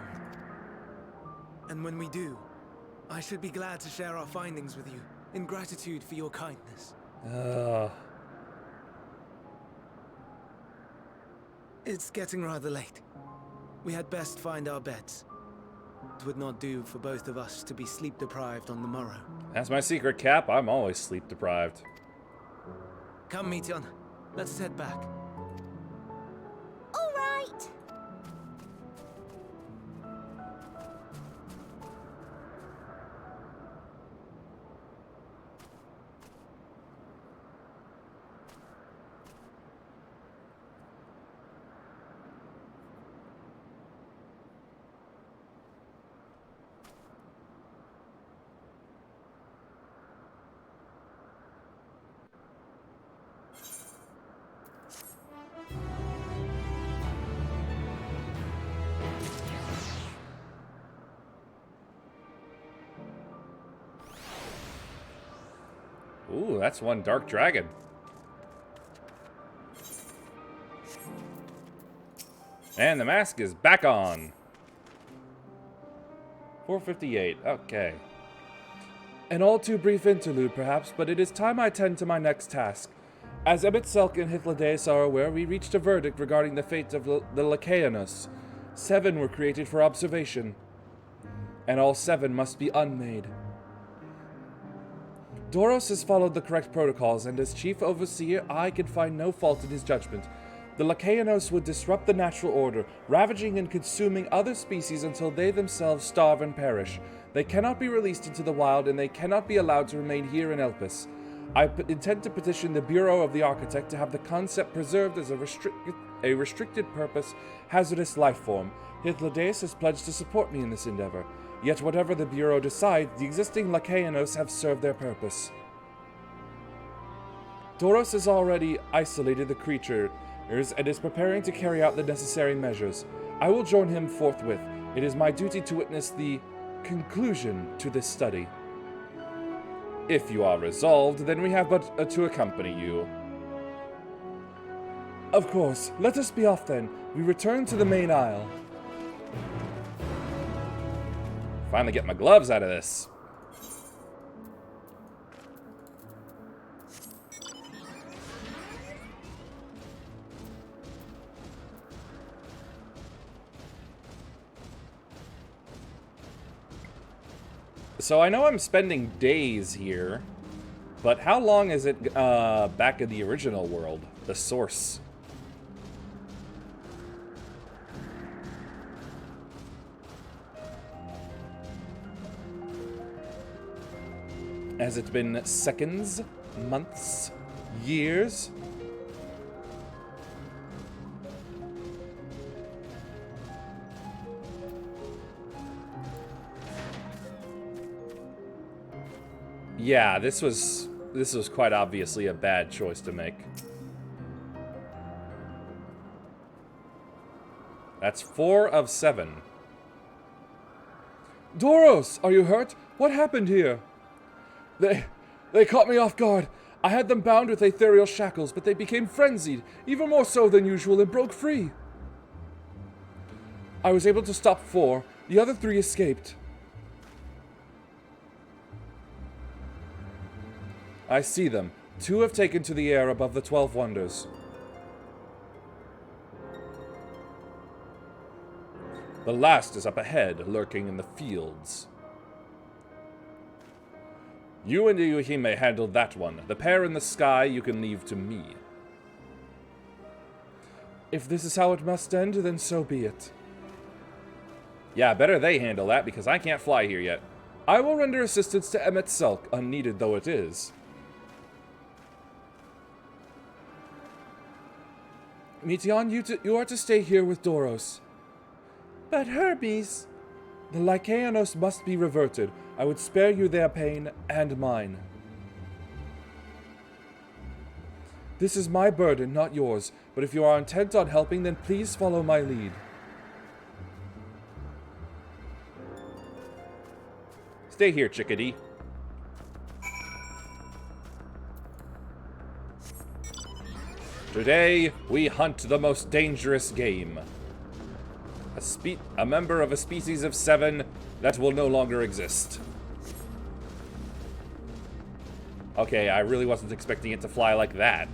And when we do, I should be glad to share our findings with you, in gratitude for your kindness. It's getting rather late. We had best find our beds. It would not do for both of us to be sleep-deprived on the morrow. That's my secret, Cap. I'm always sleep-deprived. Come, Meteion. Let's head back. All right. Ooh, that's one dark dragon. And the mask is back on. 458, okay. An all too brief interlude, perhaps, but it is time I tend to my next task. As Emmett Selk and Hythlodaeus are aware, we reached a verdict regarding the fate of the Lacaeanos. 7 were created for observation, and all 7 must be unmade. Doros has followed the correct protocols, and as chief overseer, I can find no fault in his judgment. The Lacaeanos would disrupt the natural order, ravaging and consuming other species until they themselves starve and perish. They cannot be released into the wild, and they cannot be allowed to remain here in Elpis. I intend to petition the Bureau of the Architect to have the concept preserved as a restricted purpose, hazardous life form. Hythlodaeus has pledged to support me in this endeavor. Yet whatever the Bureau decides, the existing Lacaeanos have served their purpose. Doros has already isolated the creatures and is preparing to carry out the necessary measures. I will join him forthwith. It is my duty to witness the conclusion to this study. If you are resolved, then we have but to accompany you. Of course. Let us be off then. We return to the main aisle. Finally get my gloves out of this. So I know I'm spending days here, but how long is it back in the original world, the source? Has it been seconds, months, years? Yeah, this was quite obviously a bad choice to make. That's 4 of 7. Doros, are you hurt? What happened here? They caught me off guard. I had them bound with ethereal shackles, but they became frenzied, even more so than usual, and broke free. I was able to stop 4. The other 3 escaped. I see them. 2 have taken to the air above the 12 Wonders. The last is up ahead, lurking in the fields. You and Yuhime handled that one. The pair in the sky you can leave to me. If this is how it must end, then so be it. Yeah, better they handle that, because I can't fly here yet. I will render assistance to Emmett Selk, unneeded though it is. Meteion, you are to stay here with Doros. But Hermes... The Lycaonos must be reverted. I would spare you their pain and mine. This is my burden, not yours, but if you are intent on helping, then please follow my lead. Stay here, chickadee. Today, we hunt the most dangerous game. A member of a species of 7 that will no longer exist. Okay, I really wasn't expecting it to fly like that.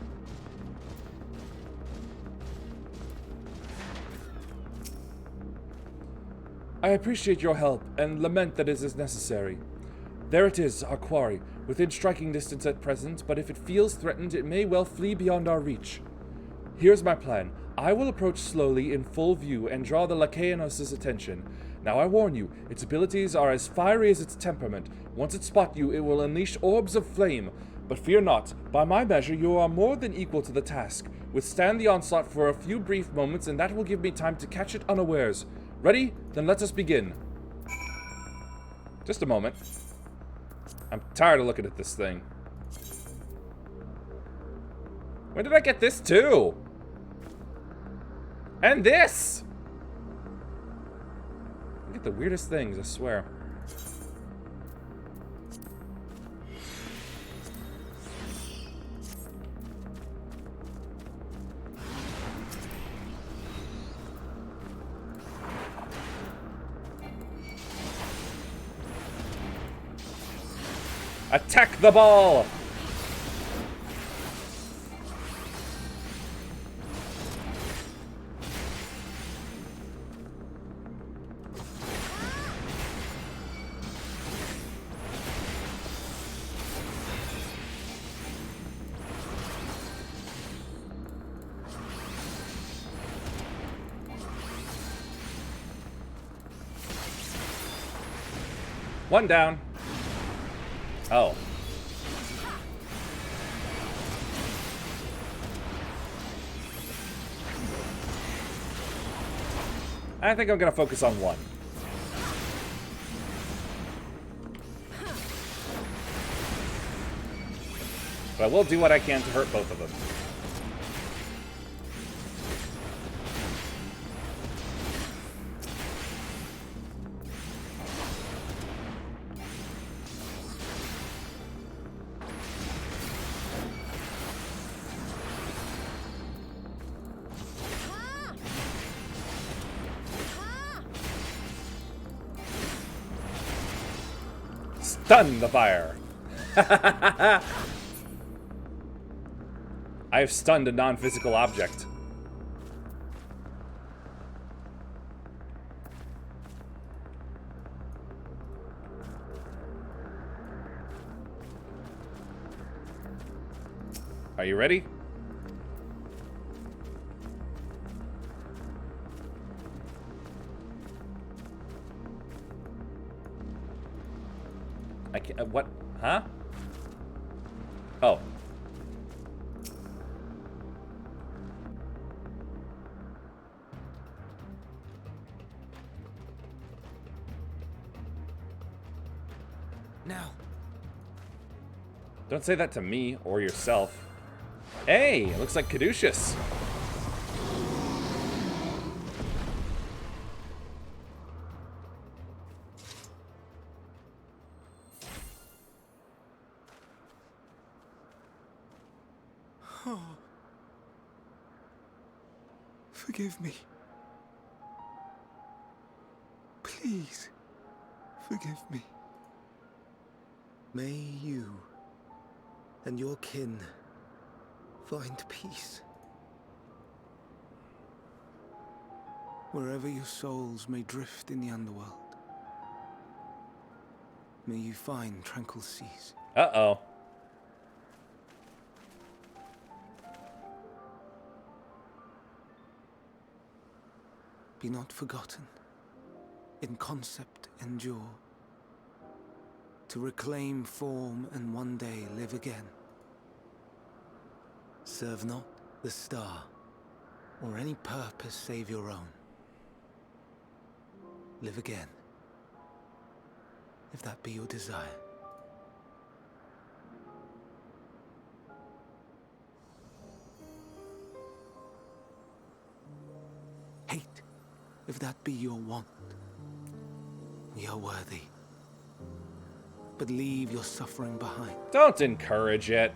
I appreciate your help, and lament that it is necessary. There it is, our quarry, within striking distance at present, but if it feels threatened, it may well flee beyond our reach. Here's my plan. I will approach slowly in full view and draw the Lycaonos' attention. Now I warn you, its abilities are as fiery as its temperament. Once it spots you, it will unleash orbs of flame. But fear not, by my measure you are more than equal to the task. Withstand the onslaught for a few brief moments and that will give me time to catch it unawares. Ready? Then let us begin. Just a moment. I'm tired of looking at this thing. When did I get this too? And this! I get the weirdest things, I swear. Attack the ball! One down. Oh. I think I'm gonna focus on one. But I will do what I can to hurt both of them. Stun the fire! I have stunned a non-physical object. Are you ready? I can't, what? Huh? Oh. Now. Don't say that to me or yourself. Hey, it looks like Caduceus. Oh. Forgive me. Please, forgive me. May you and your kin find peace. Wherever your souls may drift in the underworld, may you find tranquil seas. Uh-oh. Be not forgotten, in concept endure, to reclaim form and one day live again. Serve not the star, or any purpose save your own. live again. If that be your desire. Hate, if that be your want. We are worthy. But leave your suffering behind. Don't encourage it.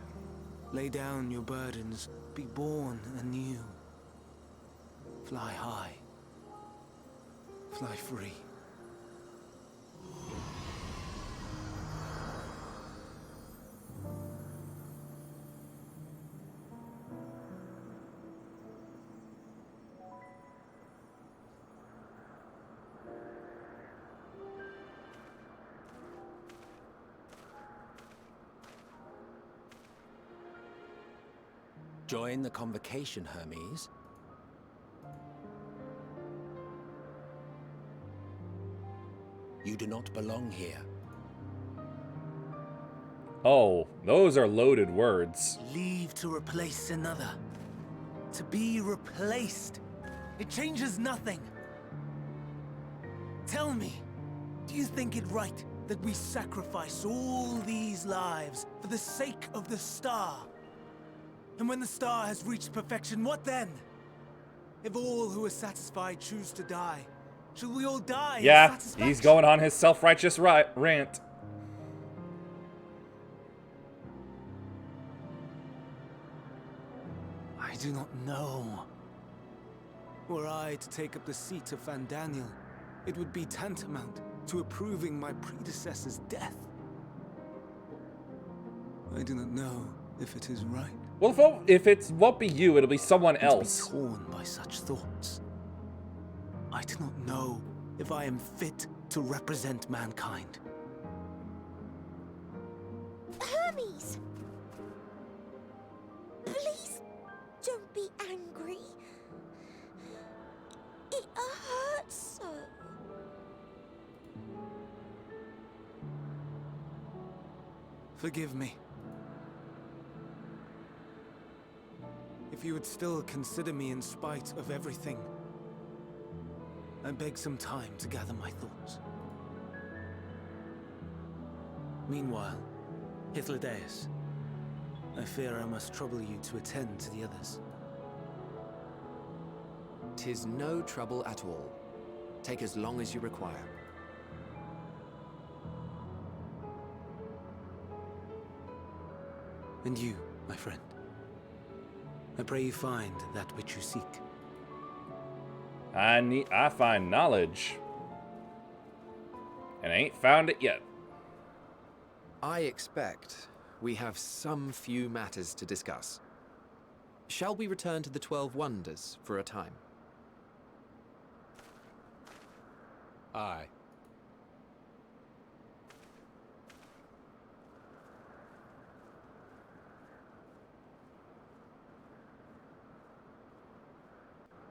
Lay down your burdens, be born anew. Fly high. Fly free. Join the convocation, Hermes. You do not belong here. Oh, those are loaded words. Leave to replace another. To be replaced. It changes nothing. Tell me, do you think it right that we sacrifice all these lives for the sake of the star? And when the star has reached perfection, what then? If all who are satisfied choose to die, shall we all die? Yeah, he's going on his self-righteous rant. I do not know. Were I to take up the seat of Van Daniel, it would be tantamount to approving my predecessor's death. I do not know if it is right. Well, if it won't be you, it'll be someone else. To be torn by such thoughts. I do not know if I am fit to represent mankind. Hermes! Please don't be angry. It hurts so. Forgive me. If you would still consider me in spite of everything, I beg some time to gather my thoughts. Meanwhile, Hythlodaeus, I fear I must trouble you to attend to the others. 'Tis no trouble at all. Take as long as you require. And you, my friend, I pray you find that which you seek. I find knowledge. And I ain't found it yet. I expect we have some few matters to discuss. Shall we return to the 12 Wonders for a time? Aye.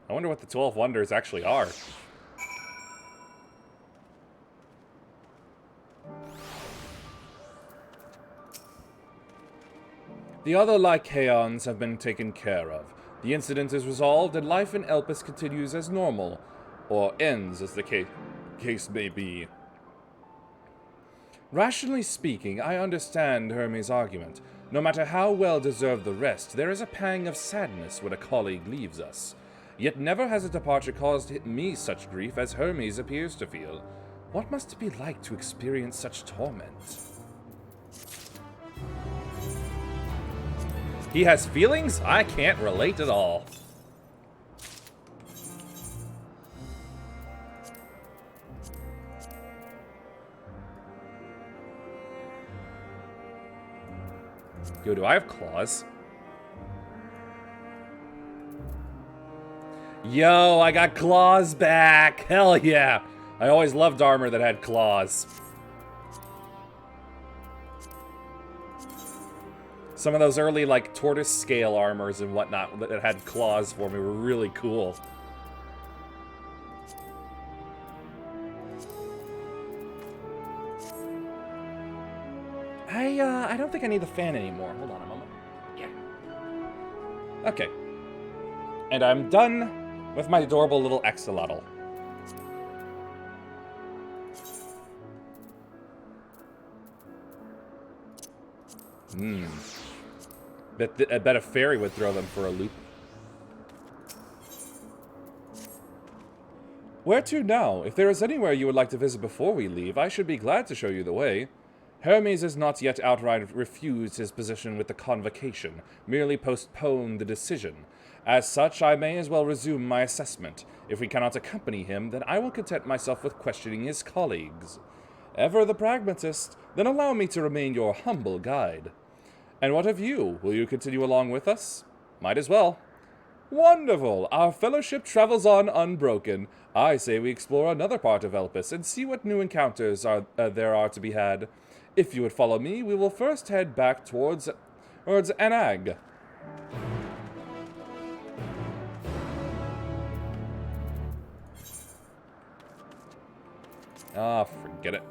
I wonder what the 12 Wonders actually are. The other Lycaons have been taken care of. The incident is resolved and life in Elpis continues as normal. Or ends, as the case may be. Rationally speaking, I understand Hermes' argument. No matter how well deserved the rest, there is a pang of sadness when a colleague leaves us. Yet never has a departure caused me such grief as Hermes appears to feel. What must it be like to experience such torment? He has feelings? I can't relate at all. Yo, do I have claws? Yo, I got claws back! Hell yeah! I always loved armor that had claws. Some of those early, like, tortoise scale armors and whatnot that had claws for me were really cool. I don't think I need the fan anymore. Hold on a moment. Yeah. Okay. And I'm done with my adorable little axolotl. I bet a fairy would throw them for a loop. Where to now? If there is anywhere you would like to visit before we leave, I should be glad to show you the way. Hermes has not yet outright refused his position with the convocation, merely postponed the decision. As such, I may as well resume my assessment. If we cannot accompany him, then I will content myself with questioning his colleagues. Ever the pragmatist, then allow me to remain your humble guide. And what of you? Will you continue along with us? Might as well. Wonderful! Our fellowship travels on unbroken. I say we explore another part of Elpis and see what new encounters there are to be had. If you would follow me, we will first head back towards Anag. Ah, forget it.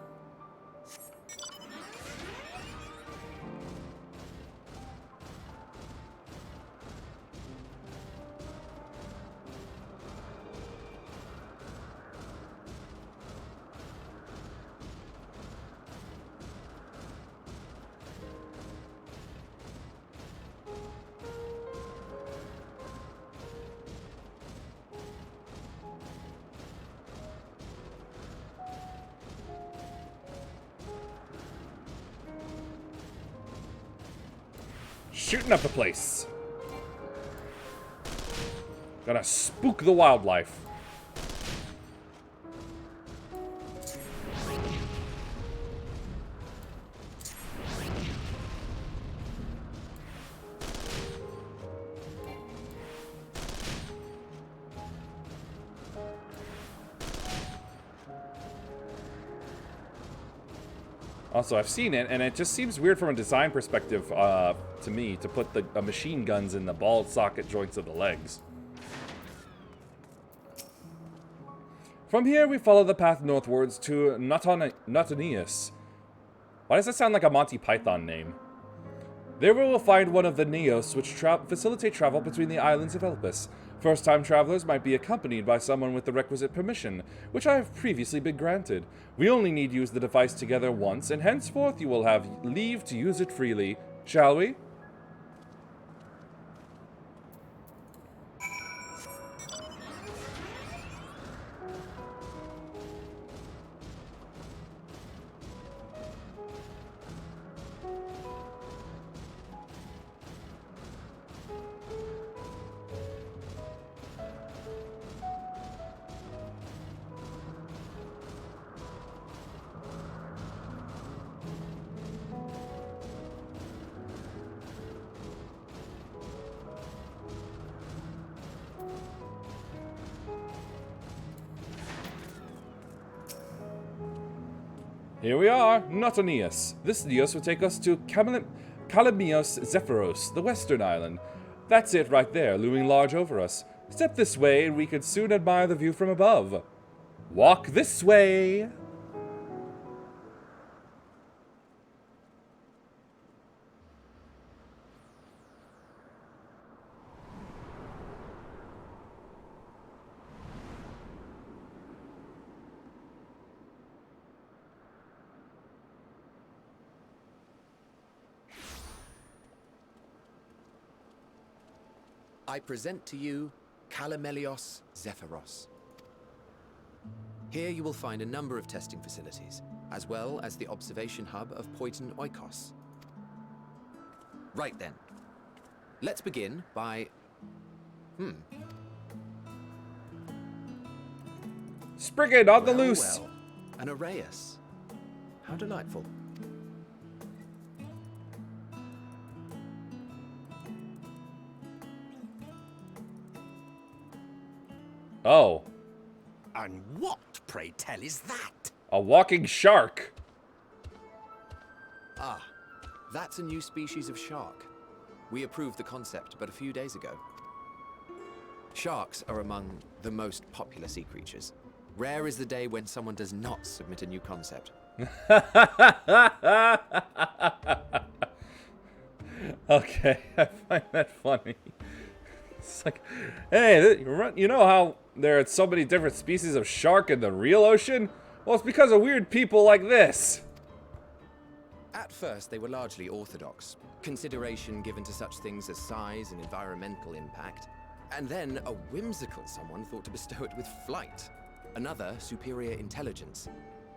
Shooting up the place. Gonna spook the wildlife. Also, I've seen it, and it just seems weird from a design perspective to me to put the machine guns in the ball socket joints of the legs. From here, we follow the path northwards to Notanius. Why does that sound like a Monty Python name? There we will find one of the Neos, which facilitate travel between the islands of Elpis. First-time travelers might be accompanied by someone with the requisite permission, which I have previously been granted. We only need use the device together once, and henceforth you will have leave to use it freely. Shall we? Here we are, Notanius. This Neos will take us to Kalamios Zephyros, the western island. That's it right there, looming large over us. Step this way and we could soon admire the view from above. Walk this way! I present to you Kalamios Zephyros. Here you will find a number of testing facilities, as well as the observation hub of Poiton Oikos. Right then. Let's begin by... Spriggan on the loose! Well, an Arraius. How delightful. Oh. And what, pray tell, is that? A walking shark. Ah, that's a new species of shark. We approved the concept but a few days ago. Sharks are among the most popular sea creatures. Rare is the day when someone does not submit a new concept. Okay, I find that funny. It's like, hey, you know how there are so many different species of shark in the real ocean? Well, it's because of weird people like this. At first, they were largely orthodox. consideration given to such things as size and environmental impact, and then a whimsical someone thought to bestow it with flight, another superior intelligence.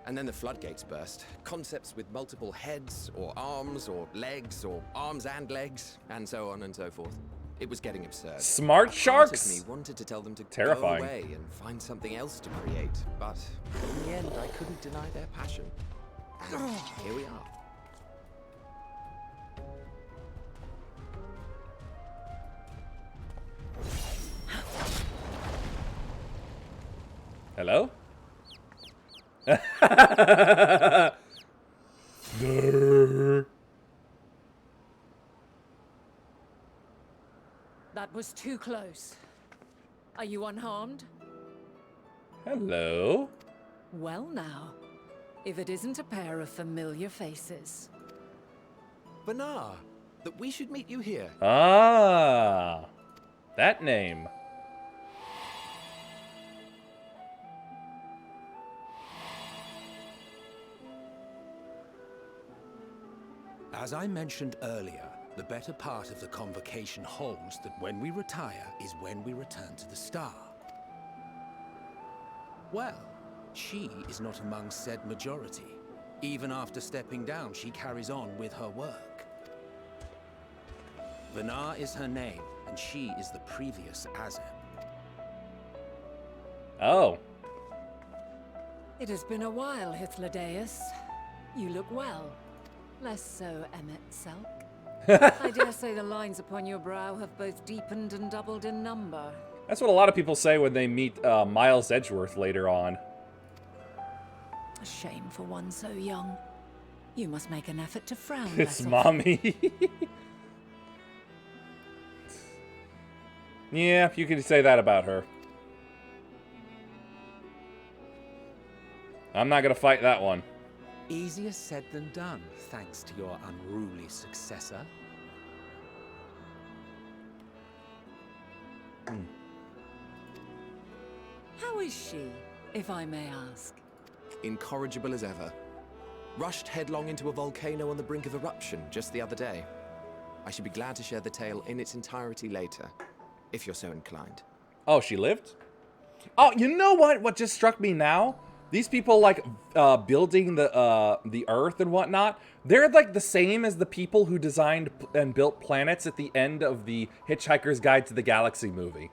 And then the floodgates burst. Concepts with multiple heads, or arms and legs, and so on and so forth. It was getting absurd. Smart sharks? Part of me wanted to tell them to Terrifying. go away and find something else to create, but in the end, I couldn't deny their passion. And here we are. Hello? That was too close. Are you unharmed? Hello? Well now, if it isn't a pair of familiar faces. Banar, that we should meet you here. Ah, that name. As I mentioned earlier, the better part of the convocation holds that when we retire is when we return to the star. Well, she is not among said majority. Even after stepping down, she carries on with her work. Vanar is her name, and she is the previous Azem. Oh. It has been a while, Hythlodaeus. You look well. Less so, Emmett Selk. I dare say the lines upon your brow have both deepened and doubled in number. That's what a lot of people say when they meet Miles Edgeworth later on. A shame for one so young. You must make an effort to frown It's less often. mommy. Yeah, you can say that about her. I'm not gonna fight that one. Easier said than done, thanks to your unruly successor. How is she, if I may ask? Incorrigible as ever. Rushed headlong into a volcano on the brink of eruption just the other day. I should be glad to share the tale in its entirety later, if you're so inclined. Oh, she lived? Oh, you know what? What just struck me now? These people, like, building the Earth and whatnot, they're, like, the same as the people who designed and built planets at the end of the Hitchhiker's Guide to the Galaxy movie.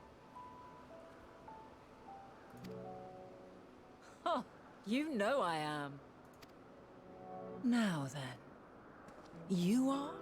Huh, you know I am. Now then, you are?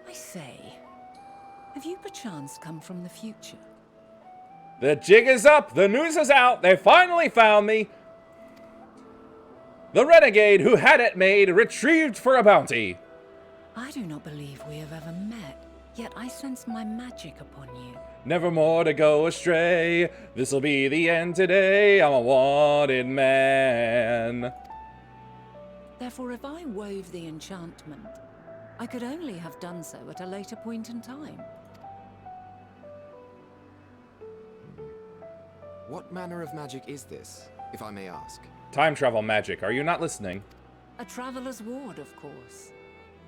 I say, have you perchance come from the future? The jig is up! The news is out! They finally found me! The renegade who had it made retrieved for a bounty! I do not believe we have ever met, yet I sense my magic upon you. Never more to go astray. This'll be the end today. I'm a wanted man. Therefore, if I wove the enchantment, I could only have done so at a later point in time. What manner of magic is this, if I may ask? Time travel magic. Are you not listening? A traveler's ward, of course.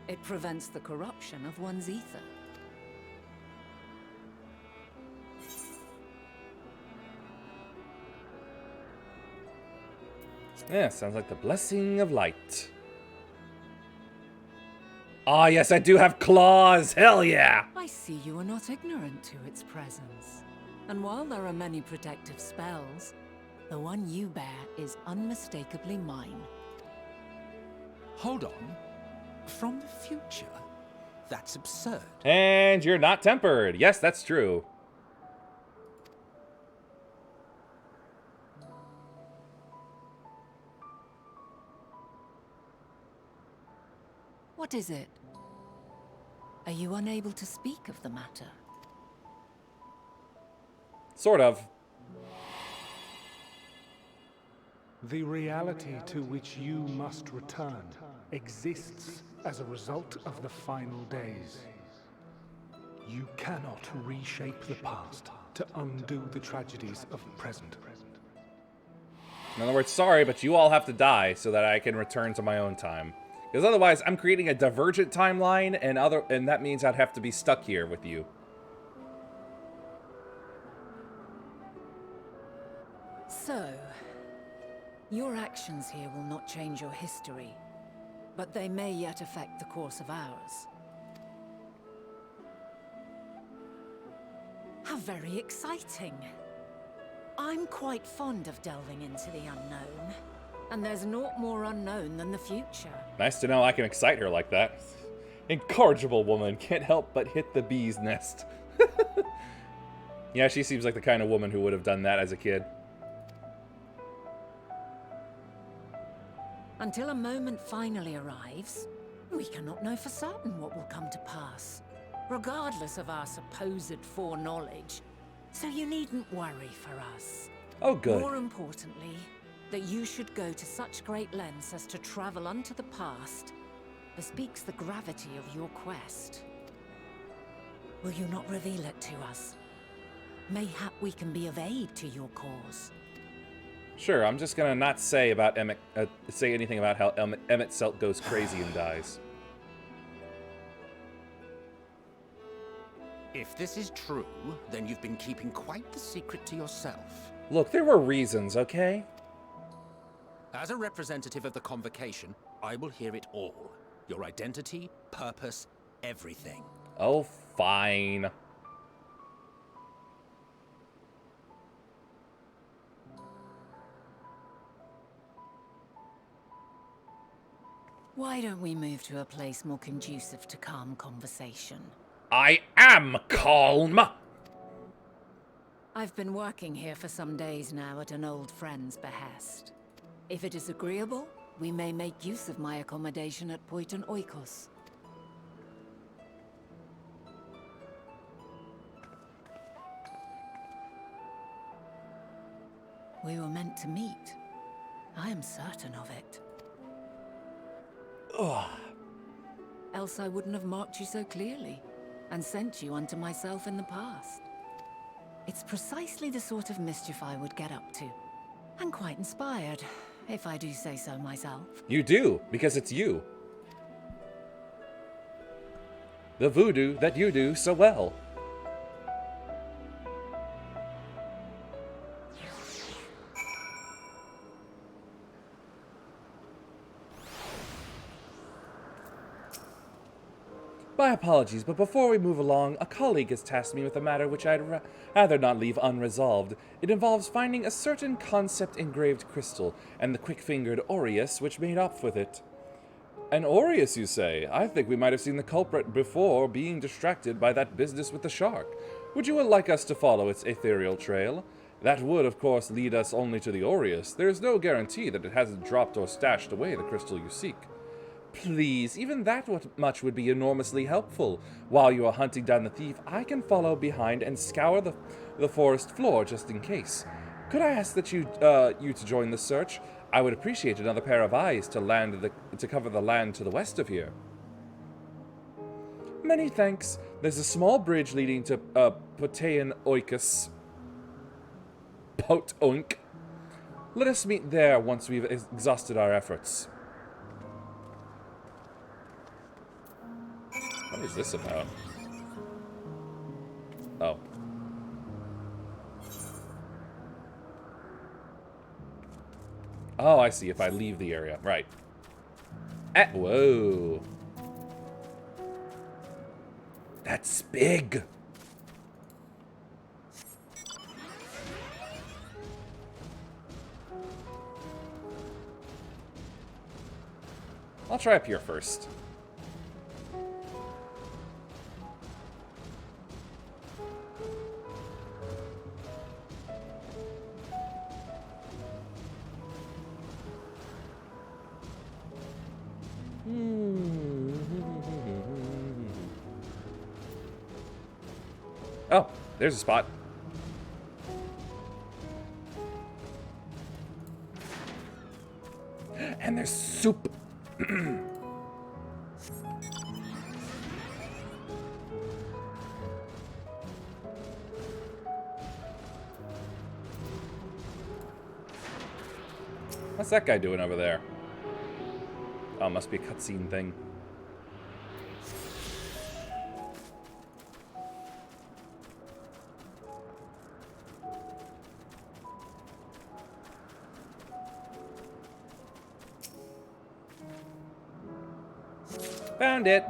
It prevents the corruption of one's ether. Yeah, sounds like the blessing of light. Ah, yes, I do have claws. Hell yeah! I see you are not ignorant to its presence. And while there are many protective spells, the one you bear is unmistakably mine. Hold on. From the future? That's absurd. And you're not tempered. Yes, that's true. What is it? Are you unable to speak of the matter? Sort of. The reality to which you must return exists as a result of the final days. You cannot reshape the past to undo the tragedies of the present. In other words, sorry, but you all have to die so that I can return to my own time. Because otherwise, I'm creating a divergent timeline, and that means I'd have to be stuck here with you. So, your actions here will not change your history, but they may yet affect the course of ours. How very exciting. I'm quite fond of delving into the unknown, and there's naught more unknown than the future. Nice to know I can excite her like that. Incorrigible woman, can't help but hit the bee's nest. Yeah, she seems like the kind of woman who would have done that as a kid. Until a moment finally arrives, we cannot know for certain what will come to pass, regardless of our supposed foreknowledge. So you needn't worry for us. Oh, good. More importantly, that you should go to such great lengths as to travel unto the past bespeaks the gravity of your quest. Will you not reveal it to us? Mayhap we can be of aid to your cause. Sure, I'm just gonna not say about say anything about how Emmett Selt goes crazy and dies. If this is true, then you've been keeping quite the secret to yourself. Look, there were reasons, okay? As a representative of the Convocation, I will hear it all. Your identity, purpose, everything. Oh, fine. Why don't we move to a place more conducive to calm conversation? I am calm! I've been working here for some days now at an old friend's behest. If it is agreeable, we may make use of my accommodation at Poiton Oikos. We were meant to meet. I am certain of it. Ugh. Else I wouldn't have marked you so clearly, and sent you unto myself in the past. It's precisely the sort of mischief I would get up to. And quite inspired, if I do say so myself. You do, because it's you. The voodoo that you do so well. My apologies, but before we move along, a colleague has tasked me with a matter which I'd rather not leave unresolved. It involves finding a certain concept engraved crystal, and the quick-fingered Aureus which made off with it. An Aureus, you say? I think we might have seen the culprit before being distracted by that business with the shark. Would you like us to follow its ethereal trail? That would, of course, lead us only to the Aureus. There is no guarantee that it hasn't dropped or stashed away the crystal you seek. Please, even that much would be enormously helpful. While you are hunting down the thief, I can follow behind and scour the forest floor just in case. Could I ask that you to join the search? I would appreciate another pair of eyes to cover the land to the west of here. Many thanks. There's a small bridge leading to Poiton Oikos. Pot-oink. Let us meet there once we've exhausted our efforts. What is this about? Oh. Oh, I see. If I leave the area. Right. Whoa. That's big. I'll try up here first. Oh, there's a spot. And there's soup. What's that guy doing over there? Oh, must be a cutscene thing. Found it.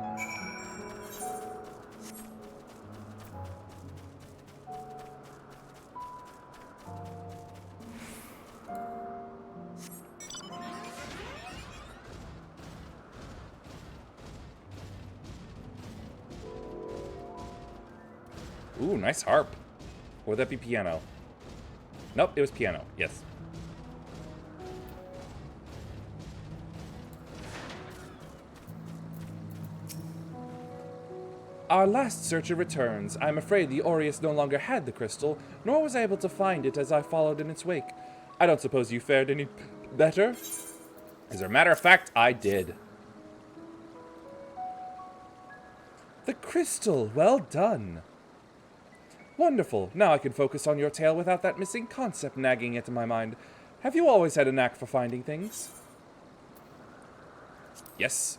Ooh, nice harp. Or would that be piano? Nope, it was piano. Yes. Our last searcher returns. I'm afraid the Aureus no longer had the crystal, nor was I able to find it as I followed in its wake. I don't suppose you fared any better? As a matter of fact, I did. The crystal! Well done! Wonderful. Now I can focus on your tale without that missing concept nagging at my mind. Have you always had a knack for finding things? Yes.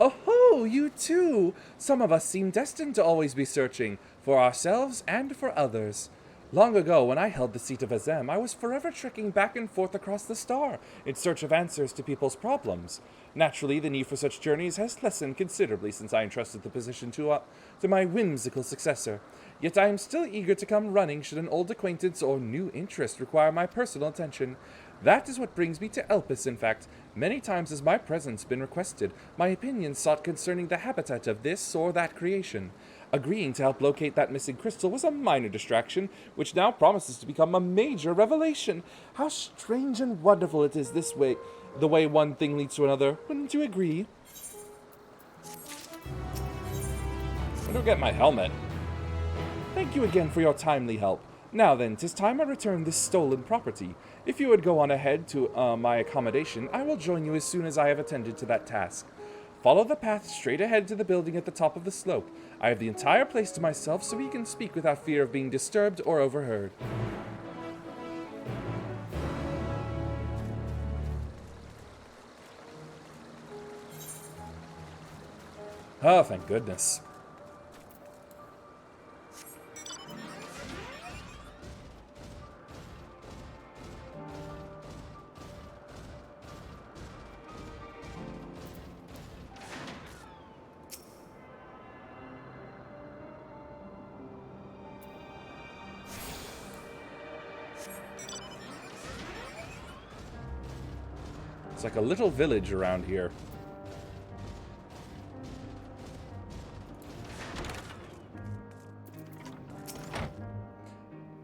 Oh, you too! Some of us seem destined to always be searching, for ourselves and for others. Long ago, when I held the seat of Azem, I was forever trekking back and forth across the star, in search of answers to people's problems. Naturally, the need for such journeys has lessened considerably since I entrusted the position to my whimsical successor. Yet I am still eager to come running should an old acquaintance or new interest require my personal attention. That is what brings me to Elpis, in fact. Many times has my presence been requested, my opinion sought concerning the habitat of this or that creation. Agreeing to help locate that missing crystal was a minor distraction, which now promises to become a major revelation. How strange and wonderful it is this way, the way one thing leads to another. Wouldn't you agree? I don't get my helmet. Thank you again for your timely help. Now then, 'tis time I return this stolen property. If you would go on ahead to my accommodation, I will join you as soon as I have attended to that task. Follow the path straight ahead to the building at the top of the slope. I have the entire place to myself, so we can speak without fear of being disturbed or overheard. Oh, thank goodness. It's like a little village around here.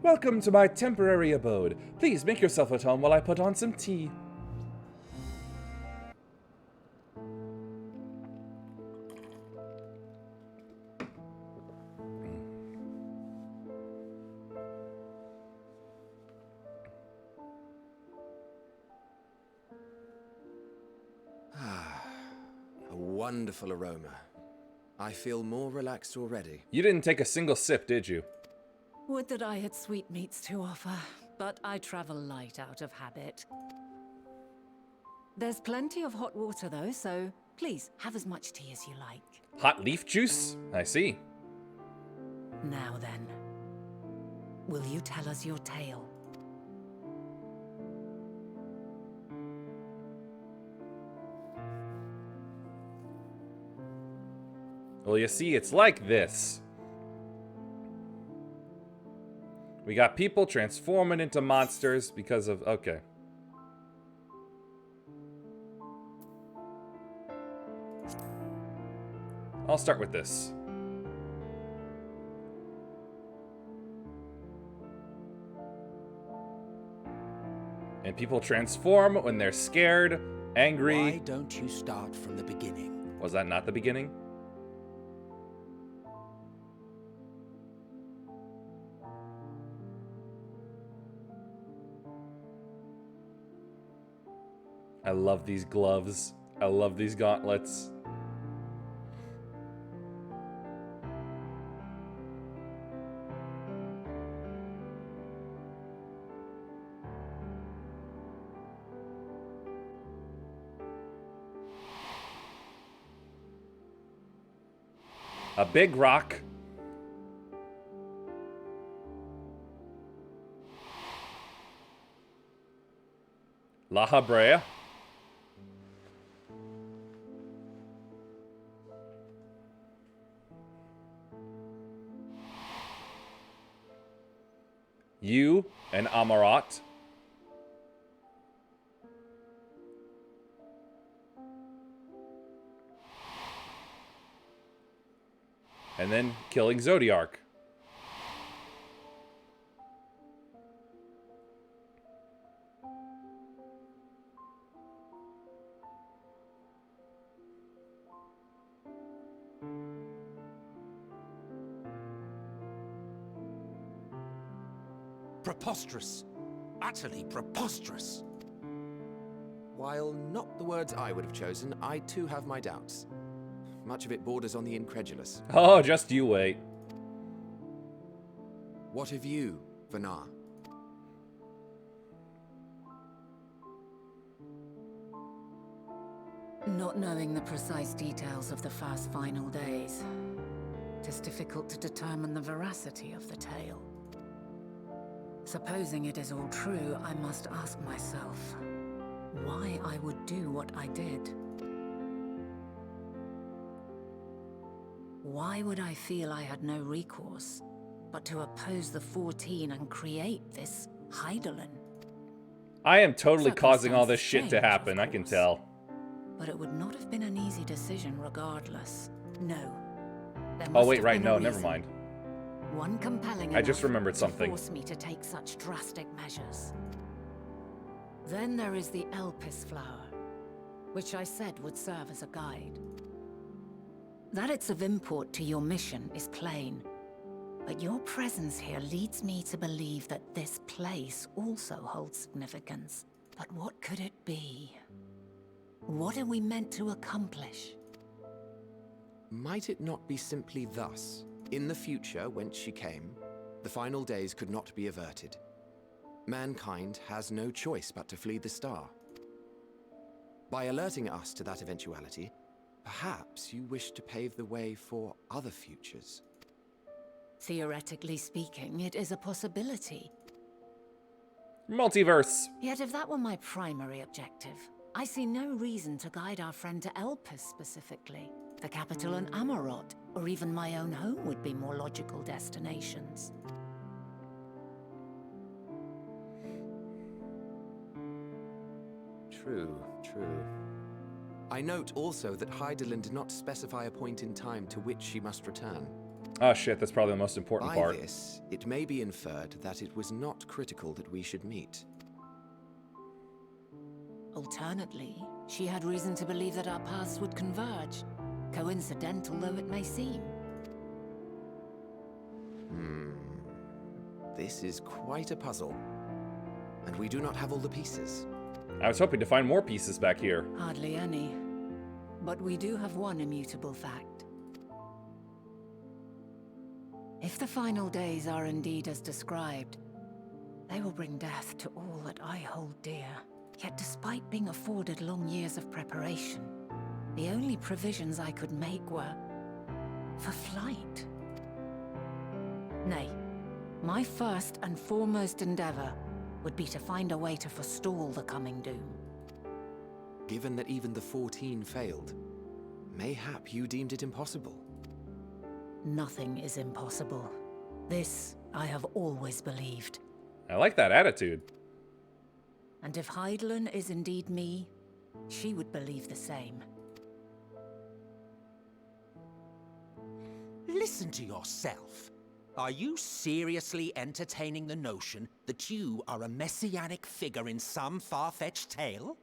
Welcome to my temporary abode. Please make yourself at home while I put on some tea. A wonderful aroma. I feel more relaxed already. You didn't take a single sip, did you? Would that I had sweetmeats to offer, but I travel light out of habit. There's plenty of hot water though, so please have as much tea as you like. Hot leaf juice? I see. Now then, will you tell us your tale? Well, you see, it's like this. We got people transforming into monsters because of... Okay. I'll start with this. And people transform when they're scared, angry... Why don't you start from the beginning? Was that not the beginning? I love these gloves. I love these gauntlets. A big rock. La Habrea. You and Amarat. And then killing Zodiark. Preposterous. Utterly preposterous. While not the words I would have chosen, I too have my doubts. Much of it borders on the incredulous. Oh, just you wait. What of you, Vanar? Not knowing the precise details of the first final days, it is difficult to determine the veracity of the tale. Supposing it is all true, I must ask myself why I would do what I did. Why would I feel I had no recourse but to oppose the 14 and create this Hydaelyn? I am totally causing all this shit to happen, I can tell. But it would not have been an easy decision regardless. No. Oh wait, right, no, never mind. One compelling I just remembered something. to force me to take such drastic measures. Then there is the Elpis flower, which I said would serve as a guide. That it's of import to your mission is plain, but your presence here leads me to believe that this place also holds significance. But what could it be? What are we meant to accomplish? Might it not be simply thus? In the future, whence she came, the final days could not be averted. Mankind has no choice but to flee the star. By alerting us to that eventuality, perhaps you wish to pave the way for other futures. Theoretically speaking, it is a possibility. Multiverse. Yet if that were my primary objective, I see no reason to guide our friend to Elpis specifically. The capital and Amarot, or even my own home would be more logical destinations. True, true. I note also that Hydaelyn did not specify a point in time to which she must return. Oh shit, that's probably the most important part. By this, it may be inferred that it was not critical that we should meet. Alternately, she had reason to believe that our paths would converge, coincidental though it may seem. This is quite a puzzle, and we do not have all the pieces. I was hoping to find more pieces back here. Hardly any. But we do have one immutable fact. If the final days are indeed as described, they will bring death to all that I hold dear. Yet despite being afforded long years of preparation, the only provisions I could make were for flight. Nay, my first and foremost endeavor would be to find a way to forestall the coming doom. Given that even the 14 failed, mayhap you deemed it impossible. Nothing is impossible. This I have always believed. I like that attitude. And if Hydaelyn is indeed me, she would believe the same. Listen to yourself. Are you seriously entertaining the notion that you are a messianic figure in some far-fetched tale?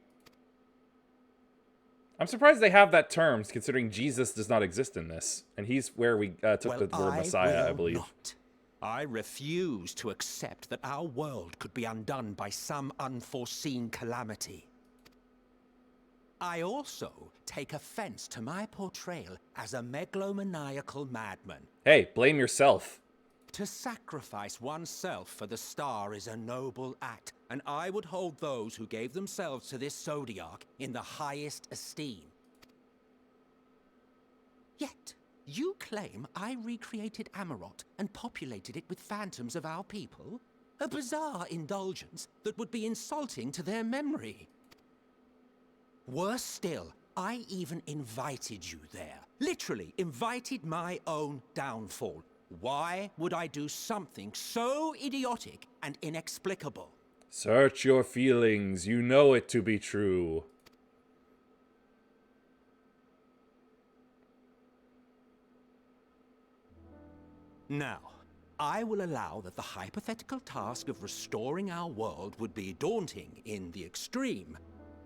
I'm surprised they have that term, considering Jesus does not exist in this. And he's where we took the word Messiah, I believe. Not. I refuse to accept that our world could be undone by some unforeseen calamity. I also take offense to my portrayal as a megalomaniacal madman. Hey, blame yourself. To sacrifice oneself for the star is a noble act, and I would hold those who gave themselves to this zodiac in the highest esteem. Yet, you claim I recreated Amarot and populated it with phantoms of our people? A bizarre indulgence that would be insulting to their memory. Worse still, I even invited you there. Literally invited my own downfall. Why would I do something so idiotic and inexplicable? Search your feelings. You know it to be true. Now, I will allow that the hypothetical task of restoring our world would be daunting in the extreme.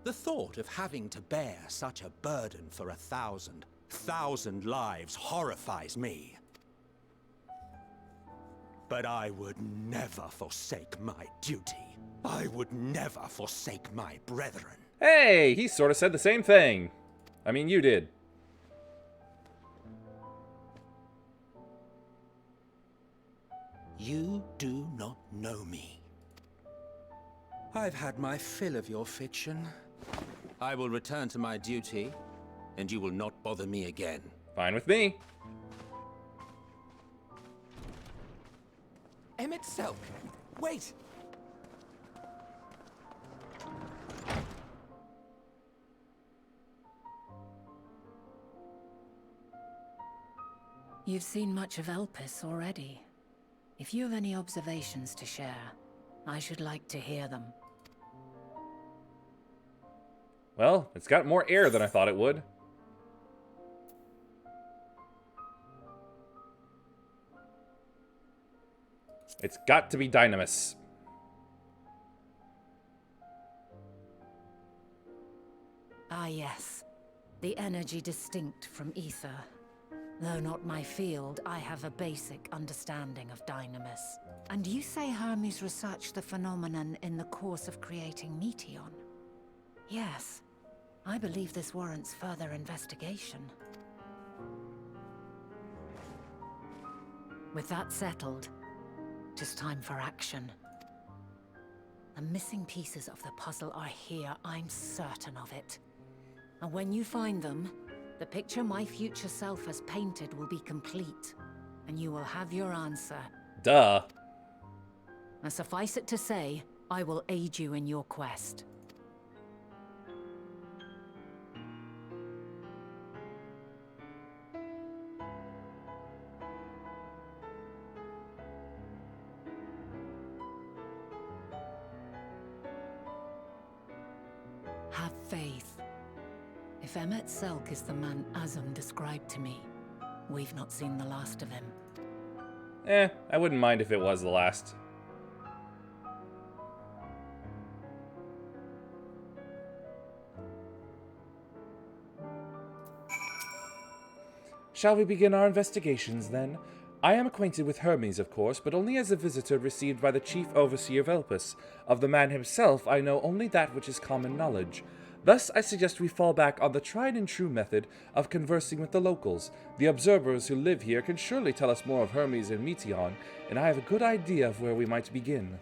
The thought of having to bear such a burden for 1,000 lives horrifies me. But I would never forsake my duty. I would never forsake my brethren. Hey, he sort of said the same thing. I mean, you did. You do not know me. I've had my fill of your fiction. I will return to my duty, and you will not bother me again. Fine with me. Emmett Selk, wait! You've seen much of Elpis already. If you have any observations to share, I should like to hear them. Well, it's got more air than I thought it would. It's got to be Dynamis. Ah yes, the energy distinct from ether. Though not my field, I have a basic understanding of Dynamis. And you say Hermes researched the phenomenon in the course of creating Meteon? Yes, I believe this warrants further investigation. With that settled, it is time for action. The missing pieces of the puzzle are here, I'm certain of it. And when you find them, the picture my future self has painted will be complete, and you will have your answer. Duh. And suffice it to say, I will aid you in your quest. Have faith. If Emmett Selk is the man Azum described to me, we've not seen the last of him. I wouldn't mind if it was the last. Shall we begin our investigations, then? I am acquainted with Hermes, of course, but only as a visitor received by the chief overseer of Elpis. Of the man himself, I know only that which is common knowledge. Thus, I suggest we fall back on the tried-and-true method of conversing with the locals. The observers who live here can surely tell us more of Hermes and Meteon, and I have a good idea of where we might begin.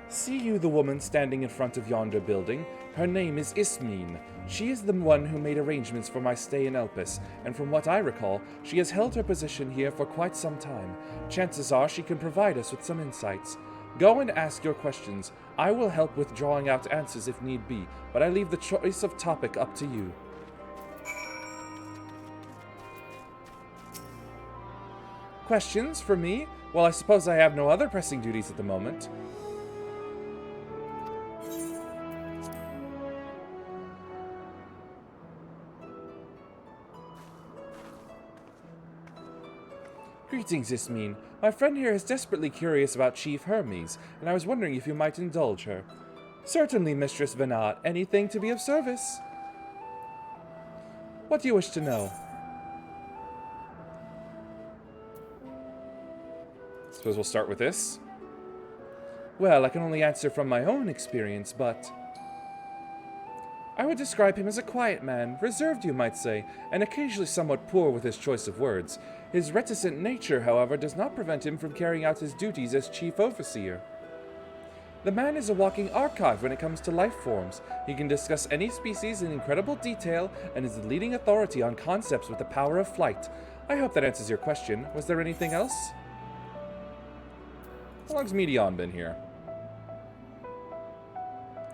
See you the woman standing in front of yonder building? Her name is Ismene. She is the one who made arrangements for my stay in Elpis, and from what I recall, she has held her position here for quite some time. Chances are she can provide us with some insights. Go and ask your questions. I will help with drawing out answers if need be, but I leave the choice of topic up to you. Questions for me? Well, I suppose I have no other pressing duties at the moment. Greetings, Ismene. My friend here is desperately curious about Chief Hermes, and I was wondering if you might indulge her. Certainly, Mistress Venat. Anything to be of service? What do you wish to know? Suppose we'll start with this. Well, I can only answer from my own experience, but I would describe him as a quiet man, reserved you might say, and occasionally somewhat poor with his choice of words. His reticent nature, however, does not prevent him from carrying out his duties as chief overseer. The man is a walking archive when it comes to life forms. He can discuss any species in incredible detail and is the leading authority on concepts with the power of flight. I hope that answers your question. Was there anything else? How long's Medion been here?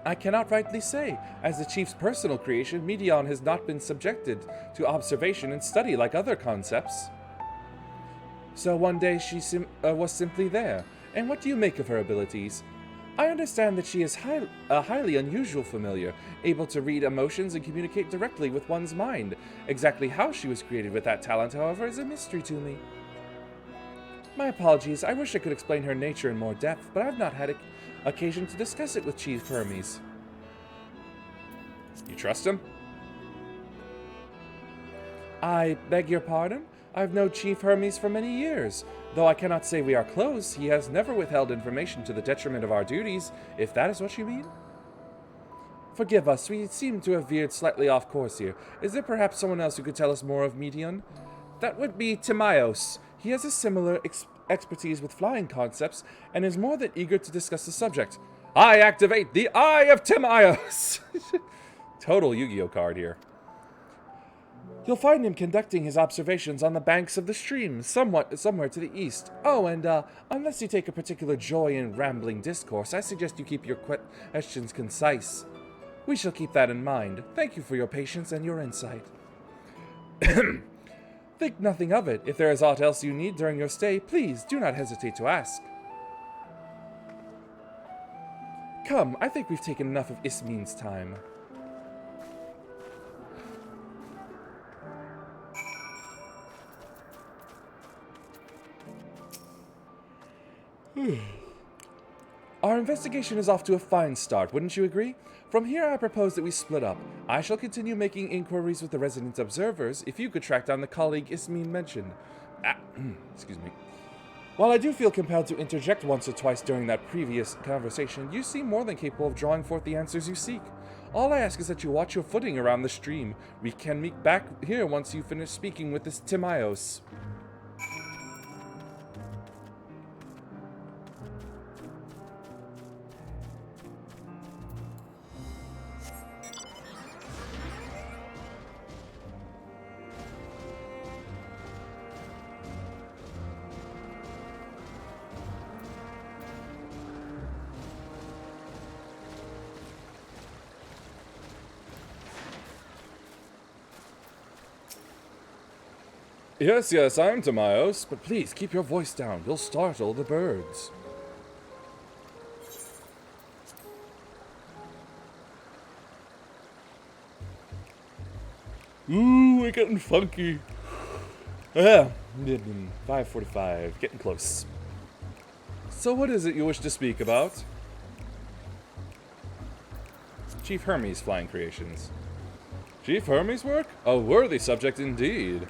I cannot rightly say. As the chief's personal creation, Medion has not been subjected to observation and study like other concepts. So one day she was simply there. And what do you make of her abilities? I understand that she is a highly unusual familiar, able to read emotions and communicate directly with one's mind. Exactly how she was created with that talent, however, is a mystery to me. My apologies, I wish I could explain her nature in more depth, but I've not had occasion to discuss it with Chief Hermes. You trust him? I beg your pardon? I've known Chief Hermes for many years. Though I cannot say we are close, he has never withheld information to the detriment of our duties, if that is what you mean. Forgive us, we seem to have veered slightly off course here. Is there perhaps someone else who could tell us more of Medion? That would be Timaeus. He has a similar expertise with flying concepts, and is more than eager to discuss the subject. I activate the Eye of Timaeus! Total Yu-Gi-Oh card here. You'll find him conducting his observations on the banks of the stream, somewhere to the east. Oh, and unless you take a particular joy in rambling discourse, I suggest you keep your questions concise. We shall keep that in mind. Thank you for your patience and your insight. Think nothing of it. If there is aught else you need during your stay, please do not hesitate to ask. Come, I think we've taken enough of Ismene's time. Our investigation is off to a fine start, wouldn't you agree? From here, I propose that we split up. I shall continue making inquiries with the resident observers, if you could track down the colleague Ismene mentioned. Excuse me. While I do feel compelled to interject once or twice during that previous conversation, you seem more than capable of drawing forth the answers you seek. All I ask is that you watch your footing around the stream. We can meet back here once you finish speaking with this Timaeus. Yes, I'm Timaeus, but please keep your voice down. You'll startle the birds. Ooh, we're getting funky. Yeah, 5:45, getting close. So what is it you wish to speak about? Chief Hermes Flying Creations. Chief Hermes' work? A worthy subject indeed.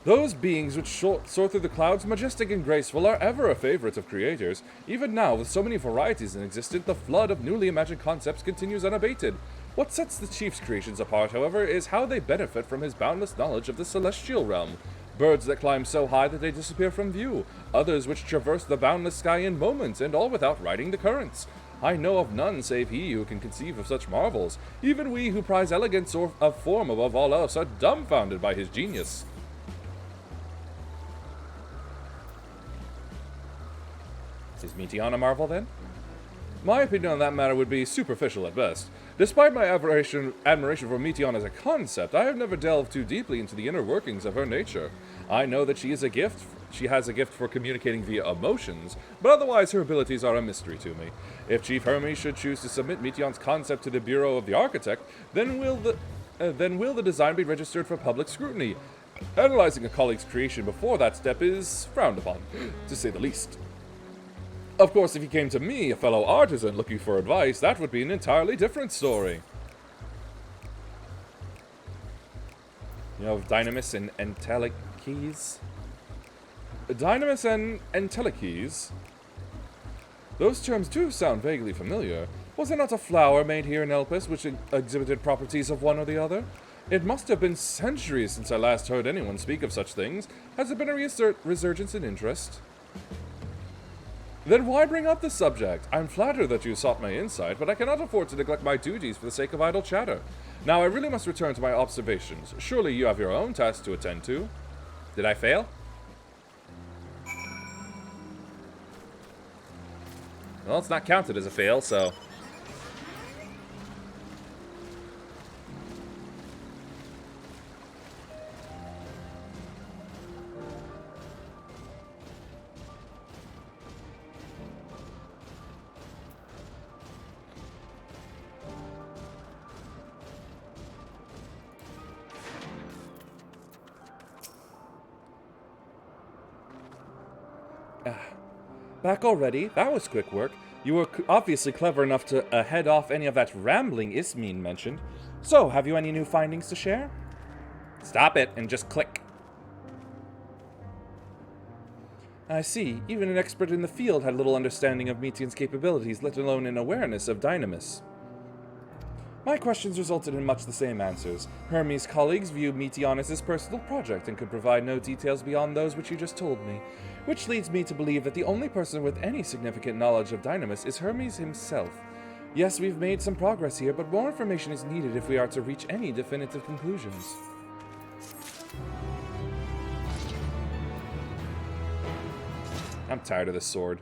Those beings which soar through the clouds, majestic and graceful, are ever a favorite of creators. Even now, with so many varieties in existence, the flood of newly imagined concepts continues unabated. What sets the Chief's creations apart, however, is how they benefit from his boundless knowledge of the celestial realm. Birds that climb so high that they disappear from view, others which traverse the boundless sky in moments, and all without riding the currents. I know of none save he who can conceive of such marvels. Even we who prize elegance of form above all else are dumbfounded by his genius. Is Meteon a marvel, then? My opinion on that matter would be superficial at best. Despite my admiration for Meteon as a concept, I have never delved too deeply into the inner workings of her nature. I know that she has a gift for communicating via emotions, but otherwise her abilities are a mystery to me. If Chief Hermes should choose to submit Meteon's concept to the Bureau of the Architect, then will the design be registered for public scrutiny? Analyzing a colleague's creation before that step is frowned upon, to say the least. Of course, if he came to me, a fellow artisan, looking for advice, that would be an entirely different story. You know, Dynamis and Entelechy? Dynamis and Entelechy? Those terms do sound vaguely familiar. Was there not a flower made here in Elpis which exhibited properties of one or the other? It must have been centuries since I last heard anyone speak of such things. Has there been a resurgence in interest? Then why bring up the subject? I'm flattered that you sought my insight, but I cannot afford to neglect my duties for the sake of idle chatter. Now I really must return to my observations. Surely you have your own tasks to attend to. Did I fail? Well, it's not counted as a fail, so... Back already? That was quick work. You were obviously clever enough to head off any of that rambling Ismene mentioned. So, have you any new findings to share? Stop it and just click. I see. Even an expert in the field had little understanding of Meteion's capabilities, let alone an awareness of Dynamis. My questions resulted in much the same answers. Hermes' colleagues view Meteion as his personal project and could provide no details beyond those which you just told me, which leads me to believe that the only person with any significant knowledge of Dynamis is Hermes himself. Yes, we've made some progress here, but more information is needed if we are to reach any definitive conclusions. I'm tired of this sword.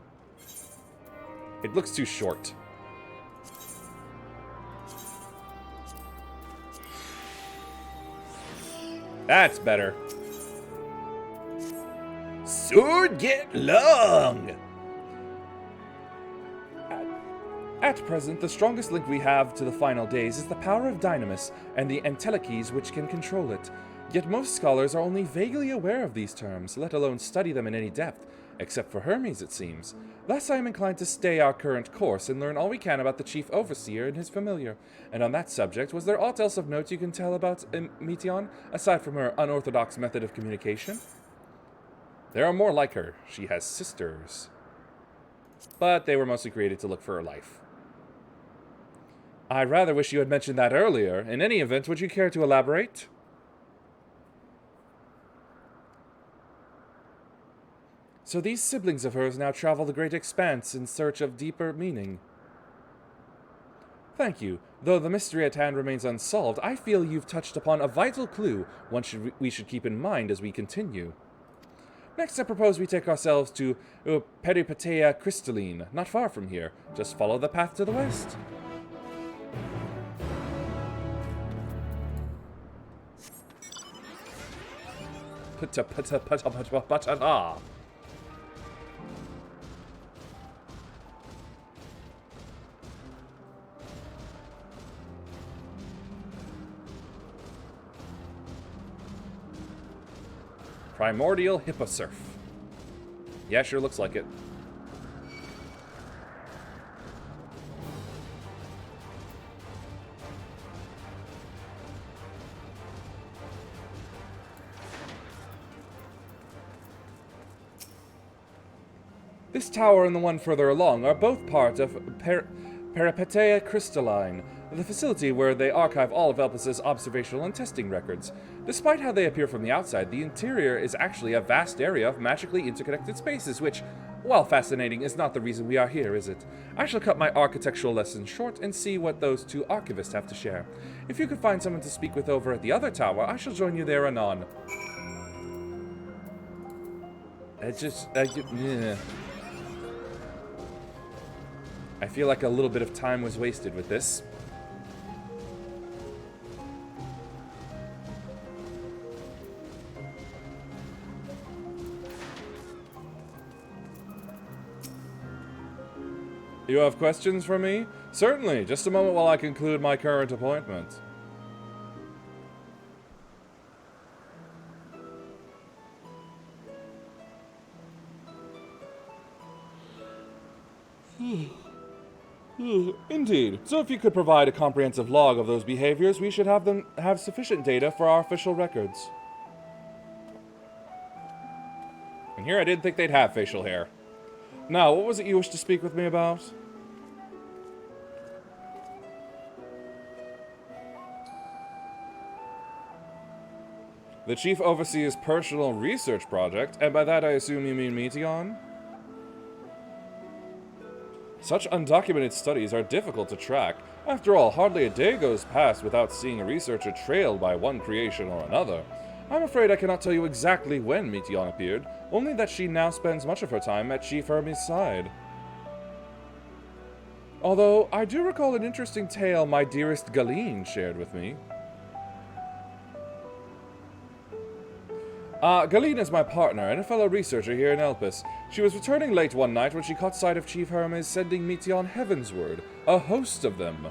It looks too short. That's better. Sword get long! At present, the strongest link we have to the final days is the power of Dynamis and the Entelechy which can control it. Yet most scholars are only vaguely aware of these terms, let alone study them in any depth, except for Hermes, it seems. Thus I am inclined to stay our current course and learn all we can about the Chief Overseer and his familiar. And on that subject, was there aught else of note you can tell about Meteion, aside from her unorthodox method of communication? There are more like her. She has sisters. But they were mostly created to look for her life. I rather wish you had mentioned that earlier. In any event, would you care to elaborate? So these siblings of hers now travel the great expanse in search of deeper meaning. Thank you. Though the mystery at hand remains unsolved, I feel you've touched upon a vital clue we should keep in mind as we continue. Next, I propose we take ourselves to Peripateia Crystalline, not far from here. Just follow the path to the west. Pata-pata-pata-pata-pata-da. Primordial Hipposurf. Yeah, sure looks like it. This tower and the one further along are both part of Peripateia Crystalline, the facility where they archive all of Elpis' observational and testing records. Despite how they appear from the outside, the interior is actually a vast area of magically interconnected spaces, which, while fascinating, is not the reason we are here, is it? I shall cut my architectural lesson short and see what those two archivists have to share. If you could find someone to speak with over at the other tower, I shall join you there anon. I feel like a little bit of time was wasted with this. You have questions for me? Certainly. Just a moment while I conclude my current appointment. Indeed. So if you could provide a comprehensive log of those behaviors, we should have sufficient data for our official records. And here I didn't think they'd have facial hair. Now, what was it you wished to speak with me about? The Chief Overseer's personal research project, and by that I assume you mean Meteon? Such undocumented studies are difficult to track. After all, hardly a day goes past without seeing a researcher trailed by one creation or another. I'm afraid I cannot tell you exactly when Meteon appeared, only that she now spends much of her time at Chief Hermes' side. Although, I do recall an interesting tale my dearest Galeen shared with me. Galeen is my partner and a fellow researcher here in Elpis. She was returning late one night when she caught sight of Chief Hermes sending Meteon heavensward, a host of them.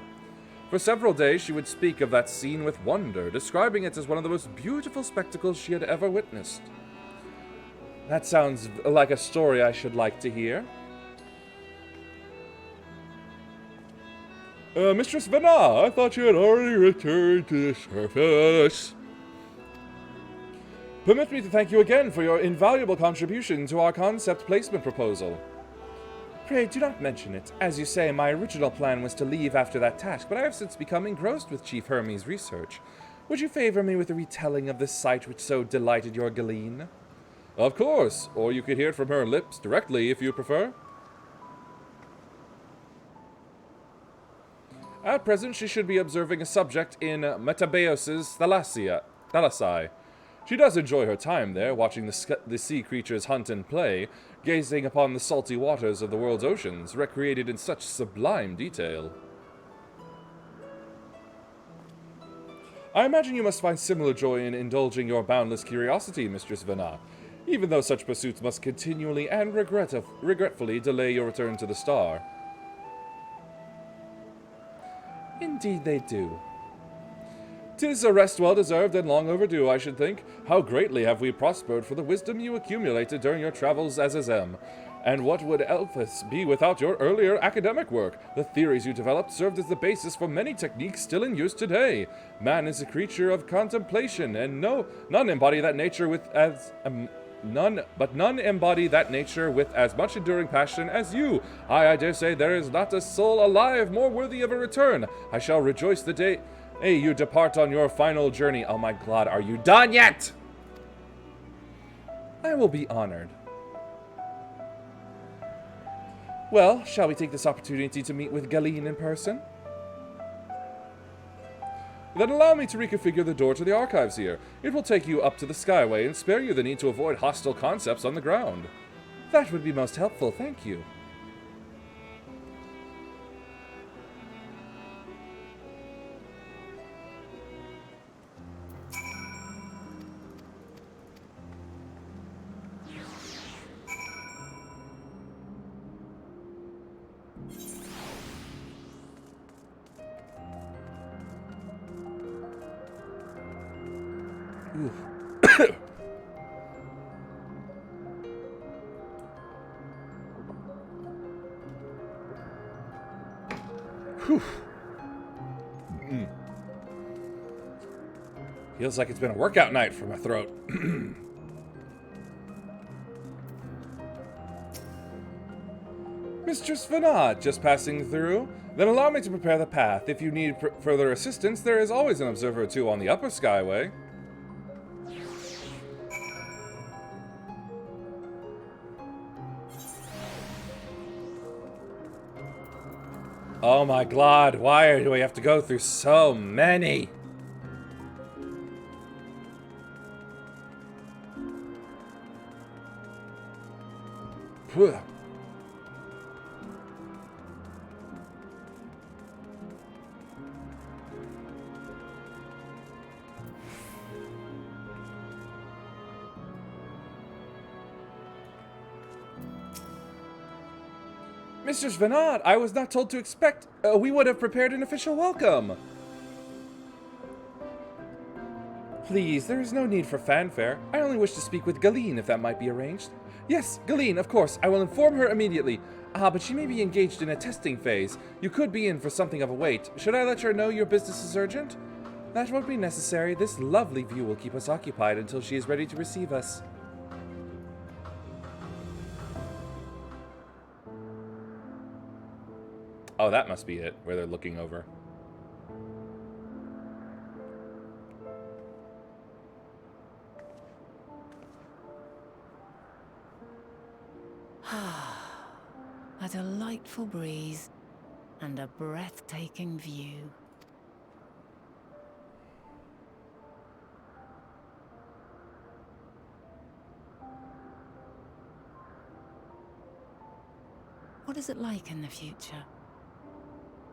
For several days she would speak of that scene with wonder, describing it as one of the most beautiful spectacles she had ever witnessed. That sounds like a story I should like to hear. Mistress Vana, I thought you had already returned to the surface. Permit me to thank you again for your invaluable contribution to our concept placement proposal. Pray do not mention it. As you say, my original plan was to leave after that task, but I have since become engrossed with Chief Hermes' research. Would you favor me with a retelling of the sight which so delighted your Galeen? Of course, or you could hear it from her lips directly if you prefer. At present, she should be observing a subject in Metabeos' Thalassae. She does enjoy her time there, watching the sea creatures hunt and play, gazing upon the salty waters of the world's oceans, recreated in such sublime detail. I imagine you must find similar joy in indulging your boundless curiosity, Mistress Vana, even though such pursuits must continually and regretfully delay your return to the star. Indeed they do. 'Tis a rest well-deserved and long overdue, I should think. How greatly have we prospered for the wisdom you accumulated during your travels as a Zem. And what would Elpis be without your earlier academic work? The theories you developed served as the basis for many techniques still in use today. Man is a creature of contemplation, and none embody that nature with none embody that nature with as much enduring passion as you. I dare say there is not a soul alive more worthy of a return. I shall rejoice the day you depart on your final journey. Oh my god, are you done yet? I will be honored. Well, shall we take this opportunity to meet with Galeen in person? Then allow me to reconfigure the door to the archives here. It will take you up to the Skyway and spare you the need to avoid hostile concepts on the ground. That would be most helpful, thank you. Feels like it's been a workout night for my throat. Mistress Vanad, just passing through? Then allow me to prepare the path. If you need further assistance, there is always an observer or two on the upper Skyway. Oh my god, why do we have to go through so many? Phew. Mistress Vanad, I was not told to expect. We would have prepared an official welcome. Please, there is no need for fanfare. I only wish to speak with Galeen, if that might be arranged. Yes, Galeen, of course. I will inform her immediately. Ah, but she may be engaged in a testing phase. You could be in for something of a wait. Should I let her know your business is urgent? That won't be necessary. This lovely view will keep us occupied until she is ready to receive us. Oh, that must be it, where they're looking over. A delightful breeze and a breathtaking view. What is it like in the future?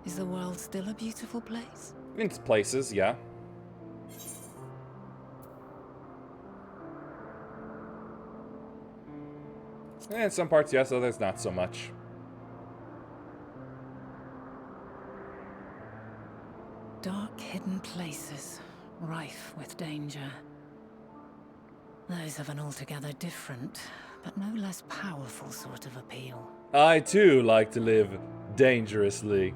Is the world still a beautiful place? In places, yeah. In some parts, yes, others not so much. Dark, hidden places, rife with danger. Those have an altogether different, but no less powerful sort of appeal. I, too, like to live dangerously.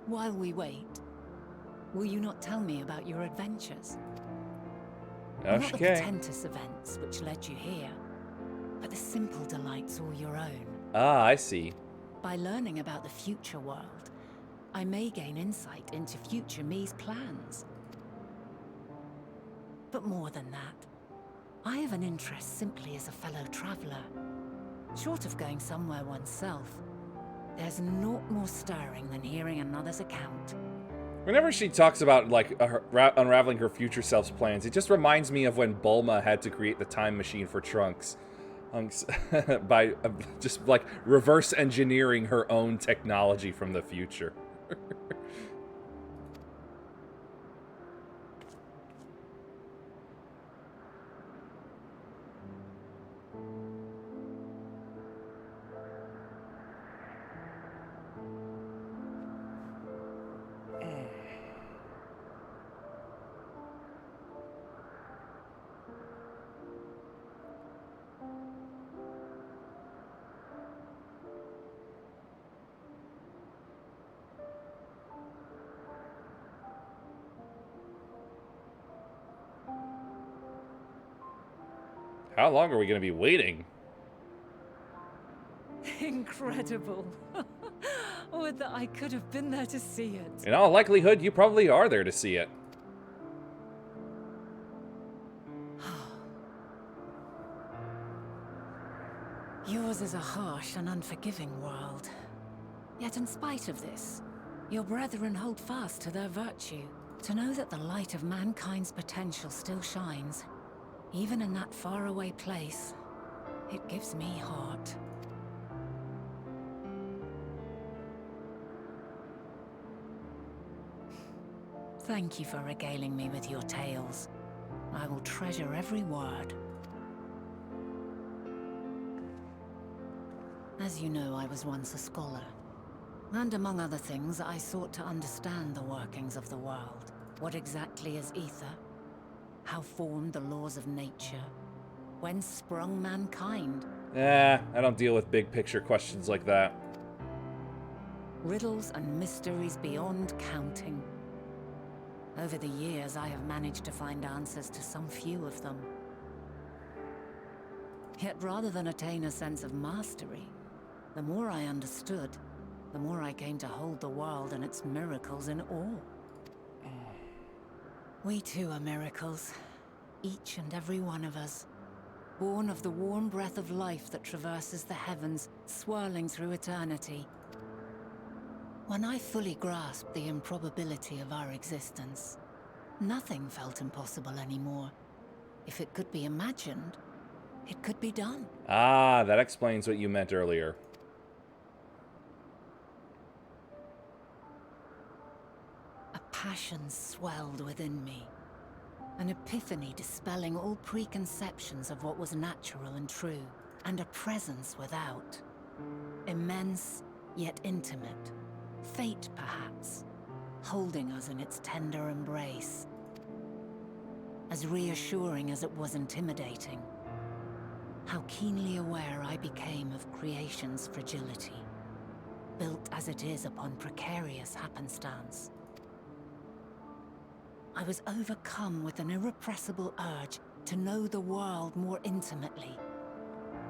While we wait, will you not tell me about your adventures? Not the portentous events which led you here, but the simple delights all your own. Ah, I see. By learning about the future world, I may gain insight into future me's plans. But more than that, I have an interest simply as a fellow traveler. Short of going somewhere oneself, there's naught more stirring than hearing another's account. Whenever she talks about, like, unraveling her future self's plans, it just reminds me of when Bulma had to create the time machine for Trunks. By just, like, reverse engineering her own technology from the future. How long are we going to be waiting? Incredible. Would that I could have been there to see it. In all likelihood, you probably are there to see it. Yours is a harsh and unforgiving world. Yet in spite of this, your brethren hold fast to their virtue. To know that the light of mankind's potential still shines, even in that faraway place, it gives me heart. Thank you for regaling me with your tales. I will treasure every word. As you know, I was once a scholar. And among other things, I sought to understand the workings of the world. What exactly is ether? How formed the laws of nature? When sprung mankind? I don't deal with big picture questions like that. Riddles and mysteries beyond counting. Over the years, I have managed to find answers to some few of them. Yet rather than attain a sense of mastery, the more I understood, the more I came to hold the world and its miracles in awe. We too are miracles, each and every one of us, born of the warm breath of life that traverses the heavens, swirling through eternity. When I fully grasped the improbability of our existence, nothing felt impossible anymore. If it could be imagined, it could be done. Ah, that explains what you meant earlier. A passion swelled within me. An epiphany dispelling all preconceptions of what was natural and true, and a presence without. Immense, yet intimate. Fate, perhaps. holding us in its tender embrace. As reassuring as it was intimidating, how keenly aware I became of creation's fragility, built as it is upon precarious happenstance. I was overcome with an irrepressible urge to know the world more intimately,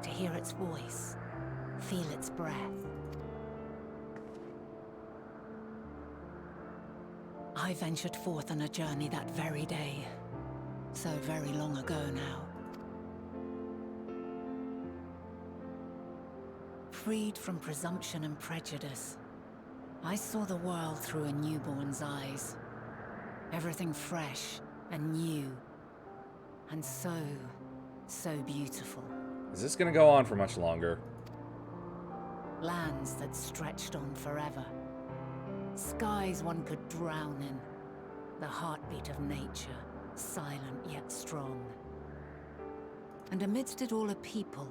to hear its voice, feel its breath. I ventured forth on a journey that very day, so very long ago now. Freed from presumption and prejudice, I saw the world through a newborn's eyes. Everything fresh and new, and so beautiful. Is this gonna go on for much longer? Lands that stretched on forever. Skies one could drown in. The heartbeat of nature, silent yet strong. And amidst it all a people,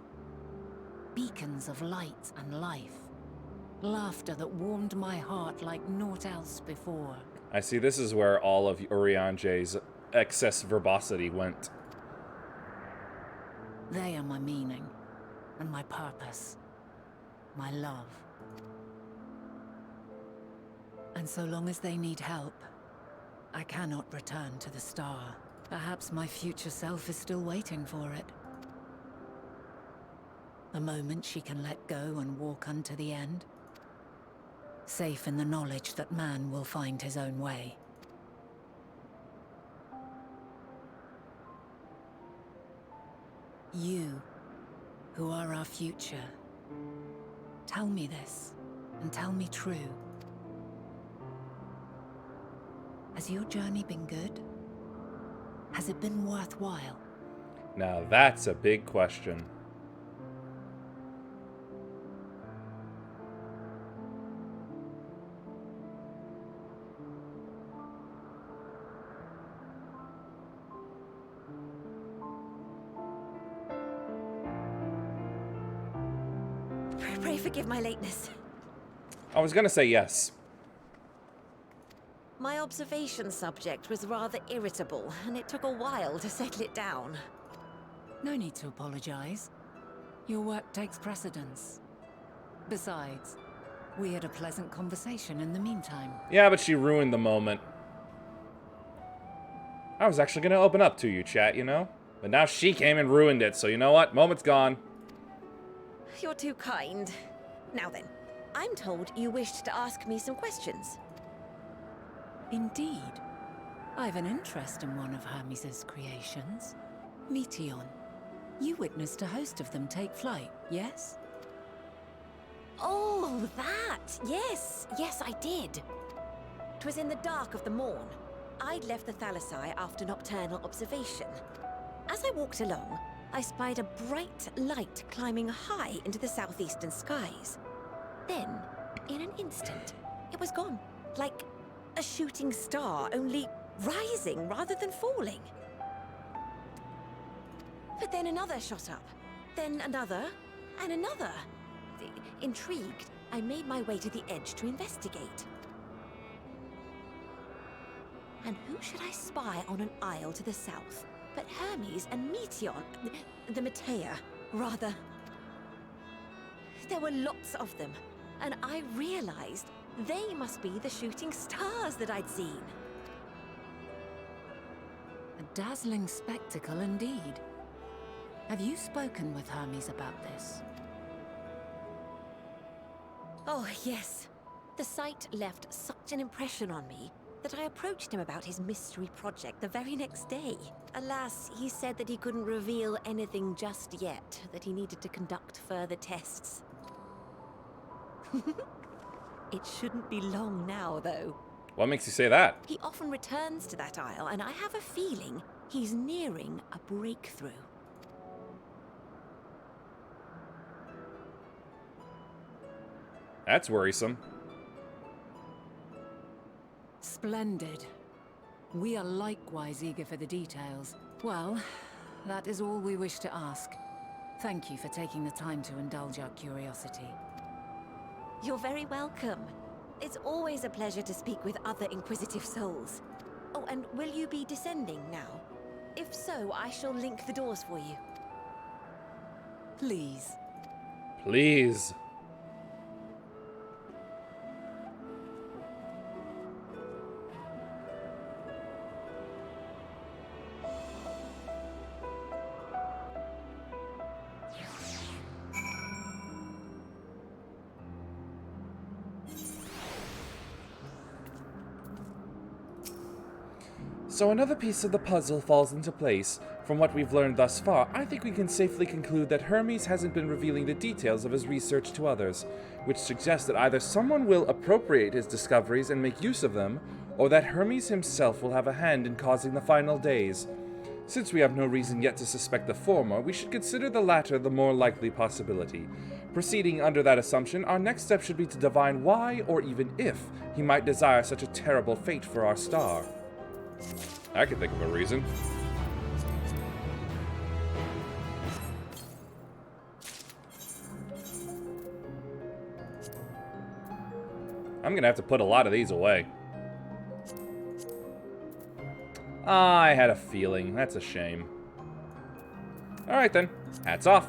beacons of light and life. Laughter that warmed my heart like naught else before. I see this is where all of Urianger's excess verbosity went. They are my meaning, and my purpose, my love. And so long as they need help, I cannot return to the star. Perhaps my future self is still waiting for it. The moment she can let go and walk unto the end. Safe in the knowledge that man will find his own way. You, who are our future, tell me this, and tell me true. Has your journey been good? Has it been worthwhile? Now that's a big question. Pray forgive my lateness. I was gonna say yes. My observation subject was rather irritable, and it took a while to settle it down. No need to apologize. Your work takes precedence. Besides, we had a pleasant conversation in the meantime. Yeah, but she ruined the moment. I was actually gonna open up to you, chat, you know? But now she came and ruined it, so you know what? Moment's gone. You're too kind. Now then, I'm told you wished to ask me some questions. Indeed. I've an interest in one of Hermes' creations. Meteon. You witnessed a host of them take flight, yes? Oh, that! Yes, I did. 'Twas in the dark of the morn. I'd left the Thalassai after nocturnal observation. As I walked along, I spied a bright light climbing high into the southeastern skies. Then, in an instant, it was gone, like a shooting star, only rising rather than falling. But then another shot up, then another, and another. Intrigued, I made my way to the edge to investigate. And who should I spy on an isle to the south but Hermes and Meteon, the Metea, rather. There were lots of them, and I realized they must be the shooting stars that I'd seen. A dazzling spectacle indeed. Have you spoken with Hermes about this? Oh, yes. The sight left such an impression on me that I approached him about his mystery project the very next day. Alas, he said that he couldn't reveal anything just yet, that he needed to conduct further tests. It shouldn't be long now, though. What makes you say that? He often returns to that isle, and I have a feeling he's nearing a breakthrough. That's worrisome. Splendid. We are likewise eager for the details. Well, that is all we wish to ask. Thank you for taking the time to indulge our curiosity. You're very welcome. It's always a pleasure to speak with other inquisitive souls. Oh, and will you be descending now? If so, I shall link the doors for you. Please. Please. So another piece of the puzzle falls into place. From what we've learned thus far, I think we can safely conclude that Hermes hasn't been revealing the details of his research to others, which suggests that either someone will appropriate his discoveries and make use of them, or that Hermes himself will have a hand in causing the final days. Since we have no reason yet to suspect the former, we should consider the latter the more likely possibility. Proceeding under that assumption, our next step should be to divine why, or even if, he might desire such a terrible fate for our star. I can think of a reason. I'm gonna have to put a lot of these away. I had a feeling. That's a shame. Alright then. Hats off.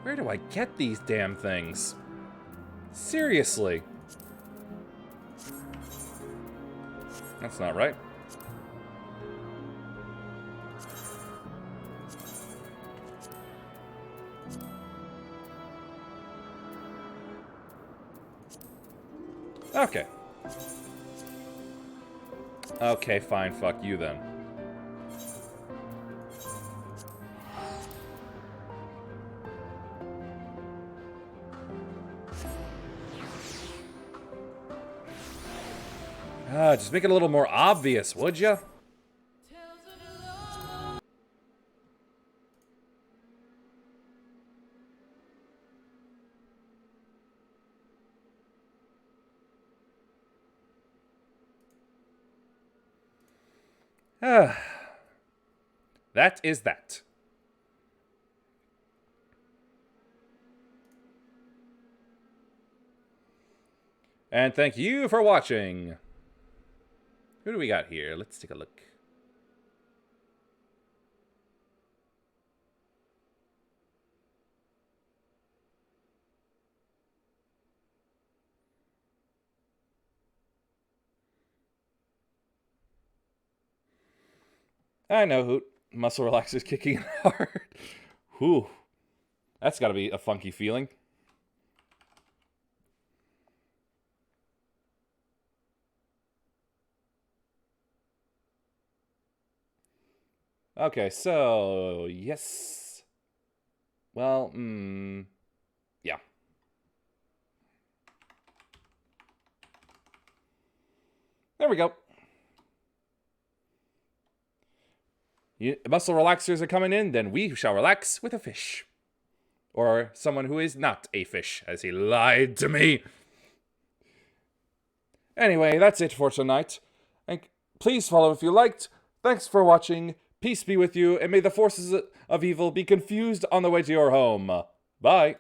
Where do I get these damn things? Seriously. That's not right. Okay. Okay, fine. Fuck you then. Just make it a little more obvious, would ya? That is that. And thank you for watching. Who do we got here? Let's take a look. I know, Hoot. Muscle relaxers kicking hard. Whew. That's gotta be a funky feeling. Okay, so... yes. Well, yeah. There we go. Muscle relaxers are coming in, then we shall relax with a fish. Or someone who is not a fish, as he lied to me. Anyway, that's it for tonight. And please follow if you liked. Thanks for watching. Peace be with you, and may the forces of evil be confused on the way to your home. Bye.